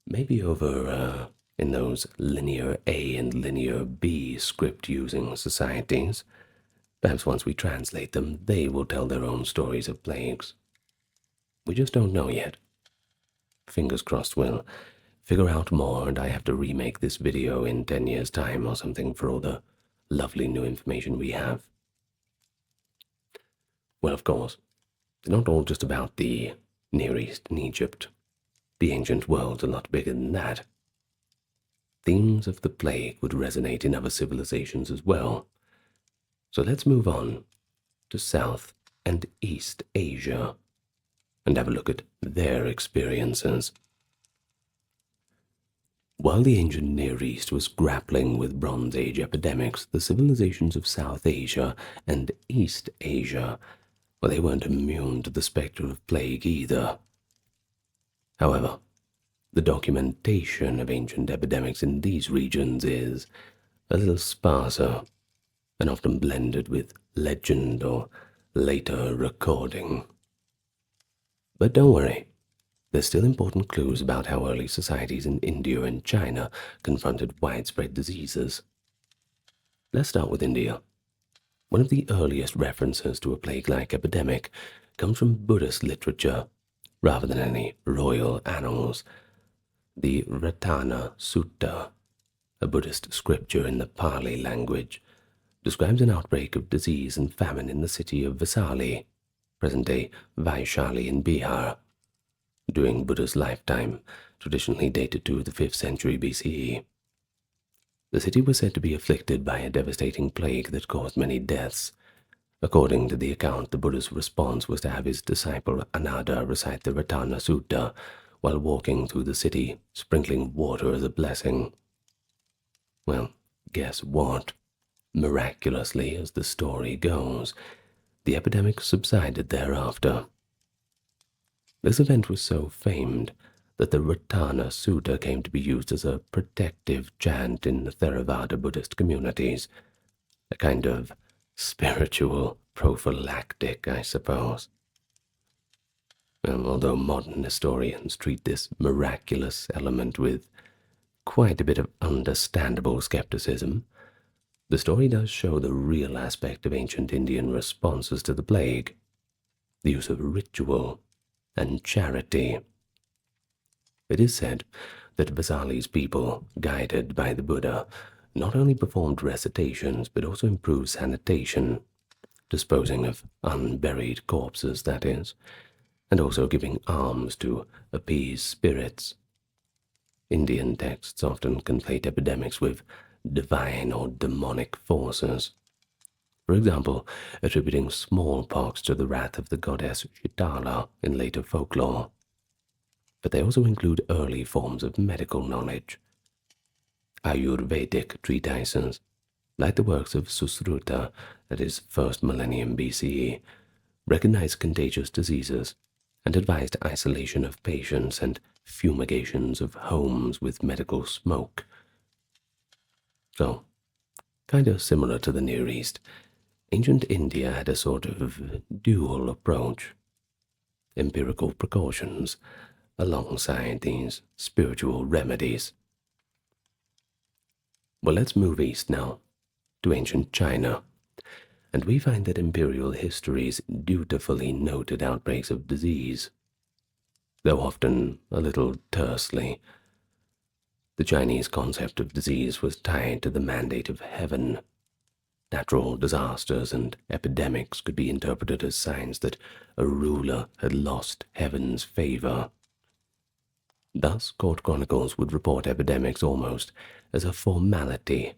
maybe over in those linear A and linear B script-using societies, perhaps once we translate them, they will tell their own stories of plagues. We just don't know yet. Fingers crossed we'll figure out more and I have to remake this video in 10 years' time or something for all the lovely new information we have. Well, of course, it's not all just about the Near East and Egypt. The ancient world's a lot bigger than that. Themes of the plague would resonate in other civilizations as well. So let's move on to South and East Asia and have a look at their experiences. While the ancient Near East was grappling with Bronze Age epidemics, the civilizations of South Asia and East Asia, well, they weren't immune to the specter of plague either. However, the documentation of ancient epidemics in these regions is a little sparser and often blended with legend or later recording. But don't worry, there's still important clues about how early societies in India and China confronted widespread diseases. Let's start with India. One of the earliest references to a plague-like epidemic comes from Buddhist literature, rather than any royal annals. The Ratana Sutta, a Buddhist scripture in the Pali language, describes an outbreak of disease and famine in the city of Vaisali, present-day Vaishali in Bihar, during Buddha's lifetime, traditionally dated to the 5th century BCE. The city was said to be afflicted by a devastating plague that caused many deaths. According to the account, the Buddha's response was to have his disciple Ananda recite the Ratana Sutta while walking through the city, sprinkling water as a blessing. Well, guess what? Miraculously, as the story goes, the epidemic subsided thereafter. This event was so famed that the Ratana Sutta came to be used as a protective chant in the Theravada Buddhist communities, a kind of spiritual prophylactic, I suppose. Although modern historians treat this miraculous element with quite a bit of understandable skepticism, the story does show the real aspect of ancient Indian responses to the plague, the use of ritual and charity. It is said that Vaisali's people, guided by the Buddha, not only performed recitations but also improved sanitation, disposing of unburied corpses, that is, and also giving alms to appease spirits. Indian texts often conflate epidemics with divine or demonic forces. For example, attributing smallpox to the wrath of the goddess Shitala in later folklore. But they also include early forms of medical knowledge. Ayurvedic treatises, like the works of Susruta that is 1st millennium BCE, recognized contagious diseases and advised isolation of patients and fumigations of homes with medical smoke. So, kind of similar to the Near East, ancient India had a sort of dual approach. Empirical precautions alongside these spiritual remedies. Well, let's move east now, to ancient China, and we find that imperial histories dutifully noted outbreaks of disease, though often a little tersely. The Chinese concept of disease was tied to the mandate of heaven. Natural disasters and epidemics could be interpreted as signs that a ruler had lost heaven's favor. Thus, court chronicles would report epidemics almost as a formality,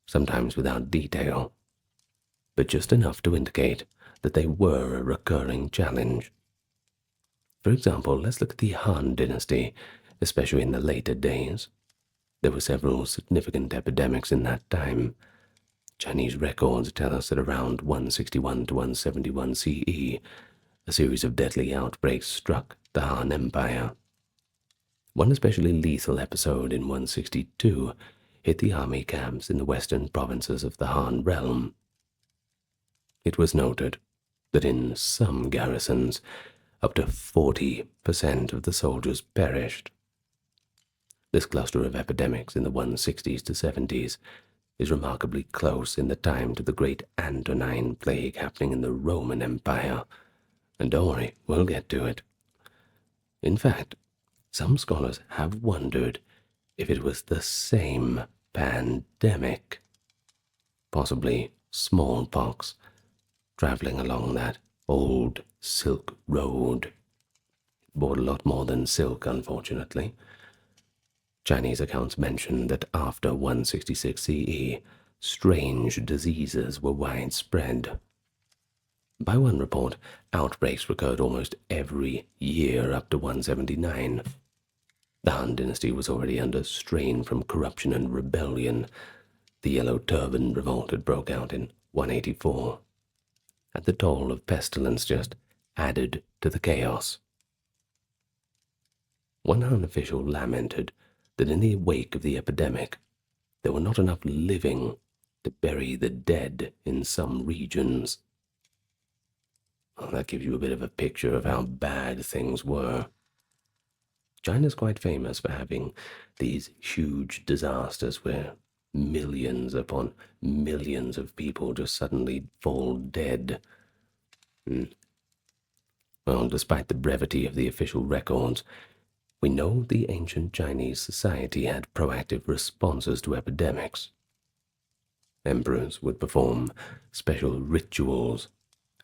sometimes without detail, but just enough to indicate that they were a recurring challenge. For example, let's look at the Han dynasty, especially in the later days. There were several significant epidemics in that time. Chinese records tell us that around 161 to 171 CE, a series of deadly outbreaks struck the Han Empire. One especially lethal episode in 162 hit the army camps in the western provinces of the Han realm. It was noted that in some garrisons, up to 40% of the soldiers perished. This cluster of epidemics in the 160s to 70s is remarkably close in the time to the great Antonine plague happening in the Roman Empire, and don't worry, we'll get to it. In fact, some scholars have wondered if it was the same pandemic, possibly smallpox, traveling along that old Silk Road. It brought a lot more than silk, unfortunately. Chinese accounts mention that after 166 CE, strange diseases were widespread. By one report, outbreaks recurred almost every year up to 179. The Han dynasty was already under strain from corruption and rebellion. The Yellow Turban Revolt had broke out in 184, and the toll of pestilence just added to the chaos. One Han official lamented that in the wake of the epidemic, there were not enough living to bury the dead in some regions. Well, that gives you a bit of a picture of how bad things were. China's quite famous for having these huge disasters where millions upon millions of people just suddenly fall dead. Well, despite the brevity of the official records, we know the ancient Chinese society had proactive responses to epidemics. Emperors would perform special rituals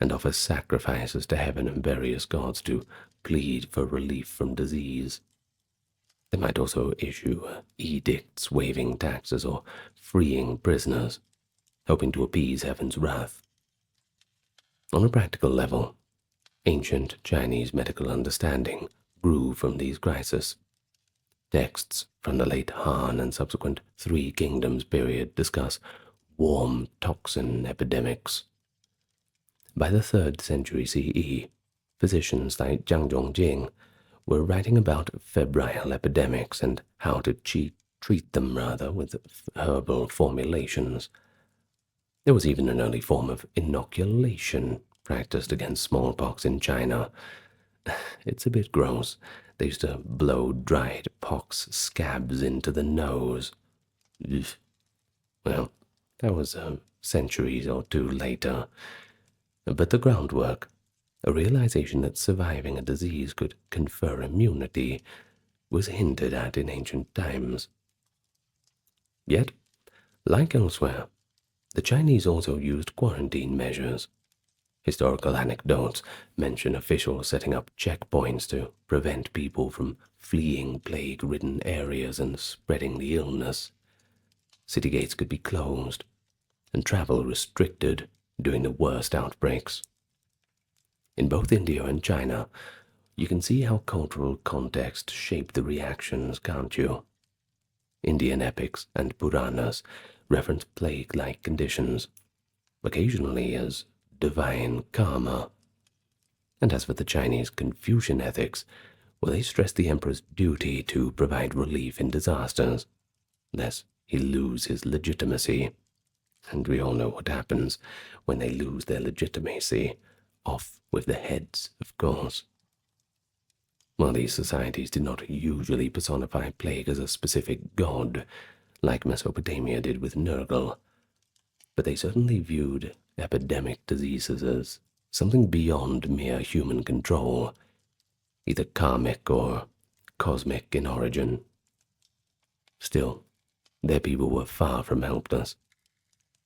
and offer sacrifices to heaven and various gods to plead for relief from disease. They might also issue edicts waiving taxes or freeing prisoners, hoping to appease heaven's wrath. On a practical level, ancient Chinese medical understanding grew from these crises. Texts from the late Han and subsequent Three Kingdoms period discuss warm toxin epidemics. By the 3rd century CE, physicians like Zhang Zhongjing were writing about febrile epidemics and how to treat them with herbal formulations. There was even an early form of inoculation practiced against smallpox in China. It's a bit gross. They used to blow dried pox scabs into the nose. Well, that was centuries or two later. But the groundwork, a realization that surviving a disease could confer immunity, was hinted at in ancient times. Yet, like elsewhere, the Chinese also used quarantine measures. Historical anecdotes mention officials setting up checkpoints to prevent people from fleeing plague-ridden areas and spreading the illness. City gates could be closed, and travel restricted during the worst outbreaks. In both India and China, you can see how cultural context shaped the reactions, can't you? Indian epics and Puranas reference plague-like conditions, occasionally as divine karma. And as for the Chinese Confucian ethics, Well, they stressed the emperor's duty to provide relief in disasters, lest he lose his legitimacy. And we all know what happens when they lose their legitimacy. Off with the heads, of course. While these societies did not usually personify plague as a specific god, like Mesopotamia did with Nergal, but they certainly viewed epidemic diseases as something beyond mere human control, either karmic or cosmic in origin. Still, their people were far from helpless.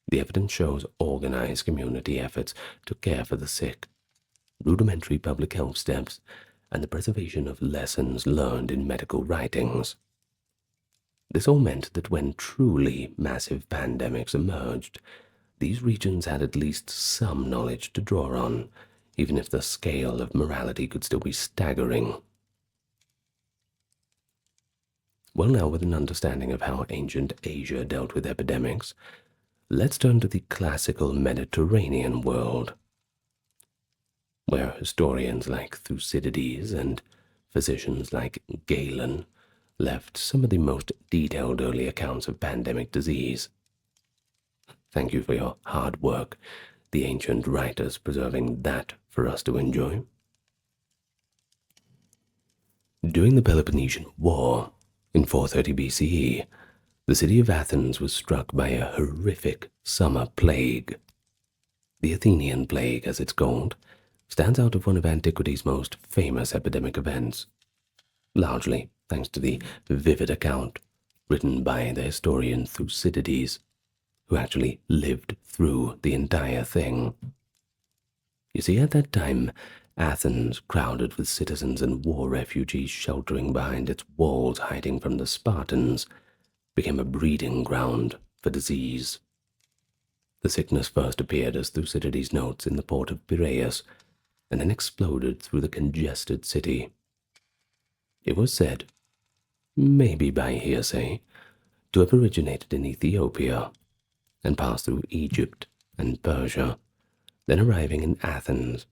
The evidence shows organized community efforts to care for the sick, rudimentary public health steps, and the preservation of lessons learned in medical writings. This all meant that when truly massive pandemics emerged, these regions had at least some knowledge to draw on, even if the scale of morality could still be staggering. Well, now with an understanding of how ancient Asia dealt with epidemics, let's turn to the classical Mediterranean world, where historians like Thucydides and physicians like Galen left some of the most detailed early accounts of pandemic disease. Thank you for your hard work, the ancient writers preserving that for us to enjoy. During the Peloponnesian War, in 430 BCE, the city of Athens was struck by a horrific summer plague. The Athenian plague, as it's called, stands out as one of antiquity's most famous epidemic events, largely thanks to the vivid account written by the historian Thucydides, who actually lived through the entire thing. You see, at that time, Athens, crowded with citizens and war refugees sheltering behind its walls hiding from the Spartans, became a breeding ground for disease. The sickness first appeared, as Thucydides notes, in the port of Piraeus, and then exploded through the congested city. It was said, maybe by hearsay, to have originated in Ethiopia and passed through Egypt and Persia, then arriving in Athens.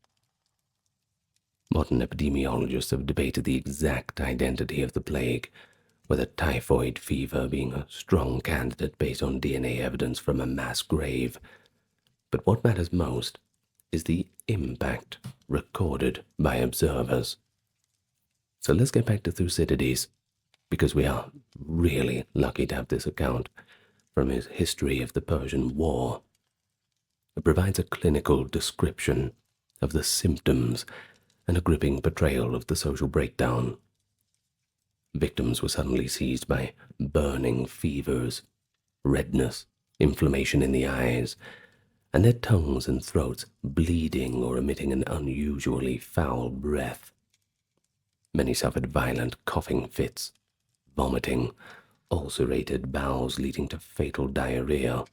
Modern epidemiologists have debated the exact identity of the plague, with typhoid fever being a strong candidate based on DNA evidence from a mass grave. But what matters most is the impact recorded by observers. So let's get back to Thucydides, because we are really lucky to have this account from his History of the Persian War. It provides a clinical description of the symptoms and a gripping portrayal of the social breakdown. Victims were suddenly seized by burning fevers, redness, inflammation in the eyes, and their tongues and throats bleeding or emitting an unusually foul breath. Many suffered violent coughing fits, vomiting, ulcerated bowels leading to fatal diarrhea.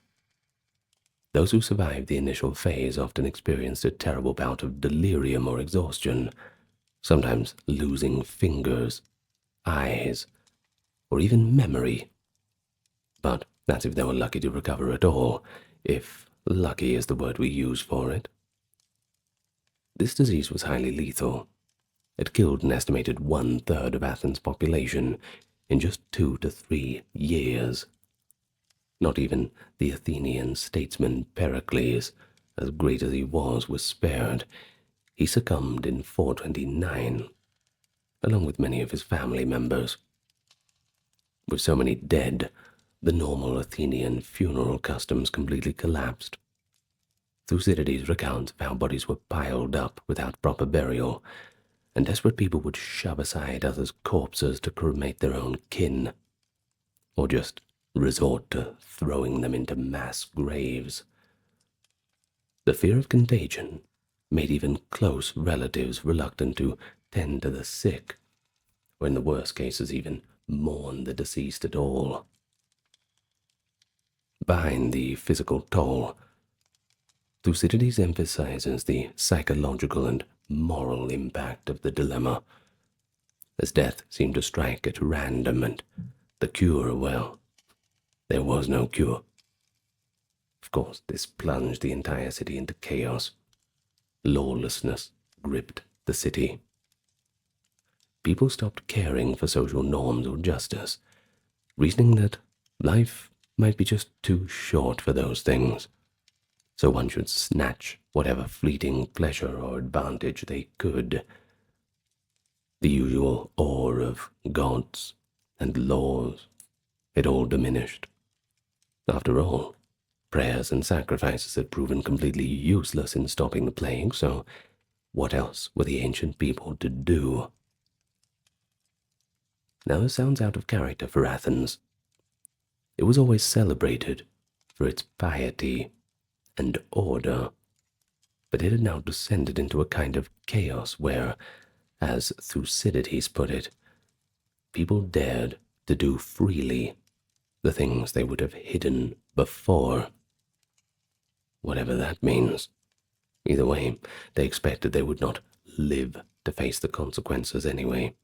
Those who survived the initial phase often experienced a terrible bout of delirium or exhaustion, sometimes losing fingers, eyes, or even memory. But that's if they were lucky to recover at all, if lucky is the word we use for it. This disease was highly lethal. It killed an estimated 1/3 of Athens' population in just 2 to 3 years. Not even the Athenian statesman Pericles, as great as he was spared. He succumbed in 429, along with many of his family members. With so many dead, the normal Athenian funeral customs completely collapsed. Thucydides recounts how bodies were piled up without proper burial, and desperate people would shove aside others' corpses to cremate their own kin, or just resort to throwing them into mass graves. The fear of contagion made even close relatives reluctant to tend to the sick, or in the worst cases even mourn the deceased at all. Behind the physical toll, Thucydides emphasizes the psychological and moral impact of the dilemma, as death seemed to strike at random and the cure, well, there was no cure. Of course, this plunged the entire city into chaos. Lawlessness gripped the city. people stopped caring for social norms or justice, reasoning that life might be just too short for those things, so one should snatch whatever fleeting pleasure or advantage they could. The usual awe of gods and laws, it all diminished. After all, prayers and sacrifices had proven completely useless in stopping the plague, so what else were the ancient people to do? Now this sounds out of character for Athens. It was always celebrated for its piety and order, but it had now descended into a kind of chaos where, as Thucydides put it, people dared to do freely the things they would have hidden before. Whatever that means. Either way, they expected they would not live to face the consequences anyway.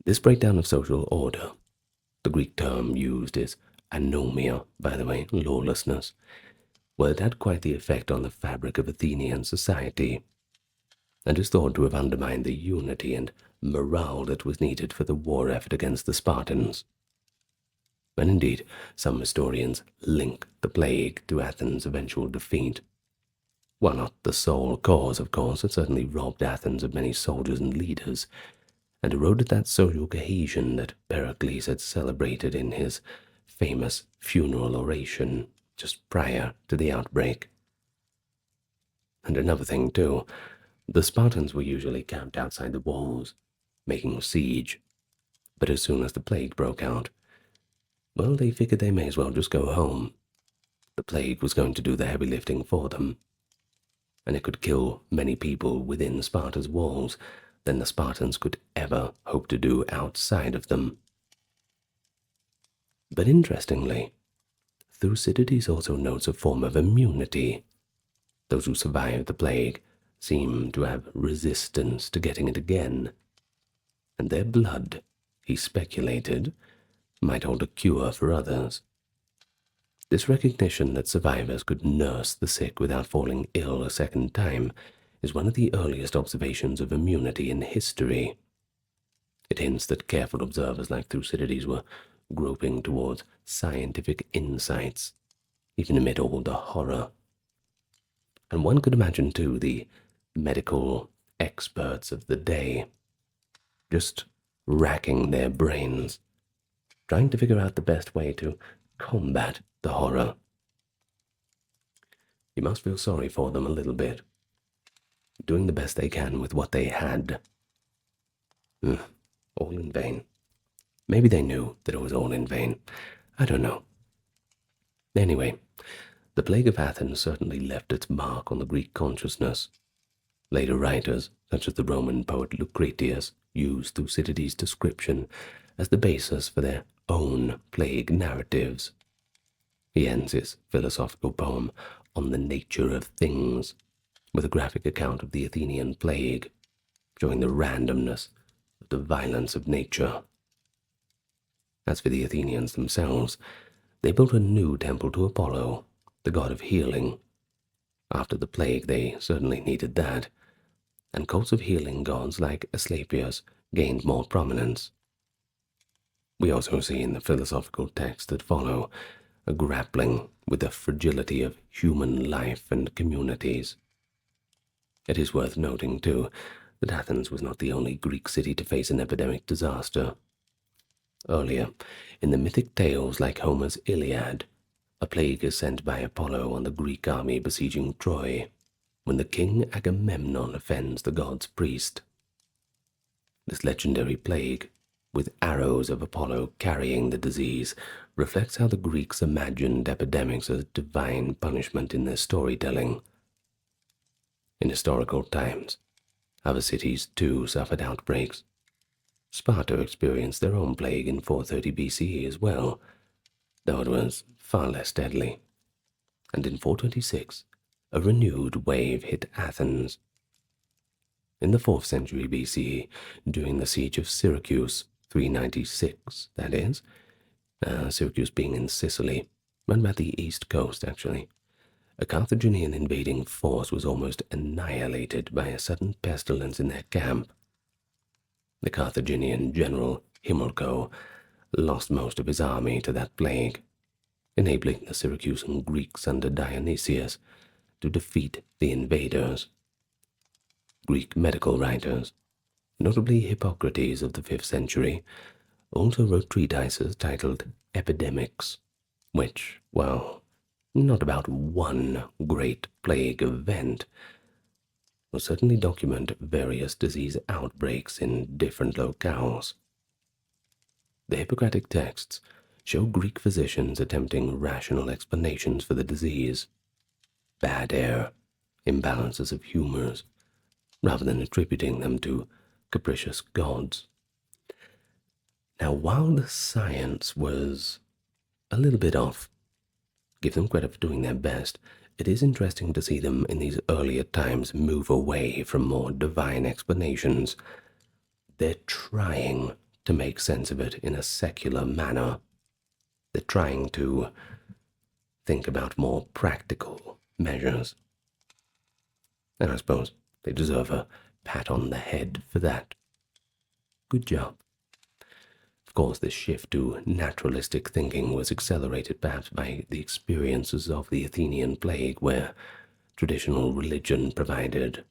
This breakdown of social order, the Greek term used is anomia, by the way, lawlessness, well, it had quite the effect on the fabric of Athenian society, and is thought to have undermined the unity and morale that was needed for the war effort against the Spartans. And indeed, some historians link the plague to Athens' eventual defeat. While not the sole cause, of course, it certainly robbed Athens of many soldiers and leaders, and eroded that social cohesion that Pericles had celebrated in his famous funeral oration just prior to the outbreak. And another thing, too, the Spartans were usually camped outside the walls, making siege, but as soon as the plague broke out, well, they figured they may as well just go home. The plague was going to do the heavy lifting for them, and it could kill many people within Sparta's walls than the Spartans could ever hope to do outside of them. But interestingly, Thucydides also notes a form of immunity. Those who survived the plague seem to have resistance to getting it again, and their blood, he speculated, might hold a cure for others. This recognition that survivors could nurse the sick without falling ill a second time is one of the earliest observations of immunity in history. It hints that careful observers like Thucydides were groping towards scientific insights, even amid all the horror. And one could imagine, too, the medical experts of the day just racking their brains, trying to figure out the best way to combat the horror. You must feel sorry for them a little bit, doing the best they can with what they had. All in vain. Maybe they knew that it was all in vain. I don't know. Anyway, the plague of Athens certainly left its mark on the Greek consciousness. Later writers, such as the Roman poet Lucretius, used Thucydides' description as the basis for their own plague narratives. He ends his philosophical poem On the Nature of Things with a graphic account of the Athenian plague, showing the randomness of the violence of nature. As for the Athenians themselves, they built a new temple to Apollo, the god of healing. After the plague, they certainly needed that, and cults of healing gods like Asclepius gained more prominence. We also see in the philosophical texts that follow a grappling with the fragility of human life and communities. It is worth noting, too, that Athens was not the only Greek city to face an epidemic disaster. Earlier, in the mythic tales like Homer's Iliad, a plague is sent by Apollo on the Greek army besieging Troy, when the king Agamemnon offends the god's priest. This legendary plague, with arrows of Apollo carrying the disease, reflects how the Greeks imagined epidemics as divine punishment in their storytelling. In historical times, other cities too suffered outbreaks. Sparta experienced their own plague in 430 BCE as well, though it was far less deadly. And in 426, a renewed wave hit Athens. In the 4th century BCE, during the siege of Syracuse, 396, that is, Syracuse being in Sicily, right about the east coast actually, a Carthaginian invading force was almost annihilated by a sudden pestilence in their camp. The Carthaginian general Himilco lost most of his army to that plague, enabling the Syracusan Greeks under Dionysius to defeat the invaders. Greek medical writers, notably Hippocrates of the 5th century, also wrote treatises titled Epidemics, which, while not about one great plague event, will certainly document various disease outbreaks in different locales. The Hippocratic texts show Greek physicians attempting rational explanations for the disease, bad air, imbalances of humors, rather than attributing them to capricious gods. Now, while the science was a little bit off, give them credit for doing their best, it is interesting to see them in these earlier times move away from more divine explanations. They're trying to make sense of it in a secular manner. They're trying to think about more practical measures. And I suppose they deserve a pat on the head for that. Good job. Of course, this shift to naturalistic thinking was accelerated perhaps by the experiences of the Athenian plague, where traditional religion provided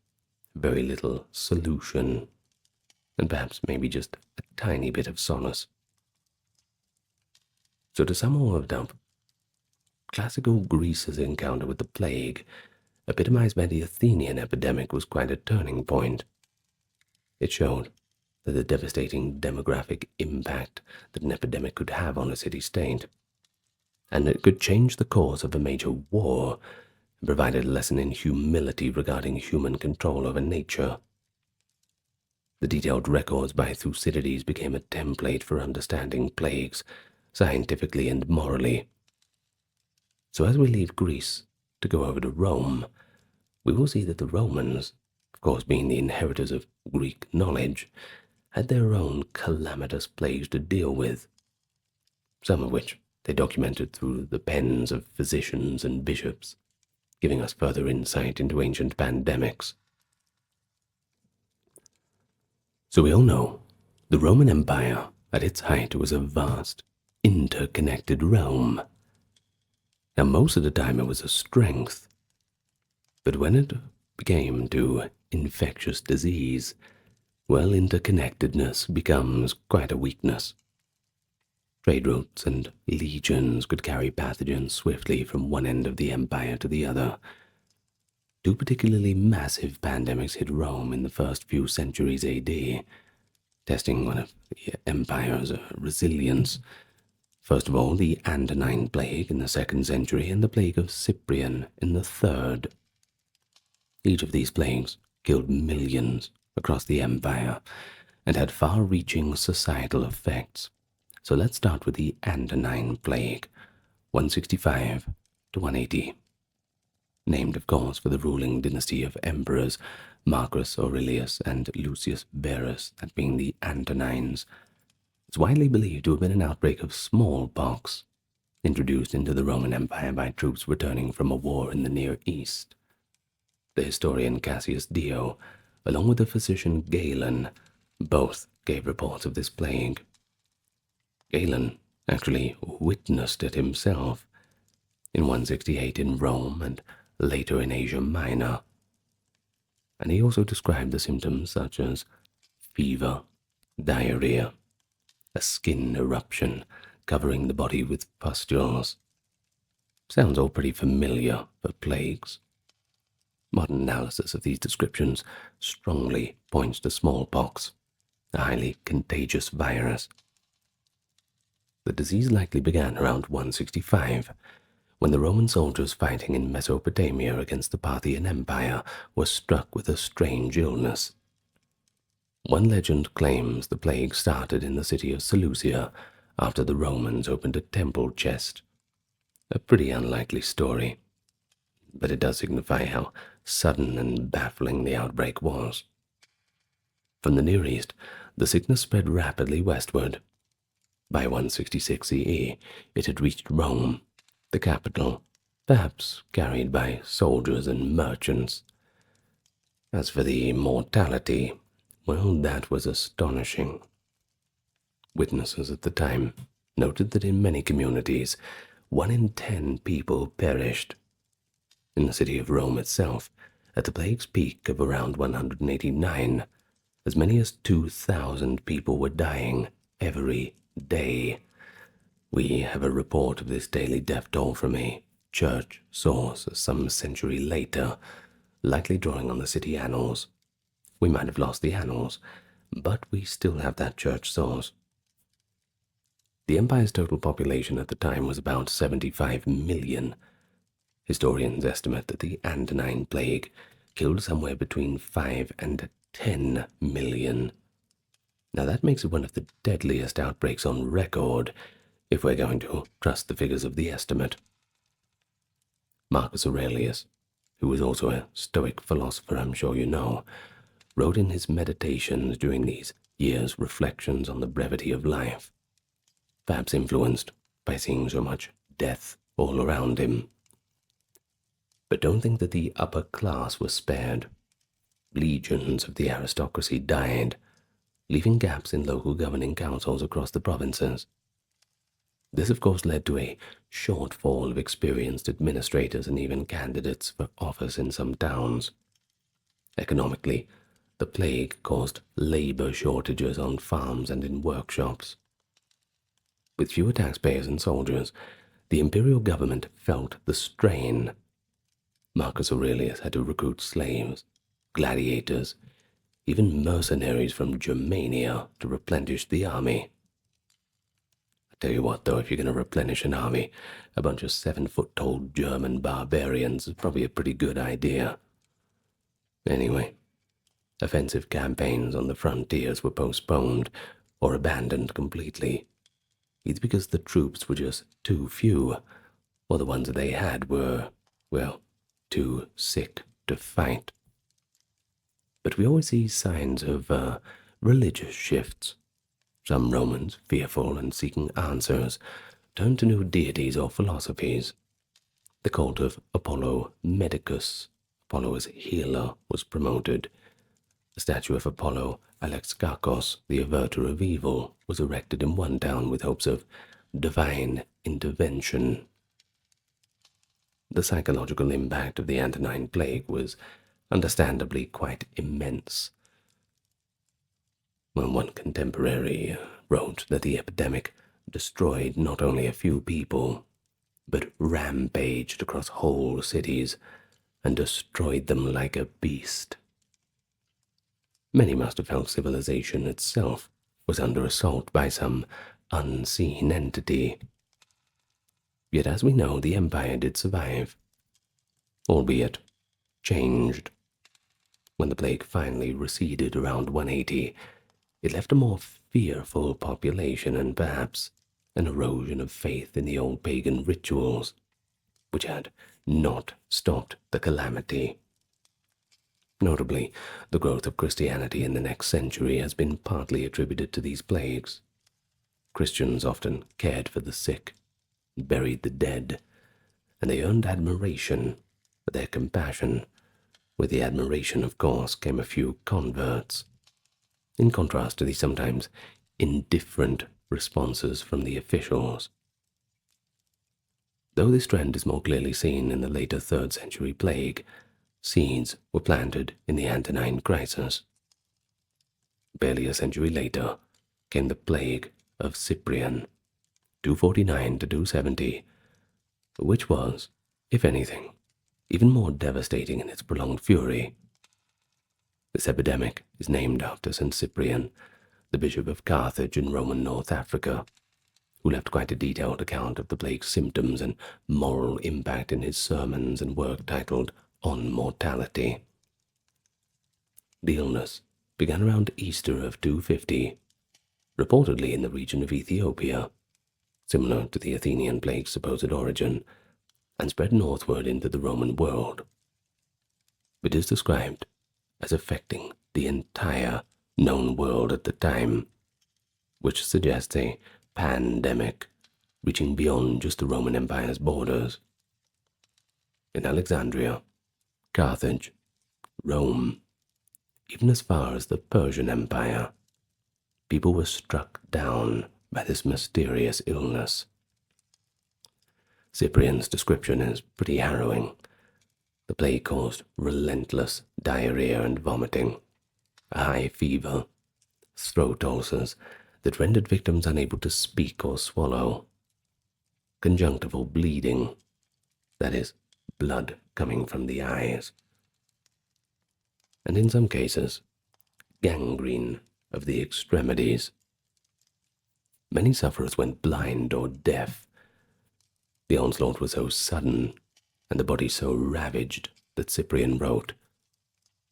very little solution, and perhaps maybe just a tiny bit of solace. So to sum all of it up, classical Greece's encounter with the plague, epitomized by the Athenian epidemic, was quite a turning point. It showed that the devastating demographic impact that an epidemic could have on a city-state, and it could change the course of a major war, and provided a lesson in humility regarding human control over nature. The detailed records by Thucydides became a template for understanding plagues scientifically and morally. So as we leave Greece to go over to Rome, we will see that the Romans, of course being the inheritors of Greek knowledge, had their own calamitous plagues to deal with, some of which they documented through the pens of physicians and bishops, giving us further insight into ancient pandemics. So we all know the Roman Empire at its height was a vast, interconnected realm. Now most of the time it was a strength, but when it came to infectious disease, well, interconnectedness becomes quite a weakness. Trade routes and legions could carry pathogens swiftly from one end of the empire to the other. Two particularly massive pandemics hit Rome in the first few centuries AD, testing one of the empire's resilience. First of all, the Antonine Plague in the 2nd century and the Plague of Cyprian in the 3rd. Each of these plagues killed millions across the empire and had far-reaching societal effects. So let's start with the Antonine Plague, 165 to 180. Named, of course, for the ruling dynasty of emperors Marcus Aurelius and Lucius Verus, that being the Antonines. It's widely believed to have been an outbreak of smallpox, introduced into the Roman Empire by troops returning from a war in the Near East. The historian Cassius Dio, along with the physician Galen, both gave reports of this plague. Galen actually witnessed it himself in 168 in Rome and later in Asia Minor, and he also described the symptoms such as fever, diarrhea, a skin eruption covering the body with pustules. Sounds all pretty familiar for plagues. Modern analysis of these descriptions strongly points to smallpox, a highly contagious virus. The disease likely began around 165, when the Roman soldiers fighting in Mesopotamia against the Parthian Empire were struck with a strange illness. One legend claims the plague started in the city of Seleucia after the Romans opened a temple chest. A pretty unlikely story, but it does signify how sudden and baffling the outbreak was. From the Near East, the sickness spread rapidly westward. By 166 CE, it had reached Rome, the capital, perhaps carried by soldiers and merchants. As for the mortality, Well, that was astonishing. Witnesses at the time noted that in many communities, 1 in 10 people perished. In the city of Rome itself, at the plague's peak of around 189, as many as 2,000 people were dying every day. We have a report of this daily death toll from a church source some century later, likely drawing on the city annals. We might have lost the annals, but we still have that church source. The empire's total population at the time was about 75 million. Historians estimate that the Antonine Plague killed somewhere between 5 and 10 million. Now that makes it one of the deadliest outbreaks on record, if we're going to trust the figures of the estimate. Marcus Aurelius, who was also a Stoic philosopher I'm sure you know, wrote in his meditations during these years reflections on the brevity of life, perhaps influenced by seeing so much death all around him. But don't think that the upper class was spared. Legions of the aristocracy died, leaving gaps in local governing councils across the provinces. This, of course, led to a shortfall of experienced administrators and even candidates for office in some towns. Economically, the plague caused labor shortages on farms and in workshops. With fewer taxpayers and soldiers, the imperial government felt the strain. Marcus Aurelius had to recruit slaves, gladiators, even mercenaries from Germania to replenish the army. I tell you what, though, if you're going to replenish an army, a bunch of 7-foot-tall German barbarians is probably a pretty good idea. Anyway, offensive campaigns on the frontiers were postponed or abandoned completely, either because the troops were just too few, or the ones that they had were, well, too sick to fight. But we always see signs of religious shifts. Some Romans, fearful and seeking answers, turned to new deities or philosophies. The cult of Apollo Medicus, Apollo as healer, was promoted. A statue of Apollo Alexakos, the averter of evil, was erected in one town with hopes of divine intervention. The psychological impact of the Antonine Plague was understandably quite immense. When one contemporary wrote that the epidemic destroyed not only a few people, but rampaged across whole cities and destroyed them like a beast. Many must have felt civilization itself was under assault by some unseen entity. Yet as we know, the empire did survive, albeit changed. When the plague finally receded around 180, it left a more fearful population and perhaps an erosion of faith in the old pagan rituals, which had not stopped the calamity. Notably, the growth of Christianity in the next century has been partly attributed to these plagues. Christians often cared for the sick, buried the dead, and they earned admiration for their compassion. With the admiration, of course, came a few converts, in contrast to the sometimes indifferent responses from the officials. Though this trend is more clearly seen in the later 3rd century plague, seeds were planted in the Antonine crisis. Barely a century later came the plague of Cyprian, 249 to 270, which was, if anything, even more devastating in its prolonged fury. This epidemic is named after St. Cyprian, the bishop of Carthage in Roman North Africa, who left quite a detailed account of the plague's symptoms and moral impact in his sermons and work titled On Mortality. The illness began around Easter of 250, reportedly in the region of Ethiopia, similar to the Athenian plague's supposed origin, and spread northward into the Roman world. It is described as affecting the entire known world at the time, which suggests a pandemic reaching beyond just the Roman Empire's borders. In Alexandria, Carthage, Rome, even as far as the Persian Empire. People were struck down by this mysterious illness. Cyprian's description is pretty harrowing. The plague caused relentless diarrhea and vomiting, a high fever, throat ulcers that rendered victims unable to speak or swallow, conjunctival bleeding, that is, blood coming from the eyes, and in some cases, gangrene of the extremities. Many sufferers went blind or deaf. The onslaught was so sudden, and the body so ravaged that Cyprian wrote,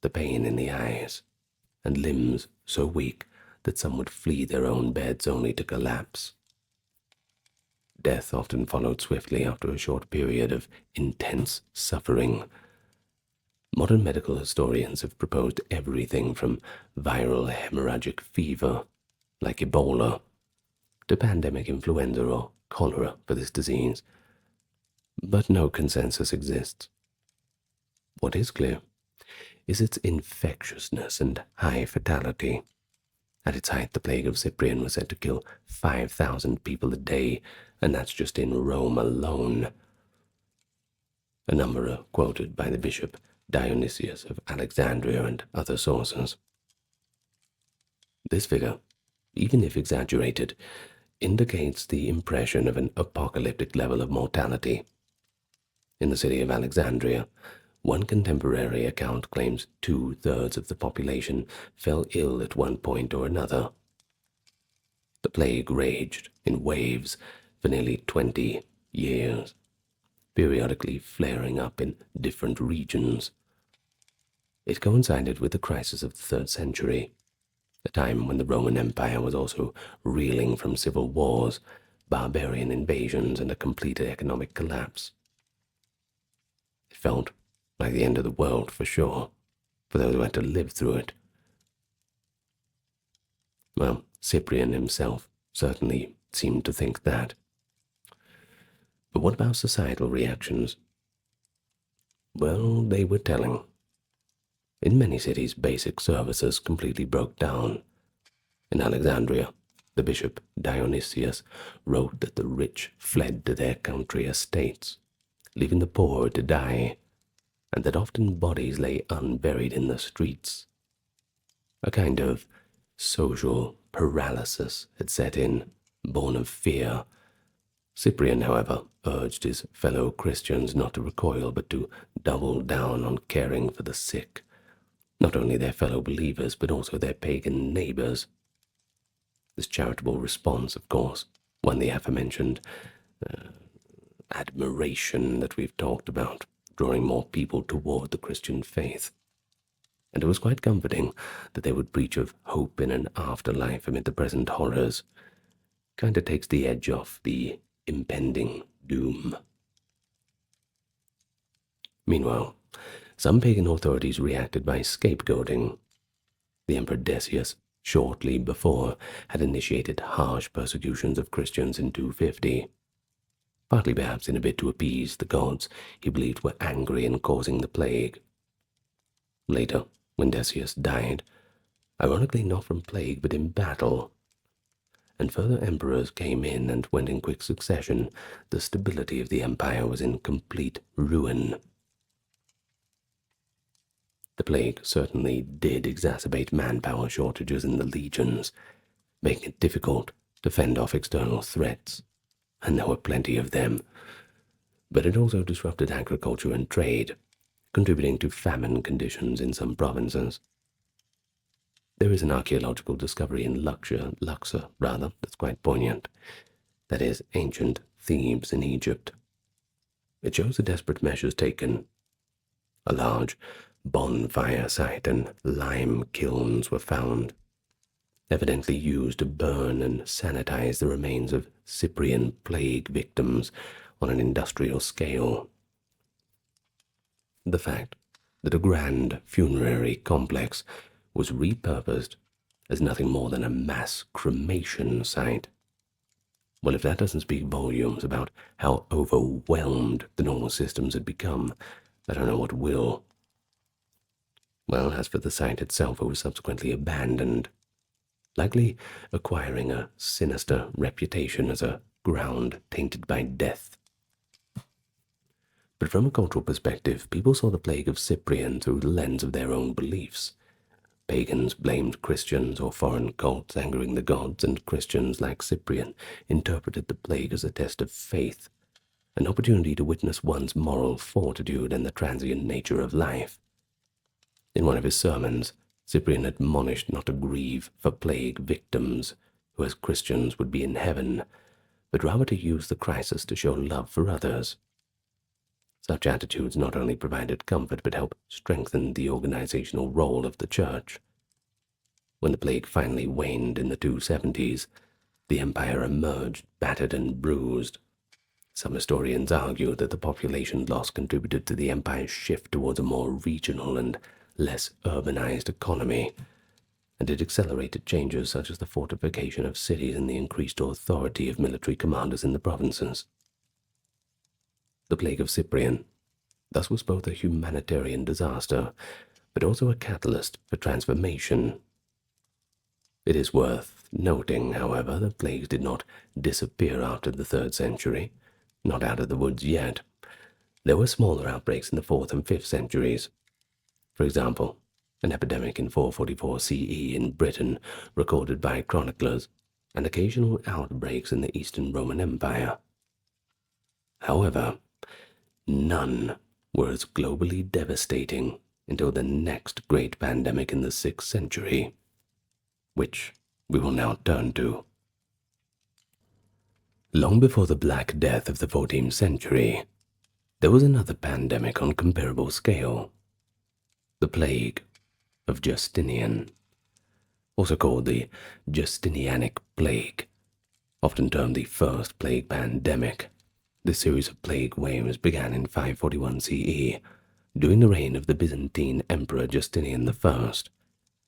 the pain in the eyes, and limbs so weak that some would flee their own beds only to collapse. Death often followed swiftly after a short period of intense suffering. Modern medical historians have proposed everything from viral hemorrhagic fever, like Ebola, to pandemic influenza or cholera for this disease, but no consensus exists. What is clear is its infectiousness and high fatality. At its height, the plague of Cyprian was said to kill 5,000 people a day, and that's just in Rome alone. A number are quoted by the bishop Dionysius of Alexandria and other sources. This figure, even if exaggerated, indicates the impression of an apocalyptic level of mortality. In the city of Alexandria, one contemporary account claims 2/3 of the population fell ill at one point or another. The plague raged in waves for nearly 20 years, periodically flaring up in different regions. It coincided with the crisis of the 3rd century, a time when the Roman Empire was also reeling from civil wars, barbarian invasions, and a complete economic collapse. It felt like the end of the world for sure, for those who had to live through it. Well, Cyprian himself certainly seemed to think that. But what about societal reactions? Well, they were telling. In many cities, basic services completely broke down. In Alexandria, the bishop Dionysius wrote that the rich fled to their country estates, leaving the poor to die, and that often bodies lay unburied in the streets. A kind of social paralysis had set in, born of fear. Cyprian, however, urged his fellow Christians not to recoil but to double down on caring for the sick, not only their fellow believers but also their pagan neighbors. This charitable response, of course, won the aforementioned admiration that we've talked about, drawing more people toward the Christian faith. And it was quite comforting that they would preach of hope in an afterlife amid the present horrors. Kind of takes the edge off the impending doom. Meanwhile, some pagan authorities reacted by scapegoating. The Emperor Decius, shortly before, had initiated harsh persecutions of Christians in 250, partly perhaps in a bid to appease the gods he believed were angry and causing the plague. Later, when Decius died, ironically not from plague but in battle, and further emperors came in and went in quick succession, the stability of the empire was in complete ruin. The plague certainly did exacerbate manpower shortages in the legions, making it difficult to fend off external threats, and there were plenty of them. But it also disrupted agriculture and trade, contributing to famine conditions in some provinces. There is an archaeological discovery in Luxor, that's quite poignant. That is, ancient Thebes in Egypt. It shows the desperate measures taken. A large bonfire site and lime kilns were found, evidently used to burn and sanitize the remains of Cyprian plague victims on an industrial scale. The fact that a grand funerary complex was repurposed as nothing more than a mass cremation site. Well, if that doesn't speak volumes about how overwhelmed the normal systems had become, I don't know what will. Well, as for the site itself, it was subsequently abandoned, likely acquiring a sinister reputation as a ground tainted by death. But from a cultural perspective, people saw the plague of Cyprian through the lens of their own beliefs. Pagans blamed Christians or foreign cults angering the gods, and Christians, like Cyprian, interpreted the plague as a test of faith, an opportunity to witness one's moral fortitude and the transient nature of life. In one of his sermons, Cyprian admonished not to grieve for plague victims, who as Christians would be in heaven, but rather to use the crisis to show love for others. Such attitudes not only provided comfort but helped strengthen the organizational role of the church. When the plague finally waned in the 270s, the empire emerged battered and bruised. Some historians argue that the population loss contributed to the empire's shift towards a more regional and less urbanized economy, and it accelerated changes such as the fortification of cities and the increased authority of military commanders in the provinces. The plague of Cyprian thus was both a humanitarian disaster, but also a catalyst for transformation. It is worth noting, however, that plagues did not disappear after the 3rd century, not out of the woods yet. There were smaller outbreaks in the 4th and 5th centuries. For example, an epidemic in 444 CE in Britain, recorded by chroniclers, and occasional outbreaks in the Eastern Roman Empire. However, none were as globally devastating until the next great pandemic in the 6th century, which we will now turn to. Long before the Black Death of the 14th century, there was another pandemic on comparable scale, the plague of Justinian, also called the Justinianic Plague, often termed the First Plague Pandemic. This series of plague waves began in 541 CE, during the reign of the Byzantine Emperor Justinian I,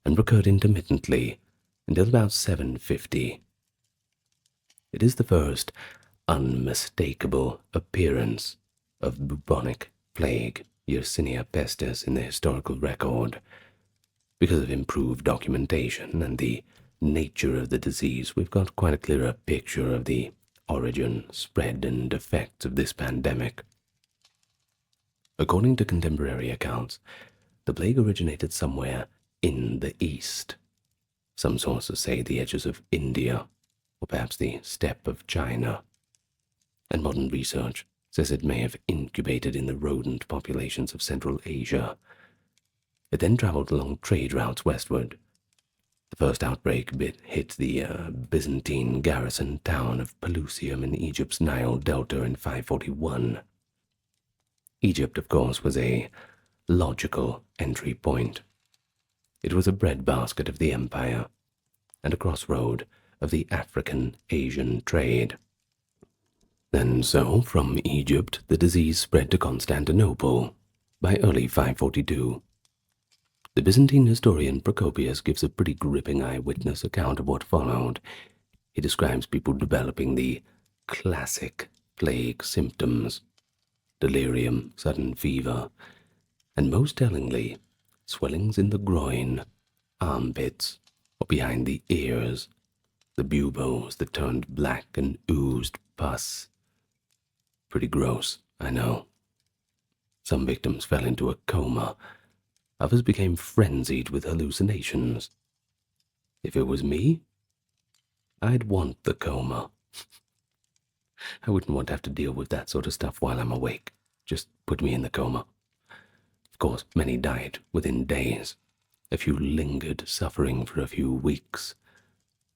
and recurred intermittently until about 750. It is the first unmistakable appearance of bubonic plague, Yersinia pestis, in the historical record. Because of improved documentation and the nature of the disease, we've got quite a clearer picture of the origin, spread, and effects of this pandemic. According to contemporary accounts, the plague originated somewhere in the east. Some sources say the edges of India, or perhaps the steppe of China, and modern research says it may have incubated in the rodent populations of Central Asia. It then traveled along trade routes westward. The first outbreak hit the Byzantine garrison town of Pelusium in Egypt's Nile Delta in 541. Egypt, of course, was a logical entry point. It was a breadbasket of the empire, and a crossroad of the African-Asian trade. And so, from Egypt, the disease spread to Constantinople by early 542. The Byzantine historian Procopius gives a pretty gripping eyewitness account of what followed. He describes people developing the classic plague symptoms: delirium, sudden fever, and most tellingly, swellings in the groin, armpits, or behind the ears, the buboes that turned black and oozed pus. Pretty gross, I know. Some victims fell into a coma. Others became frenzied with hallucinations. If it was me, I'd want the coma. I wouldn't want to have to deal with that sort of stuff while I'm awake. Just put me in the coma. Of course, many died within days. A few lingered, suffering for a few weeks.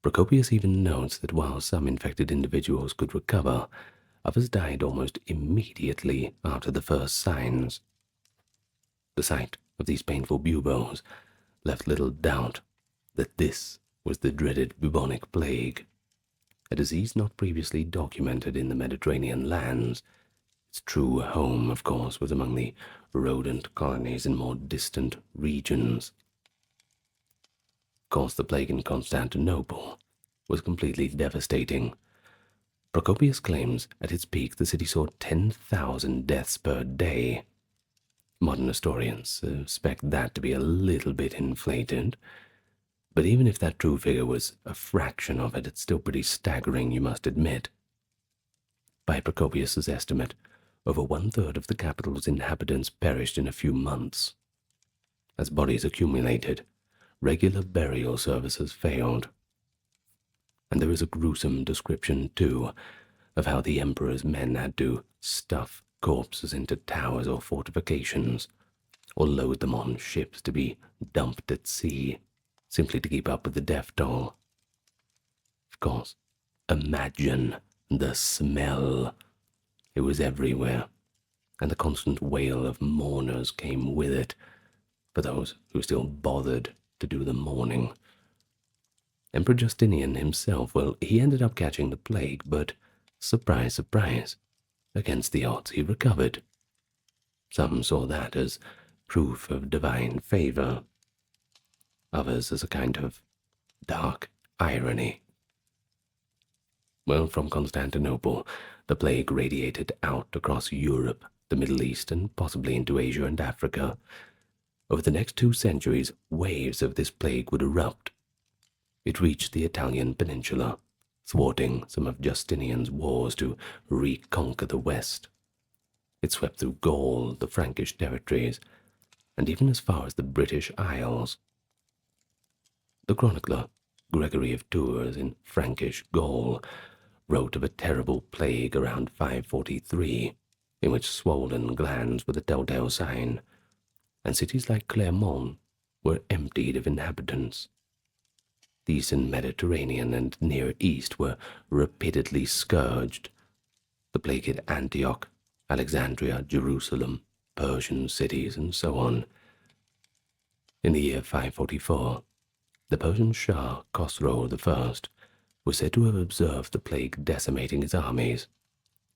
Procopius even notes that while some infected individuals could recover, others died almost immediately after the first signs. The sight of these painful buboes left little doubt that this was the dreaded bubonic plague, a disease not previously documented in the Mediterranean lands. Its true home, of course, was among the rodent colonies in more distant regions. Of course, the plague in Constantinople was completely devastating. Procopius claims at its peak the city saw 10,000 deaths per day. Modern historians suspect that to be a little bit inflated, but even if that true figure was a fraction of it, it's still pretty staggering, you must admit. By Procopius's estimate, over one-third of the capital's inhabitants perished in a few months. As bodies accumulated, regular burial services failed. And there is a gruesome description, too, of how the emperor's men had to stuff corpses into towers or fortifications, or load them on ships to be dumped at sea, simply to keep up with the death toll. Of course, imagine the smell. It was everywhere, and the constant wail of mourners came with it, for those who still bothered to do the mourning. Emperor Justinian himself, well, he ended up catching the plague, but surprise, surprise, against the odds he recovered. Some saw that as proof of divine favor, others as a kind of dark irony. Well, from Constantinople, the plague radiated out across Europe, the Middle East, and possibly into Asia and Africa. Over the next 2 centuries, waves of this plague would erupt. It reached the Italian peninsula, thwarting some of Justinian's wars to reconquer the West. It swept through Gaul, the Frankish territories, and even as far as the British Isles. The chronicler, Gregory of Tours, in Frankish Gaul, wrote of a terrible plague around 543, in which swollen glands were the telltale sign, and cities like Clermont were emptied of inhabitants. The Eastern Mediterranean and Near East were repeatedly scourged. The plague hit Antioch, Alexandria, Jerusalem, Persian cities, and so on. In the year 544, the Persian Shah Khosrow I was said to have observed the plague decimating his armies,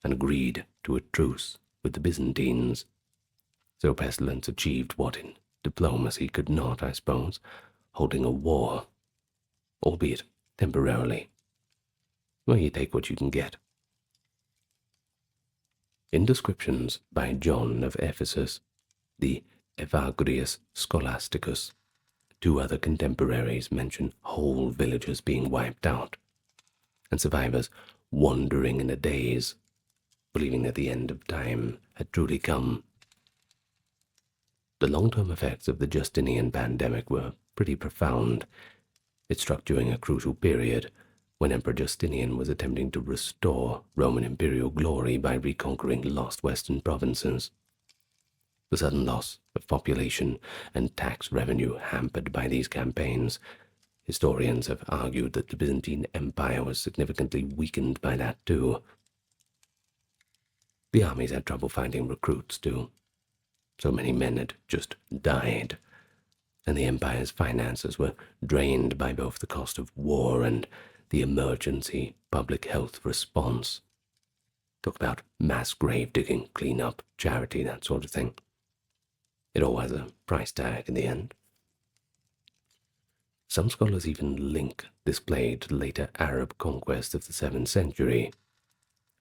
and agreed to a truce with the Byzantines. So Pestilence achieved what in diplomacy could not, I suppose, holding a war, albeit temporarily. Well, you take what you can get. In descriptions by John of Ephesus, the Evagrius Scholasticus, 2 other contemporaries mention whole villages being wiped out, and survivors wandering in a daze, believing that the end of time had truly come. The long-term effects of the Justinian pandemic were pretty profound. It struck during a crucial period when Emperor Justinian was attempting to restore Roman imperial glory by reconquering lost western provinces. The sudden loss of population and tax revenue hampered by these campaigns, historians have argued that the Byzantine Empire was significantly weakened by that too. The armies had trouble finding recruits too. So many men had just died, and the empire's finances were drained by both the cost of war and the emergency public health response. Talk about mass grave digging, clean-up, charity, that sort of thing. It all has a price tag in the end. Some scholars even link this plague to the later Arab conquest of the 7th century.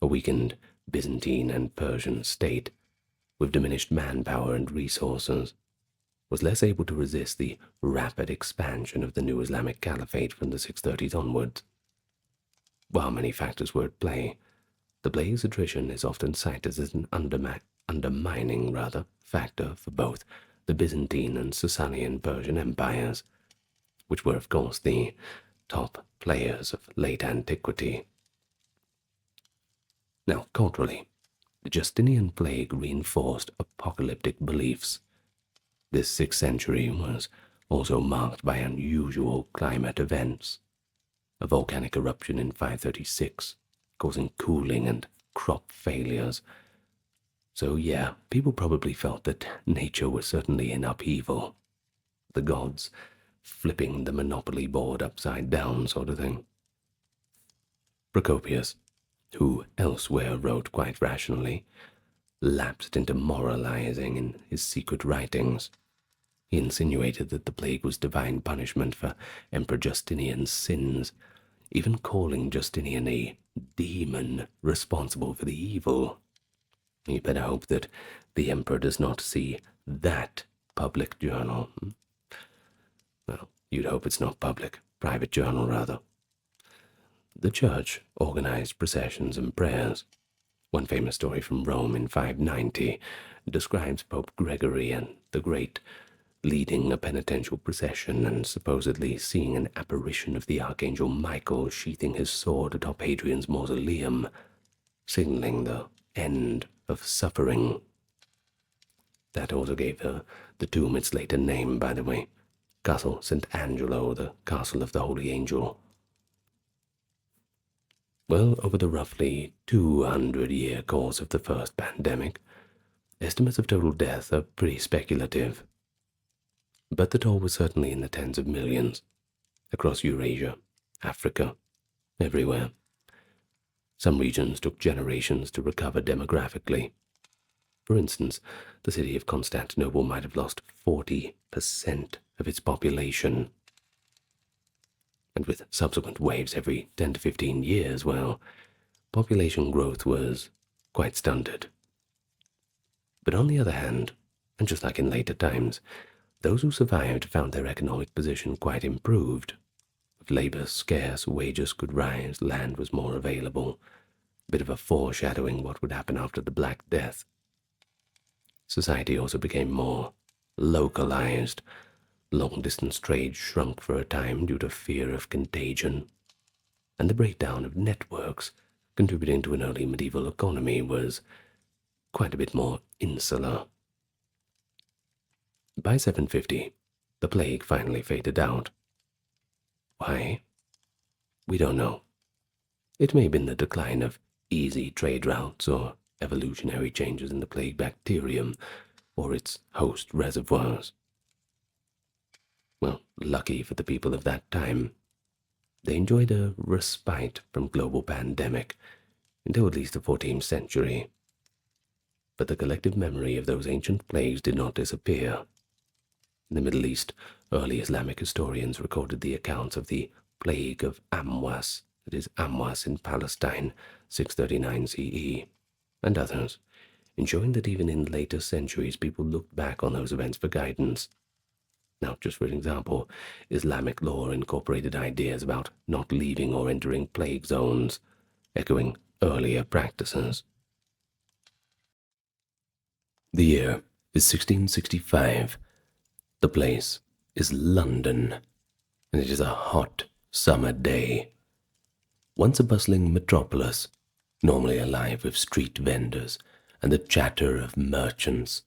A weakened Byzantine and Persian state, with diminished manpower and resources, was less able to resist the rapid expansion of the new Islamic Caliphate from the 630s onwards. While many factors were at play, the plague's attrition is often cited as an undermining factor for both the Byzantine and Sasanian Persian empires, which were of course the top players of late antiquity. Now, culturally, the Justinian plague reinforced apocalyptic beliefs. This 6th century was also marked by unusual climate events. A volcanic eruption in 536, causing cooling and crop failures. So yeah, people probably felt that nature was certainly in upheaval. The gods flipping the monopoly board upside down sort of thing. Procopius, who elsewhere wrote quite rationally, lapsed into moralizing in his secret writings. He insinuated that the plague was divine punishment for Emperor Justinian's sins, even calling Justinian a demon responsible for the evil. You better hope that the emperor does not see that public journal. Well, you'd hope it's not public. Private journal, rather. The church organized processions and prayers. One famous story from Rome in 590 describes Pope Gregory and the Great leading a penitential procession and supposedly seeing an apparition of the Archangel Michael sheathing his sword atop Hadrian's mausoleum, signaling the end of suffering. That also gave the tomb its later name, by the way, Castle St. Angelo, the Castle of the Holy Angel. Well, over the roughly 200-year course of the first pandemic, estimates of total death are pretty speculative. But the toll was certainly in the tens of millions, across Eurasia, Africa, everywhere. Some regions took generations to recover demographically. For instance, the city of Constantinople might have lost 40% of its population. And with subsequent waves every 10 to 15 years, well, population growth was quite stunted. But on the other hand, and just like in later times, those who survived found their economic position quite improved. With labor scarce, wages could rise, land was more available. A bit of a foreshadowing what would happen after the Black Death. Society also became more localized. Long-distance trade shrunk for a time due to fear of contagion. And the breakdown of networks contributing to an early medieval economy was quite a bit more insular. By 750, the plague finally faded out. Why? We don't know. It may have been the decline of easy trade routes or evolutionary changes in the plague bacterium or its host reservoirs. Well, lucky for the people of that time, they enjoyed a respite from global pandemic until at least the 14th century. But the collective memory of those ancient plagues did not disappear. In the Middle East, early Islamic historians recorded the accounts of the Plague of Amwas, that is Amwas in Palestine, 639 CE, and others, ensuring that even in later centuries people looked back on those events for guidance. Now, just for an example, Islamic law incorporated ideas about not leaving or entering plague zones, echoing earlier practices. The year is 1665. The place is London, and it is a hot summer day. Once a bustling metropolis, normally alive with street vendors and the chatter of merchants,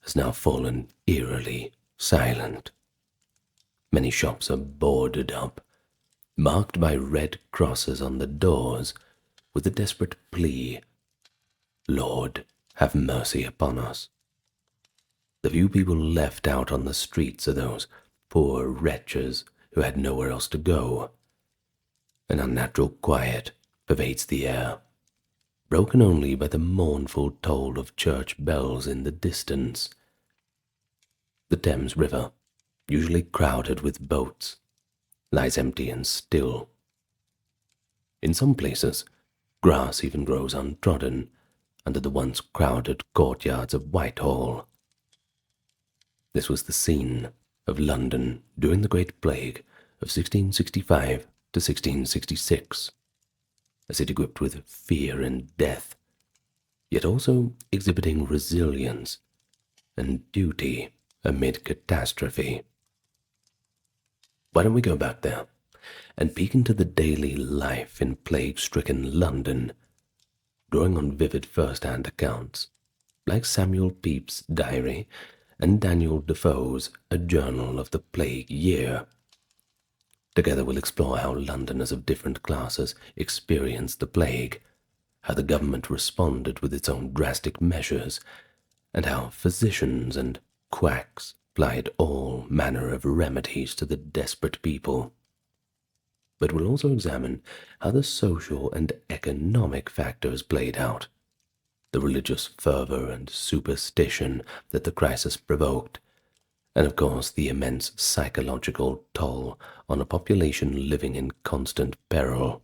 has now fallen eerily silent. Many shops are boarded up, marked by red crosses on the doors with the desperate plea, "Lord, have mercy upon us." The few people left out on the streets are those poor wretches who had nowhere else to go. An unnatural quiet pervades the air, broken only by the mournful toll of church bells in the distance. The Thames River, usually crowded with boats, lies empty and still. In some places, grass even grows untrodden under the once crowded courtyards of Whitehall. This was the scene of London during the Great Plague of 1665 to 1666, a city gripped with fear and death, yet also exhibiting resilience and duty amid catastrophe. Why don't we go back there and peek into the daily life in plague-stricken London, drawing on vivid first-hand accounts, like Samuel Pepys' diary and Daniel Defoe's A Journal of the Plague Year. Together we'll explore how Londoners of different classes experienced the plague, how the government responded with its own drastic measures, and how physicians and quacks applied all manner of remedies to the desperate people. But we'll also examine how the social and economic factors played out, the religious fervor and superstition that the crisis provoked, and of course the immense psychological toll on a population living in constant peril.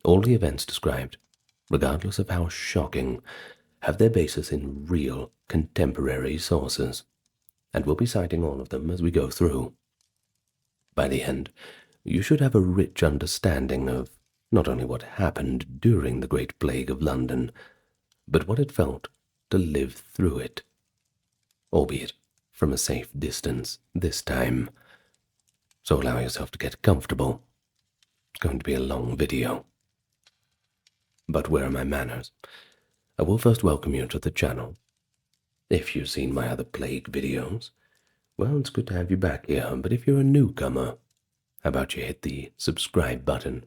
All the events described, regardless of how shocking, have their basis in real, contemporary sources, and we'll be citing all of them as we go through. By the end, you should have a rich understanding of not only what happened during the Great Plague of London, but what it felt to live through it, albeit from a safe distance this time. So allow yourself to get comfortable. It's going to be a long video. But where are my manners? I will first welcome you to the channel. If you've seen my other plague videos, well, it's good to have you back here, but if you're a newcomer, how about you hit the subscribe button?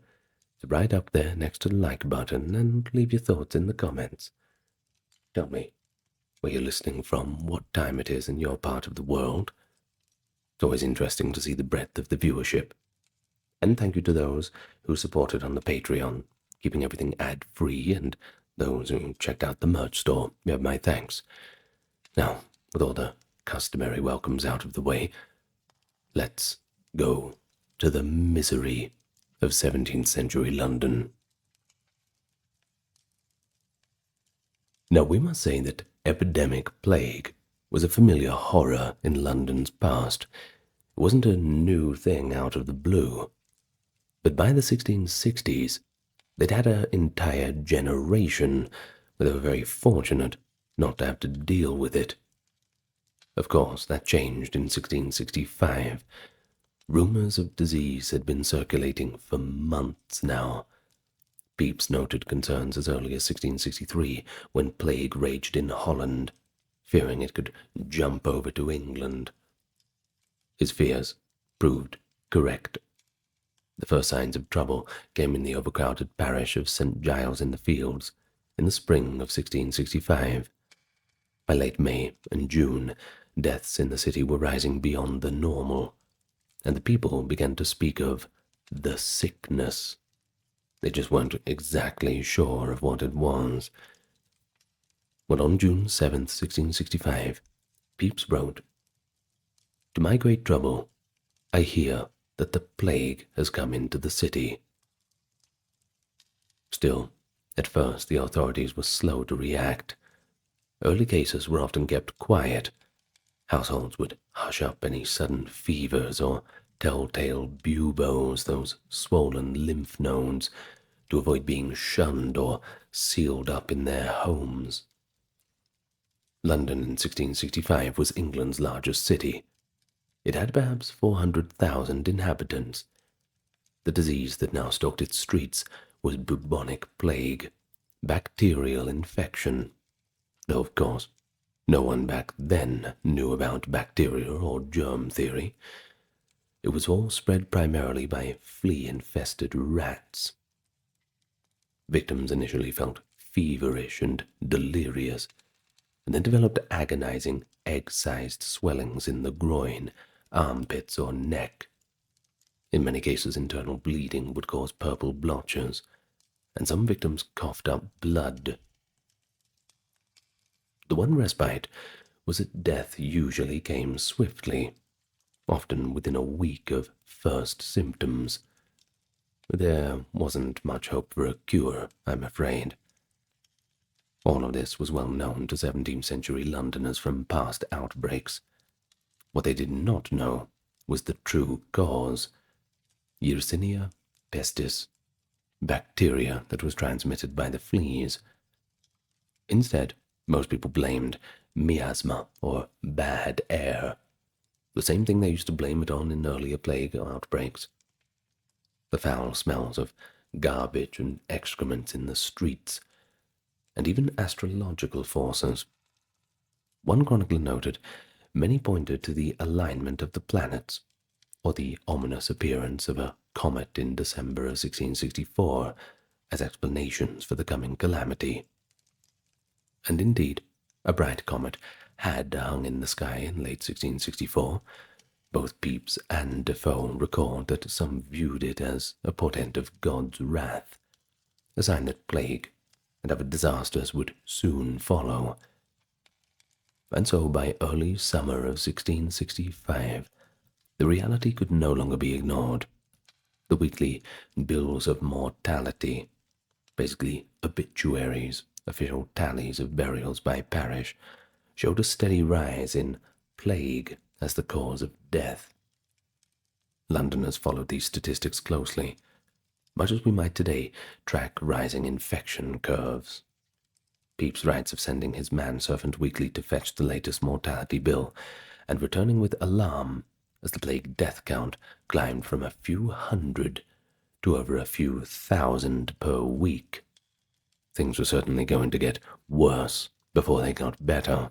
It's right up there next to the like button, and leave your thoughts in the comments. Tell me where you're listening from, what time it is in your part of the world. It's always interesting to see the breadth of the viewership. And thank you to those who supported on the Patreon, keeping everything ad-free, and those who checked out the merch store. You have my thanks. Now, with all the customary welcomes out of the way, let's go to the misery of 17th century London. Now, we must say that epidemic plague was a familiar horror in London's past. It wasn't a new thing out of the blue. But by the 1660s, they'd had an entire generation where they were very fortunate not to have to deal with it. Of course, that changed in 1665. Rumors of disease had been circulating for months now. Pepys noted concerns as early as 1663, when plague raged in Holland, fearing it could jump over to England. His fears proved correct. The first signs of trouble came in the overcrowded parish of St. Giles in the Fields in the spring of 1665. By late May and June, deaths in the city were rising beyond the normal, and the people began to speak of the sickness. They just weren't exactly sure of what it was. Well, on June 7th, 1665, Pepys wrote, "To my great trouble, I hear that the plague has come into the city." Still, at first the authorities were slow to react. Early cases were often kept quiet. Households would hush up any sudden fevers or telltale buboes, those swollen lymph nodes, to avoid being shunned or sealed up in their homes. London in 1665 was England's largest city. It had perhaps 400,000 inhabitants. The disease that now stalked its streets was bubonic plague, bacterial infection. Though, of course, no one back then knew about bacterial or germ theory. It was all spread primarily by flea-infested rats. Victims initially felt feverish and delirious, and then developed agonizing, egg-sized swellings in the groin, armpits, or neck. In many cases, internal bleeding would cause purple blotches, and some victims coughed up blood. The one respite was that death usually came swiftly, often within a week of first symptoms. There wasn't much hope for a cure, I'm afraid. All of this was well known to 17th century Londoners from past outbreaks. What they did not know was the true cause: Yersinia pestis, bacteria that was transmitted by the fleas. Instead, most people blamed miasma, or bad air, the same thing they used to blame it on in earlier plague outbreaks. The foul smells of garbage and excrement in the streets, and even astrological forces. One chronicler noted, many pointed to the alignment of the planets, or the ominous appearance of a comet in December of 1664, as explanations for the coming calamity. And indeed, a bright comet had hung in the sky in late 1664. Both Pepys and Defoe record that some viewed it as a portent of God's wrath, a sign that plague and other disasters would soon follow. And so by early summer of 1665, the reality could no longer be ignored. The weekly bills of mortality, basically obituaries, official tallies of burials by parish showed a steady rise in plague as the cause of death. Londoners followed these statistics closely, much as we might today track rising infection curves. Pepys writes of sending his manservant weekly to fetch the latest mortality bill, and returning with alarm as the plague death count climbed from a few hundred to over a few thousand per week. Things were certainly going to get worse before they got better.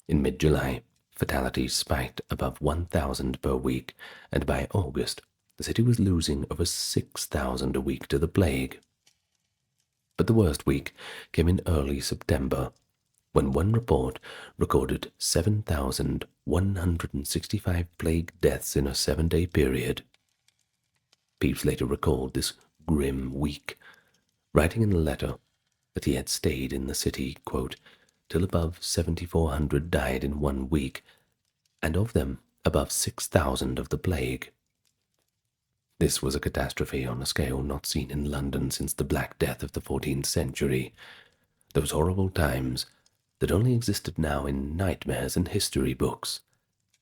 In mid-July, fatalities spiked above 1,000 per week, and by August, the city was losing over 6,000 a week to the plague. But the worst week came in early September, when one report recorded 7,165 plague deaths in a 7-day period. Pepys later recalled this grim week, writing in a letter that he had stayed in the city, quote, till above 7,400 died in 1 week, and of them above 6,000 of the plague. This was a catastrophe on a scale not seen in London since the Black Death of the 14th century. Those horrible times, that only existed now in nightmares and history books,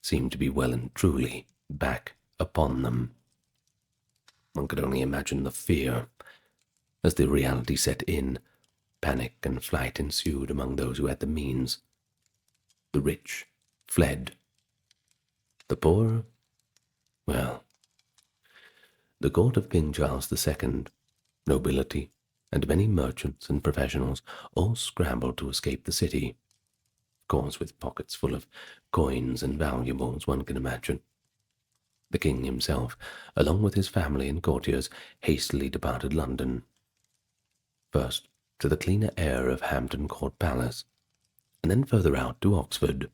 seemed to be well and truly back upon them. One could only imagine the fear. As the reality set in, panic and flight ensued among those who had the means. The rich fled. The poor, well, the court of King Charles II, nobility, and many merchants and professionals all scrambled to escape the city, of course with pockets full of coins and valuables, one can imagine. The king himself, along with his family and courtiers, hastily departed London. First to the cleaner air of Hampton Court Palace, and then further out to Oxford.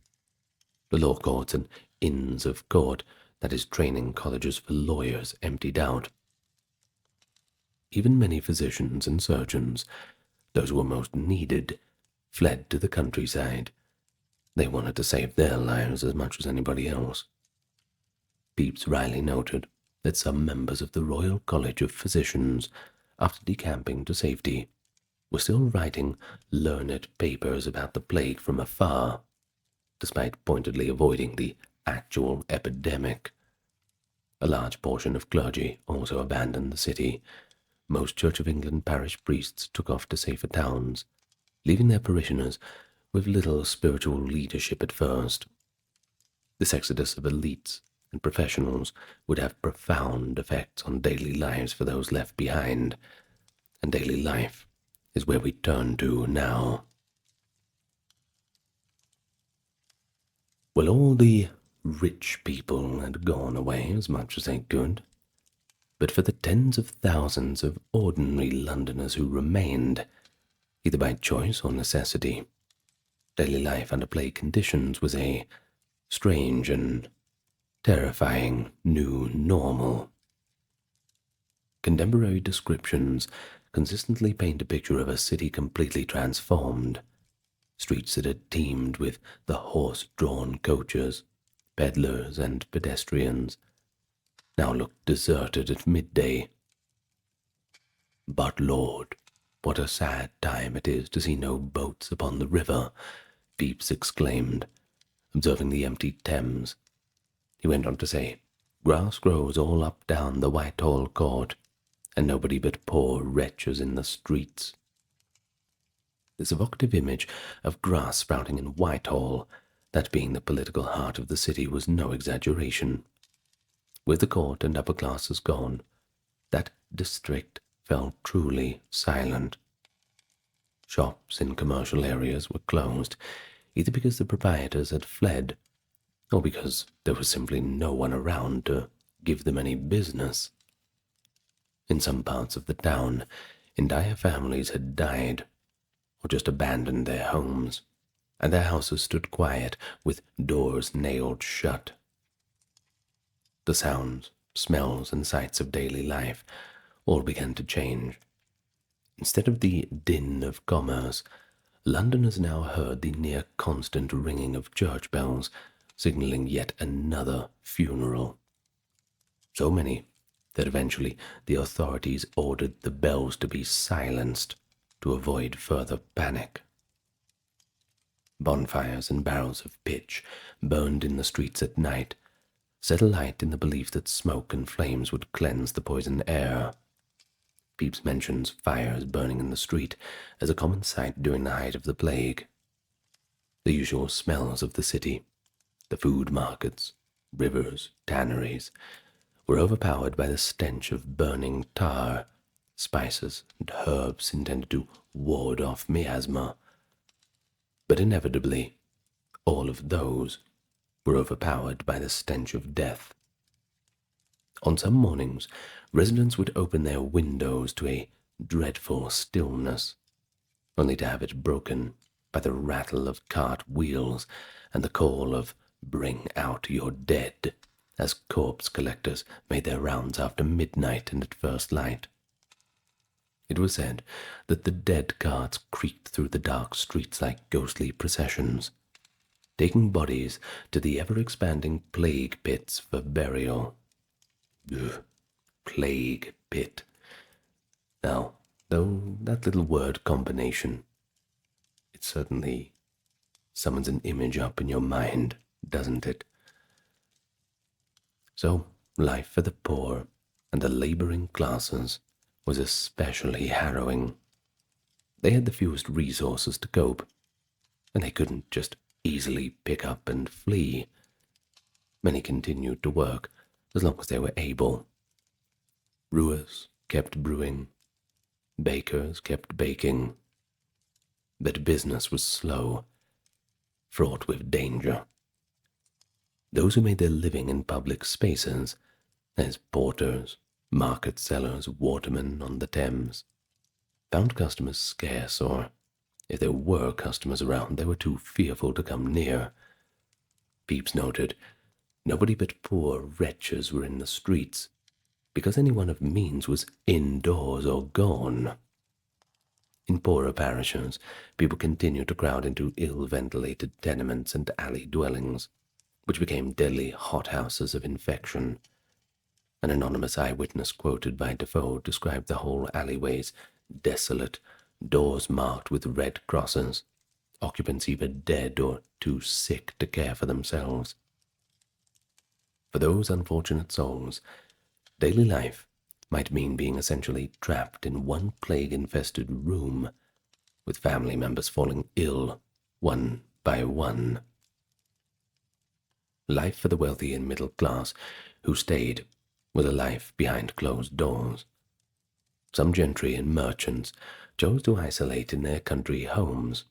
The law courts and inns of court, that is, training colleges for lawyers, emptied out. Even many physicians and surgeons, those who were most needed, fled to the countryside. They wanted to save their lives as much as anybody else. Pepys wryly noted that some members of the Royal College of Physicians, after decamping to safety, were still writing learned papers about the plague from afar, despite pointedly avoiding the actual epidemic. A large portion of clergy also abandoned the city. Most Church of England parish priests took off to safer towns, leaving their parishioners with little spiritual leadership at first. This exodus of elites and professionals would have profound effects on daily lives for those left behind, and daily life is where we turn to now. Well, all the rich people had gone away as much as they could, but for the tens of thousands of ordinary Londoners who remained, either by choice or necessity, daily life under plague conditions was a strange and terrifying new normal. Contemporary descriptions consistently paint a picture of a city completely transformed. Streets that had teemed with the horse-drawn coaches, peddlers and pedestrians, now looked deserted at midday. But Lord, what a sad time it is to see no boats upon the river, Pepys exclaimed, observing the empty Thames. He went on to say, grass grows all up down the Whitehall Court, and nobody but poor wretches in the streets. This evocative image of grass sprouting in Whitehall, that being the political heart of the city, was no exaggeration. With the court and upper classes gone, that district fell truly silent. Shops in commercial areas were closed, either because the proprietors had fled, or because there was simply no one around to give them any business. In some parts of the town, entire families had died, or just abandoned their homes, and their houses stood quiet, with doors nailed shut. The sounds, smells, and sights of daily life all began to change. Instead of the din of commerce, Londoners now heard the near-constant ringing of church bells, signaling yet another funeral. So many that eventually the authorities ordered the bells to be silenced, to avoid further panic. Bonfires and barrels of pitch burned in the streets at night, set alight in the belief that smoke and flames would cleanse the poison air. Pepys mentions fires burning in the street as a common sight during the height of the plague. The usual smells of the city, the food markets, rivers, tanneries, were overpowered by the stench of burning tar, spices, and herbs intended to ward off miasma. But inevitably, all of those were overpowered by the stench of death. On some mornings, residents would open their windows to a dreadful stillness, only to have it broken by the rattle of cart wheels and the call of "Bring out your dead," as corpse collectors made their rounds after midnight and at first light. It was said that the dead carts creaked through the dark streets like ghostly processions, taking bodies to the ever-expanding plague pits for burial. Ugh, plague pit. Now, though that little word combination, it certainly summons an image up in your mind, doesn't it? So, life for the poor and the laboring classes was especially harrowing. They had the fewest resources to cope, and they couldn't just easily pick up and flee. Many continued to work as long as they were able. Brewers kept brewing, bakers kept baking, but business was slow, fraught with danger. Those who made their living in public spaces, as porters, market sellers, watermen on the Thames, found customers scarce, or if there were customers around, they were too fearful to come near. Pepys noted, nobody but poor wretches were in the streets, because anyone of means was indoors or gone. In poorer parishes, people continued to crowd into ill-ventilated tenements and alley dwellings, which became deadly hothouses of infection. An anonymous eyewitness quoted by Defoe described the whole alleyways desolate, doors marked with red crosses, occupants either dead or too sick to care for themselves. For those unfortunate souls, daily life might mean being essentially trapped in one plague-infested room, with family members falling ill one by one. Life for the wealthy and middle class who stayed was a life behind closed doors. Some gentry and merchants chose to isolate in their country homes,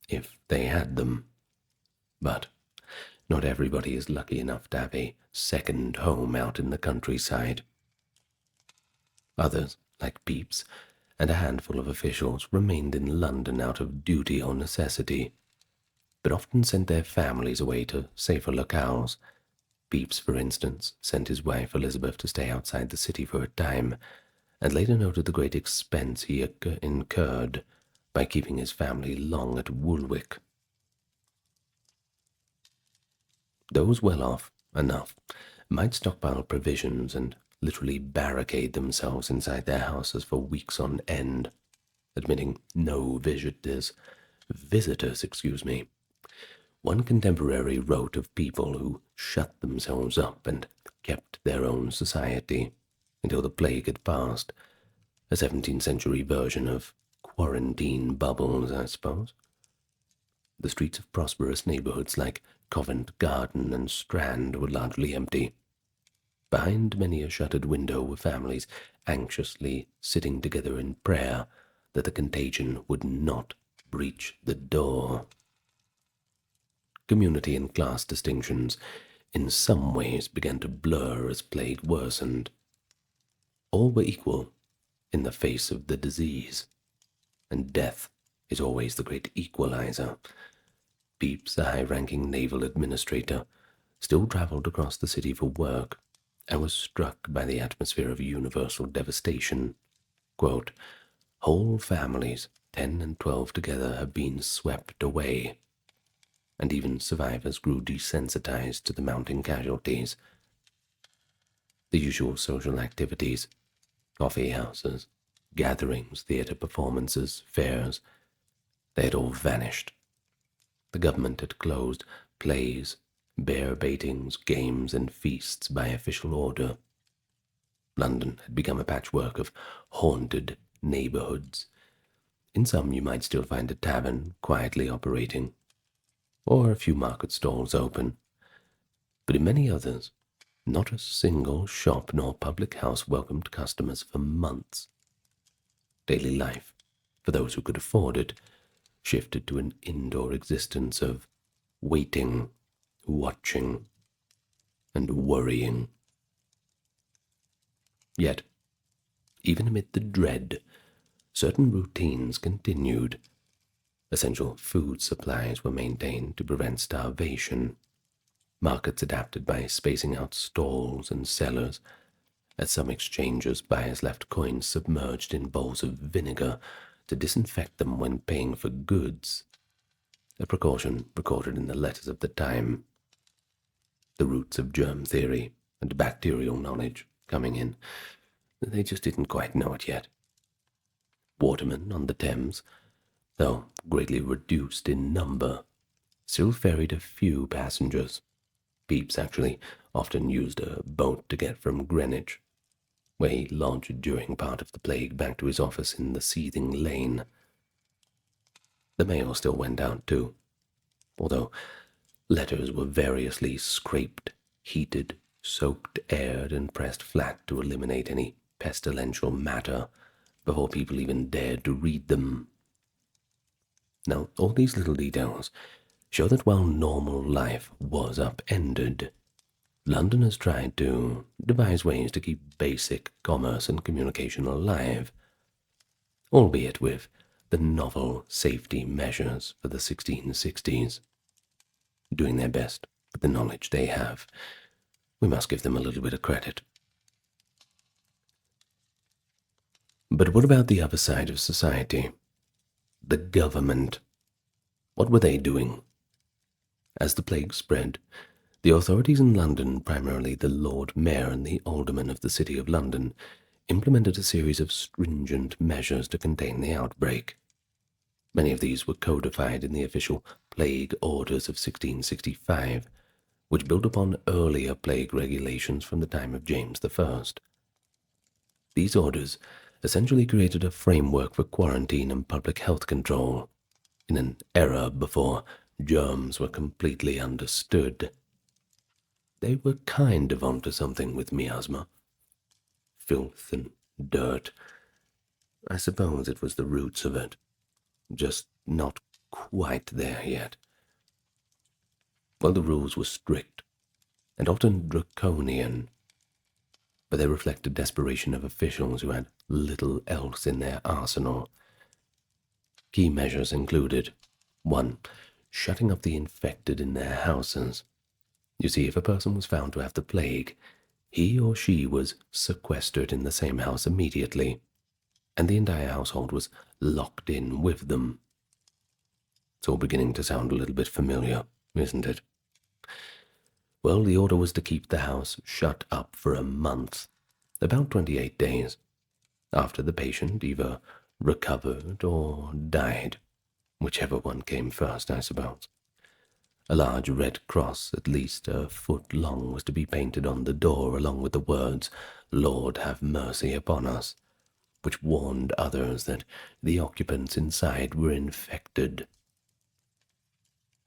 if they had them. But not everybody is lucky enough to have a second home out in the countryside. Others, like Pepys and a handful of officials, remained in London out of duty or necessity, but often sent their families away to safer locales. Pepys, for instance, sent his wife Elizabeth to stay outside the city for a time, and later noted the great expense he incurred by keeping his family long at Woolwich. Those well off enough might stockpile provisions and literally barricade themselves inside their houses for weeks on end, admitting no visitors. One contemporary wrote of people who shut themselves up and kept their own society until the plague had passed, a 17th century version of quarantine bubbles, I suppose. The streets of prosperous neighborhoods like Covent Garden and Strand were largely empty. Behind many a shuttered window were families anxiously sitting together in prayer that the contagion would not breach the door. Community and class distinctions in some ways began to blur as plague worsened. All were equal in the face of the disease, and death is always the great equalizer. Pepys, a high-ranking naval administrator, still travelled across the city for work and was struck by the atmosphere of universal devastation. Quote, "Whole families, 10 and 12 together, have been swept away, and even survivors grew desensitized to the mounting casualties. The usual social activities, coffee houses, gatherings, theatre performances, fairs. They had all vanished. The government had closed plays, bear baitings, games, and feasts by official order. London had become a patchwork of haunted neighbourhoods. In some you might still find a tavern quietly operating, or a few market stalls open, but in many others, not a single shop nor public house welcomed customers for months. Daily life, for those who could afford it, shifted to an indoor existence of waiting, watching, and worrying. Yet, even amid the dread, certain routines continued. Essential food supplies were maintained to prevent starvation. Markets adapted by spacing out stalls and cellars. At some exchanges, buyers left coins submerged in bowls of vinegar to disinfect them when paying for goods, a precaution recorded in the letters of the time. The roots of germ theory and bacterial knowledge coming in. They just didn't quite know it yet. Watermen on the Thames, though greatly reduced in number, still ferried a few passengers. Pepys actually often used a boat to get from Greenwich, where he lodged during part of the plague, back to his office in the seething lane. The mail still went out too, although letters were variously scraped, heated, soaked, aired, and pressed flat to eliminate any pestilential matter before people even dared to read them. Now, all these little details show that while normal life was upended, Londoners tried to devise ways to keep basic commerce and communication alive, albeit with the novel safety measures for the 1660s. Doing their best with the knowledge they have. We must give them a little bit of credit. But what about the other side of society? The government. What were they doing? As the plague spread, the authorities in London, primarily the Lord Mayor and the Aldermen of the City of London, implemented a series of stringent measures to contain the outbreak. Many of these were codified in the official Plague Orders of 1665, which built upon earlier plague regulations from the time of James I. These orders essentially created a framework for quarantine and public health control, in an era before germs were completely understood. They were kind of onto something with miasma. Filth and dirt. I suppose it was the roots of it, just not quite there yet. Well, the rules were strict, and often draconian, but they reflected desperation of officials who had little else in their arsenal. Key measures included 1. Shutting up the infected in their houses. You see, if a person was found to have the plague, he or she was sequestered in the same house immediately, and the entire household was locked in with them. It's all beginning to sound a little bit familiar, isn't it? Well, the order was to keep the house shut up for a month, about 28 days, after the patient either recovered or died, whichever one came first, I suppose. A large red cross, at least a foot long, was to be painted on the door along with the words, "Lord, have mercy upon us," which warned others that the occupants inside were infected.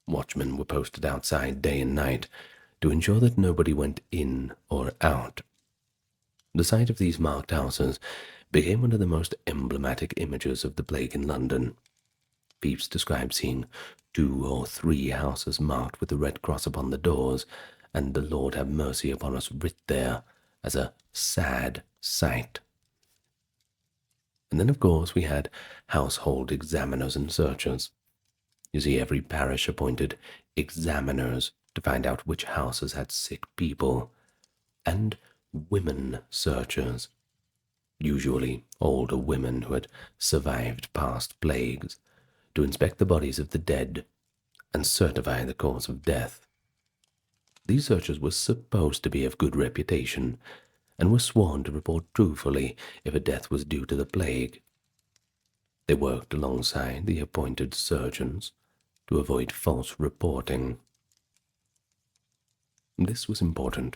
Watchmen were posted outside day and night to ensure that nobody went in or out. The sight of these marked houses became one of the most emblematic images of the plague in London. Pepys described seeing 2 or 3 houses marked with the red cross upon the doors, and "the Lord have mercy upon us" writ there, as a sad sight. And then, of course, we had household examiners and searchers. You see, every parish appointed examiners to find out which houses had sick people, and women searchers, usually older women who had survived past plagues, to inspect the bodies of the dead and certify the cause of death. These searchers were supposed to be of good reputation, and were sworn to report truthfully if a death was due to the plague. They worked alongside the appointed surgeons to avoid false reporting. This was important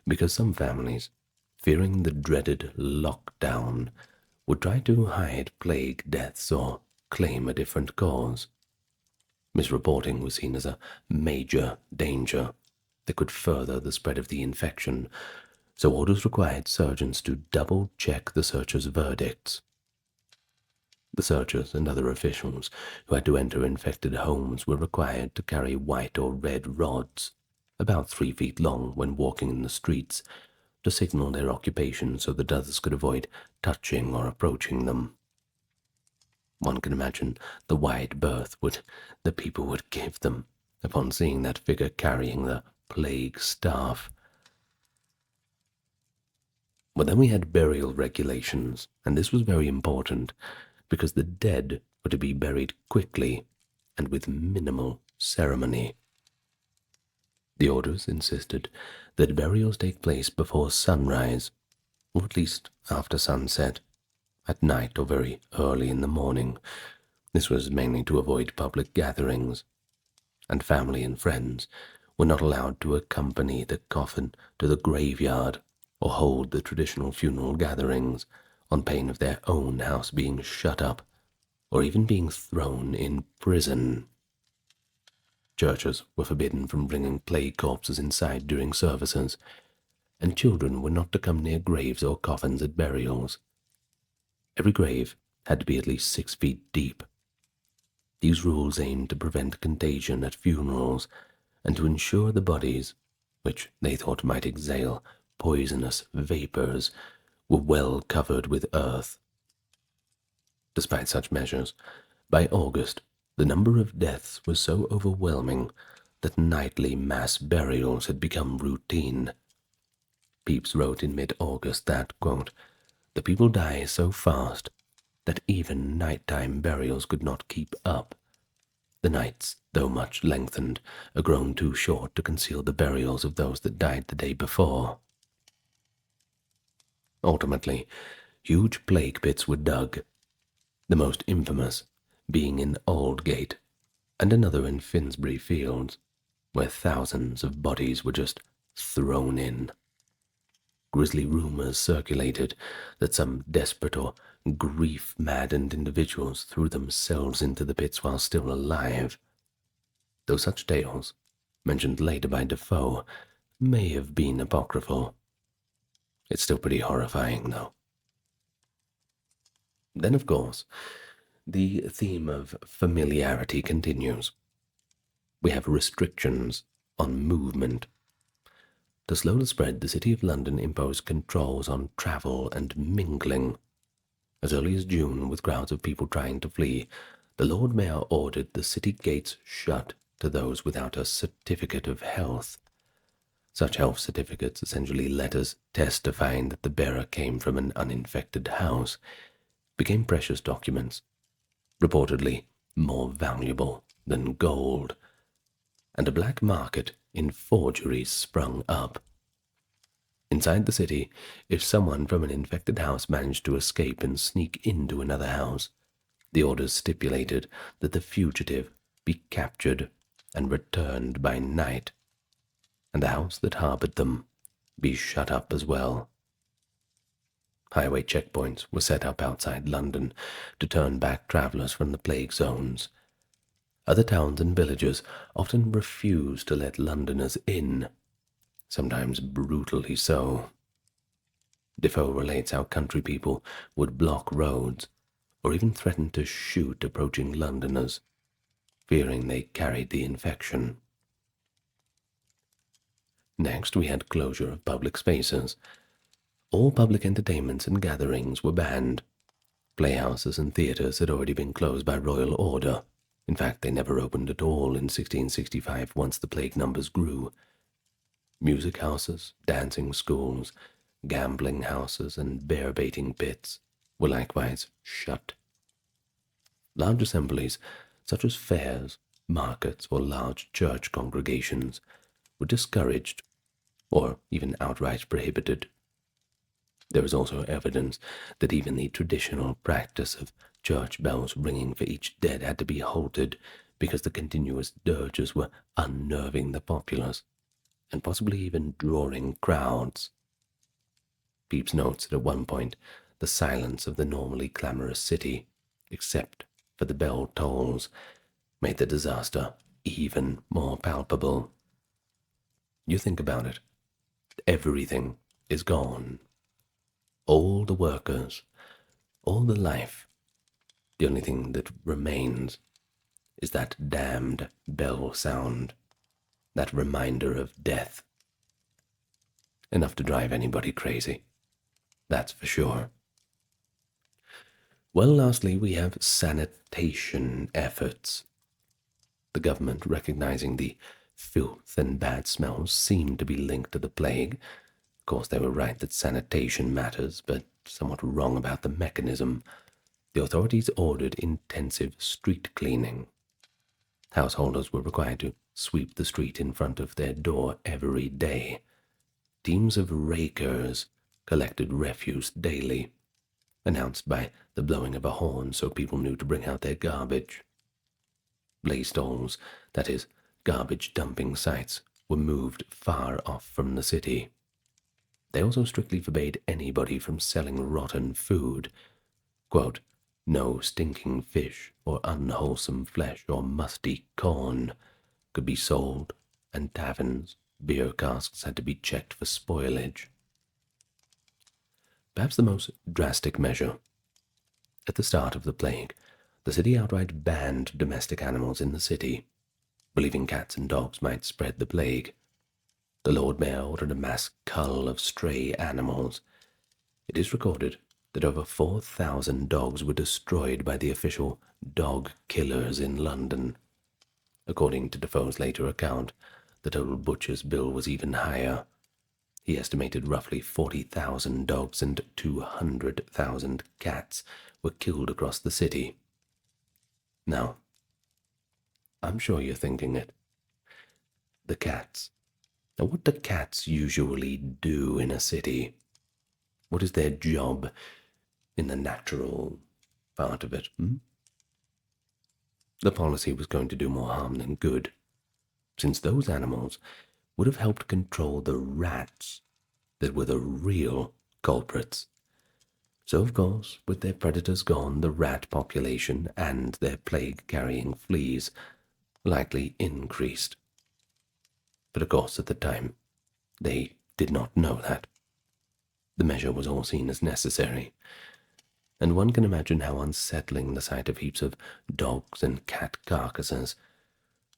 because some families, fearing the dreaded lockdown, would try to hide plague deaths or claim a different cause. Misreporting was seen as a major danger that could further the spread of the infection, so orders required surgeons to double-check the searchers' verdicts. The searchers and other officials who had to enter infected homes were required to carry white or red rods, about 3 feet long, when walking in the streets, to signal their occupation so that others could avoid touching or approaching them. One can imagine the wide berth the people would give them upon seeing that figure carrying the plague staff. But then we had burial regulations, and this was very important because the dead were to be buried quickly and with minimal ceremony. The orders insisted that burials take place before sunrise, or at least after sunset, at night or very early in the morning. This was mainly to avoid public gatherings, and family and friends were not allowed to accompany the coffin to the graveyard or hold the traditional funeral gatherings, on pain of their own house being shut up or even being thrown in prison. Churches were forbidden from bringing plague corpses inside during services, and children were not to come near graves or coffins at burials. Every grave had to be at least 6 feet deep. These rules aimed to prevent contagion at funerals and to ensure the bodies, which they thought might exhale poisonous vapors, were well covered with earth. Despite such measures, by August, the number of deaths was so overwhelming that nightly mass burials had become routine. Pepys wrote in mid-August that, quote, "The people die so fast that even nighttime burials could not keep up. The nights, though much lengthened, are grown too short to conceal the burials of those that died the day before." Ultimately, huge plague pits were dug, the most infamous being in Aldgate, and another in Finsbury Fields, where thousands of bodies were just thrown in. Grisly rumors circulated that some desperate or grief-maddened individuals threw themselves into the pits while still alive, though such tales, mentioned later by Defoe, may have been apocryphal. It's still pretty horrifying, though. Then, of course, the theme of familiarity continues. We have restrictions on movement. To slow the spread, the City of London imposed controls on travel and mingling. As early as June, with crowds of people trying to flee, the Lord Mayor ordered the city gates shut to those without a certificate of health. Such health certificates, essentially letters testifying that the bearer came from an uninfected house, became precious documents, reportedly more valuable than gold, and a black market in forgeries sprung up. Inside the city, if someone from an infected house managed to escape and sneak into another house, the orders stipulated that the fugitive be captured and returned by night, and the house that harbored them be shut up as well. Highway checkpoints were set up outside London to turn back travellers from the plague zones. Other towns and villages often refused to let Londoners in, sometimes brutally so. Defoe relates how country people would block roads or even threaten to shoot approaching Londoners, fearing they carried the infection. Next, we had closure of public spaces. All public entertainments and gatherings were banned. Playhouses and theatres had already been closed by royal order. In fact, they never opened at all in 1665 once the plague numbers grew. Music houses, dancing schools, gambling houses, and bear-baiting pits were likewise shut. Large assemblies, such as fairs, markets, or large church congregations, were discouraged or even outright prohibited. There is also evidence that even the traditional practice of church bells ringing for each dead had to be halted because the continuous dirges were unnerving the populace, and possibly even drawing crowds. Pepys notes that at one point the silence of the normally clamorous city, except for the bell tolls, made the disaster even more palpable. You think about it. Everything is gone. All the workers, all the life. The only thing that remains is that damned bell sound, that reminder of death. Enough to drive anybody crazy, that's for sure. Well, lastly, we have sanitation efforts. The government, recognizing the filth and bad smells, seemed to be linked to the plague. Of course, they were right that sanitation matters, but somewhat wrong about the mechanism. The authorities ordered intensive street cleaning. Householders were required to sweep the street in front of their door every day. Teams of rakers collected refuse daily, announced by the blowing of a horn so people knew to bring out their garbage. Blaze stalls, that is, garbage dumping sites, were moved far off from the city. They also strictly forbade anybody from selling rotten food. Quote, "No stinking fish or unwholesome flesh or musty corn could be sold, and taverns, beer casks had to be checked for spoilage." Perhaps the most drastic measure. At the start of the plague, the city outright banned domestic animals in the city, believing cats and dogs might spread the plague. The Lord Mayor ordered a mass cull of stray animals. It is recorded that over 4,000 dogs were destroyed by the official dog killers in London. According to Defoe's later account, the total butcher's bill was even higher. He estimated roughly 40,000 dogs and 200,000 cats were killed across the city. Now, I'm sure you're thinking it. The cats. Now, what do cats usually do in a city? What is their job in the natural part of it? The policy was going to do more harm than good, since those animals would have helped control the rats that were the real culprits. So, of course, with their predators gone, the rat population and their plague-carrying fleas likely increased. But of course, at the time, they did not know that. The measure was all seen as necessary, and one can imagine how unsettling the sight of heaps of dogs and cat carcasses,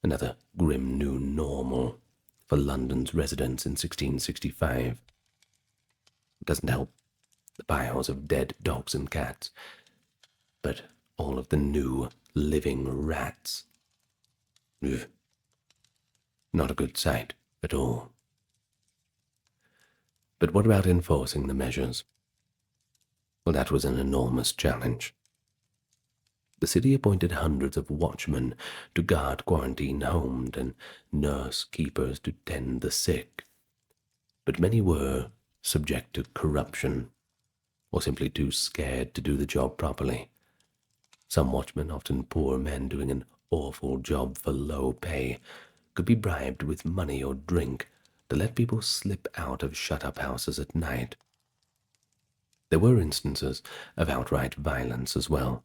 another grim new normal for London's residents in 1665. It doesn't help the piles of dead dogs and cats, but all of the new living rats. Ugh. Not a good sight at all. But what about enforcing the measures? Well, that was an enormous challenge. The city appointed hundreds of watchmen to guard quarantine homes and nurse keepers to tend the sick. But many were subject to corruption, or simply too scared to do the job properly. Some watchmen, often poor men doing an awful job for low pay, could be bribed with money or drink to let people slip out of shut-up houses at night. There were instances of outright violence as well.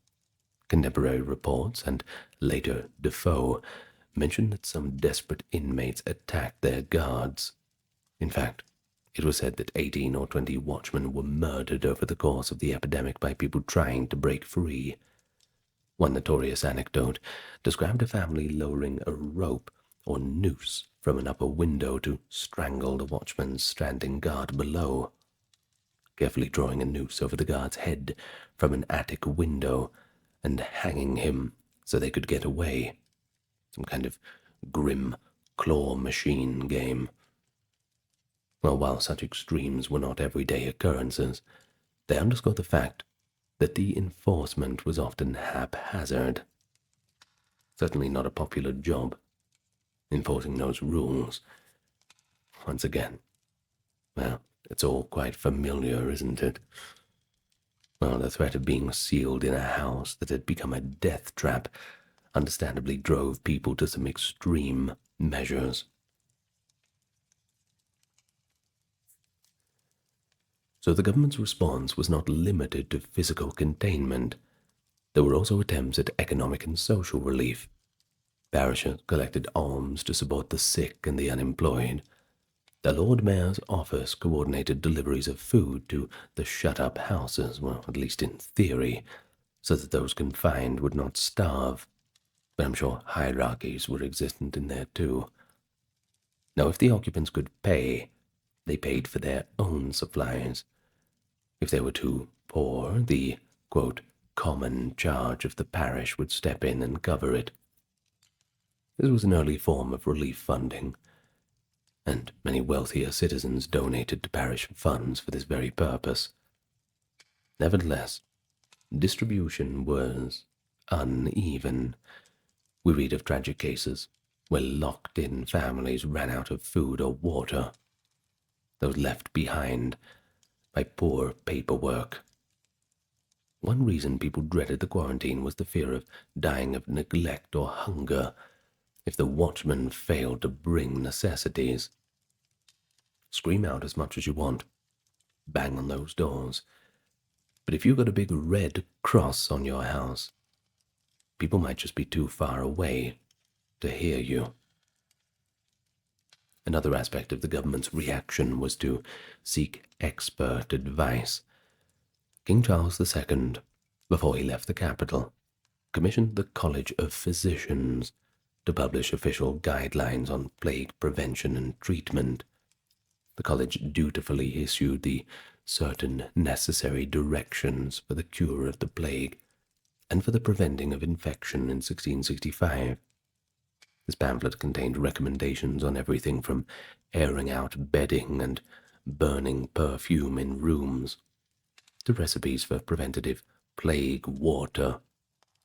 Contemporary reports, and later Defoe, mentioned that some desperate inmates attacked their guards. In fact, it was said that 18 or 20 watchmen were murdered over the course of the epidemic by people trying to break free. One notorious anecdote described a family lowering a rope or noose from an upper window to strangle the watchman's standing guard below. Carefully drawing a noose over the guard's head from an attic window and hanging him so they could get away. Some kind of grim claw machine game. Well, while such extremes were not everyday occurrences, they underscore the fact that the enforcement was often haphazard. Certainly not a popular job, enforcing those rules. Once again, well, It's all quite familiar, isn't it? Well, the threat of being sealed in a house that had become a death trap understandably drove people to some extreme measures. So the government's response was not limited to physical containment. There were also attempts at economic and social relief. Parishes collected alms to support the sick and the unemployed. The Lord Mayor's office coordinated deliveries of food to the shut-up houses, well, at least in theory, so that those confined would not starve. But I'm sure hierarchies were existent in there too. Now, if the occupants could pay, they paid for their own supplies. If they were too poor, the, quote, common charge of the parish would step in and cover it. This was an early form of relief funding, and many wealthier citizens donated to parish funds for this very purpose. Nevertheless, distribution was uneven. We read of tragic cases where locked-in families ran out of food or water. Those left behind by poor paperwork. One reason people dreaded the quarantine was the fear of dying of neglect or hunger if the watchman failed to bring necessities. Scream out as much as you want. Bang on those doors. But if you've got a big red cross on your house, people might just be too far away to hear you. Another aspect of the government's reaction was to seek expert advice. King Charles II, before he left the capital, commissioned the College of Physicians to publish official guidelines on plague prevention and treatment. The college dutifully issued the certain necessary directions for the cure of the plague and for the preventing of infection in 1665. This pamphlet contained recommendations on everything from airing out bedding and burning perfume in rooms to recipes for preventative plague water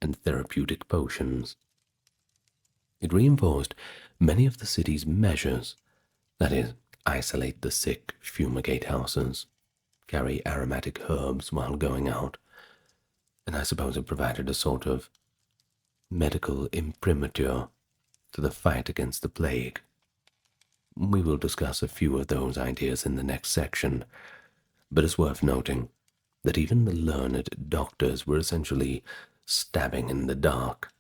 and therapeutic potions. It reinforced many of the city's measures, that is, isolate the sick, fumigate houses, carry aromatic herbs while going out, and I suppose it provided a sort of medical imprimatur to the fight against the plague. We will discuss a few of those ideas in the next section, but it's worth noting that even the learned doctors were essentially stabbing in the dark.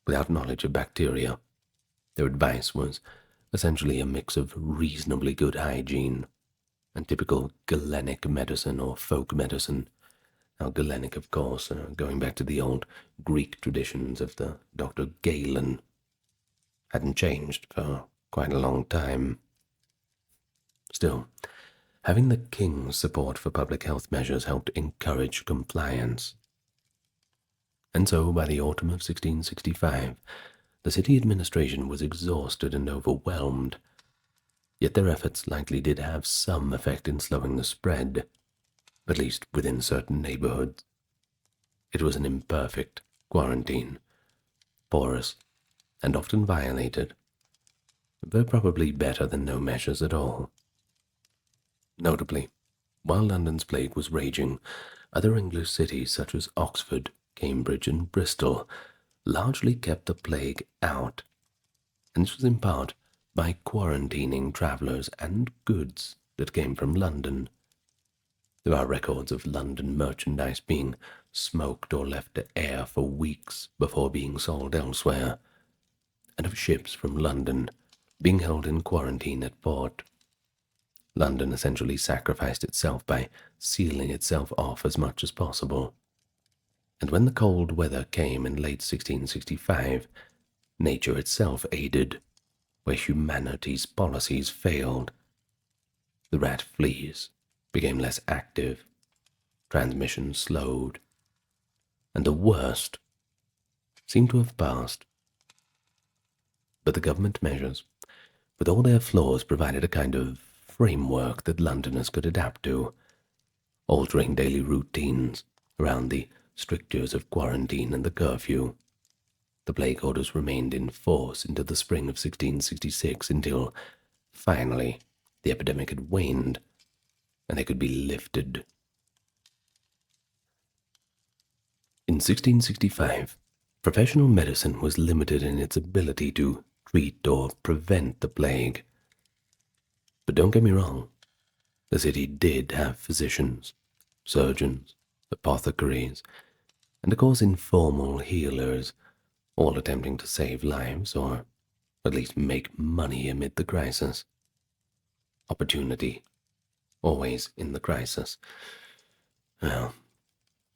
Without knowledge of bacteria, their advice was essentially a mix of reasonably good hygiene and typical Galenic medicine or folk medicine. Now, Galenic, of course, going back to the old Greek traditions of the Dr. Galen, hadn't changed for quite a long time. Still, having the king's support for public health measures helped encourage compliance. And so, by the autumn of 1665, the city administration was exhausted and overwhelmed, yet their efforts likely did have some effect in slowing the spread, at least within certain neighborhoods. It was an imperfect quarantine, porous, and often violated, though probably better than no measures at all. Notably, while London's plague was raging, other English cities such as Oxford, Cambridge, and Bristol largely kept the plague out, and this was in part by quarantining travellers and goods that came from London. There are records of London merchandise being smoked or left to air for weeks before being sold elsewhere, and of ships from London being held in quarantine at port. London essentially sacrificed itself by sealing itself off as much as possible. And when the cold weather came in late 1665, nature itself aided where humanity's policies failed. The rat fleas became less active, transmission slowed, and the worst seemed to have passed. But the government measures, with all their flaws, provided a kind of framework that Londoners could adapt to, altering daily routines around the strictures of quarantine and the curfew. The plague orders remained in force into the spring of 1666 until, finally, the epidemic had waned and they could be lifted. In 1665, professional medicine was limited in its ability to treat or prevent the plague. But don't get me wrong, the city did have physicians, surgeons, apothecaries, and of course informal healers, all attempting to save lives or at least make money amid the crisis. Opportunity, always in the crisis. Well,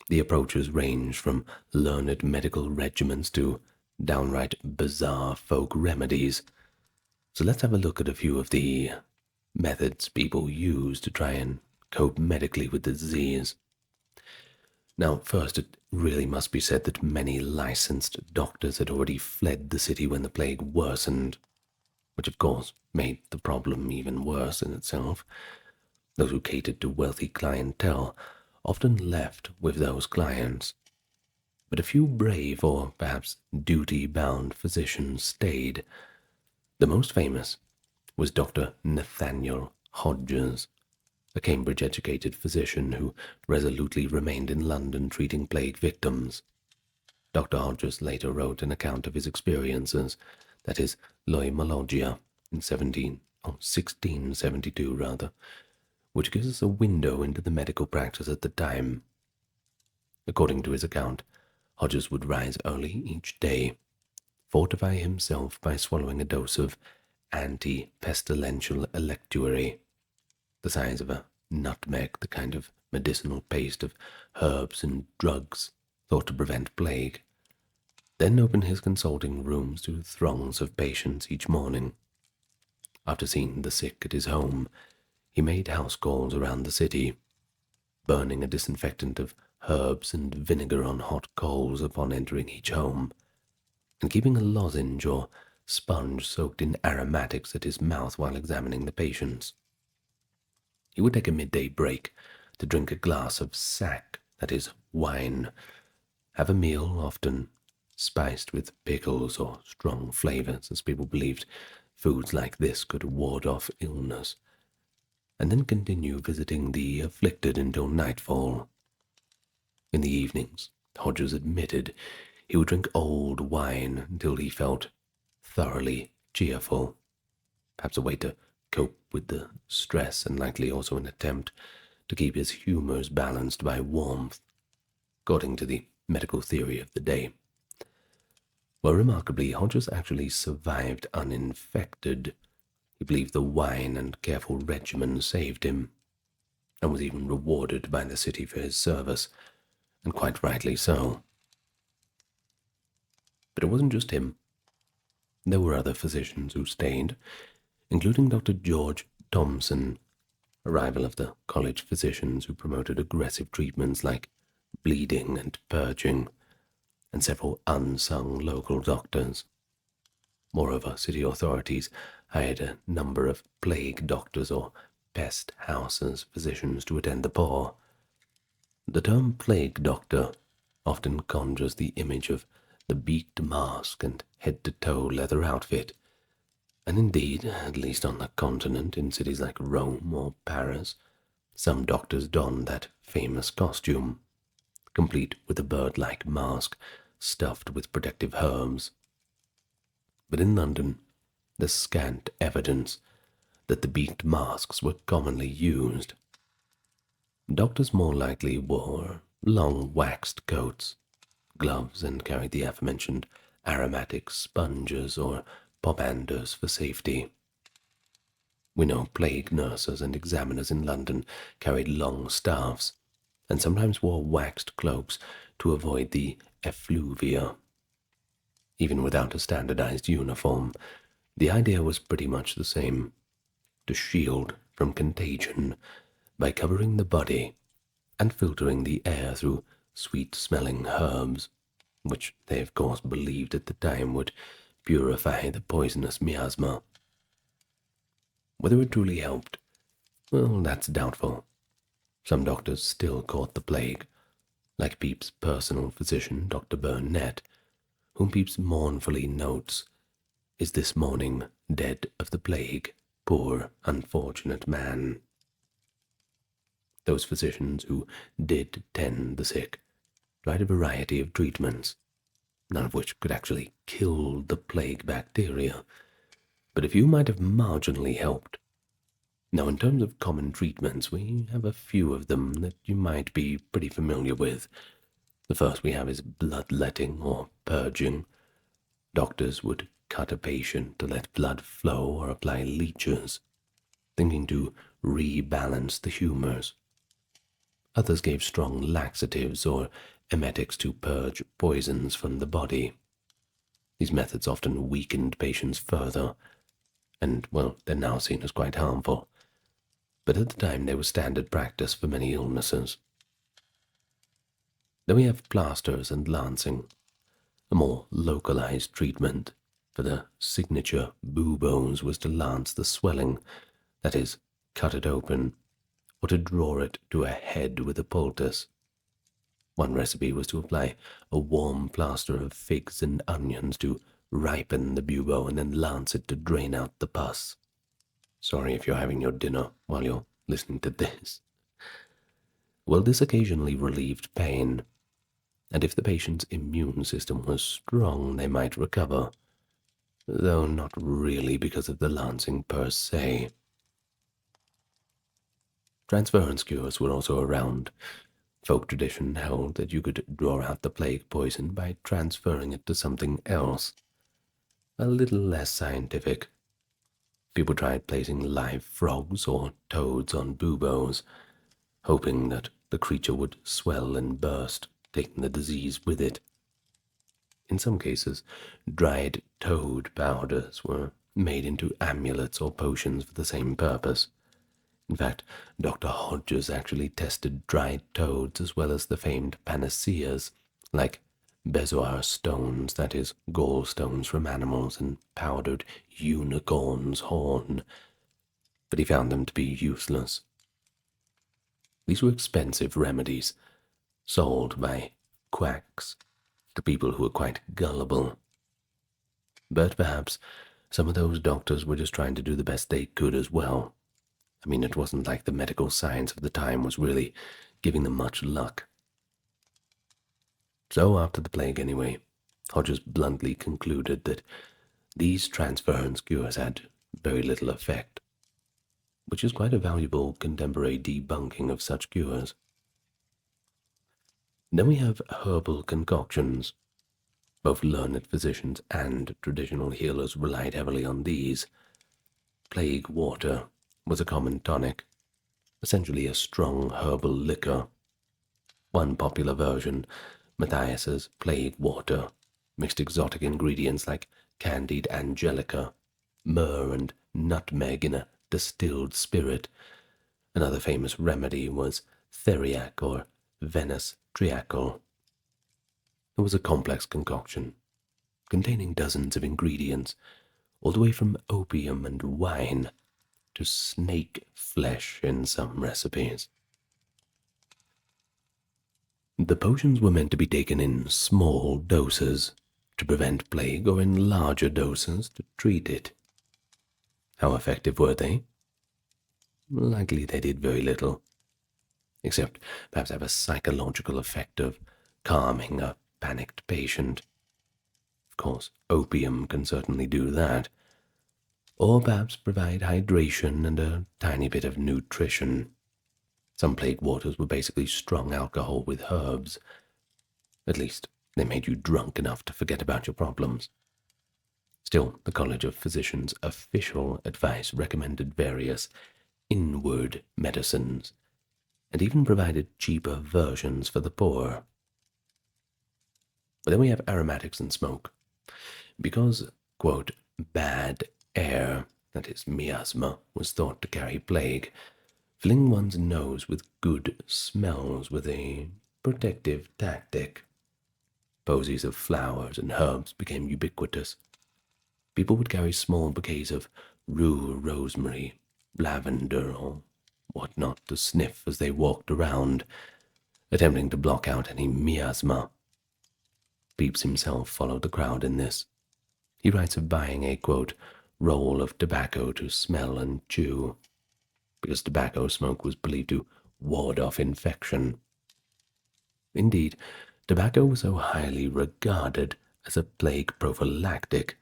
the approaches range from learned medical regimens to downright bizarre folk remedies. So let's have a look at a few of the methods people use to try and cope medically with the disease. Now, first, it really must be said that many licensed doctors had already fled the city when the plague worsened, which of course made the problem even worse in itself. Those who catered to wealthy clientele often left with those clients, but a few brave or perhaps duty-bound physicians stayed. The most famous was Dr. Nathaniel Hodges, a Cambridge-educated physician who resolutely remained in London treating plague victims. Dr. Hodges later wrote an account of his experiences, that is, Loimologia, in 1672, which gives us a window into the medical practice at the time. According to his account, Hodges would rise early each day, fortify himself by swallowing a dose of anti-pestilential electuary, the size of a nutmeg, the kind of medicinal paste of herbs and drugs thought to prevent plague, then open his consulting rooms to throngs of patients each morning. After seeing the sick at his home, he made house calls around the city, burning a disinfectant of herbs and vinegar on hot coals upon entering each home, and keeping a lozenge or sponge soaked in aromatics at his mouth while examining the patients. He would take a midday break to drink a glass of sack, that is, wine, have a meal often spiced with pickles or strong flavors, as people believed foods like this could ward off illness, and then continue visiting the afflicted until nightfall. In the evenings, Hodges admitted he would drink old wine until he felt thoroughly cheerful, perhaps a way to cope with the stress and likely also an attempt to keep his humors balanced by warmth, according to the medical theory of the day. Well, remarkably, Hodges actually survived uninfected. He believed the wine and careful regimen saved him, and was even rewarded by the city for his service, and quite rightly so. But it wasn't just him. There were other physicians who stayed, including Dr. George Thomson, a rival of the college physicians who promoted aggressive treatments like bleeding and purging, and several unsung local doctors. Moreover, city authorities hired a number of plague doctors or pest houses physicians to attend the poor. The term plague doctor often conjures the image of the beaked mask and head-to-toe leather outfit, and indeed, at least on the continent, in cities like Rome or Paris, some doctors don that famous costume, complete with a bird-like mask stuffed with protective herbs. But in London, there's scant evidence that the beaked masks were commonly used. Doctors more likely wore long waxed coats, gloves, and carried the aforementioned aromatic sponges or pomanders for safety. We know plague nurses and examiners in London carried long staffs, and sometimes wore waxed cloaks to avoid the effluvia. Even without a standardized uniform, the idea was pretty much the same: to shield from contagion by covering the body and filtering the air through sweet-smelling herbs, which they of course believed at the time would purify the poisonous miasma. Whether it truly helped, well, that's doubtful. Some doctors still caught the plague, like Pepys' personal physician, Dr. Burnett, whom Pepys mournfully notes, "is this morning dead of the plague, poor unfortunate man." those physicians who did tend the sick tried a variety of treatments, none of which could actually kill the plague bacteria, but a few might have marginally helped. Now, in terms of common treatments, we have a few of them that you might be pretty familiar with. The first we have is bloodletting or purging. Doctors would cut a patient to let blood flow or apply leeches, thinking to rebalance the humors. Others gave strong laxatives or emetics to purge poisons from the body. These methods often weakened patients further, and, well, they're now seen as quite harmful. But at the time they were standard practice for many illnesses. Then we have plasters and lancing, a more localized treatment. For the signature buboes was to lance the swelling, that is, cut it open, or to draw it to a head with a poultice. One recipe was to apply a warm plaster of figs and onions to ripen the bubo and then lance it to drain out the pus. Sorry if you're having your dinner while you're listening to this. Well, this occasionally relieved pain, and if the patient's immune system was strong, they might recover, though not really because of the lancing per se. Transference cures were also around. Folk tradition held that you could draw out the plague poison by transferring it to something else, a little less scientific. People tried placing live frogs or toads on buboes, hoping that the creature would swell and burst, taking the disease with it. In some cases, dried toad powders were made into amulets or potions for the same purpose. In fact, Dr. Hodges actually tested dried toads as well as the famed panaceas, like bezoar stones, that is, gallstones from animals, and powdered unicorn's horn, but he found them to be useless. These were expensive remedies, sold by quacks to people who were quite gullible. But perhaps some of those doctors were just trying to do the best they could as well. I mean, it wasn't like the medical science of the time was really giving them much luck. So after the plague anyway, Hodges bluntly concluded that these transference cures had very little effect, which is quite a valuable contemporary debunking of such cures. Then we have herbal concoctions. Both learned physicians and traditional healers relied heavily on these. Plague water was a common tonic, essentially a strong herbal liquor. One popular version, Matthias's plague water, mixed exotic ingredients like candied angelica, myrrh, and nutmeg in a distilled spirit. Another famous remedy was theriac or Venice triacle. It was a complex concoction, containing dozens of ingredients, all the way from opium and wine to snake flesh in some recipes. The potions were meant to be taken in small doses to prevent plague or in larger doses to treat it. How effective were they? Likely they did very little, except perhaps have a psychological effect of calming a panicked patient. Of course, opium can certainly do that, or perhaps provide hydration and a tiny bit of nutrition. Some plague waters were basically strong alcohol with herbs. At least, they made you drunk enough to forget about your problems. Still, the College of Physicians' official advice recommended various inward medicines, and even provided cheaper versions for the poor. But then we have aromatics and smoke. Because, quote, bad air, that is miasma, was thought to carry plague, filling one's nose with good smells was a protective tactic. Posies of flowers and herbs became ubiquitous. People would carry small bouquets of rue, rosemary, lavender, or whatnot to sniff as they walked around, attempting to block out any miasma. Pepys himself followed the crowd in this. He writes of buying a, quote, roll of tobacco to smell and chew, because tobacco smoke was believed to ward off infection. Indeed, tobacco was so highly regarded as a plague prophylactic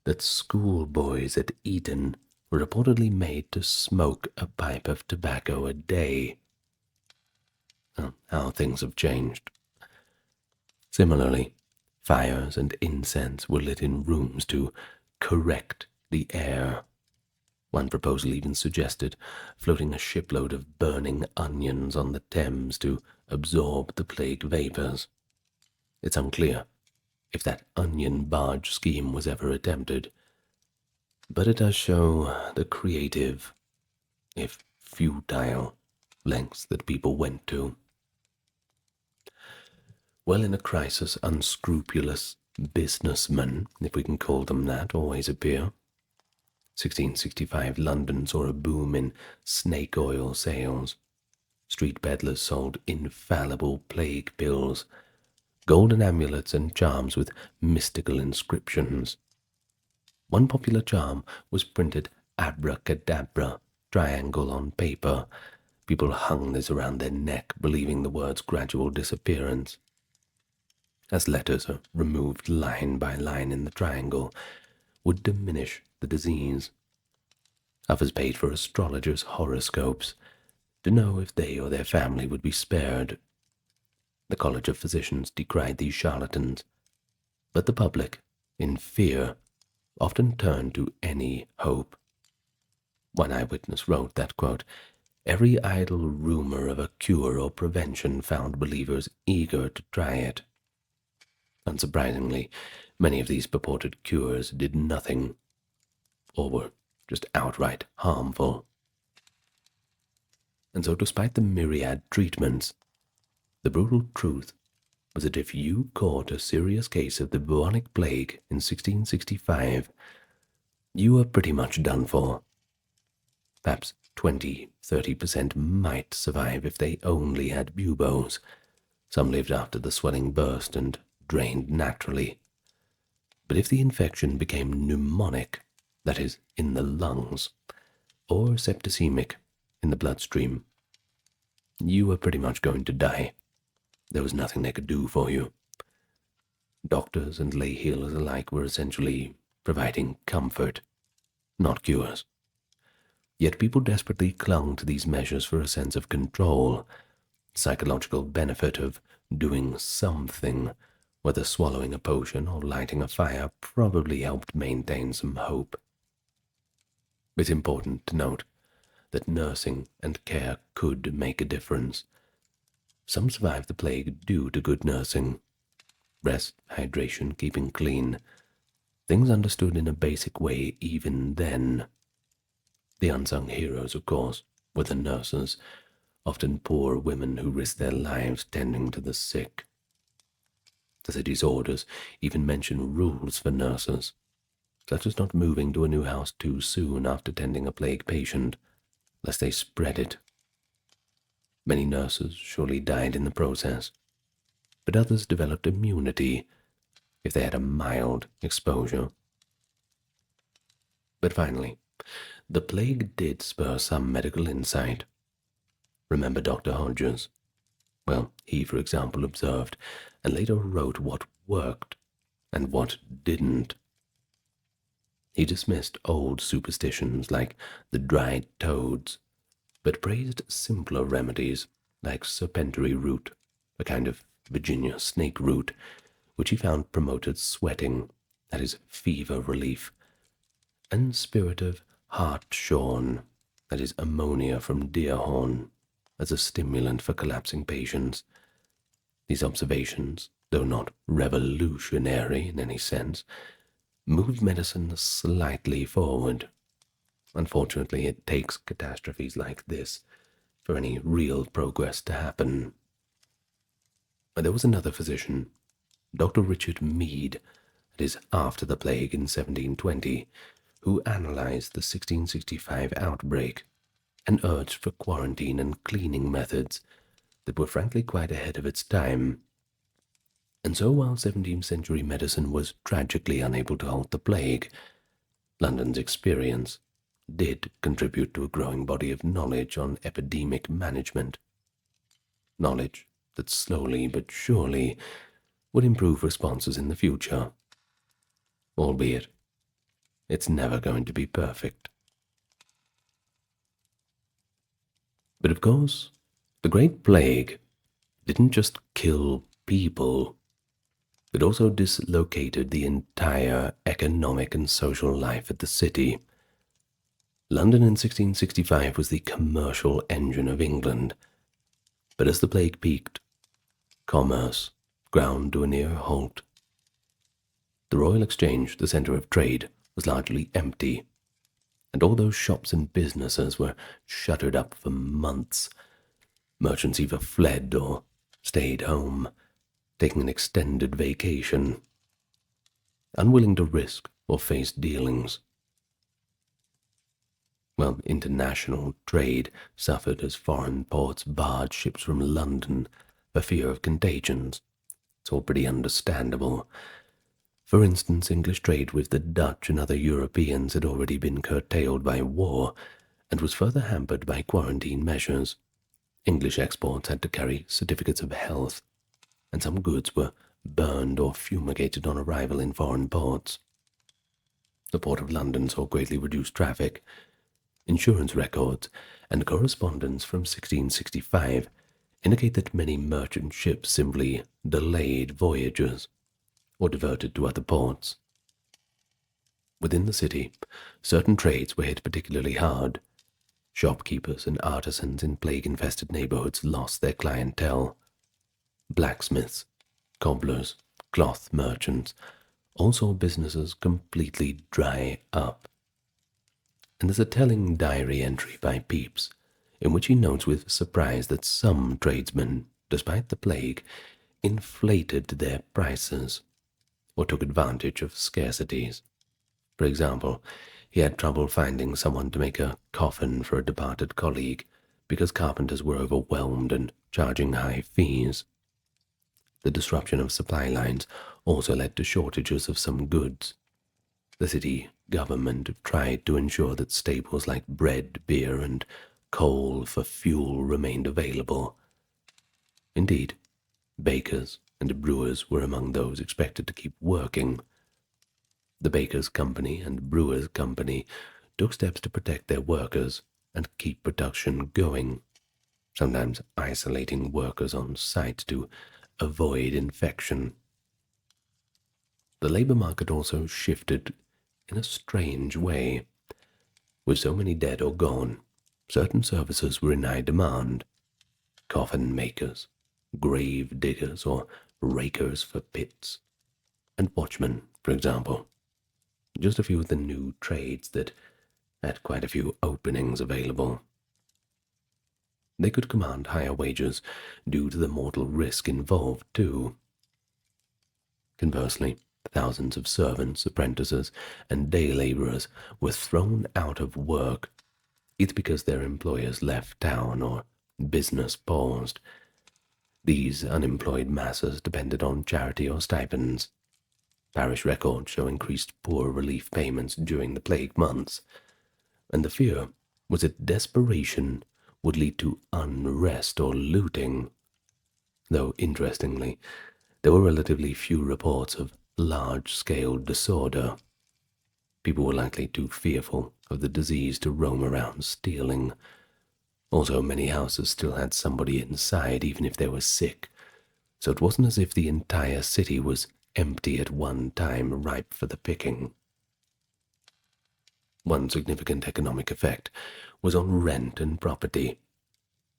that schoolboys at Eton were reportedly made to smoke a pipe of tobacco a day. Well, how things have changed. Similarly, fires and incense were lit in rooms to correct the air. One proposal even suggested floating a shipload of burning onions on the Thames to absorb the plague vapors. It's unclear if that onion barge scheme was ever attempted, but it does show the creative, if futile, lengths that people went to. Well, in a crisis, unscrupulous businessmen, if we can call them that, always appear. 1665 London saw a boom in snake oil sales. Street peddlers sold infallible plague pills, golden amulets and charms with mystical inscriptions. One popular charm was printed abracadabra, triangle on paper. People hung this around their neck, believing the word's gradual disappearance. As letters are removed line by line in the triangle, would diminish the disease. Others paid for astrologers' horoscopes to know if they or their family would be spared. The College of Physicians decried these charlatans, but the public, in fear, often turned to any hope. One eyewitness wrote that, quote, every idle rumor of a cure or prevention found believers eager to try it. Unsurprisingly, many of these purported cures did nothing, or were just outright harmful. And so, despite the myriad treatments, the brutal truth was that if you caught a serious case of the bubonic plague in 1665, you were pretty much done for. Perhaps 20–30% might survive if they only had buboes. Some lived after the swelling burst and drained naturally. But if the infection became pneumonic, that is, in the lungs, or septicemic, in the bloodstream, you were pretty much going to die. There was nothing they could do for you. Doctors and lay healers alike were essentially providing comfort, not cures. Yet people desperately clung to these measures for a sense of control, psychological benefit of doing something, whether swallowing a potion or lighting a fire probably helped maintain some hope. It's important to note that nursing and care could make a difference. Some survived the plague due to good nursing. Rest, hydration, keeping clean. Things understood in a basic way even then. The unsung heroes, of course, were the nurses, often poor women who risked their lives tending to the sick. The city's orders even mention rules for nurses, such as not moving to a new house too soon after tending a plague patient, lest they spread it. Many nurses surely died in the process, but others developed immunity if they had a mild exposure. But finally, the plague did spur some medical insight. Remember Dr. Hodges? Well, he, for example, observed and later wrote what worked and what didn't. He dismissed old superstitions like the dried toads, but praised simpler remedies like serpentary root, a kind of Virginia snake root, which he found promoted sweating, that is, fever relief, and spirit of hartshorn, that is, ammonia from deer horn, as a stimulant for collapsing patients. These observations, though not revolutionary in any sense, moved medicine slightly forward. Unfortunately, it takes catastrophes like this for any real progress to happen. There was another physician, Dr. Richard Mead, that is, after the plague in 1720, who analyzed the 1665 outbreak and urged for quarantine and cleaning methods that were frankly quite ahead of its time. And so while 17th century medicine was tragically unable to halt the plague, London's experience did contribute to a growing body of knowledge on epidemic management knowledge that slowly but surely would improve responses in the future, albeit it's never going to be perfect. But of course, the Great Plague didn't just kill people, it also dislocated the entire economic and social life of the city. London in 1665 was the commercial engine of England, but as the plague peaked, commerce ground to a near halt. The Royal Exchange, the centre of trade, was largely empty, and all those shops and businesses were shuttered up for months. Merchants either fled or stayed home, taking an extended vacation, unwilling to risk or face dealings. Well, international trade suffered as foreign ports barred ships from London for fear of contagions. It's all pretty understandable. For instance, English trade with the Dutch and other Europeans had already been curtailed by war and was further hampered by quarantine measures. English exports had to carry certificates of health, and some goods were burned or fumigated on arrival in foreign ports. The Port of London saw greatly reduced traffic. Insurance records and correspondence from 1665 indicate that many merchant ships simply delayed voyages or diverted to other ports. Within the city, certain trades were hit particularly hard. Shopkeepers and artisans in plague-infested neighborhoods lost their clientele. Blacksmiths, cobblers, cloth merchants all saw businesses completely dry up. And there's a telling diary entry by Pepys in which he notes with surprise that some tradesmen, despite the plague, inflated their prices or took advantage of scarcities. For example, he had trouble finding someone to make a coffin for a departed colleague because carpenters were overwhelmed and charging high fees. The disruption of supply lines also led to shortages of some goods. The city government tried to ensure that staples like bread, beer, and coal for fuel remained available. Indeed, bakers and brewers were among those expected to keep working. The Bakers' Company and Brewers' Company took steps to protect their workers and keep production going, sometimes isolating workers on site to avoid infection. The labor market also shifted in a strange way. With so many dead or gone, certain services were in high demand. Coffin makers, grave diggers, or rakers for pits, and watchmen, for example. Just a few of the new trades that had quite a few openings available. They could command higher wages due to the mortal risk involved, too. Conversely, thousands of servants, apprentices, and day laborers were thrown out of work, either because their employers left town or business paused. These unemployed masses depended on charity or stipends. Parish records show increased poor relief payments during the plague months, and the fear was that desperation would lead to unrest or looting, though interestingly, there were relatively few reports of large-scale disorder. People were likely too fearful of the disease to roam around stealing. Also, many houses still had somebody inside even if they were sick, so it wasn't as if the entire city was empty at one time, ripe for the picking. One significant economic effect was on rent and property.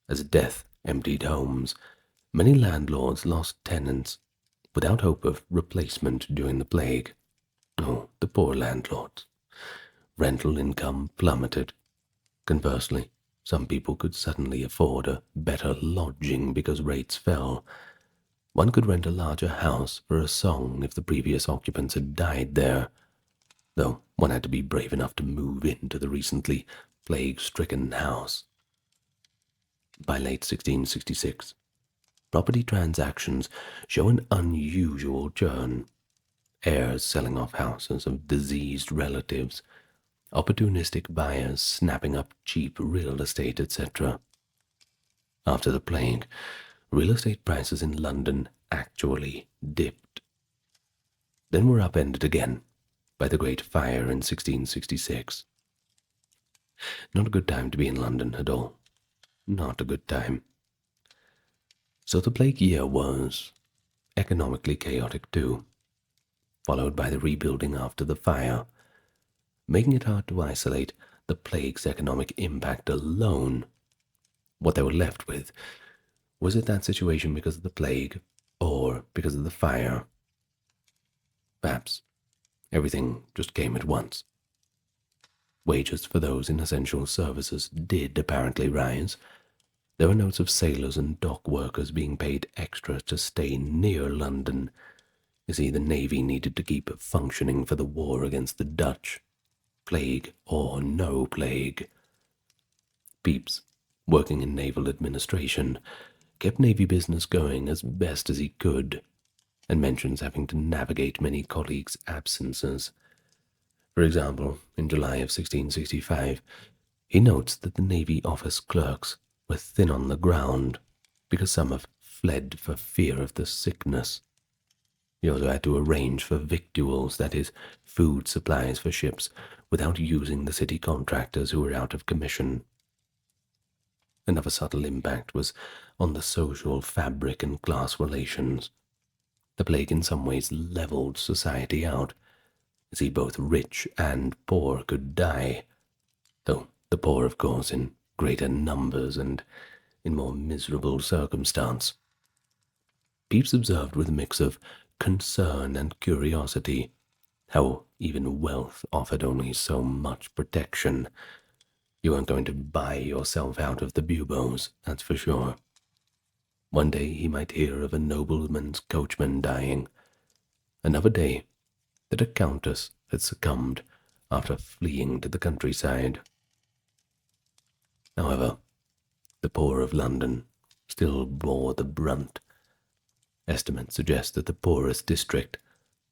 As death emptied homes, many landlords lost tenants without hope of replacement during the plague. Oh, the poor landlords. Rental income plummeted. Conversely, some people could suddenly afford a better lodging because rates fell. One could rent a larger house for a song if the previous occupants had died there, though one had to be brave enough to move into the recently plague-stricken house. By late 1666, property transactions show an unusual churn. Heirs selling off houses of diseased relatives, opportunistic buyers snapping up cheap real estate, etc. After the plague, real estate prices in London actually dipped, then were upended again by the Great Fire in 1666. Not a good time to be in London at all. Not a good time. So the plague year was economically chaotic too, followed by the rebuilding after the fire, making it hard to isolate the plague's economic impact alone. What they were left with was it that situation because of the plague or because of the fire? Perhaps everything just came at once. Wages for those in essential services did apparently rise. There were notes of sailors and dock workers being paid extra to stay near London. You see, the Navy needed to keep functioning for the war against the Dutch, plague or no plague. Pepys, working in naval administration, kept Navy business going as best as he could, and mentions having to navigate many colleagues' absences. For example, in July of 1665, he notes that the Navy office clerks were thin on the ground because some have fled for fear of the sickness. He also had to arrange for victuals, that is, food supplies for ships, without using the city contractors who were out of commission. Another subtle impact was on the social fabric and class relations. The plague in some ways leveled society out. See, both rich and poor could die, though the poor, of course, in greater numbers and in more miserable circumstance. Pepys observed with a mix of concern and curiosity how even wealth offered only so much protection. You weren't going to buy yourself out of the buboes, that's for sure. One day he might hear of a nobleman's coachman dying. Another day that a countess had succumbed after fleeing to the countryside. However, the poor of London still bore the brunt. Estimates suggest that the poorest district,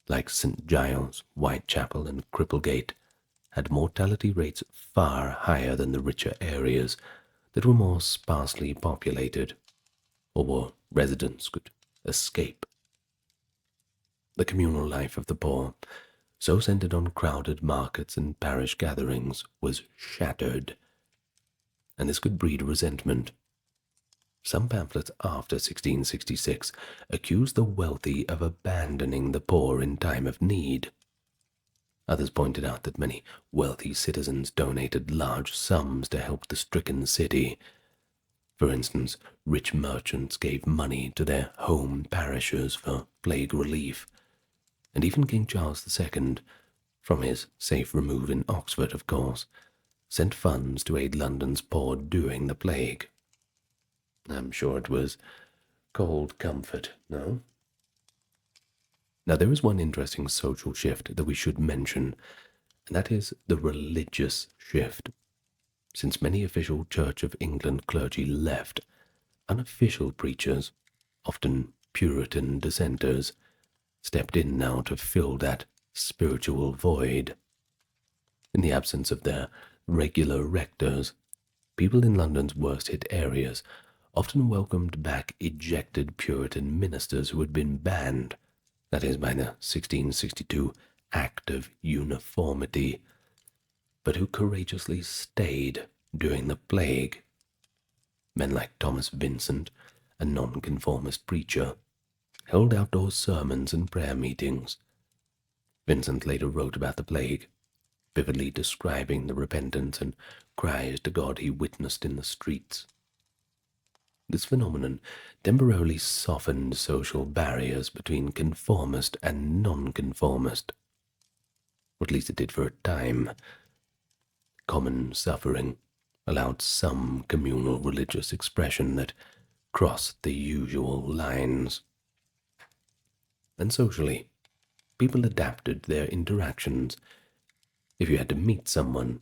like St. Giles, Whitechapel, and Cripplegate, had mortality rates far higher than the richer areas that were more sparsely populated, or where residents could escape. The communal life of the poor, so centered on crowded markets and parish gatherings, was shattered, and this could breed resentment. Some pamphlets after 1666 accused the wealthy of abandoning the poor in time of need. Others pointed out that many wealthy citizens donated large sums to help the stricken city. For instance, rich merchants gave money to their home parishes for plague relief, and even King Charles II, from his safe remove in Oxford, of course, sent funds to aid London's poor during the plague. I'm sure it was cold comfort, no? Now, there is one interesting social shift that we should mention, and that is the religious shift. Since many official Church of England clergy left, unofficial preachers, often Puritan dissenters, stepped in now to fill that spiritual void. In the absence of their regular rectors, people in London's worst-hit areas often welcomed back ejected Puritan ministers who had been banned, that is, by the 1662 Act of Uniformity, but who courageously stayed during the plague. Men like Thomas Vincent, a nonconformist preacher, held outdoor sermons and prayer meetings. Vincent later wrote about the plague, vividly describing the repentance and cries to God he witnessed in the streets. This phenomenon temporarily softened social barriers between conformist and nonconformist. Or at least it did for a time. Common suffering allowed some communal religious expression that crossed the usual lines. And socially, people adapted their interactions. If you had to meet someone,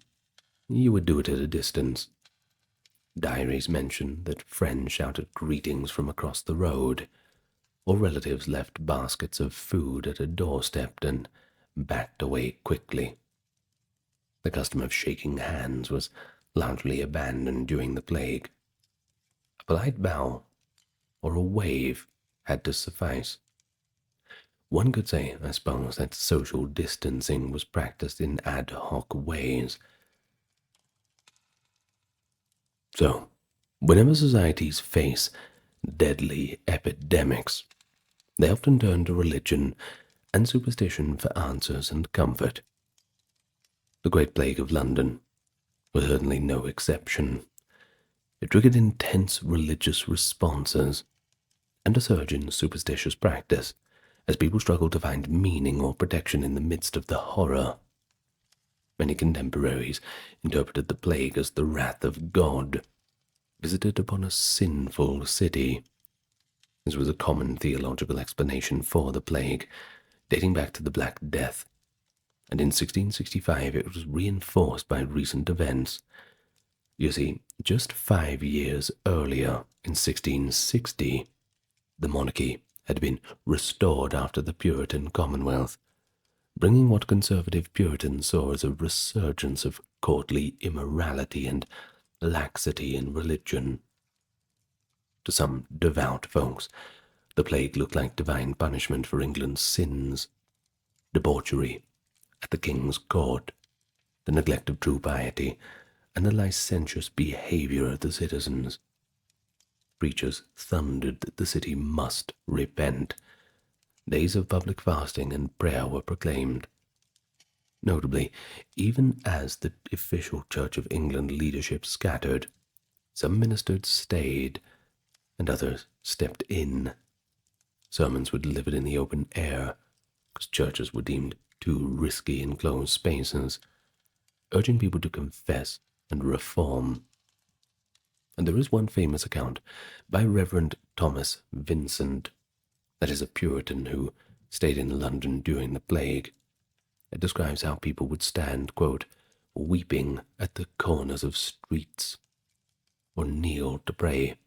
you would do it at a distance. Diaries mention that friends shouted greetings from across the road, or relatives left baskets of food at a doorstep and backed away quickly. The custom of shaking hands was largely abandoned during the plague. A polite bow or a wave had to suffice. One could say, I suppose, that social distancing was practiced in ad hoc ways. So, whenever societies face deadly epidemics, they often turn to religion and superstition for answers and comfort. The Great Plague of London was certainly no exception. It triggered intense religious responses and a surge in superstitious practice as people struggled to find meaning or protection in the midst of the horror. Many contemporaries interpreted the plague as the wrath of God visited upon a sinful city. This was a common theological explanation for the plague, dating back to the Black Death, and in 1665 it was reinforced by recent events. You see, just 5 years earlier, in 1660, the monarchy had been restored after the Puritan Commonwealth, bringing what conservative Puritans saw as a resurgence of courtly immorality and laxity in religion. To some devout folks, the plague looked like divine punishment for England's sins, debauchery at the king's court, the neglect of true piety, and the licentious behavior of the citizens. Preachers thundered that the city must repent. Days of public fasting and prayer were proclaimed. Notably, even as the official Church of England leadership scattered, some ministers stayed and others stepped in. Sermons were delivered in the open air, because churches were deemed too risky in closed spaces, urging people to confess and reform. And there is one famous account by Reverend Thomas Vincent, that is a Puritan who stayed in London during the plague. It describes how people would stand, quote, weeping at the corners of streets, or kneel to pray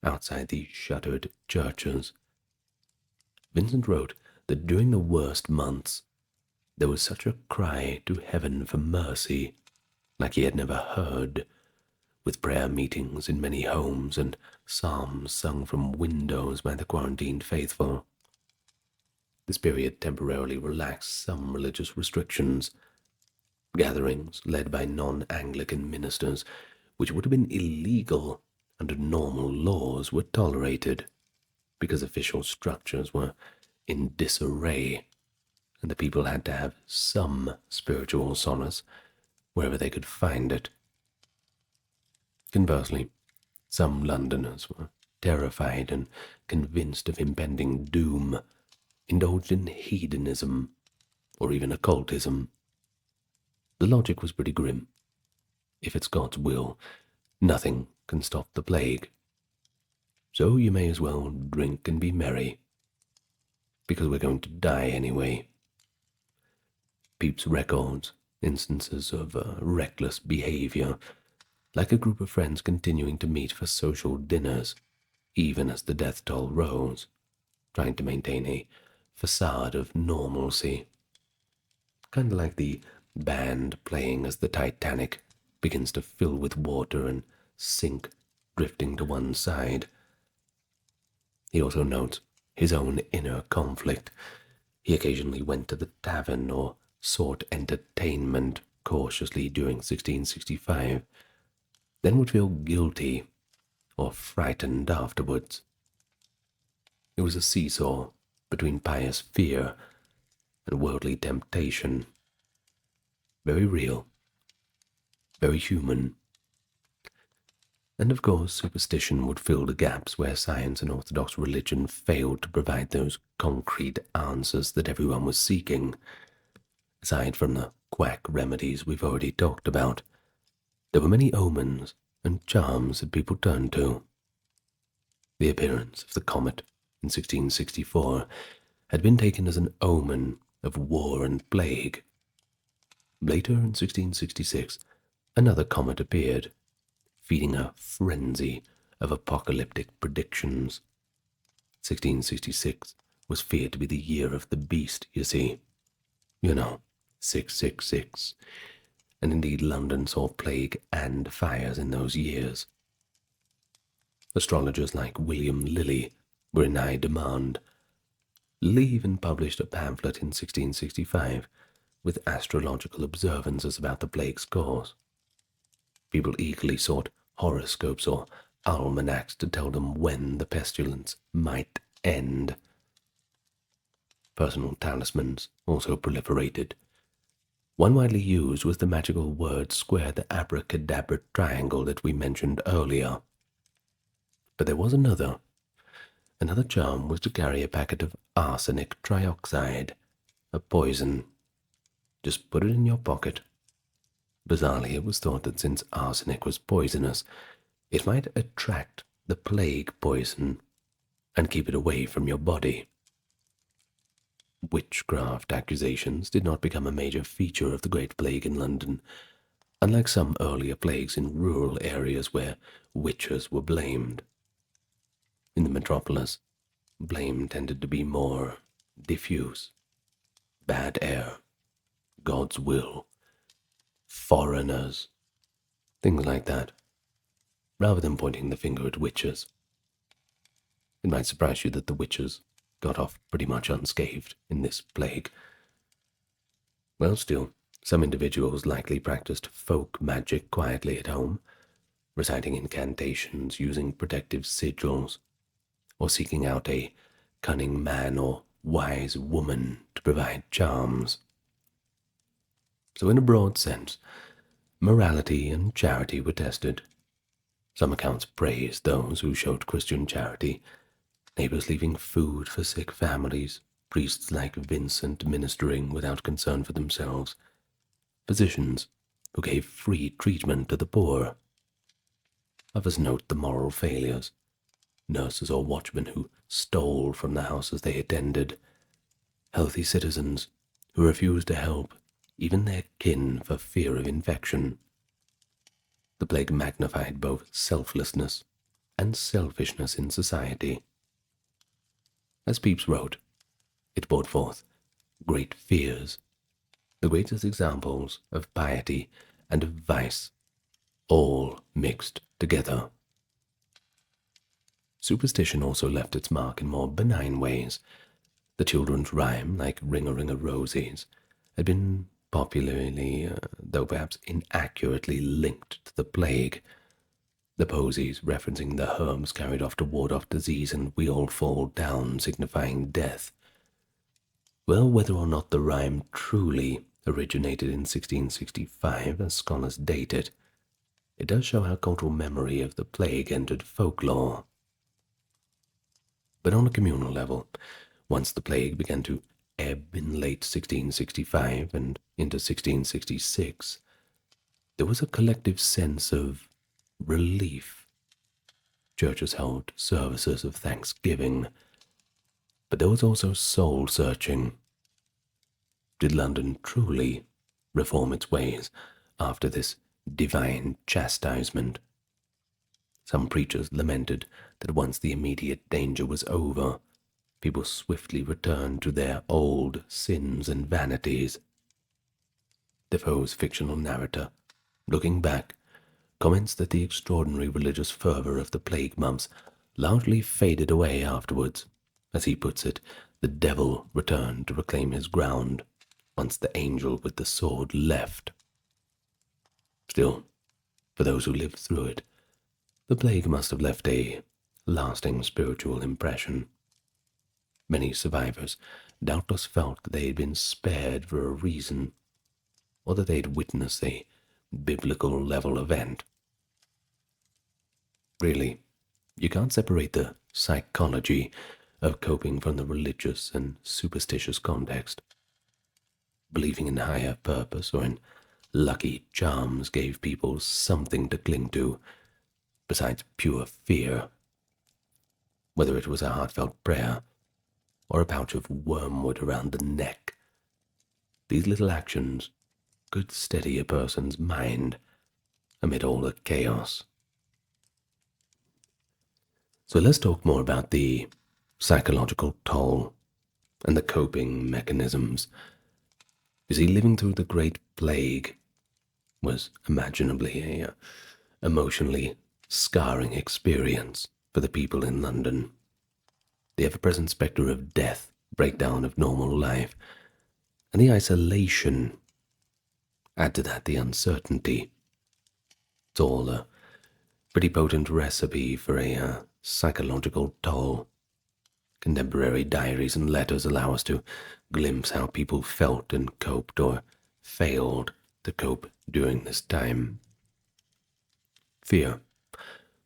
outside the shuttered churches. Vincent wrote that during the worst months, there was such a cry to heaven for mercy, like he had never heard, with prayer meetings in many homes and psalms sung from windows by the quarantined faithful. This period temporarily relaxed some religious restrictions. Gatherings led by non-Anglican ministers, which would have been illegal under normal laws, were tolerated because official structures were in disarray, and the people had to have some spiritual solace wherever they could find it. Conversely, some Londoners were terrified and convinced of impending doom, indulged in hedonism or even occultism. The logic was pretty grim. If it's God's will, nothing can stop the plague. So you may as well drink and be merry, because we're going to die anyway. Pepys records instances of reckless behavior, like a group of friends continuing to meet for social dinners, even as the death toll rose, trying to maintain a facade of normalcy. Kind of like the band playing as the Titanic begins to fill with water and sink, drifting to one side. He also notes his own inner conflict. He occasionally went to the tavern or sought entertainment cautiously during 1665, then would feel guilty or frightened afterwards. It was a seesaw between pious fear and worldly temptation. Very real, very human. And of course, superstition would fill the gaps where science and orthodox religion failed to provide those concrete answers that everyone was seeking. Aside from the quack remedies we've already talked about, there were many omens and charms that people turned to. The appearance of the comet in 1664 had been taken as an omen of war and plague. Later, in 1666, another comet appeared, feeding a frenzy of apocalyptic predictions. 1666 was feared to be the year of the beast, you see. 666. And indeed London saw plague and fires in those years. Astrologers like William Lilly were in high demand. Lee even published a pamphlet in 1665 with astrological observances about the plague's cause. People eagerly sought horoscopes or almanacs to tell them when the pestilence might end. Personal talismans also proliferated. One widely used was the magical word square the abracadabra triangle that we mentioned earlier. But there was another. Another charm was to carry a packet of arsenic trioxide, a poison. Just put it in your pocket. Bizarrely, it was thought that since arsenic was poisonous, it might attract the plague poison and keep it away from your body. Witchcraft accusations did not become a major feature of the Great Plague in London, unlike some earlier plagues in rural areas where witches were blamed. In the metropolis, blame tended to be more diffuse. Bad air, God's will, foreigners, things like that, rather than pointing the finger at witches. It might surprise you that the witches got off pretty much unscathed in this plague. Well, still, some individuals likely practiced folk magic quietly at home, reciting incantations, using protective sigils, or seeking out a cunning man or wise woman to provide charms. So in a broad sense, morality and charity were tested. Some accounts praised those who showed Christian charity, neighbors leaving food for sick families, priests like Vincent ministering without concern for themselves, physicians who gave free treatment to the poor. Others note the moral failures, nurses or watchmen who stole from the houses they attended, healthy citizens who refused to help even their kin for fear of infection. The plague magnified both selflessness and selfishness in society. As Pepys wrote, it brought forth great fears, the greatest examples of piety and of vice, all mixed together. Superstition also left its mark in more benign ways. The children's rhyme, like Ring-a-Ring-a-Rosies, had been popularly, though perhaps inaccurately, linked to the plague. The posies referencing the herbs carried off to ward off disease and we all fall down, signifying death. Well, whether or not the rhyme truly originated in 1665, as scholars date it, it does show how cultural memory of the plague entered folklore. But on a communal level, once the plague began to ebb in late 1665 and into 1666, there was a collective sense of relief. Churches held services of thanksgiving, but there was also soul-searching. Did London truly reform its ways after this divine chastisement? Some preachers lamented that once the immediate danger was over, people swiftly returned to their old sins and vanities. Defoe's fictional narrator, looking back, comments that the extraordinary religious fervor of the plague months largely faded away afterwards. As he puts it, the devil returned to reclaim his ground once the angel with the sword left. Still, for those who lived through it, the plague must have left a lasting spiritual impression. Many survivors doubtless felt that they had been spared for a reason, or that they had witnessed a biblical level event. Really, you can't separate the psychology of coping from the religious and superstitious context. Believing in higher purpose or in lucky charms gave people something to cling to, besides pure fear. Whether it was a heartfelt prayer or a pouch of wormwood around the neck, these little actions could steady a person's mind amid all the chaos. So let's talk more about the psychological toll and the coping mechanisms. You see, living through the Great Plague was imaginably a emotionally scarring experience for the people in London. the ever-present spectre of death, breakdown of normal life, and the isolation. Add to that the uncertainty. It's all a pretty potent recipe for a psychological toll. Contemporary diaries and letters allow us to glimpse how people felt and coped or failed to cope during this time. Fear,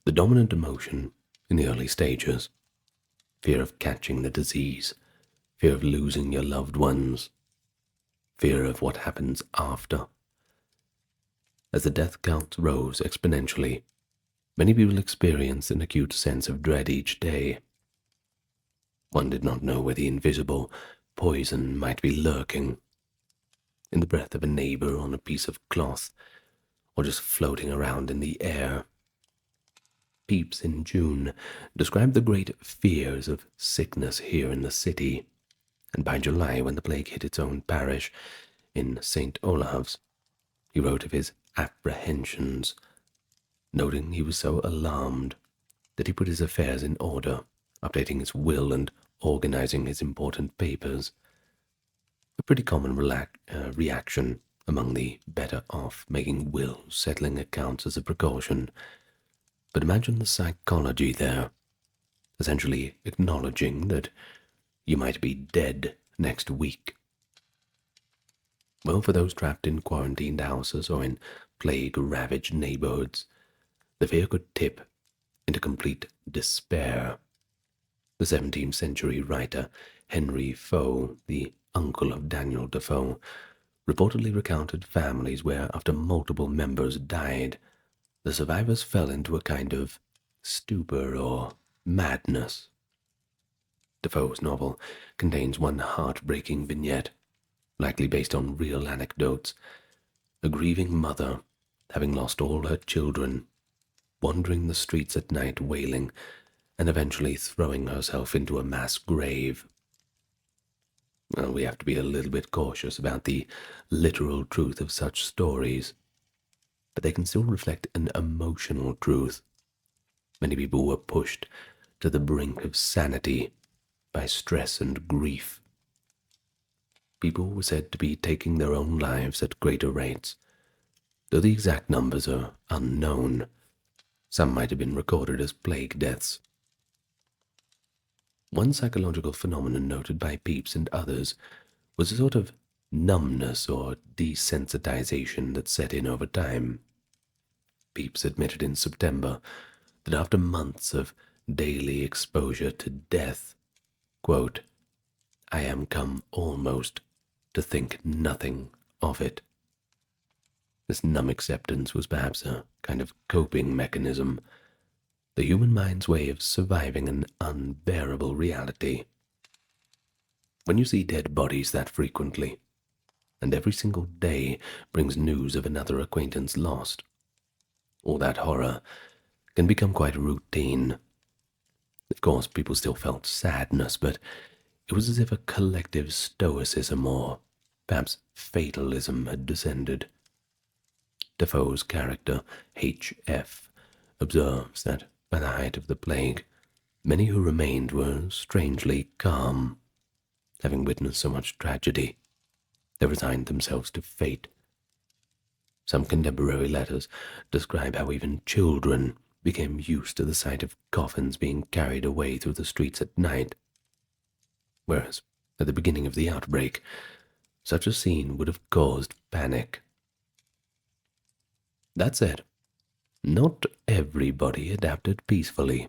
the dominant emotion in the early stages. Fear of catching the disease, fear of losing your loved ones, fear of what happens after. As the death counts rose exponentially, many people experienced an acute sense of dread each day. One did not know where the invisible poison might be lurking, in the breath of a neighbor on a piece of cloth, or just floating around in the air. Pepys in June described the great fears of sickness here in the city, and by July, when the plague hit its own parish in St. Olave's, he wrote of his apprehensions, noting he was so alarmed that he put his affairs in order, updating his will and organizing his important papers. A pretty common reaction among the better off, making wills, settling accounts as a precaution. But imagine the psychology there, essentially acknowledging that you might be dead next week. Well, for those trapped in quarantined houses or in plague-ravaged neighborhoods, the fear could tip into complete despair. The 17th century writer Henry Foe, the uncle of Daniel Defoe, reportedly recounted families where, after multiple members died, the survivors fell into a kind of stupor or madness. Defoe's novel contains one heartbreaking vignette, likely based on real anecdotes. A grieving mother, having lost all her children, wandering the streets at night wailing, and eventually throwing herself into a mass grave. Well, we have to be a little bit cautious about the literal truth of such stories, but they can still reflect an emotional truth. Many people were pushed to the brink of sanity by stress and grief. People were said to be taking their own lives at greater rates. Though the exact numbers are unknown, some might have been recorded as plague deaths. One psychological phenomenon noted by Pepys and others was a sort of numbness or desensitization that set in over time. Pepys admitted in September that after months of daily exposure to death, quote, "I am come almost to think nothing of it." This numb acceptance was perhaps a kind of coping mechanism, the human mind's way of surviving an unbearable reality. When you see dead bodies that frequently, and every single day brings news of another acquaintance lost, all that horror can become quite routine. Of course, people still felt sadness, but it was as if a collective stoicism or perhaps fatalism had descended. Defoe's character, H.F., observes that by the height of the plague, many who remained were strangely calm. Having witnessed so much tragedy, they resigned themselves to fate. Some contemporary letters describe how even children became used to the sight of coffins being carried away through the streets at night, whereas at the beginning of the outbreak, such a scene would have caused panic. That said, not everybody adapted peacefully.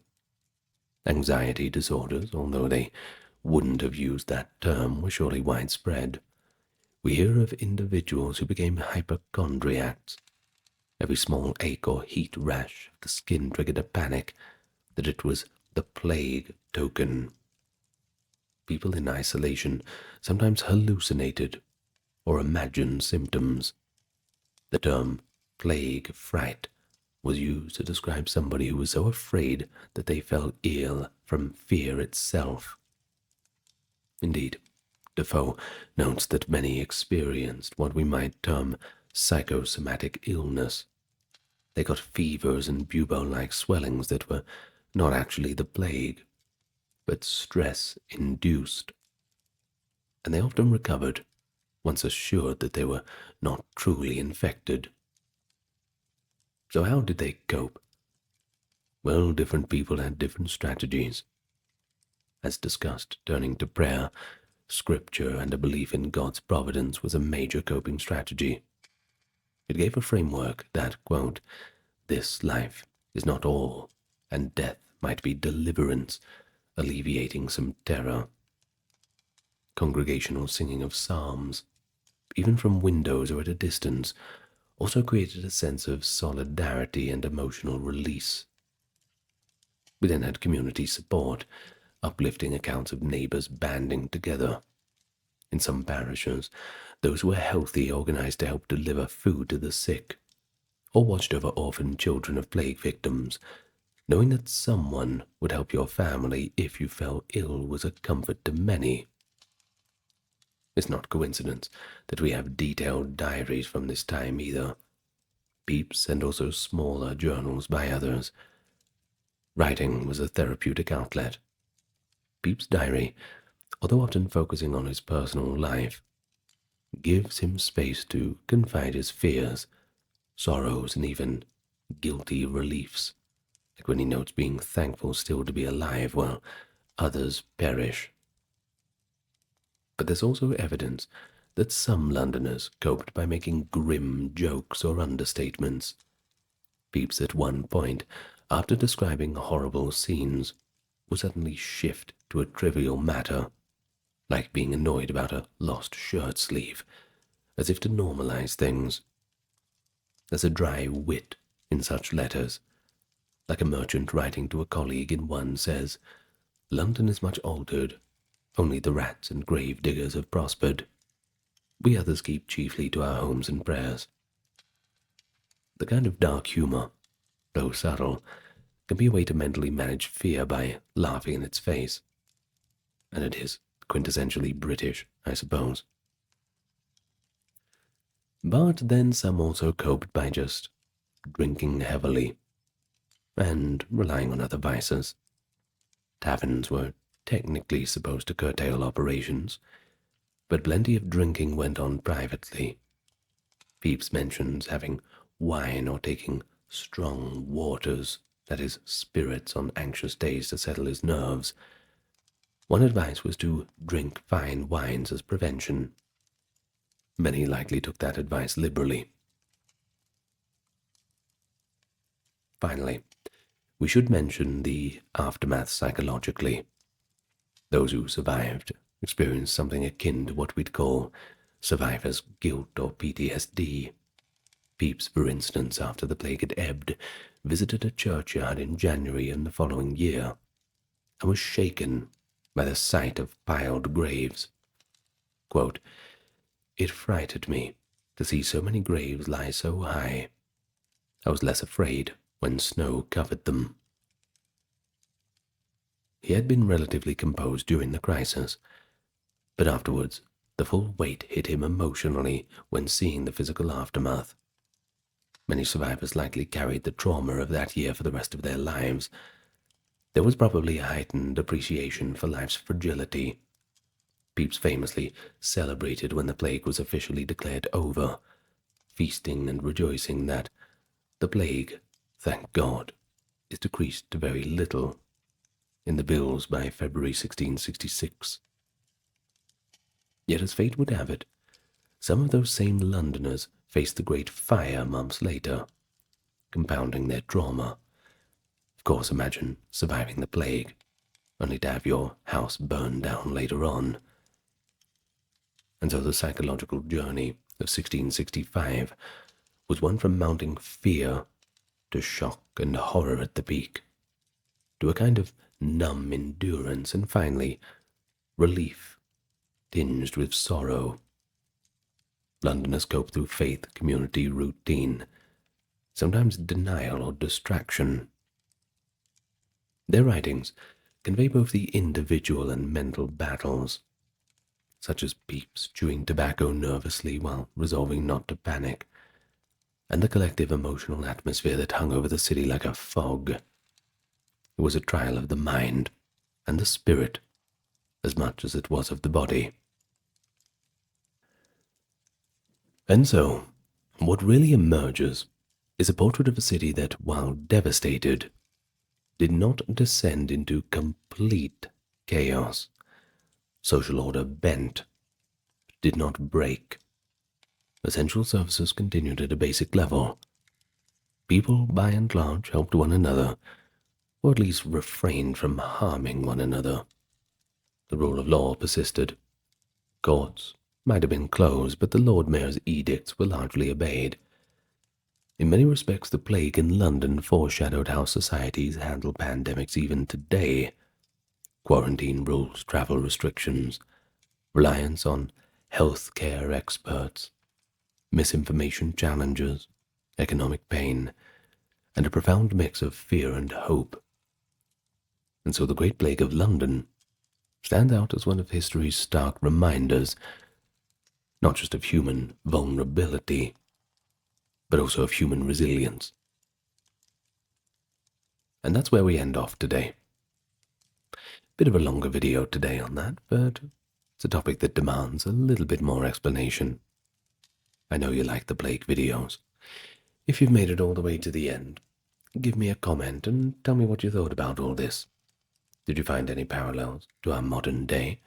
Anxiety disorders, although they wouldn't have used that term, were surely widespread. We hear of individuals who became hypochondriacs. Every small ache or heat rash of the skin triggered a panic that it was the plague token. People in isolation sometimes hallucinated or imagined symptoms. The term plague fright was used to describe somebody who was so afraid that they fell ill from fear itself. Indeed, Defoe notes that many experienced what we might term psychosomatic illness. They got fevers and bubo-like swellings that were not actually the plague, but stress-induced, and they often recovered once assured that they were not truly infected. So how did they cope? Well, different people had different strategies. As discussed, turning to prayer, scripture, and a belief in God's providence was a major coping strategy. It gave a framework that, quote, "This life is not all, and death might be deliverance, alleviating some terror." Congregational singing of psalms, even from windows or at a distance, also created a sense of solidarity and emotional release. We then had community support, uplifting accounts of neighbors banding together. In some parishes, those who were healthy organized to help deliver food to the sick, or watched over orphan children of plague victims. Knowing that someone would help your family if you fell ill was a comfort to many. It's not coincidence that we have detailed diaries from this time either. Pepys and also smaller journals by others. Writing was a therapeutic outlet. Pepys' diary, although often focusing on his personal life, gives him space to confide his fears, sorrows, and even guilty reliefs, like when he notes being thankful still to be alive while others perish. But there's also evidence that some Londoners coped by making grim jokes or understatements. Pepys at one point, after describing horrible scenes, will suddenly shift to a trivial matter, like being annoyed about a lost shirt sleeve, as if to normalize things. There's a dry wit in such letters, like a merchant writing to a colleague in one says, "London is much altered, only the rats and grave diggers have prospered. We others keep chiefly to our homes and prayers." The kind of dark humor, though subtle, can be a way to mentally manage fear by laughing in its face. And it is quintessentially British, I suppose. But then some also coped by just drinking heavily and relying on other vices. Taverns were technically supposed to curtail operations, but plenty of drinking went on privately. Pepys mentions having wine or taking strong waters, that is, spirits, on anxious days to settle his nerves. One advice was to drink fine wines as prevention. Many likely took that advice liberally. Finally, we should mention the aftermath psychologically. Those who survived experienced something akin to what we'd call survivor's guilt or PTSD. Pepys, for instance, after the plague had ebbed, visited a churchyard in January in the following year, and was shaken by the sight of piled graves. Quote, "It frightened me to see so many graves lie so high. I was less afraid when snow covered them." He had been relatively composed during the crisis, but afterwards the full weight hit him emotionally when seeing the physical aftermath. Many survivors likely carried the trauma of that year for the rest of their lives. There was probably a heightened appreciation for life's fragility. Pepys famously celebrated when the plague was officially declared over, feasting and rejoicing that the plague, thank God, is decreased to very little in the bills by February 1666. Yet as fate would have it, some of those same Londoners faced the Great Fire months later, compounding their trauma. Of course, imagine surviving the plague, only to have your house burned down later on. And so the psychological journey of 1665 was one from mounting fear to shock and horror at the peak, to a kind of numb endurance, and finally, relief tinged with sorrow. Londoners cope through faith, community, routine, sometimes denial or distraction. Their writings convey both the individual and mental battles, such as Pepys chewing tobacco nervously while resolving not to panic, and the collective emotional atmosphere that hung over the city like a fog. It was a trial of the mind, and the spirit as much as it was of the body. And so, what really emerges is a portrait of a city that, while devastated, did not descend into complete chaos. Social order bent, did not break. Essential services continued at a basic level. People, by and large, helped one another, or at least refrained from harming one another. The rule of law persisted. Courts might have been closed, but the Lord Mayor's edicts were largely obeyed. In many respects, the plague in London foreshadowed how societies handle pandemics even today. Quarantine rules, travel restrictions, reliance on health care experts, misinformation challenges, economic pain, and a profound mix of fear and hope. And so the Great Plague of London stands out as one of history's stark reminders, not just of human vulnerability, but also of human resilience. And that's where we end off today. Bit of a longer video today on that, but it's a topic that demands a little bit more explanation. I know you like the plague videos. If you've made it all the way to the end, give me a comment and tell me what you thought about all this. Did you find any parallels to our modern day?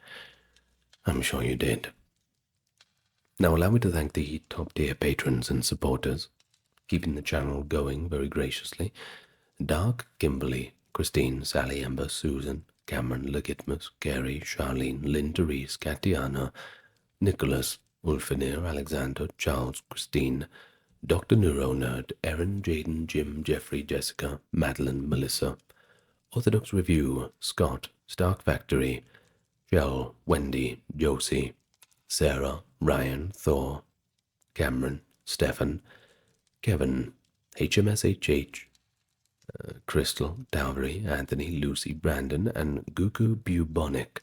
I'm sure you did. Now allow me to thank the top-tier patrons and supporters, keeping the channel going very graciously. Dark, Kimberly, Christine, Sally, Ember, Susan, Cameron, Legitmus, Gary, Charlene, Lynn, Therese, Katiana, Nicholas, Ulfinir, Alexander, Charles, Christine, Dr. Neuronerd, Erin, Jaden, Jim, Jeffrey, Jessica, Madeline, Melissa, Orthodox Review, Scott, Stark Factory, Shell, Wendy, Josie, Sarah, Ryan, Thor, Cameron, Stefan, Kevin, HMSHH, Crystal, Dowry, Anthony, Lucy, Brandon, and Guku Bubonic.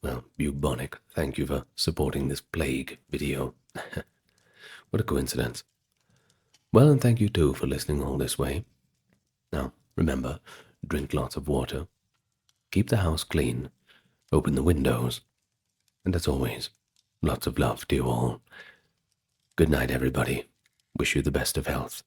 Well, Bubonic, thank you for supporting this plague video. What a coincidence. Well, and thank you too for listening all this way. Now, remember, drink lots of water, keep the house clean, open the windows, and as always, lots of love to you all. Good night, everybody. Wish you the best of health.